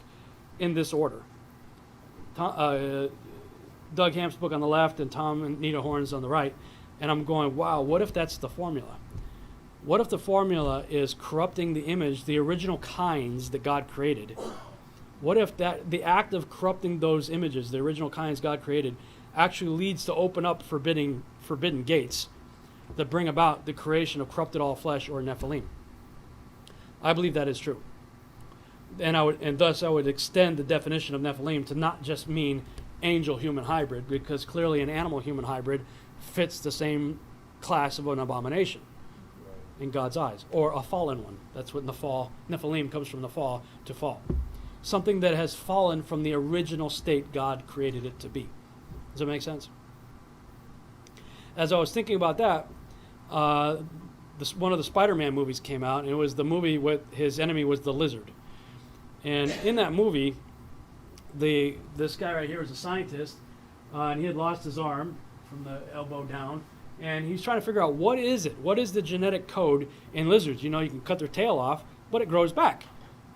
[SPEAKER 2] in this order. Doug Hamp's book on the left and Tom and Nita Horn's on the right. And I'm going, wow, what if that's the formula? What if the formula is corrupting the image, the original kinds that God created, What if the act of corrupting those images, the original kinds God created, actually leads to open up forbidden gates that bring about the creation of corrupted all flesh or Nephilim? I believe that is true. And thus I would extend the definition of Nephilim to not just mean angel-human hybrid, because clearly an animal-human hybrid fits the same class of an abomination in God's eyes, or a fallen one. That's what Nephilim comes from, the fall, to fall. Something that has fallen from the original state God created it to be. Does that make sense? As I was thinking about that, one of the Spider-Man movies came out, and it was the movie with his enemy was the lizard. And in that movie, this guy right here is a scientist, and he had lost his arm from the elbow down, and he's trying to figure out what is the genetic code in lizards. You know, you can cut their tail off, but it grows back.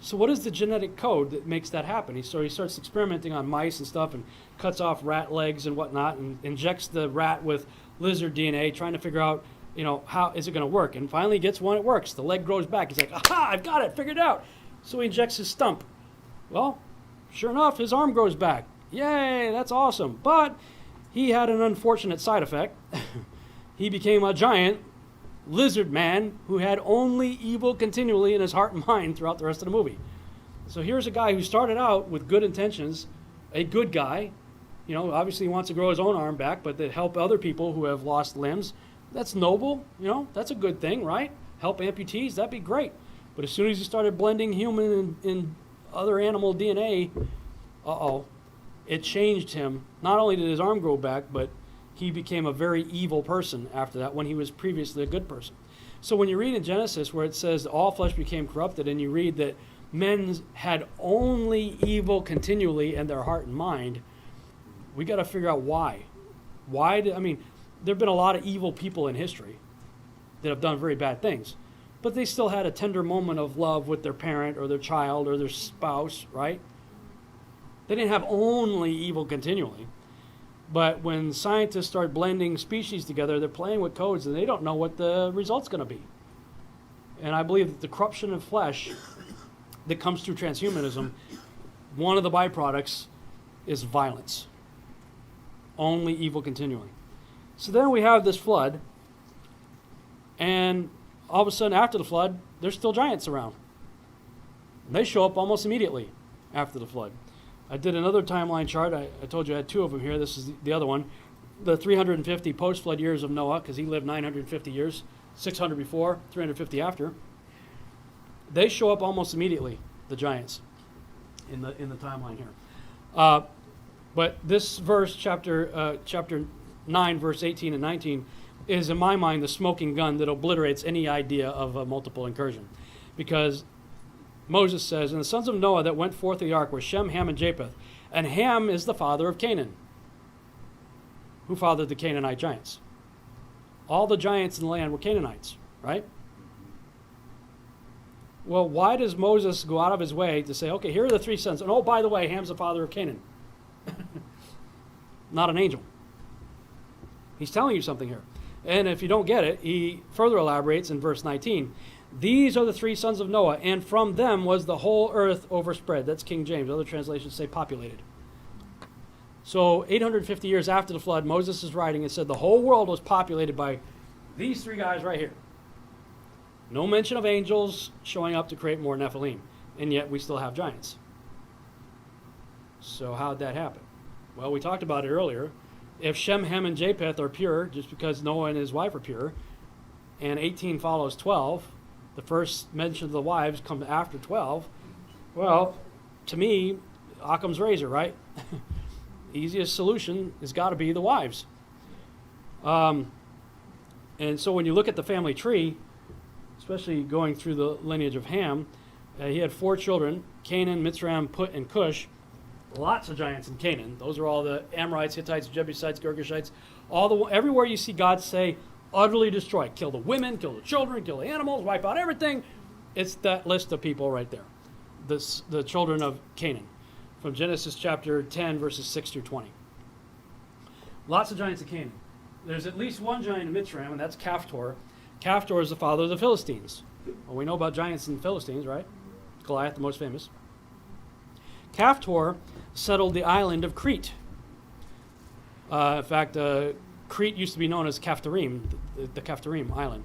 [SPEAKER 2] So what is the genetic code that makes that happen? So he starts experimenting on mice and stuff, and cuts off rat legs and whatnot, and injects the rat with lizard DNA, trying to figure out, how is it going to work? And finally gets one, it works. The leg grows back. He's like, aha, I've got it, figured it out. So he injects his stump. Well, sure enough, his arm grows back. Yay, that's awesome. But he had an unfortunate side effect. He became a giant lizard man who had only evil continually in his heart and mind throughout the rest of the movie. So here's a guy who started out with good intentions, a good guy. Obviously he wants to grow his own arm back, but to help other people who have lost limbs, that's noble. That's a good thing, right? Help amputees, that'd be great. But as soon as he started blending human and other animal DNA, it changed him. Not only did his arm grow back, but he became a very evil person after that, when he was previously a good person. So when you read in Genesis where it says all flesh became corrupted, and you read that men had only evil continually in their heart and mind, we got to figure out why. There have been a lot of evil people in history that have done very bad things, but they still had a tender moment of love with their parent or their child or their spouse, right? They didn't have only evil continually. But when scientists start blending species together, they're playing with codes, and they don't know what the result's going to be. And I believe that the corruption of flesh that comes through transhumanism, one of the byproducts is violence. Only evil continually. So then we have this flood, and all of a sudden after the flood, there's still giants around. And they show up almost immediately after the flood. I did another timeline chart. I told you I had two of them here. This is the other one. The 350 post-flood years of Noah, because he lived 950 years, 600 before, 350 after. They show up almost immediately, the giants, in the timeline here. But this verse, chapter 9, verse 18 and 19, is in my mind the smoking gun that obliterates any idea of a multiple incursion. Because Moses says, and the sons of Noah that went forth of the ark were Shem, Ham, and Japheth. And Ham is the father of Canaan. Who fathered the Canaanite giants? All the giants in the land were Canaanites, right? Well, why does Moses go out of his way to say, okay, here are the three sons, and oh, by the way, Ham's the father of Canaan? Not an angel. He's telling you something here. And if you don't get it, he further elaborates in verse 19. These are the three sons of Noah, and from them was the whole earth overspread. That's King James. Other translations say populated. So 850 years after the flood, Moses is writing and said the whole world was populated by these three guys right here. No mention of angels showing up to create more Nephilim, and yet we still have giants. So how'd that happen? Well, we talked about it earlier. If Shem, Ham, and Japheth are pure, just because Noah and his wife are pure, and 18 follows 12, the first mention of the wives comes after 12, well, to me, Occam's razor, right? Easiest solution has got to be the wives. And so when you look at the family tree, especially going through the lineage of Ham, he had 4 children, Canaan, Mitzrayim, Put, and Cush. Lots of giants in Canaan. Those are all the Amorites, Hittites, Jebusites, Girgashites. Everywhere you see God say, utterly destroy. Kill the women, kill the children, kill the animals, wipe out everything. It's that list of people right there. The children of Canaan. From Genesis chapter 10, verses 6 through 20. Lots of giants in Canaan. There's at least one giant in Mitzrayim, and that's Caphtor. Caphtor is the father of the Philistines. Well, we know about giants and Philistines, right? Goliath, the most famous. Caftor settled the island of Crete. In fact, Crete used to be known as Caftorim, the Caftorim island,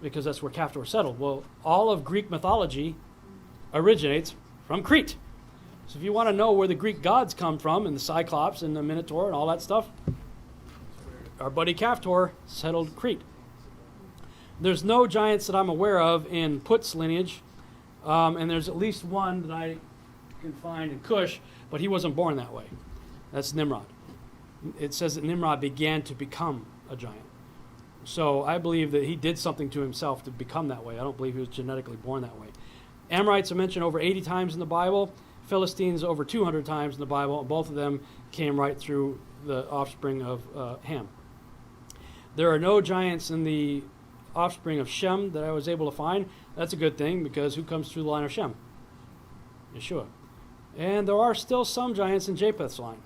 [SPEAKER 2] because that's where Caftor settled. Well, all of Greek mythology originates from Crete. So if you want to know where the Greek gods come from, and the Cyclops and the Minotaur and all that stuff, our buddy Caftor settled Crete. There's no giants that I'm aware of in Put's lineage, and there's at least one that I can find in Cush, but he wasn't born that way. That's Nimrod. It says that Nimrod began to become a giant. So I believe that he did something to himself to become that way. I don't believe he was genetically born that way. Amorites are mentioned over 80 times in the Bible. Philistines over 200 times in the Bible. And both of them came right through the offspring of Ham. There are no giants in the offspring of Shem that I was able to find. That's a good thing, because who comes through the line of Shem? Yeshua. And there are still some giants in Japheth's line.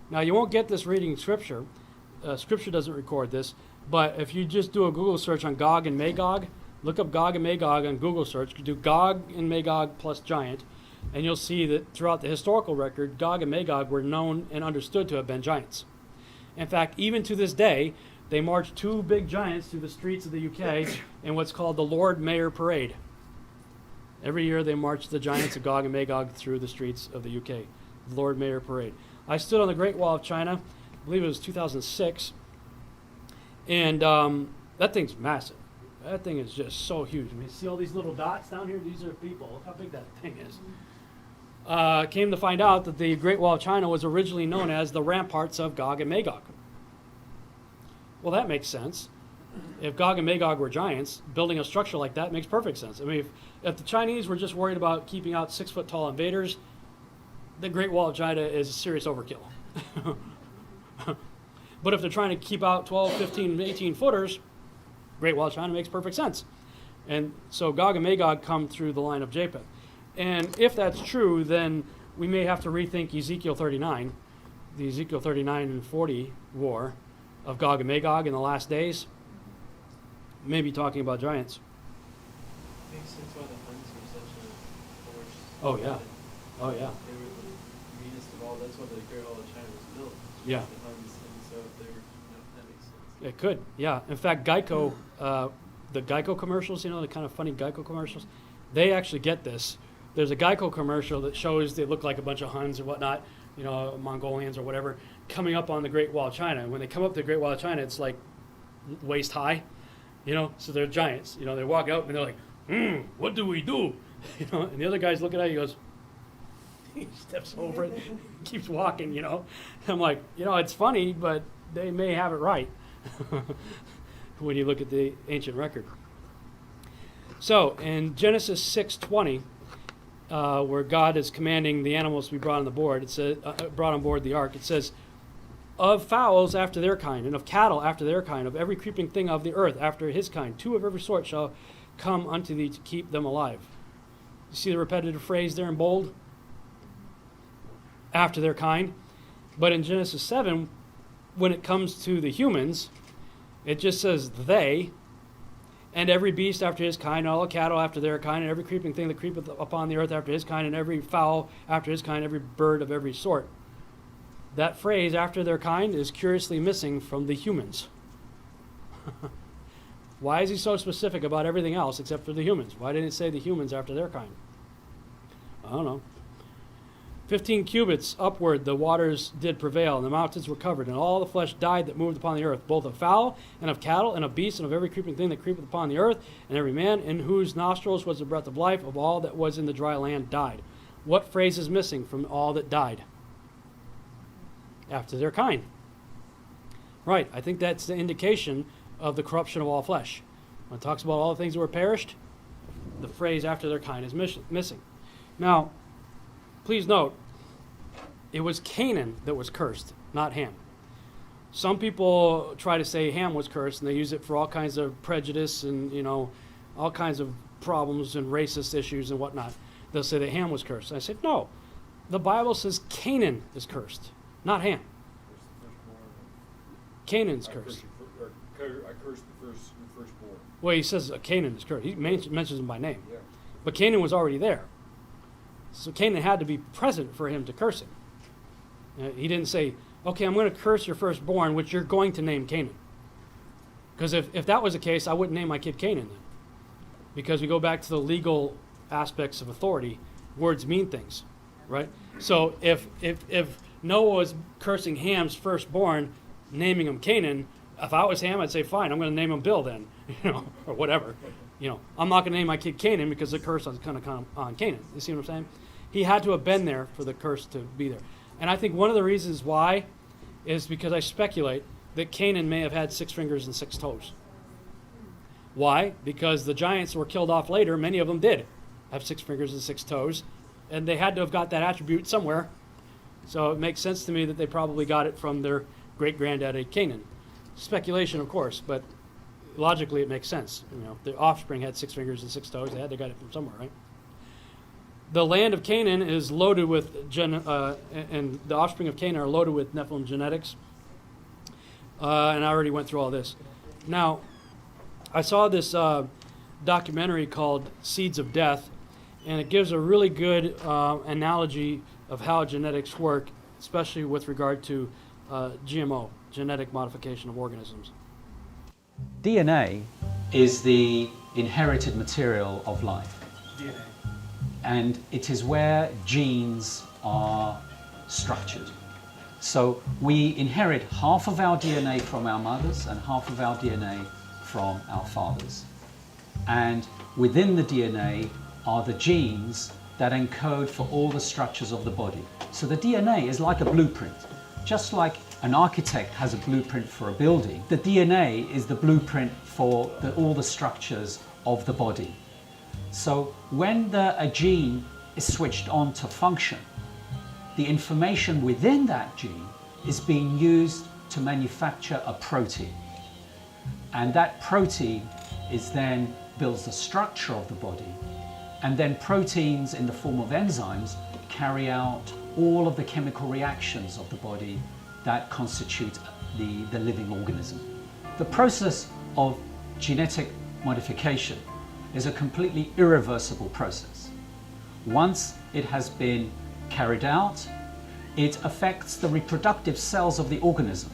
[SPEAKER 2] Now, you won't get this reading Scripture. Scripture doesn't record this. But if you just do a Google search on Gog and Magog, look up Gog and Magog on Google search, do Gog and Magog plus giant, and you'll see that throughout the historical record, Gog and Magog were known and understood to have been giants. In fact, even to this day, they march two big giants through the streets of the UK in what's called the Lord Mayor Parade. Every year they march the giants of Gog and Magog through the streets of the UK. The Lord Mayor Parade. I stood on the Great Wall of China, I believe it was 2006, and that thing's massive. That thing is just so huge. I mean, see all these little dots down here? These are people. Look how big that thing is. Came to find out that the Great Wall of China was originally known as the ramparts of Gog and Magog. Well, that makes sense. If Gog and Magog were giants, building a structure like that makes perfect sense. I mean, if the Chinese were just worried about keeping out 6-foot-tall invaders, the Great Wall of China is a serious overkill. But if they're trying to keep out 12, 15, 18 footers, Great Wall of China makes perfect sense. And so Gog and Magog come through the line of Japheth. And if that's true, then we may have to rethink Ezekiel 39, the Ezekiel 39 and 40 war of Gog and Magog in the last days. Maybe talking about giants.
[SPEAKER 5] Makes sense why the Huns were such a force.
[SPEAKER 2] Oh, yeah. Oh, yeah.
[SPEAKER 5] They were the meanest of all. That's why the Great Wall of China was built.
[SPEAKER 2] Yeah.
[SPEAKER 5] The Huns, and so if they were, that makes sense.
[SPEAKER 2] It could, yeah. In fact, Geico, the Geico commercials, the kind of funny Geico commercials, they actually get this. There's a Geico commercial that shows they look like a bunch of Huns or whatnot, Mongolians or whatever, coming up on the Great Wall of China. And when they come up to the Great Wall of China, it's like waist high, so they're giants. They walk out and they're like, what do we do? And the other guy's looking at you, he goes, he steps over it, keeps walking, I'm like, it's funny, but they may have it right when you look at the ancient record. So in Genesis 6:20, where God is commanding the animals to be brought on the board, it says, brought on board the ark, it says, of fowls after their kind, and of cattle after their kind, of every creeping thing of the earth after his kind, 2 of every sort shall come unto thee to keep them alive. You see the repetitive phrase there in bold? After their kind. But in Genesis 7, when it comes to the humans, it just says they, and every beast after his kind, and all cattle after their kind, and every creeping thing that creepeth upon the earth after his kind, and every fowl after his kind, every bird of every sort. That phrase, after their kind, is curiously missing from the humans. Why is he so specific about everything else except for the humans? Why didn't it say the humans after their kind? I don't know. 15 cubits upward the waters did prevail, and the mountains were covered, and all the flesh died that moved upon the earth, both of fowl, and of cattle, and of beasts, and of every creeping thing that creepeth upon the earth, and every man in whose nostrils was the breath of life, of all that was in the dry land died. What phrase is missing from all that died? After their kind. Right, I think that's the indication of the corruption of all flesh. When it talks about all the things that were perished, the phrase after their kind is missing. Now, please note, it was Canaan that was cursed, not Ham. Some people try to say Ham was cursed, and they use it for all kinds of prejudice and, all kinds of problems and racist issues and whatnot. They'll say that Ham was cursed. And I said, no, the Bible says Canaan is cursed, not Ham. Canaan's cursed.
[SPEAKER 18] I cursed the firstborn.
[SPEAKER 2] Well, he says Canaan is cursed. He mentions him by name. Yeah. But Canaan was already there. So Canaan had to be present for him to curse him. He didn't say, okay, I'm going to curse your firstborn, which you're going to name Canaan. Because if that was the case, I wouldn't name my kid Canaan then. Because we go back to the legal aspects of authority, words mean things, right? So if Noah was cursing Ham's firstborn, naming him Canaan, if I was Ham, I'd say, fine, I'm going to name him Bill then, or whatever. I'm not going to name my kid Canaan because the curse is going to come on Canaan. You see what I'm saying? He had to have been there for the curse to be there. And I think one of the reasons why is because I speculate that Canaan may have had 6 fingers and 6 toes. Why? Because the giants were killed off later. Many of them did have 6 fingers and 6 toes, and they had to have got that attribute somewhere. So it makes sense to me that they probably got it from their great-granddaddy Canaan. Speculation, of course, but logically it makes sense. Their offspring had 6 fingers and 6 toes. They got it from somewhere, right? The land of Canaan is loaded with, and the offspring of Canaan are loaded with Nephilim genetics. And I already went through all this. Now, I saw this documentary called Seeds of Death, and it gives a really good analogy of how genetics work, especially with regard to GMO, genetic modification of organisms.
[SPEAKER 3] DNA is the inherited material of life.
[SPEAKER 2] DNA.
[SPEAKER 3] And it is where genes are structured. So we inherit half of our DNA from our mothers and half of our DNA from our fathers. And within the DNA are the genes that encode for all the structures of the body. So the DNA is like a blueprint. Just like an architect has a blueprint for a building, the DNA is the blueprint for all the structures of the body. So when a gene is switched on to function, the information within that gene is being used to manufacture a protein. And that protein then builds the structure of the body. And then proteins in the form of enzymes carry out all of the chemical reactions of the body that constitute the living organism. The process of genetic modification is a completely irreversible process. Once it has been carried out, it affects the reproductive cells of the organism.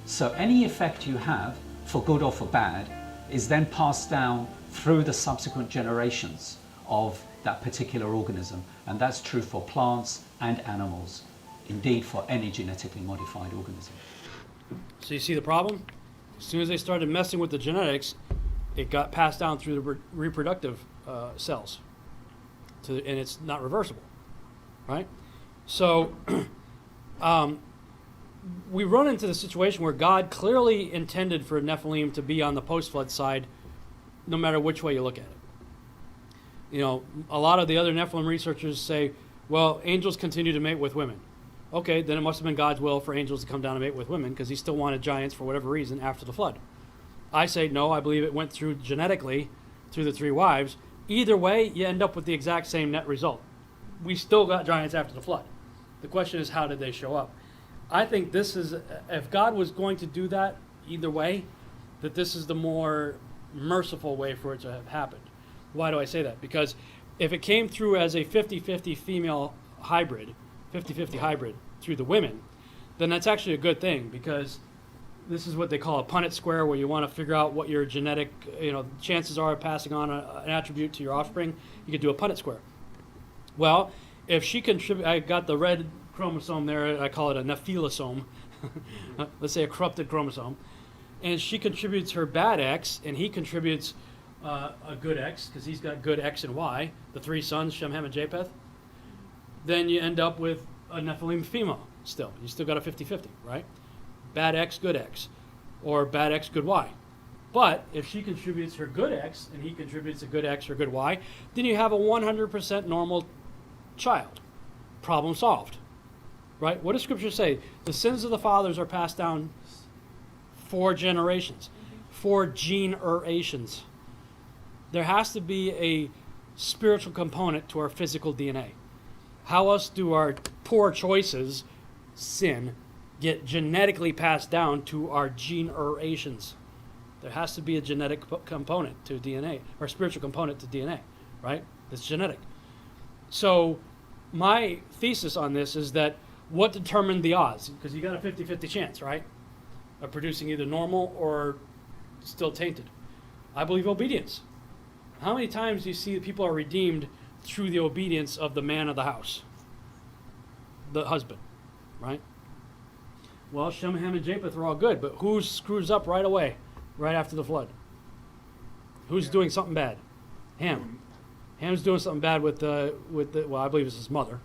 [SPEAKER 3] So any effect you have, for good or for bad, is then passed down through the subsequent generations of that particular organism. And that's true for plants and animals, indeed for any genetically modified organism.
[SPEAKER 2] So you see the problem? As soon as they started messing with the genetics, it got passed down through the reproductive cells, and it's not reversible, right? So we run into the situation where God clearly intended for Nephilim to be on the post-flood side, no matter which way you look at it. A lot of the other Nephilim researchers say, well, angels continue to mate with women. Okay, then it must have been God's will for angels to come down and mate with women, because he still wanted giants for whatever reason after the flood. I say no, I believe it went through genetically through the 3 wives. Either way, you end up with the exact same net result. We still got giants after the flood. The question is, how did they show up? I think this is, if God was going to do that either way, that this is the more merciful way for it to have happened. Why do I say that? Because if it came through as a 50-50 female hybrid, 50-50 hybrid through the women, then that's actually a good thing, because this is what they call a Punnett square, where you want to figure out what your genetic, chances are of passing on an attribute to your offspring. You could do a Punnett square. Well, if she contributes, I got the red chromosome there, I call it a nephilosome, let's say a corrupted chromosome, and she contributes her bad X, and he contributes a good X, because he's got good X and Y, the 3 sons, Shem, Ham, and Japheth, then you end up with a Nephilim female still. You still got a 50-50, right? Bad X, good X, or bad X, good Y. But if she contributes her good X and he contributes a good X or good Y, then you have a 100% normal child. Problem solved, right? What does Scripture say? The sins of the fathers are passed down 4 generations, 4 generations. There has to be a spiritual component to our physical DNA. How else do our poor choices, sin, get genetically passed down to our generations? There has to be a genetic component to DNA, or spiritual component to DNA, right? It's genetic. So my thesis on this is that what determined the odds? Because you got a 50-50 chance, right, of producing either normal or still tainted. I believe obedience. How many times do you see that people are redeemed through the obedience of the man of the house, the husband, right? Well, Shem, Ham, and Japheth are all good, but who screws up right away, right after the flood? Who's doing something bad? Ham. Ham's doing something bad with the well, I believe it's his mother,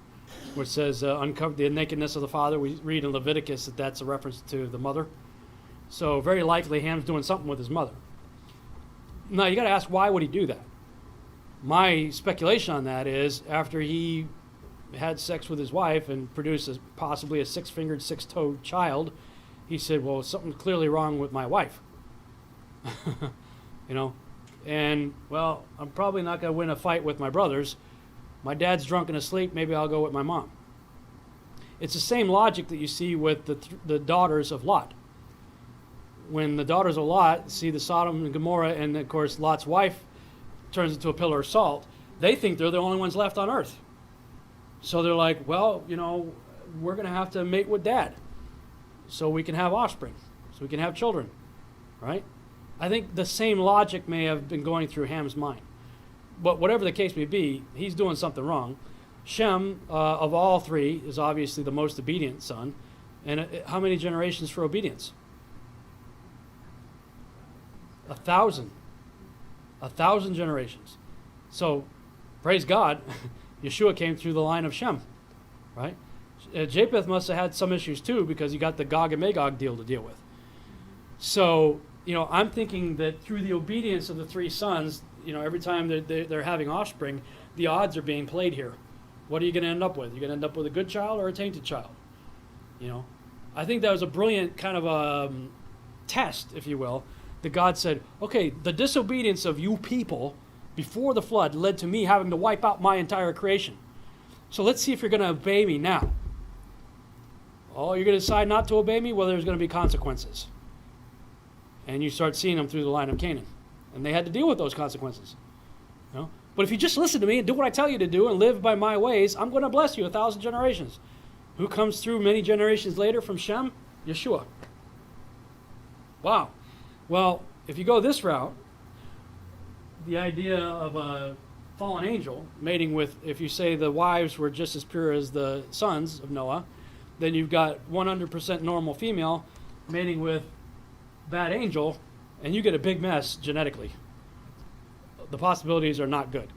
[SPEAKER 2] which says uncover the nakedness of the father. We read in Leviticus that that's a reference to the mother. So very likely Ham's doing something with his mother. Now you got to ask, why would he do that? My speculation on that is after he had sex with his wife and produced possibly a 6-fingered, 6-toed child, he said, well, something's clearly wrong with my wife. You know, and well, I'm probably not going to win a fight with my brothers. My dad's drunk and asleep, maybe I'll go with my mom. It's the same logic that you see with the daughters of Lot. When the daughters of Lot see the Sodom and Gomorrah, and of course Lot's wife turns into a pillar of salt, they think they're the only ones left on earth. So they're like, well, you know, we're going to have to mate with dad so we can have offspring, so we can have children, right? I think the same logic may have been going through Ham's mind. But whatever the case may be, he's doing something wrong. Shem, of all three, is obviously the most obedient son. And how many generations for obedience? 1,000. 1,000 generations. So, praise God, Yeshua came through the line of Shem, right? Japheth must have had some issues too, because he got the Gog and Magog deal to deal with. So, you know, I'm thinking that through the obedience of the three sons, you know, every time they're having offspring, the odds are being played here. What are you going to end up with? You're going to end up with a good child or a tainted child? You know, I think that was a brilliant kind of a test, if you will, that God said, okay, the disobedience of you people before the flood led to me having to wipe out my entire creation. So let's see if you're going to obey me now. Oh, you're going to decide not to obey me? Well, there's going to be consequences. And you start seeing them through the line of Canaan. And they had to deal with those consequences. You know? But if you just listen to me and do what I tell you to do and live by my ways, I'm going to bless you 1,000 generations. Who comes through many generations later from Shem? Yeshua. Wow. Well, if you go this route, the idea of a fallen angel mating with, if you say the wives were just as pure as the sons of Noah, then you've got 100% normal female mating with bad angel, and you get a big mess genetically. The possibilities are not good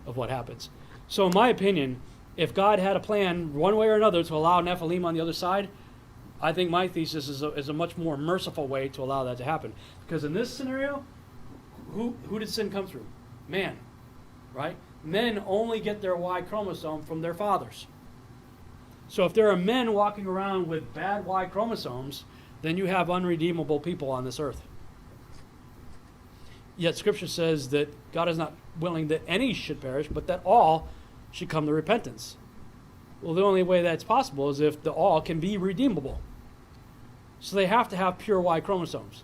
[SPEAKER 2] of what happens. So in my opinion, if God had a plan one way or another to allow Nephilim on the other side, I think my thesis is a much more merciful way to allow that to happen. Because in this scenario, who did sin come through? Man, right? Men only get their Y chromosome from their fathers. So if there are men walking around with bad Y chromosomes, then you have unredeemable people on this earth. Yet Scripture says that God is not willing that any should perish, but that all should come to repentance. Well, the only way that's possible is if the all can be redeemable. So they have to have pure Y chromosomes,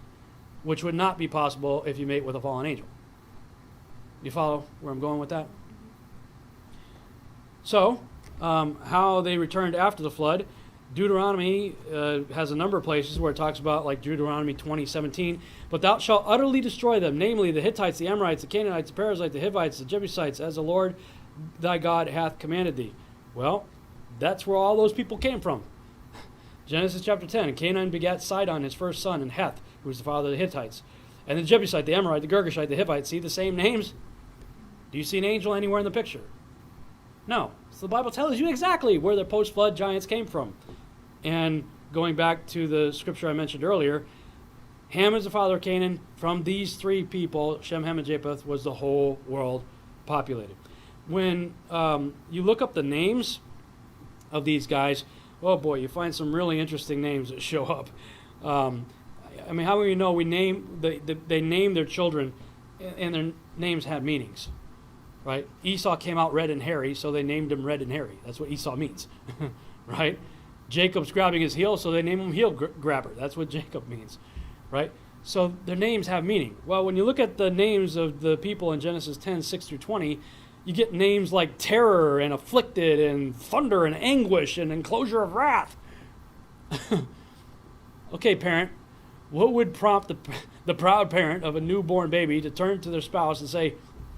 [SPEAKER 2] which would not be possible if you mate with a fallen angel. You follow where I'm going with that? So, how they returned after the flood. Deuteronomy has a number of places where it talks about, like Deuteronomy 20:17, but thou shalt utterly destroy them, namely the Hittites, the Amorites, the Canaanites, the Perizzites, the Hivites, the Jebusites, as the Lord thy God hath commanded thee. Well, that's where all those people came from. Genesis chapter 10, Canaan begat Sidon, his first son, and Heth, who was the father of the Hittites. And the Jebusite, the Amorite, the Girgashite, the Hivite, see the same names? Do you see an angel anywhere in the picture? No. So the Bible tells you exactly where the post-flood giants came from. And going back to the scripture I mentioned earlier, Ham is the father of Canaan. From these three people, Shem, Ham, and Japheth, was the whole world populated. When you look up the names of these guys, oh boy, you find some really interesting names that show up. I mean, how many of you know they name their children, and their names have meanings, right? Esau came out red and hairy, so they named him Red and Hairy. That's what Esau means, right? Jacob's grabbing his heel, so they name him Heel Grabber. That's what Jacob means, right? So their names have meaning. Well, when you look at the names of the people in Genesis 10:6 through 20, You get names like terror and afflicted and thunder and anguish and enclosure of wrath. Okay, parent, what would prompt the proud parent of a newborn baby to turn to their spouse and say,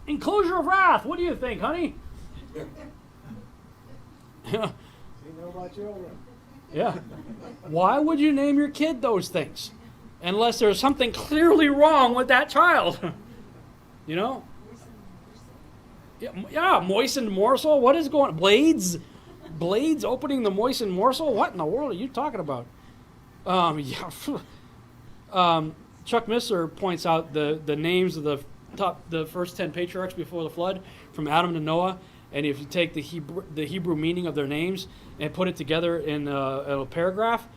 [SPEAKER 2] enclosure of wrath, what do you think, honey? Yeah. Yeah. Why would you name your kid those things? Unless there's something clearly wrong with that child. You know? Yeah, moistened morsel. What is going on? Blades opening the moistened morsel? What in the world are you talking about? Yeah. Chuck Missler points out the names of the first 10 patriarchs before the flood, from Adam to Noah, and if you take the Hebrew meaning of their names and put it together in a paragraph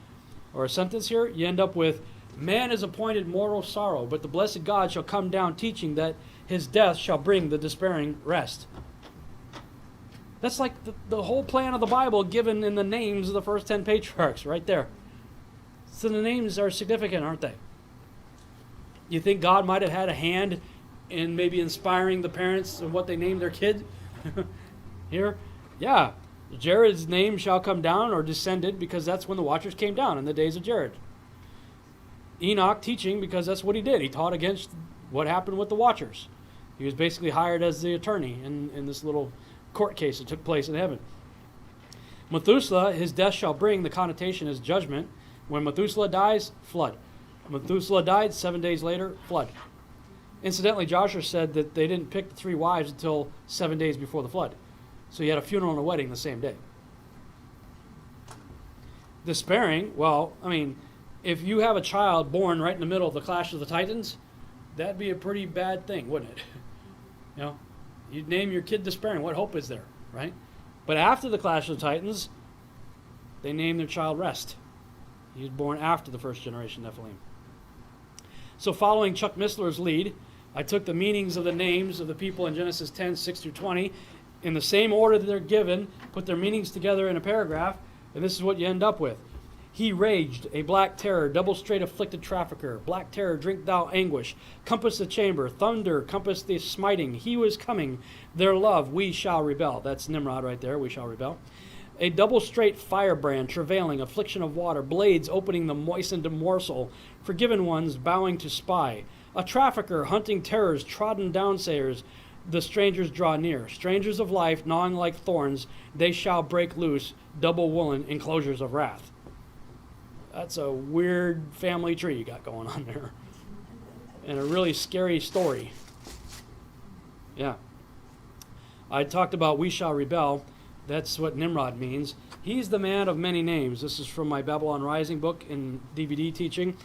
[SPEAKER 2] or a sentence here, you end up with, man is appointed mortal sorrow, but the blessed God shall come down teaching that his death shall bring the despairing rest. That's like the whole plan of the Bible given in the names of the first 10 patriarchs right there. So the names are significant, aren't they? You think God might have had a hand in maybe inspiring the parents of what they named their kid? Here? Yeah. Jared's name shall come down, or descended, because that's when the watchers came down in the days of Jared. Enoch teaching, because that's what he did. He taught against what happened with the watchers. He was basically hired as the attorney in this little court case that took place in heaven. Methuselah, his death shall bring, the connotation is judgment. When Methuselah dies, flood. Methuselah died, 7 days later, flood. Incidentally, Joshua said that they didn't pick the 3 wives until 7 days before the flood. So you had a funeral and a wedding the same day. Despairing, well, I mean, if you have a child born right in the middle of the Clash of the Titans, that'd be a pretty bad thing, wouldn't it? You know, you'd name your kid Despairing. What hope is there, right? But after the Clash of the Titans, they named their child Rest. He was born after the first generation Nephilim. So following Chuck Missler's lead, I took the meanings of the names of the people in Genesis 10, 6 through 20, in the same order that they're given, put their meanings together in a paragraph, and this is what you end up with. He raged, a black terror, double straight afflicted trafficker. Black terror, drink thou anguish. Compass the chamber, thunder, compass the smiting. He was coming, their love, we shall rebel. That's Nimrod right there, we shall rebel. A double straight firebrand, travailing, affliction of water, blades opening the moistened morsel, forgiven ones bowing to spy. A trafficker, hunting terrors, trodden downsayers, the strangers draw near. Strangers of life, gnawing like thorns, they shall break loose, double woolen enclosures of wrath. That's a weird family tree you got going on there. And a really scary story. Yeah. I talked about we shall rebel. That's what Nimrod means. He's the man of many names. This is from my Babylon Rising book in DVD teaching.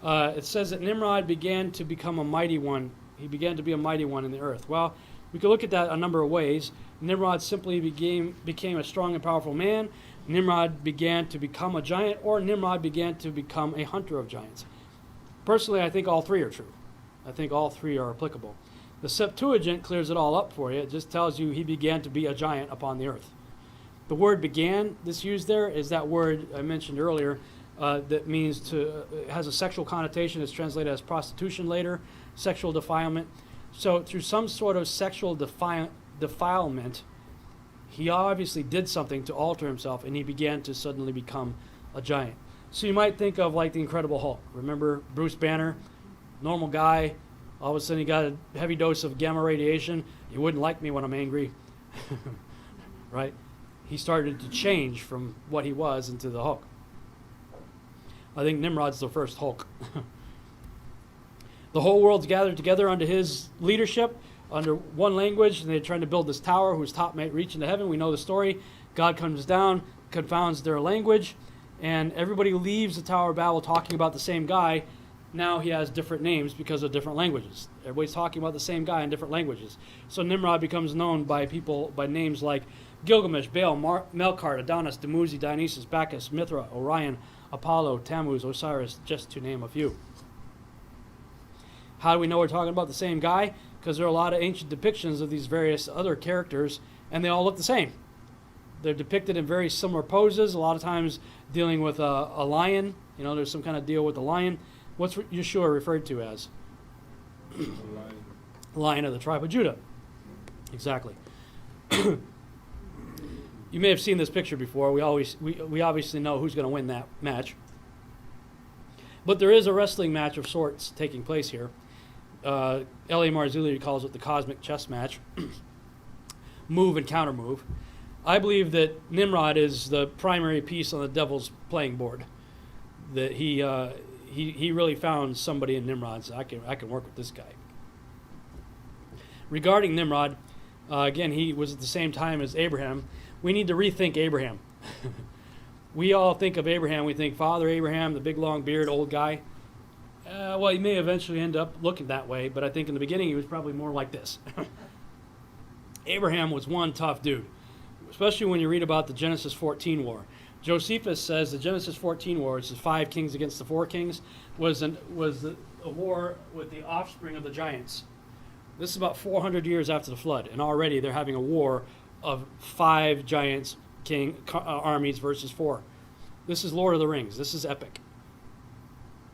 [SPEAKER 2] It says that Nimrod began to become a mighty one. He began to be a mighty one in the earth. Well, we could look at that a number of ways. Nimrod simply became a strong and powerful man. Nimrod began to become a giant, or Nimrod began to become a hunter of giants. Personally, I think all 3 are true. I think all 3 are applicable. The Septuagint clears it all up for you. It just tells you he began to be a giant upon the earth. The word began, that's used there, is that word I mentioned earlier that means to, has a sexual connotation. It's translated as prostitution later, sexual defilement. So through some sort of sexual defilement, he obviously did something to alter himself, and he began to suddenly become a giant. So you might think of like the Incredible Hulk. Remember Bruce Banner, normal guy, all of a sudden he got a heavy dose of gamma radiation. You wouldn't like me when I'm angry, right? He started to change from what he was into the Hulk. I think Nimrod's the first Hulk. The whole world's gathered together under his leadership, under one language, and they're trying to build this tower whose top might reach into heaven. We know the story. God comes down, confounds their language, and everybody leaves the Tower of Babel talking about the same guy. Now he has different names because of different languages. Everybody's talking about the same guy in different languages. So Nimrod becomes known by people by names like Gilgamesh, Baal, Melkart, Adonis, Dumuzi, Dionysus, Bacchus, Mithra, Orion, Apollo, Tammuz, Osiris, just to name a few. How do we know we're talking about the same guy? Because there are a lot of ancient depictions of these various other characters, and they all look the same. They're depicted in very similar poses, a lot of times dealing with a lion. You know, there's some kind of deal with the lion. What's Yeshua referred to as? Lion of the tribe of Judah. Exactly. You may have seen this picture before. We obviously know who's going to win that match. But there is a wrestling match of sorts taking place here. L.A. Marzulli calls it the cosmic chess match. Move and counter move. I believe that Nimrod is the primary piece on the devil's playing board. That he really found somebody in Nimrod, so I can work with this guy. Regarding Nimrod, again, he was at the same time as Abraham. We need to rethink Abraham. We all think of Abraham, we think Father Abraham, the big long beard, old guy. Well, he may eventually end up looking that way, but I think in the beginning he was probably more like this. Abraham was one tough dude, especially when you read about the Genesis 14 war. Josephus says the Genesis 14 war, which is 5 kings against the 4 kings, was a war with the offspring of the giants. This is about 400 years after the flood, and already they're having a war of 5 giants, armies versus 4. This is Lord of the Rings. This is epic.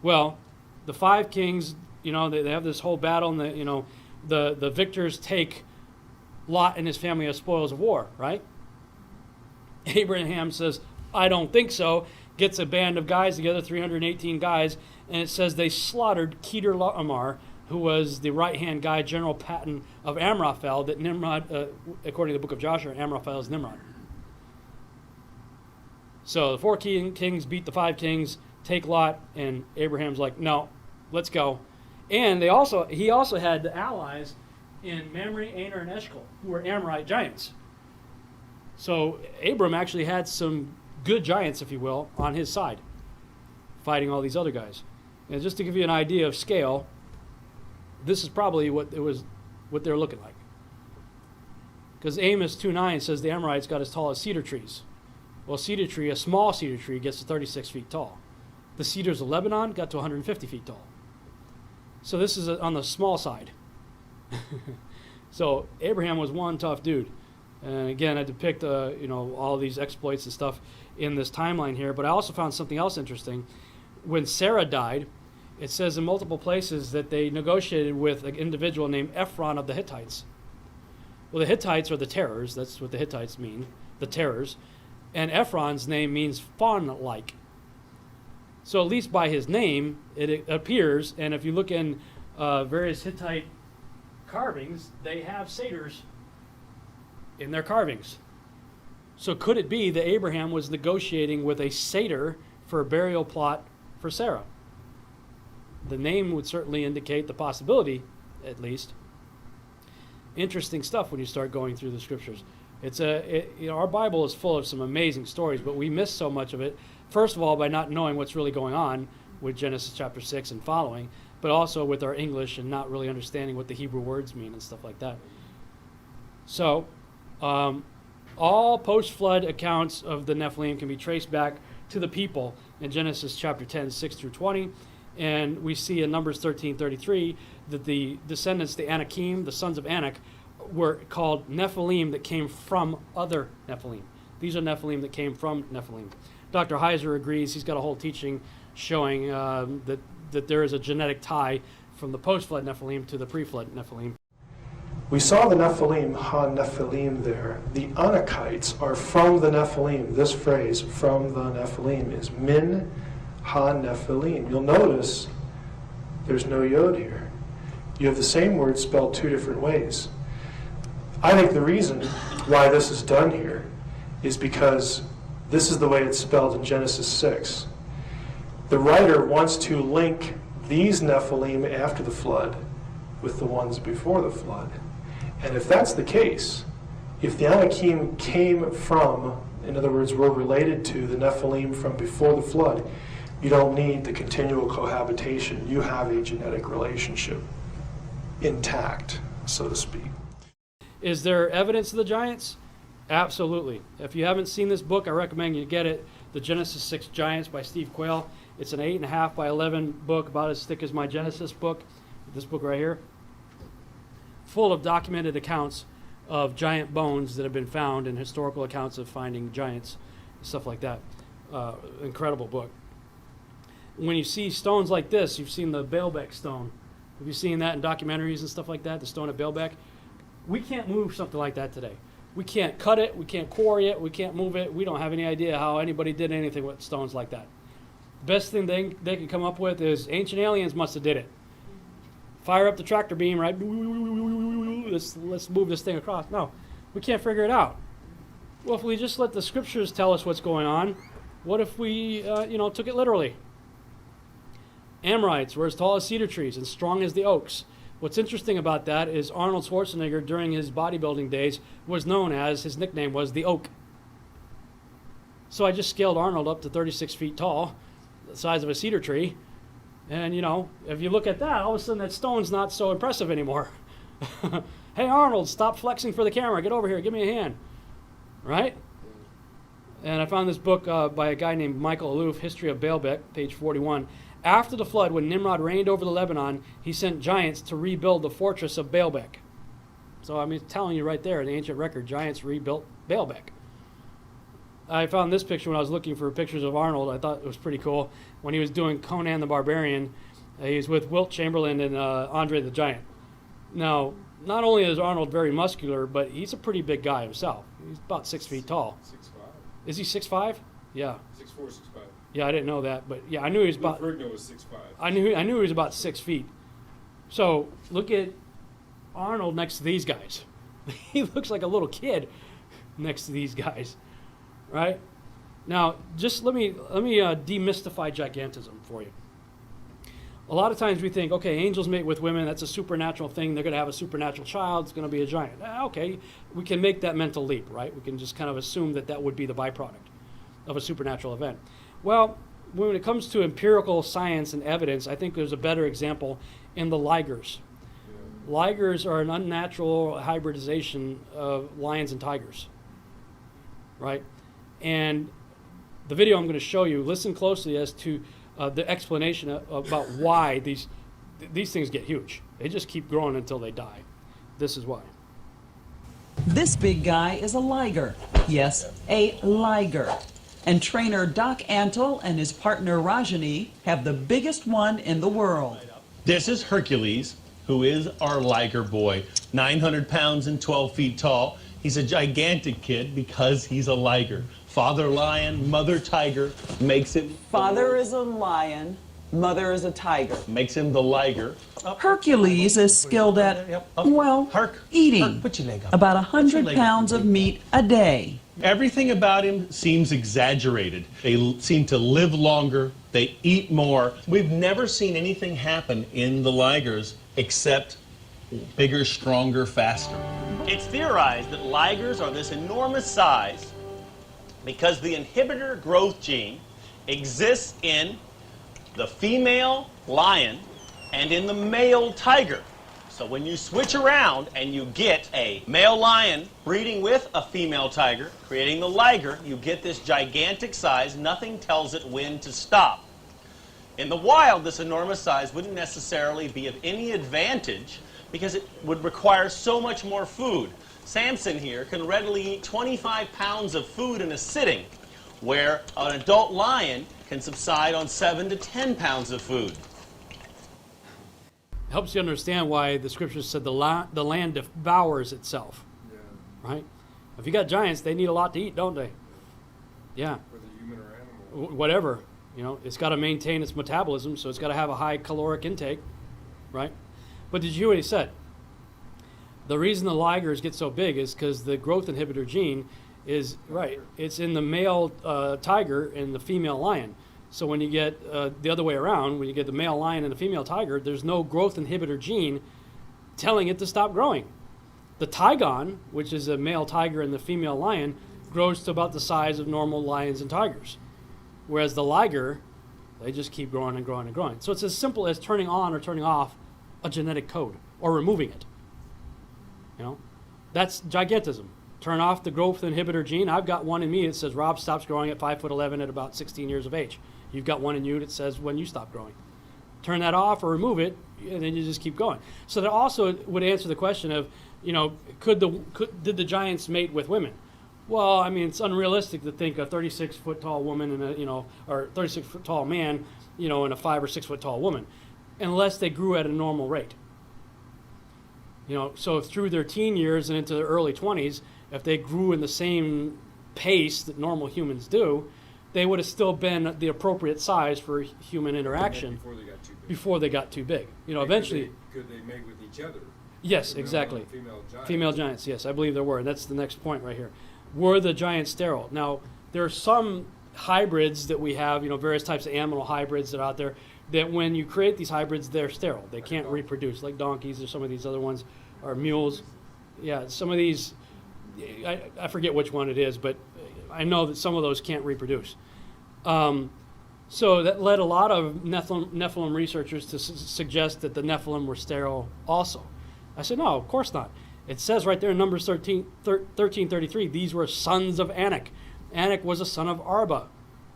[SPEAKER 2] Well, the 5 kings, they have this whole battle, and the victors take Lot and his family as spoils of war, right? Abraham says, I don't think so. Gets a band of guys together, 318 guys, and it says they slaughtered Kedar Laomer, who was the right-hand guy, General Patton of Amraphel, that Nimrod, according to the book of Joshua, Amraphel is Nimrod. So the 4 kings beat the 5 kings, take Lot, and Abraham's like, no, let's go. And he also had the allies in Mamre, Aner, and Eshcol, who were Amorite giants. So Abram actually had some good giants, if you will, on his side, fighting all these other guys. And just to give you an idea of scale, this is probably what they were looking like. Because Amos 2:9 says the Amorites got as tall as cedar trees. Well, a small cedar tree gets to 36 feet tall. The cedars of Lebanon got to 150 feet tall. So this is on the small side. So Abraham was one tough dude. And again, I depict all these exploits and stuff in this timeline here. But I also found something else interesting. When Sarah died, it says in multiple places that they negotiated with an individual named Ephron of the Hittites. Well, the Hittites are the terrors. That's what the Hittites mean, the terrors. And Ephron's name means fawn-like. So at least by his name, it appears, and if you look in various Hittite carvings, they have satyrs in their carvings. So could it be that Abraham was negotiating with a satyr for a burial plot for Sarah? The name would certainly indicate the possibility, at least. Interesting stuff when you start going through the scriptures. Our Bible is full of some amazing stories, but we miss so much of it. First of all, by not knowing what's really going on with Genesis chapter 6 and following, but also with our English and not really understanding what the Hebrew words mean and stuff like that. So, all post-flood accounts of the Nephilim can be traced back to the people in Genesis chapter 10, 6 through 20. And we see in Numbers 13:33 that the descendants, the Anakim, the sons of Anak, were called Nephilim that came from other Nephilim. These are Nephilim that came from Nephilim. Dr. Heiser agrees. He's got a whole teaching showing that there is a genetic tie from the post-flood Nephilim to the pre-flood Nephilim.
[SPEAKER 6] We saw the Nephilim, ha-Nephilim there. The Anakites are from the Nephilim. This phrase, from the Nephilim, is min ha-Nephilim. You'll notice there's no yod here. You have the same word spelled 2 different ways. I think the reason why this is done here is because this is the way it's spelled in Genesis 6. The writer wants to link these Nephilim after the flood with the ones before the flood. And if that's the case, if the Anakim came from, in other words, were related to the Nephilim from before the flood, you don't need the continual cohabitation. You have a genetic relationship intact, so to speak.
[SPEAKER 2] Is there evidence of the giants? Absolutely. If you haven't seen this book, I recommend you get it. The Genesis 6 Giants by Steve Quayle. It's an 8.5 by 11 book, about as thick as my Genesis book. This book right here. Full of documented accounts of giant bones that have been found and historical accounts of finding giants, stuff like that. Incredible book. When you see stones like this, you've seen the Baalbek stone. Have you seen that in documentaries and stuff like that, the stone at Baalbek? We can't move something like that today. We can't cut it, we can't quarry it, we can't move it. We don't have any idea how anybody did anything with stones like that. The best thing they can come up with is ancient aliens must have did it. Fire up the tractor beam, right? Let's move this thing across. No, we can't figure it out. Well, if we just let the scriptures tell us what's going on, what if we, took it literally? Amorites were as tall as cedar trees and strong as the oaks. What's interesting about that is Arnold Schwarzenegger, during his bodybuilding days, was known as, his nickname was the Oak. So I just scaled Arnold up to 36 feet tall, the size of a cedar tree. And, if you look at that, all of a sudden that stone's not so impressive anymore. Hey, Arnold, stop flexing for the camera. Get over here. Give me a hand. Right? And I found this book by a guy named Michael Aloof, History of Baalbek, page 41. After the flood, when Nimrod reigned over the Lebanon, he sent giants to rebuild the fortress of Baalbek. So I'm telling you right there, in the ancient record, giants rebuilt Baalbek. I found this picture when I was looking for pictures of Arnold. I thought it was pretty cool. When he was doing Conan the Barbarian, he was with Wilt Chamberlain and Andre the Giant. Now, not only is Arnold very muscular, but he's a pretty big guy himself. He's about 6 feet tall.
[SPEAKER 18] 6'5".
[SPEAKER 2] Is he 6'5"? Yeah.
[SPEAKER 18] 6'4", 6'5".
[SPEAKER 2] Yeah, I didn't know that, but yeah, I knew he was about.
[SPEAKER 18] Ferrigno was 6'5".
[SPEAKER 2] I knew he was about 6 feet. So look at Arnold next to these guys. He looks like a little kid next to these guys, right? Now, just let me demystify gigantism for you. A lot of times we think, okay, angels mate with women. That's a supernatural thing. They're going to have a supernatural child. It's going to be a giant. Okay, we can make that mental leap, right? We can just kind of assume that would be the byproduct of a supernatural event. Well, when it comes to empirical science and evidence, I think there's a better example in the ligers. Ligers are an unnatural hybridization of lions and tigers, right? And the video I'm going to show you, listen closely as to the explanation about why these things get huge. They just keep growing until they die. This is why.
[SPEAKER 7] This big guy is a liger. Yes, a liger. And trainer Doc Antle and his partner Rajani have the biggest one in the world.
[SPEAKER 8] This is Hercules, who is our liger boy, 900 pounds and 12 feet tall. He's a gigantic kid because he's a liger. Father lion, mother tiger makes him...
[SPEAKER 7] Father is a lion, mother is a tiger.
[SPEAKER 8] Makes him the liger.
[SPEAKER 7] Hercules is skilled at, eating about 100 pounds of meat a day.
[SPEAKER 8] Everything about him seems exaggerated. They seem to live longer, they eat more. We've never seen anything happen in the ligers except bigger, stronger, faster. It's theorized that ligers are this enormous size because the inhibitor growth gene exists in the female lion and in the male tiger. So when you switch around and you get a male lion breeding with a female tiger, creating the liger, you get this gigantic size. Nothing tells it when to stop. In the wild, this enormous size wouldn't necessarily be of any advantage because it would require so much more food. Samson here can readily eat 25 pounds of food in a sitting, where an adult lion can subside on 7 to 10 pounds of food.
[SPEAKER 2] Helps you understand why the scriptures said the land devours itself, right? If you got giants, they need a lot to eat, don't they? Yeah.
[SPEAKER 18] Whether human or animal.
[SPEAKER 2] Whatever, it's got to maintain its metabolism, so it's got to have a high caloric intake, right? But did you hear what he said? The reason the ligers get so big is because the growth inhibitor gene is, right, it's in the male tiger and the female lion. So when you get the other way around, when you get the male lion and the female tiger, there's no growth inhibitor gene telling it to stop growing. The tigon, which is a male tiger and the female lion, grows to about the size of normal lions and tigers. Whereas the liger, they just keep growing and growing and growing. So it's as simple as turning on or turning off a genetic code or removing it. That's gigantism. Turn off the growth inhibitor gene. I've got one in me that says Rob stops growing at 5'11" at about 16 years of age. You've got one in you that says when you stop growing. Turn that off or remove it, and then you just keep going. So that also would answer the question of, did the giants mate with women? Well, I mean, it's unrealistic to think a 36-foot tall woman and or 36-foot tall man, and a 5 or 6 foot tall woman, unless they grew at a normal rate. So through their teen years and into their early 20s, if they grew in the same pace that normal humans do, they would have still been the appropriate size for human interaction
[SPEAKER 18] Before they got too big.
[SPEAKER 2] before they got too big. You know, eventually.
[SPEAKER 18] Could they mate with each other?
[SPEAKER 2] Yes,
[SPEAKER 18] Male
[SPEAKER 2] exactly.
[SPEAKER 18] and female giants.
[SPEAKER 2] Female giants, yes, I believe there were. That's the next point right here. Were the giants sterile? Now, there are some hybrids that we have, you know, various types of animal hybrids that are out there, that when you create these hybrids, they're sterile. They can't reproduce, like donkeys or some of these other ones, or mules. Yeah, some of these, I forget which one it is, but I know that some of those can't reproduce. So that led a lot of Nephilim researchers to suggest that the Nephilim were sterile also. I said, no, of course not. It says right there in Numbers 13:33, these were sons of Anak. Anak was a son of Arba,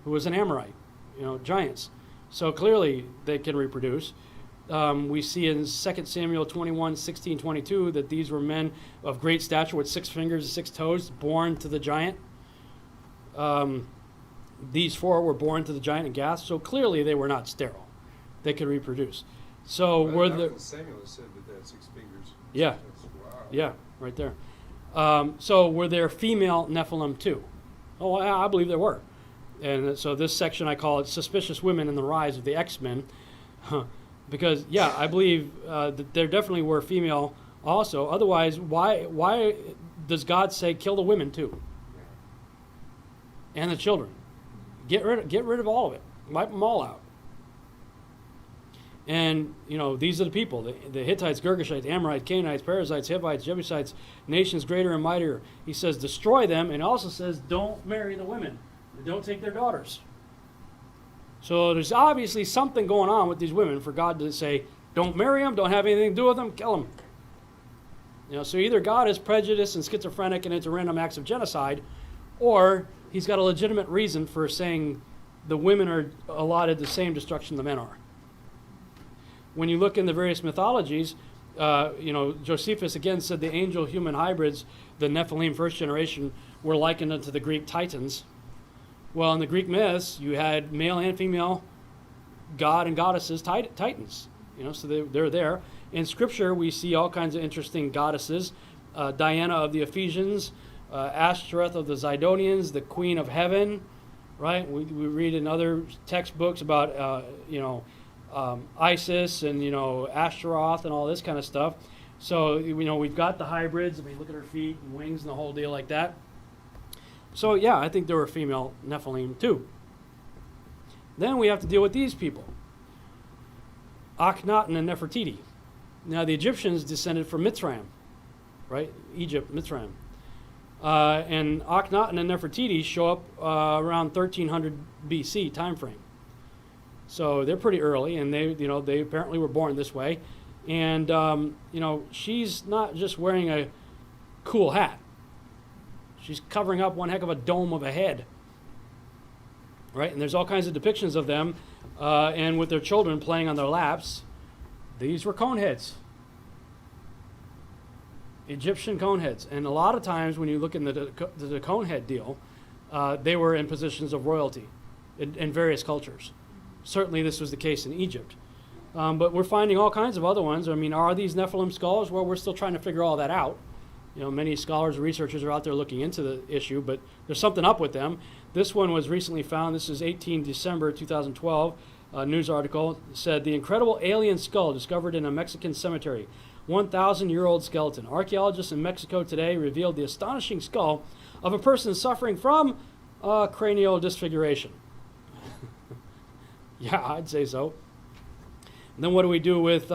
[SPEAKER 2] who was an Amorite, you know, giants. So clearly they can reproduce. We see in 2 Samuel 21:16-22 that these were men of great stature with 6 fingers and 6 toes, born to the giant. These 4 were born to the giant in Gath, so clearly they were not sterile. They could reproduce. So were the
[SPEAKER 18] Samuel said that they had 6 fingers.
[SPEAKER 2] yeah,
[SPEAKER 18] Wow.
[SPEAKER 2] yeah, right there. So were there female Nephilim too? Oh, I believe there were. And so this section I call it "Suspicious Women and the Rise of the X-Men," because yeah, I believe that there definitely were female also. Otherwise, why does God say kill the women too and the children? Get rid of all of it. Wipe them all out. And, you know, these are the people, the Hittites, Girgashites, Amorites, Canaanites, Perizzites, Hivites, Jebusites, nations greater and mightier. He says destroy them, and also says don't marry the women. Don't take their daughters. So there's obviously something going on with these women for God to say don't marry them, don't have anything to do with them, kill them. You know, so either God is prejudiced and schizophrenic and into random acts of genocide, or he's got a legitimate reason for saying the women are allotted the same destruction the men are. When you look in the various mythologies, you know, Josephus again said the angel-human hybrids, the Nephilim first generation, were likened unto the Greek Titans. Well, in the Greek myths, you had male and female god and goddesses, Titans. You know, so they're there. In Scripture, we see all kinds of interesting goddesses. Diana of the Ephesians, Ashtoreth of the Zidonians, the Queen of Heaven, right? We read in other textbooks about, you know, Isis and, you know, Ashtaroth and all this kind of stuff. So, you know, we've got the hybrids. I mean, look at her feet and wings and the whole deal like that. So, yeah, I think there were female Nephilim too. Then we have to deal with these people, Akhenaten and Nefertiti. Now, the Egyptians descended from Mitzrayim, right? Egypt, Mitzrayim. And Akhenaten and Nefertiti show up around 1300 BC time frame. So they're pretty early, and they apparently were born this way. And, you know, she's not just wearing a cool hat. She's covering up one heck of a dome of a head, right? And there's all kinds of depictions of them, and with their children playing on their laps. These were cone heads, Egyptian cone heads. And a lot of times when you look in the cone head deal, they were in positions of royalty in various cultures. Certainly this was the case in Egypt. But we're finding all kinds of other ones. I mean, are these Nephilim skulls? Well, we're still trying to figure all that out. You know, many scholars and researchers are out there looking into the issue, but there's something up with them. This one was recently found. This is 18 December 2012. A news article said, the incredible alien skull discovered in a Mexican cemetery. 1,000-year-old skeleton. Archaeologists in Mexico today revealed the astonishing skull of a person suffering from cranial disfiguration. Yeah, I'd say so. And then what do we do with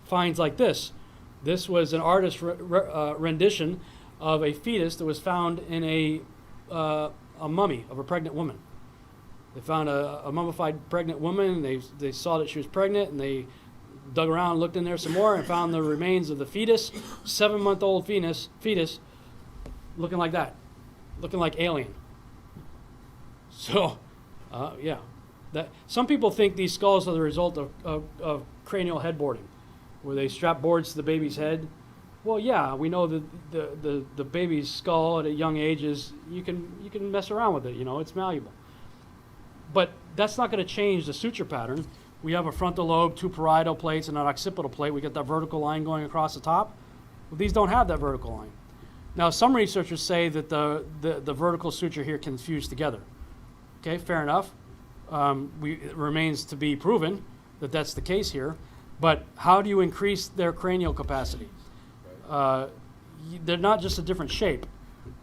[SPEAKER 2] finds like this? This was an artist's rendition of a fetus that was found in a mummy of a pregnant woman. They found a mummified pregnant woman. They saw that she was pregnant, and they dug around, looked in there some more, and found the remains of the fetus, 7-month-old fetus, looking like that, looking like alien. So, yeah. Some people think these skulls are the result of cranial headboarding, where they strap boards to the baby's head. Well, yeah, we know that the baby's skull at a young age is you can mess around with it. You know, it's malleable. But that's not going to change the suture pattern. We have a frontal lobe, 2 parietal plates, and an occipital plate. We get that vertical line going across the top. Well, these don't have that vertical line. Now, some researchers say that the vertical suture here can fuse together. Okay, fair enough. It remains to be proven that that's the case here. But how do you increase their cranial capacity? They're not just a different shape.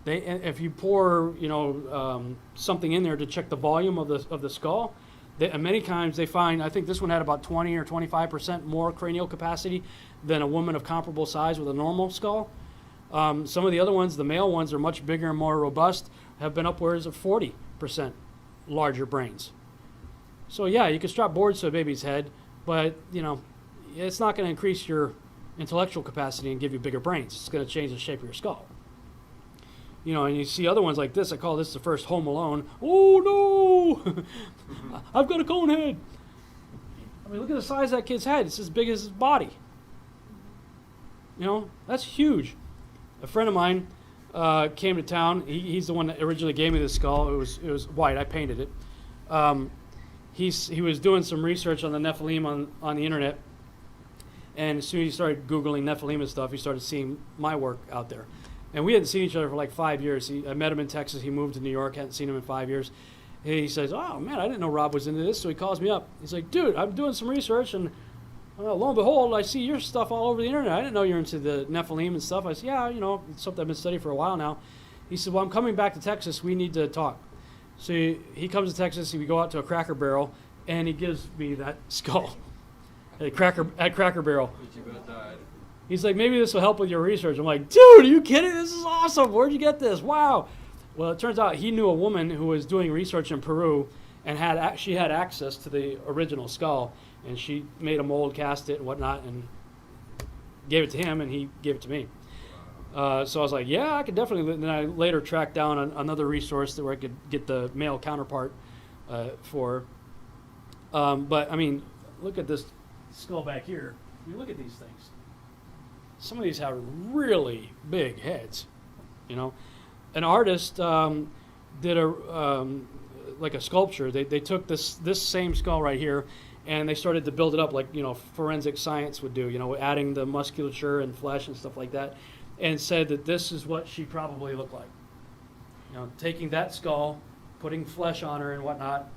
[SPEAKER 2] If you pour, something in there to check the volume of the skull, many times they find, I think this one had about 20 or 25% more cranial capacity than a woman of comparable size with a normal skull. Some of the other ones, the male ones, are much bigger and more robust, have been upwards of 40% larger brains. So yeah, you can strap boards to a baby's head, but it's not going to increase your intellectual capacity and give you bigger brains. It's going to change the shape of your skull. And you see other ones like this. I call this the first Home Alone. Oh no, I've got a cone head. I mean, look at the size of that kid's head. It's as big as his body. That's huge. A friend of mine came to town. He's the one that originally gave me this skull. It was white. I painted it. He was doing some research on the Nephilim on the internet, and as soon as he started Googling Nephilim and stuff, he started seeing my work out there. And we hadn't seen each other for like 5 years. I met him in Texas. He moved to New York. Hadn't seen him in 5 years. And he says, "Oh man, I didn't know Rob was into this." So he calls me up. He's like, "Dude, I'm doing some research, and lo and behold, I see your stuff all over the internet. I didn't know you're into the Nephilim and stuff." I said, "Yeah, it's something I've been studying for a while now." He said, "Well, I'm coming back to Texas. We need to talk." So he comes to Texas. We go out to a Cracker Barrel, and he gives me that skull at Cracker Barrel. He's like, "Maybe this will help with your research." I'm like, "Dude, are you kidding? This is awesome. Where'd you get this? Wow." Well, it turns out he knew a woman who was doing research in Peru, and she had access to the original skull, and she made a mold, cast it, and whatnot, and gave it to him, and he gave it to me. So I was like, "Yeah, I could definitely." And then I later tracked down another resource where I could get the male counterpart for. But I mean, look at this skull back here. I mean, look at these things. Some of these have really big heads, An artist did like a sculpture. They took this same skull right here, and they started to build it up like forensic science would do. Adding the musculature and flesh and stuff like that, and said that this is what she probably looked like. Taking that skull, putting flesh on her and whatnot,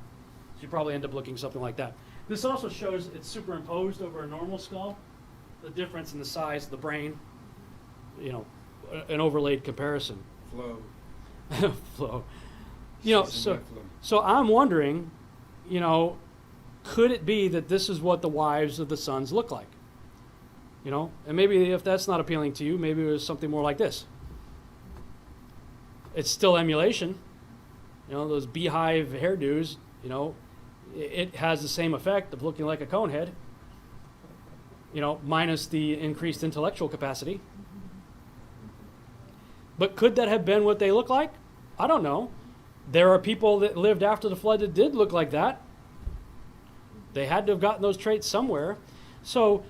[SPEAKER 2] she probably ended up looking something like that. This also shows it's superimposed over a normal skull. The difference in the size of the brain, an overlaid comparison. Flow. So I'm wondering, could it be that this is what the wives of the sons look like? And maybe if that's not appealing to you, maybe it was something more like this. It's still emulation. Those beehive hairdos, it has the same effect of looking like a cone head. Minus the increased intellectual capacity. But could that have been what they look like? I don't know. There are people that lived after the flood that did look like that. They had to have gotten those traits somewhere. So,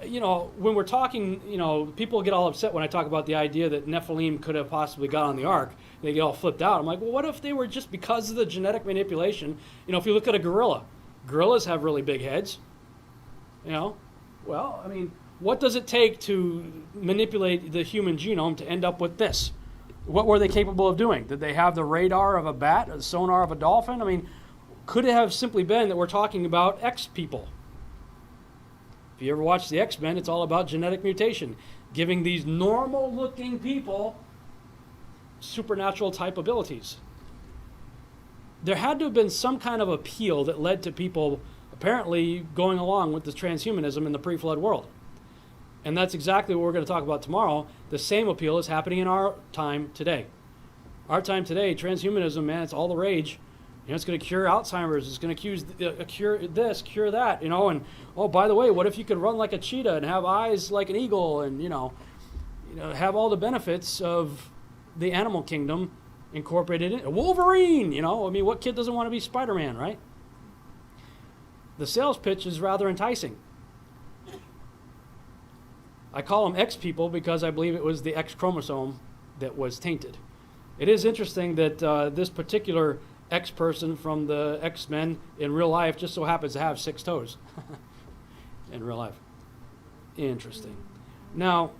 [SPEAKER 2] when we're talking, people get all upset when I talk about the idea that Nephilim could have possibly got on the ark. They get all flipped out. I'm like, well, what if they were just because of the genetic manipulation? If you look at a gorilla, gorillas have really big heads. Well, I mean, what does it take to manipulate the human genome to end up with this? What were they capable of doing? Did they have the radar of a bat or the sonar of a dolphin? I mean, could it have simply been that we're talking about X people? If you ever watch the X-Men, it's all about genetic mutation, giving these normal-looking people supernatural type abilities. There had to have been some kind of appeal that led to people apparently going along with the transhumanism in the pre-flood world. And that's exactly what we're going to talk about tomorrow. The same appeal is happening in our time today. Our time today, transhumanism, man, it's all the rage. It's going to cure Alzheimer's. It's going to cure this, cure that, and oh, by the way, what if you could run like a cheetah and have eyes like an eagle and, have all the benefits of the animal kingdom incorporated in Wolverine, what kid doesn't want to be Spider-Man, right? The sales pitch is rather enticing. I call them X people because I believe it was the X chromosome that was tainted. It is interesting that this particular X person from the X-Men in real life just so happens to have 6 toes in real life. Interesting. Now,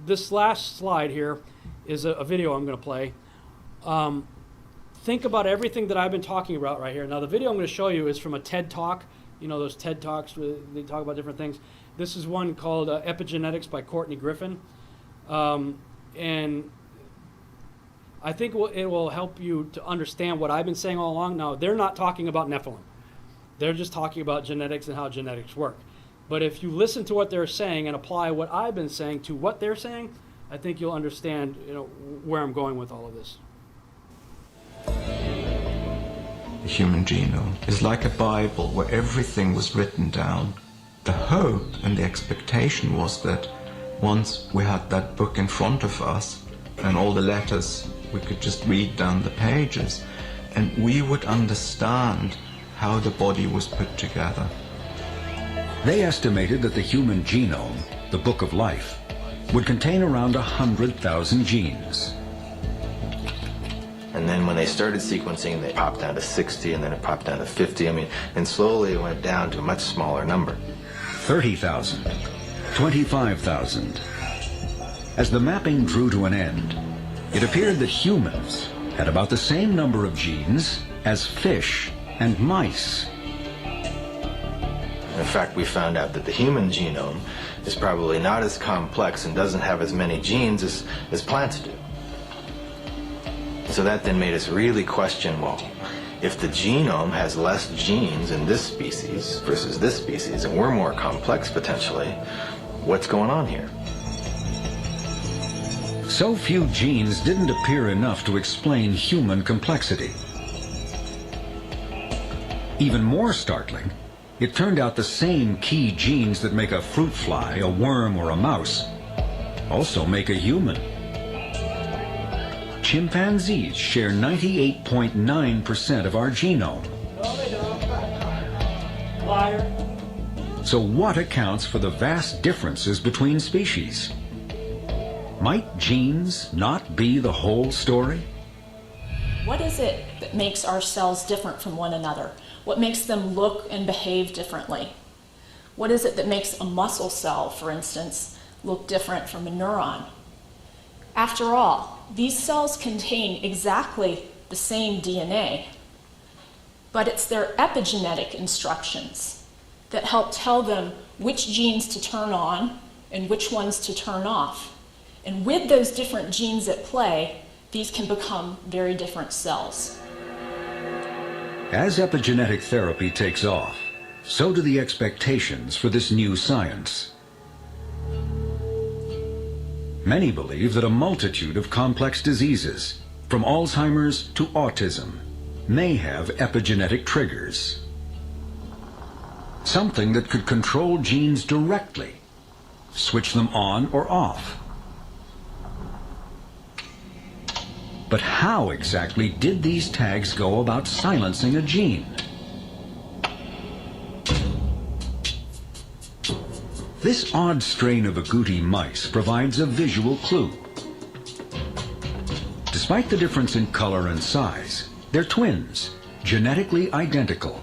[SPEAKER 2] this last slide here is a video I'm going to play. Think about everything that I've been talking about right here. Now, the video I'm going to show you is from a TED Talk. You know, those TED Talks where they talk about different things. This is one called Epigenetics by Courtney Griffin. And I think it will help you to understand what I've been saying all along. Now, they're not talking about Nephilim. They're just talking about genetics and how genetics work. But if you listen to what they're saying and apply what I've been saying to what they're saying, I think you'll understand, where I'm going with all of this.
[SPEAKER 9] The human genome is like a Bible where everything was written down. The hope and the expectation was that once we had that book in front of us and all the letters, we could just read down the pages and we would understand how the body was put together.
[SPEAKER 12] They estimated that the human genome, the book of life, would contain around 100,000 genes.
[SPEAKER 14] And then when they started sequencing, they popped down to 60, and then it popped down to 50. And slowly it went down to a much smaller number.
[SPEAKER 12] 30,000, 25,000. As the mapping drew to an end, it appeared that humans had about the same number of genes as fish and mice.
[SPEAKER 14] In fact, we found out that the human genome is probably not as complex and doesn't have as many genes as plants do. So that then made us really question, well, if the genome has less genes in this species versus this species, and we're more complex potentially, what's going on here?
[SPEAKER 12] So few genes didn't appear enough to explain human complexity. Even more startling, it turned out the same key genes that make a fruit fly, a worm, or a mouse also make a human. Chimpanzees share 98.9% of our genome.
[SPEAKER 2] Liar.
[SPEAKER 12] So what accounts for the vast differences between species? Might genes not be the whole story?
[SPEAKER 19] What is it that makes our cells different from one another? What makes them look and behave differently? What is it that makes a muscle cell, for instance, look different from a neuron? After all, these cells contain exactly the same DNA, but it's their epigenetic instructions that help tell them which genes to turn on and which ones to turn off. And with those different genes at play, these can become very different cells.
[SPEAKER 12] As epigenetic therapy takes off, so do the expectations for this new science. Many believe that a multitude of complex diseases, from Alzheimer's to autism, may have epigenetic triggers. Something that could control genes directly, switch them on or off. But how exactly did these tags go about silencing a gene? This odd strain of agouti mice provides a visual clue. Despite the difference in color and size, they're twins, genetically identical.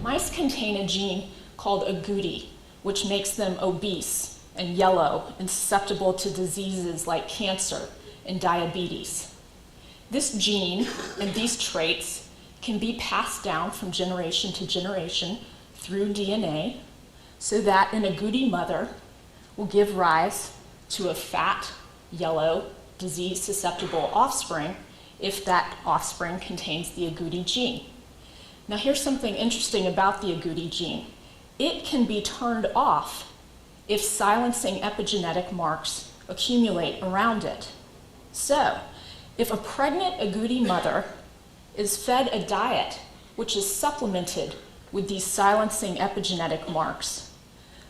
[SPEAKER 19] Mice contain a gene called agouti, which makes them obese and yellow and susceptible to diseases like cancer and diabetes. This gene and these traits can be passed down from generation to generation through DNA, so that an agouti mother will give rise to a fat, yellow, disease-susceptible offspring if that offspring contains the agouti gene. Now here's something interesting about the agouti gene. It can be turned off if silencing epigenetic marks accumulate around it. So, if a pregnant agouti mother is fed a diet which is supplemented with these silencing epigenetic marks,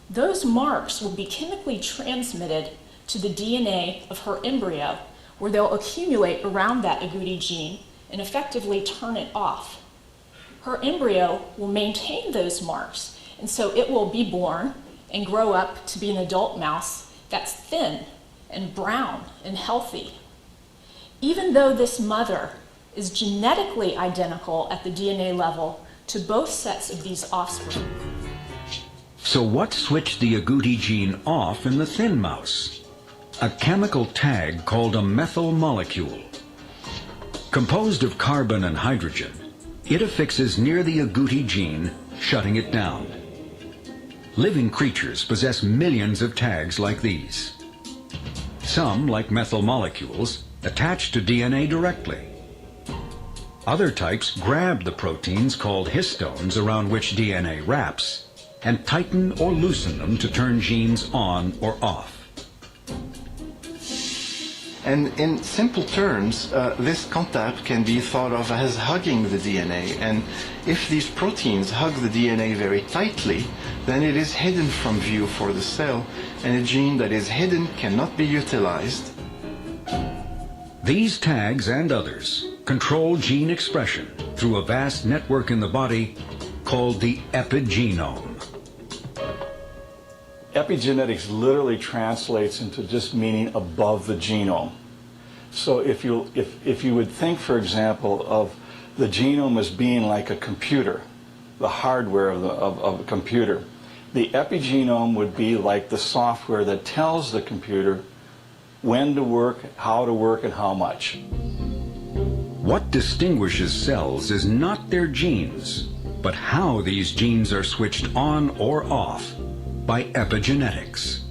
[SPEAKER 19] those marks will be chemically transmitted to the DNA of her embryo, where they'll accumulate around that agouti gene and effectively turn it off. Her embryo will maintain those marks, and so it will be born and grow up to be an adult mouse that's thin and brown and healthy. Even though this mother is genetically identical at the DNA level to both sets of these offspring.
[SPEAKER 12] So what switched the agouti gene off in the thin mouse? a chemical tag called a methyl molecule. Composed of carbon and hydrogen, it affixes near the agouti gene, shutting it down. Living creatures possess millions of tags like these. Some, like methyl molecules, attach to DNA directly. Other types grab the proteins called histones around which DNA wraps and tighten or loosen them to turn genes on or off.
[SPEAKER 14] And in simple terms, this contact can be thought of as hugging the DNA. And if these proteins hug the DNA very tightly, then it is hidden from view for the cell, and a gene that is hidden cannot be utilized.
[SPEAKER 12] These tags and others control gene expression through a vast network in the body called the epigenome.
[SPEAKER 1] Epigenetics literally translates into just meaning above the genome. So if you would think, for example, of the genome as being like a computer, the hardware of a computer, the epigenome would be like the software that tells the computer when to work, and how much.
[SPEAKER 12] What distinguishes cells is not their genes, but how these genes are switched on or off by epigenetics.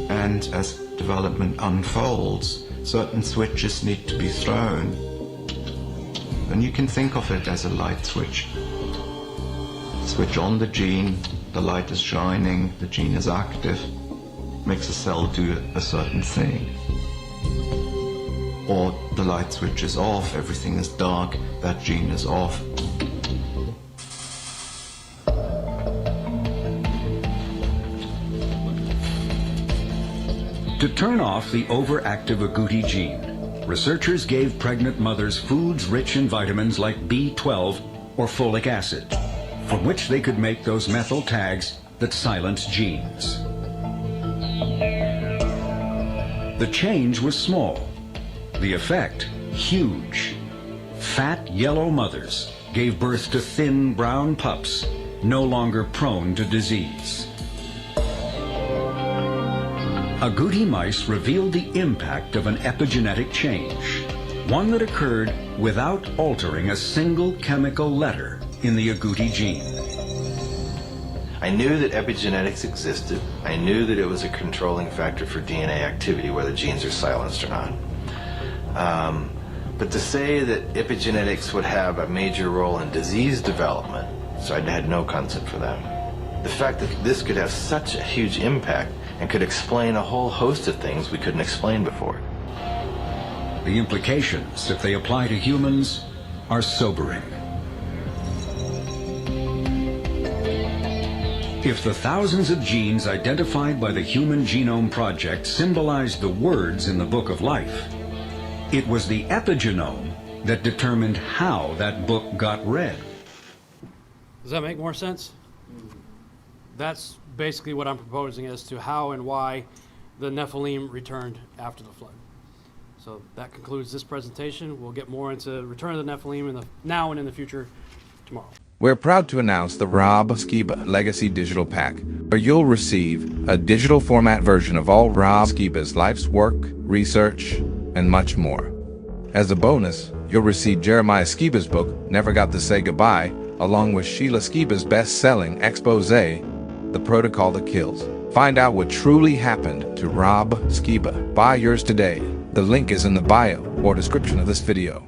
[SPEAKER 9] And as development unfolds, certain switches need to be thrown. And you can think of it as a light switch. Switch on the gene, the light is shining, the gene is active, makes a cell do a certain thing. Or the light switch is off, everything is dark, that gene is off.
[SPEAKER 12] To turn off the overactive agouti gene, researchers gave pregnant mothers foods rich in vitamins like B12 or folic acid, from which they could make those methyl tags that silence genes. The change was small, the effect huge. Fat yellow mothers gave birth to thin brown pups, no longer prone to disease. Agouti mice revealed the impact of an epigenetic change, one that occurred without altering a single chemical letter in the agouti gene.
[SPEAKER 14] I knew that epigenetics existed. I knew that it was a controlling factor for DNA activity, whether genes are silenced or not. But to say that epigenetics would have a major role in disease development, so I had no concept for that. The fact that this could have such a huge impact and could explain a whole host of things we couldn't explain before.
[SPEAKER 12] The implications, if they apply to humans, are sobering. If the thousands of genes identified by the Human Genome Project symbolized the words in the Book of Life, it was the epigenome that determined how that book got read.
[SPEAKER 2] Does that make more sense? That's basically what I'm proposing as to how and why the Nephilim returned after the flood. So that concludes this presentation. We'll get more into Return of the Nephilim now and in the future tomorrow.
[SPEAKER 10] We're proud to announce the Rob Skiba Legacy Digital Pack, where you'll receive a digital format version of all Rob Skiba's life's work, research, and much more. As a bonus, you'll receive Jeremiah Skiba's book, Never Got to Say Goodbye, along with Sheila Skiba's best-selling expose, The Protocol That Kills. Find out what truly happened to Rob Skiba. Buy yours today. The link is in the bio or description of this video.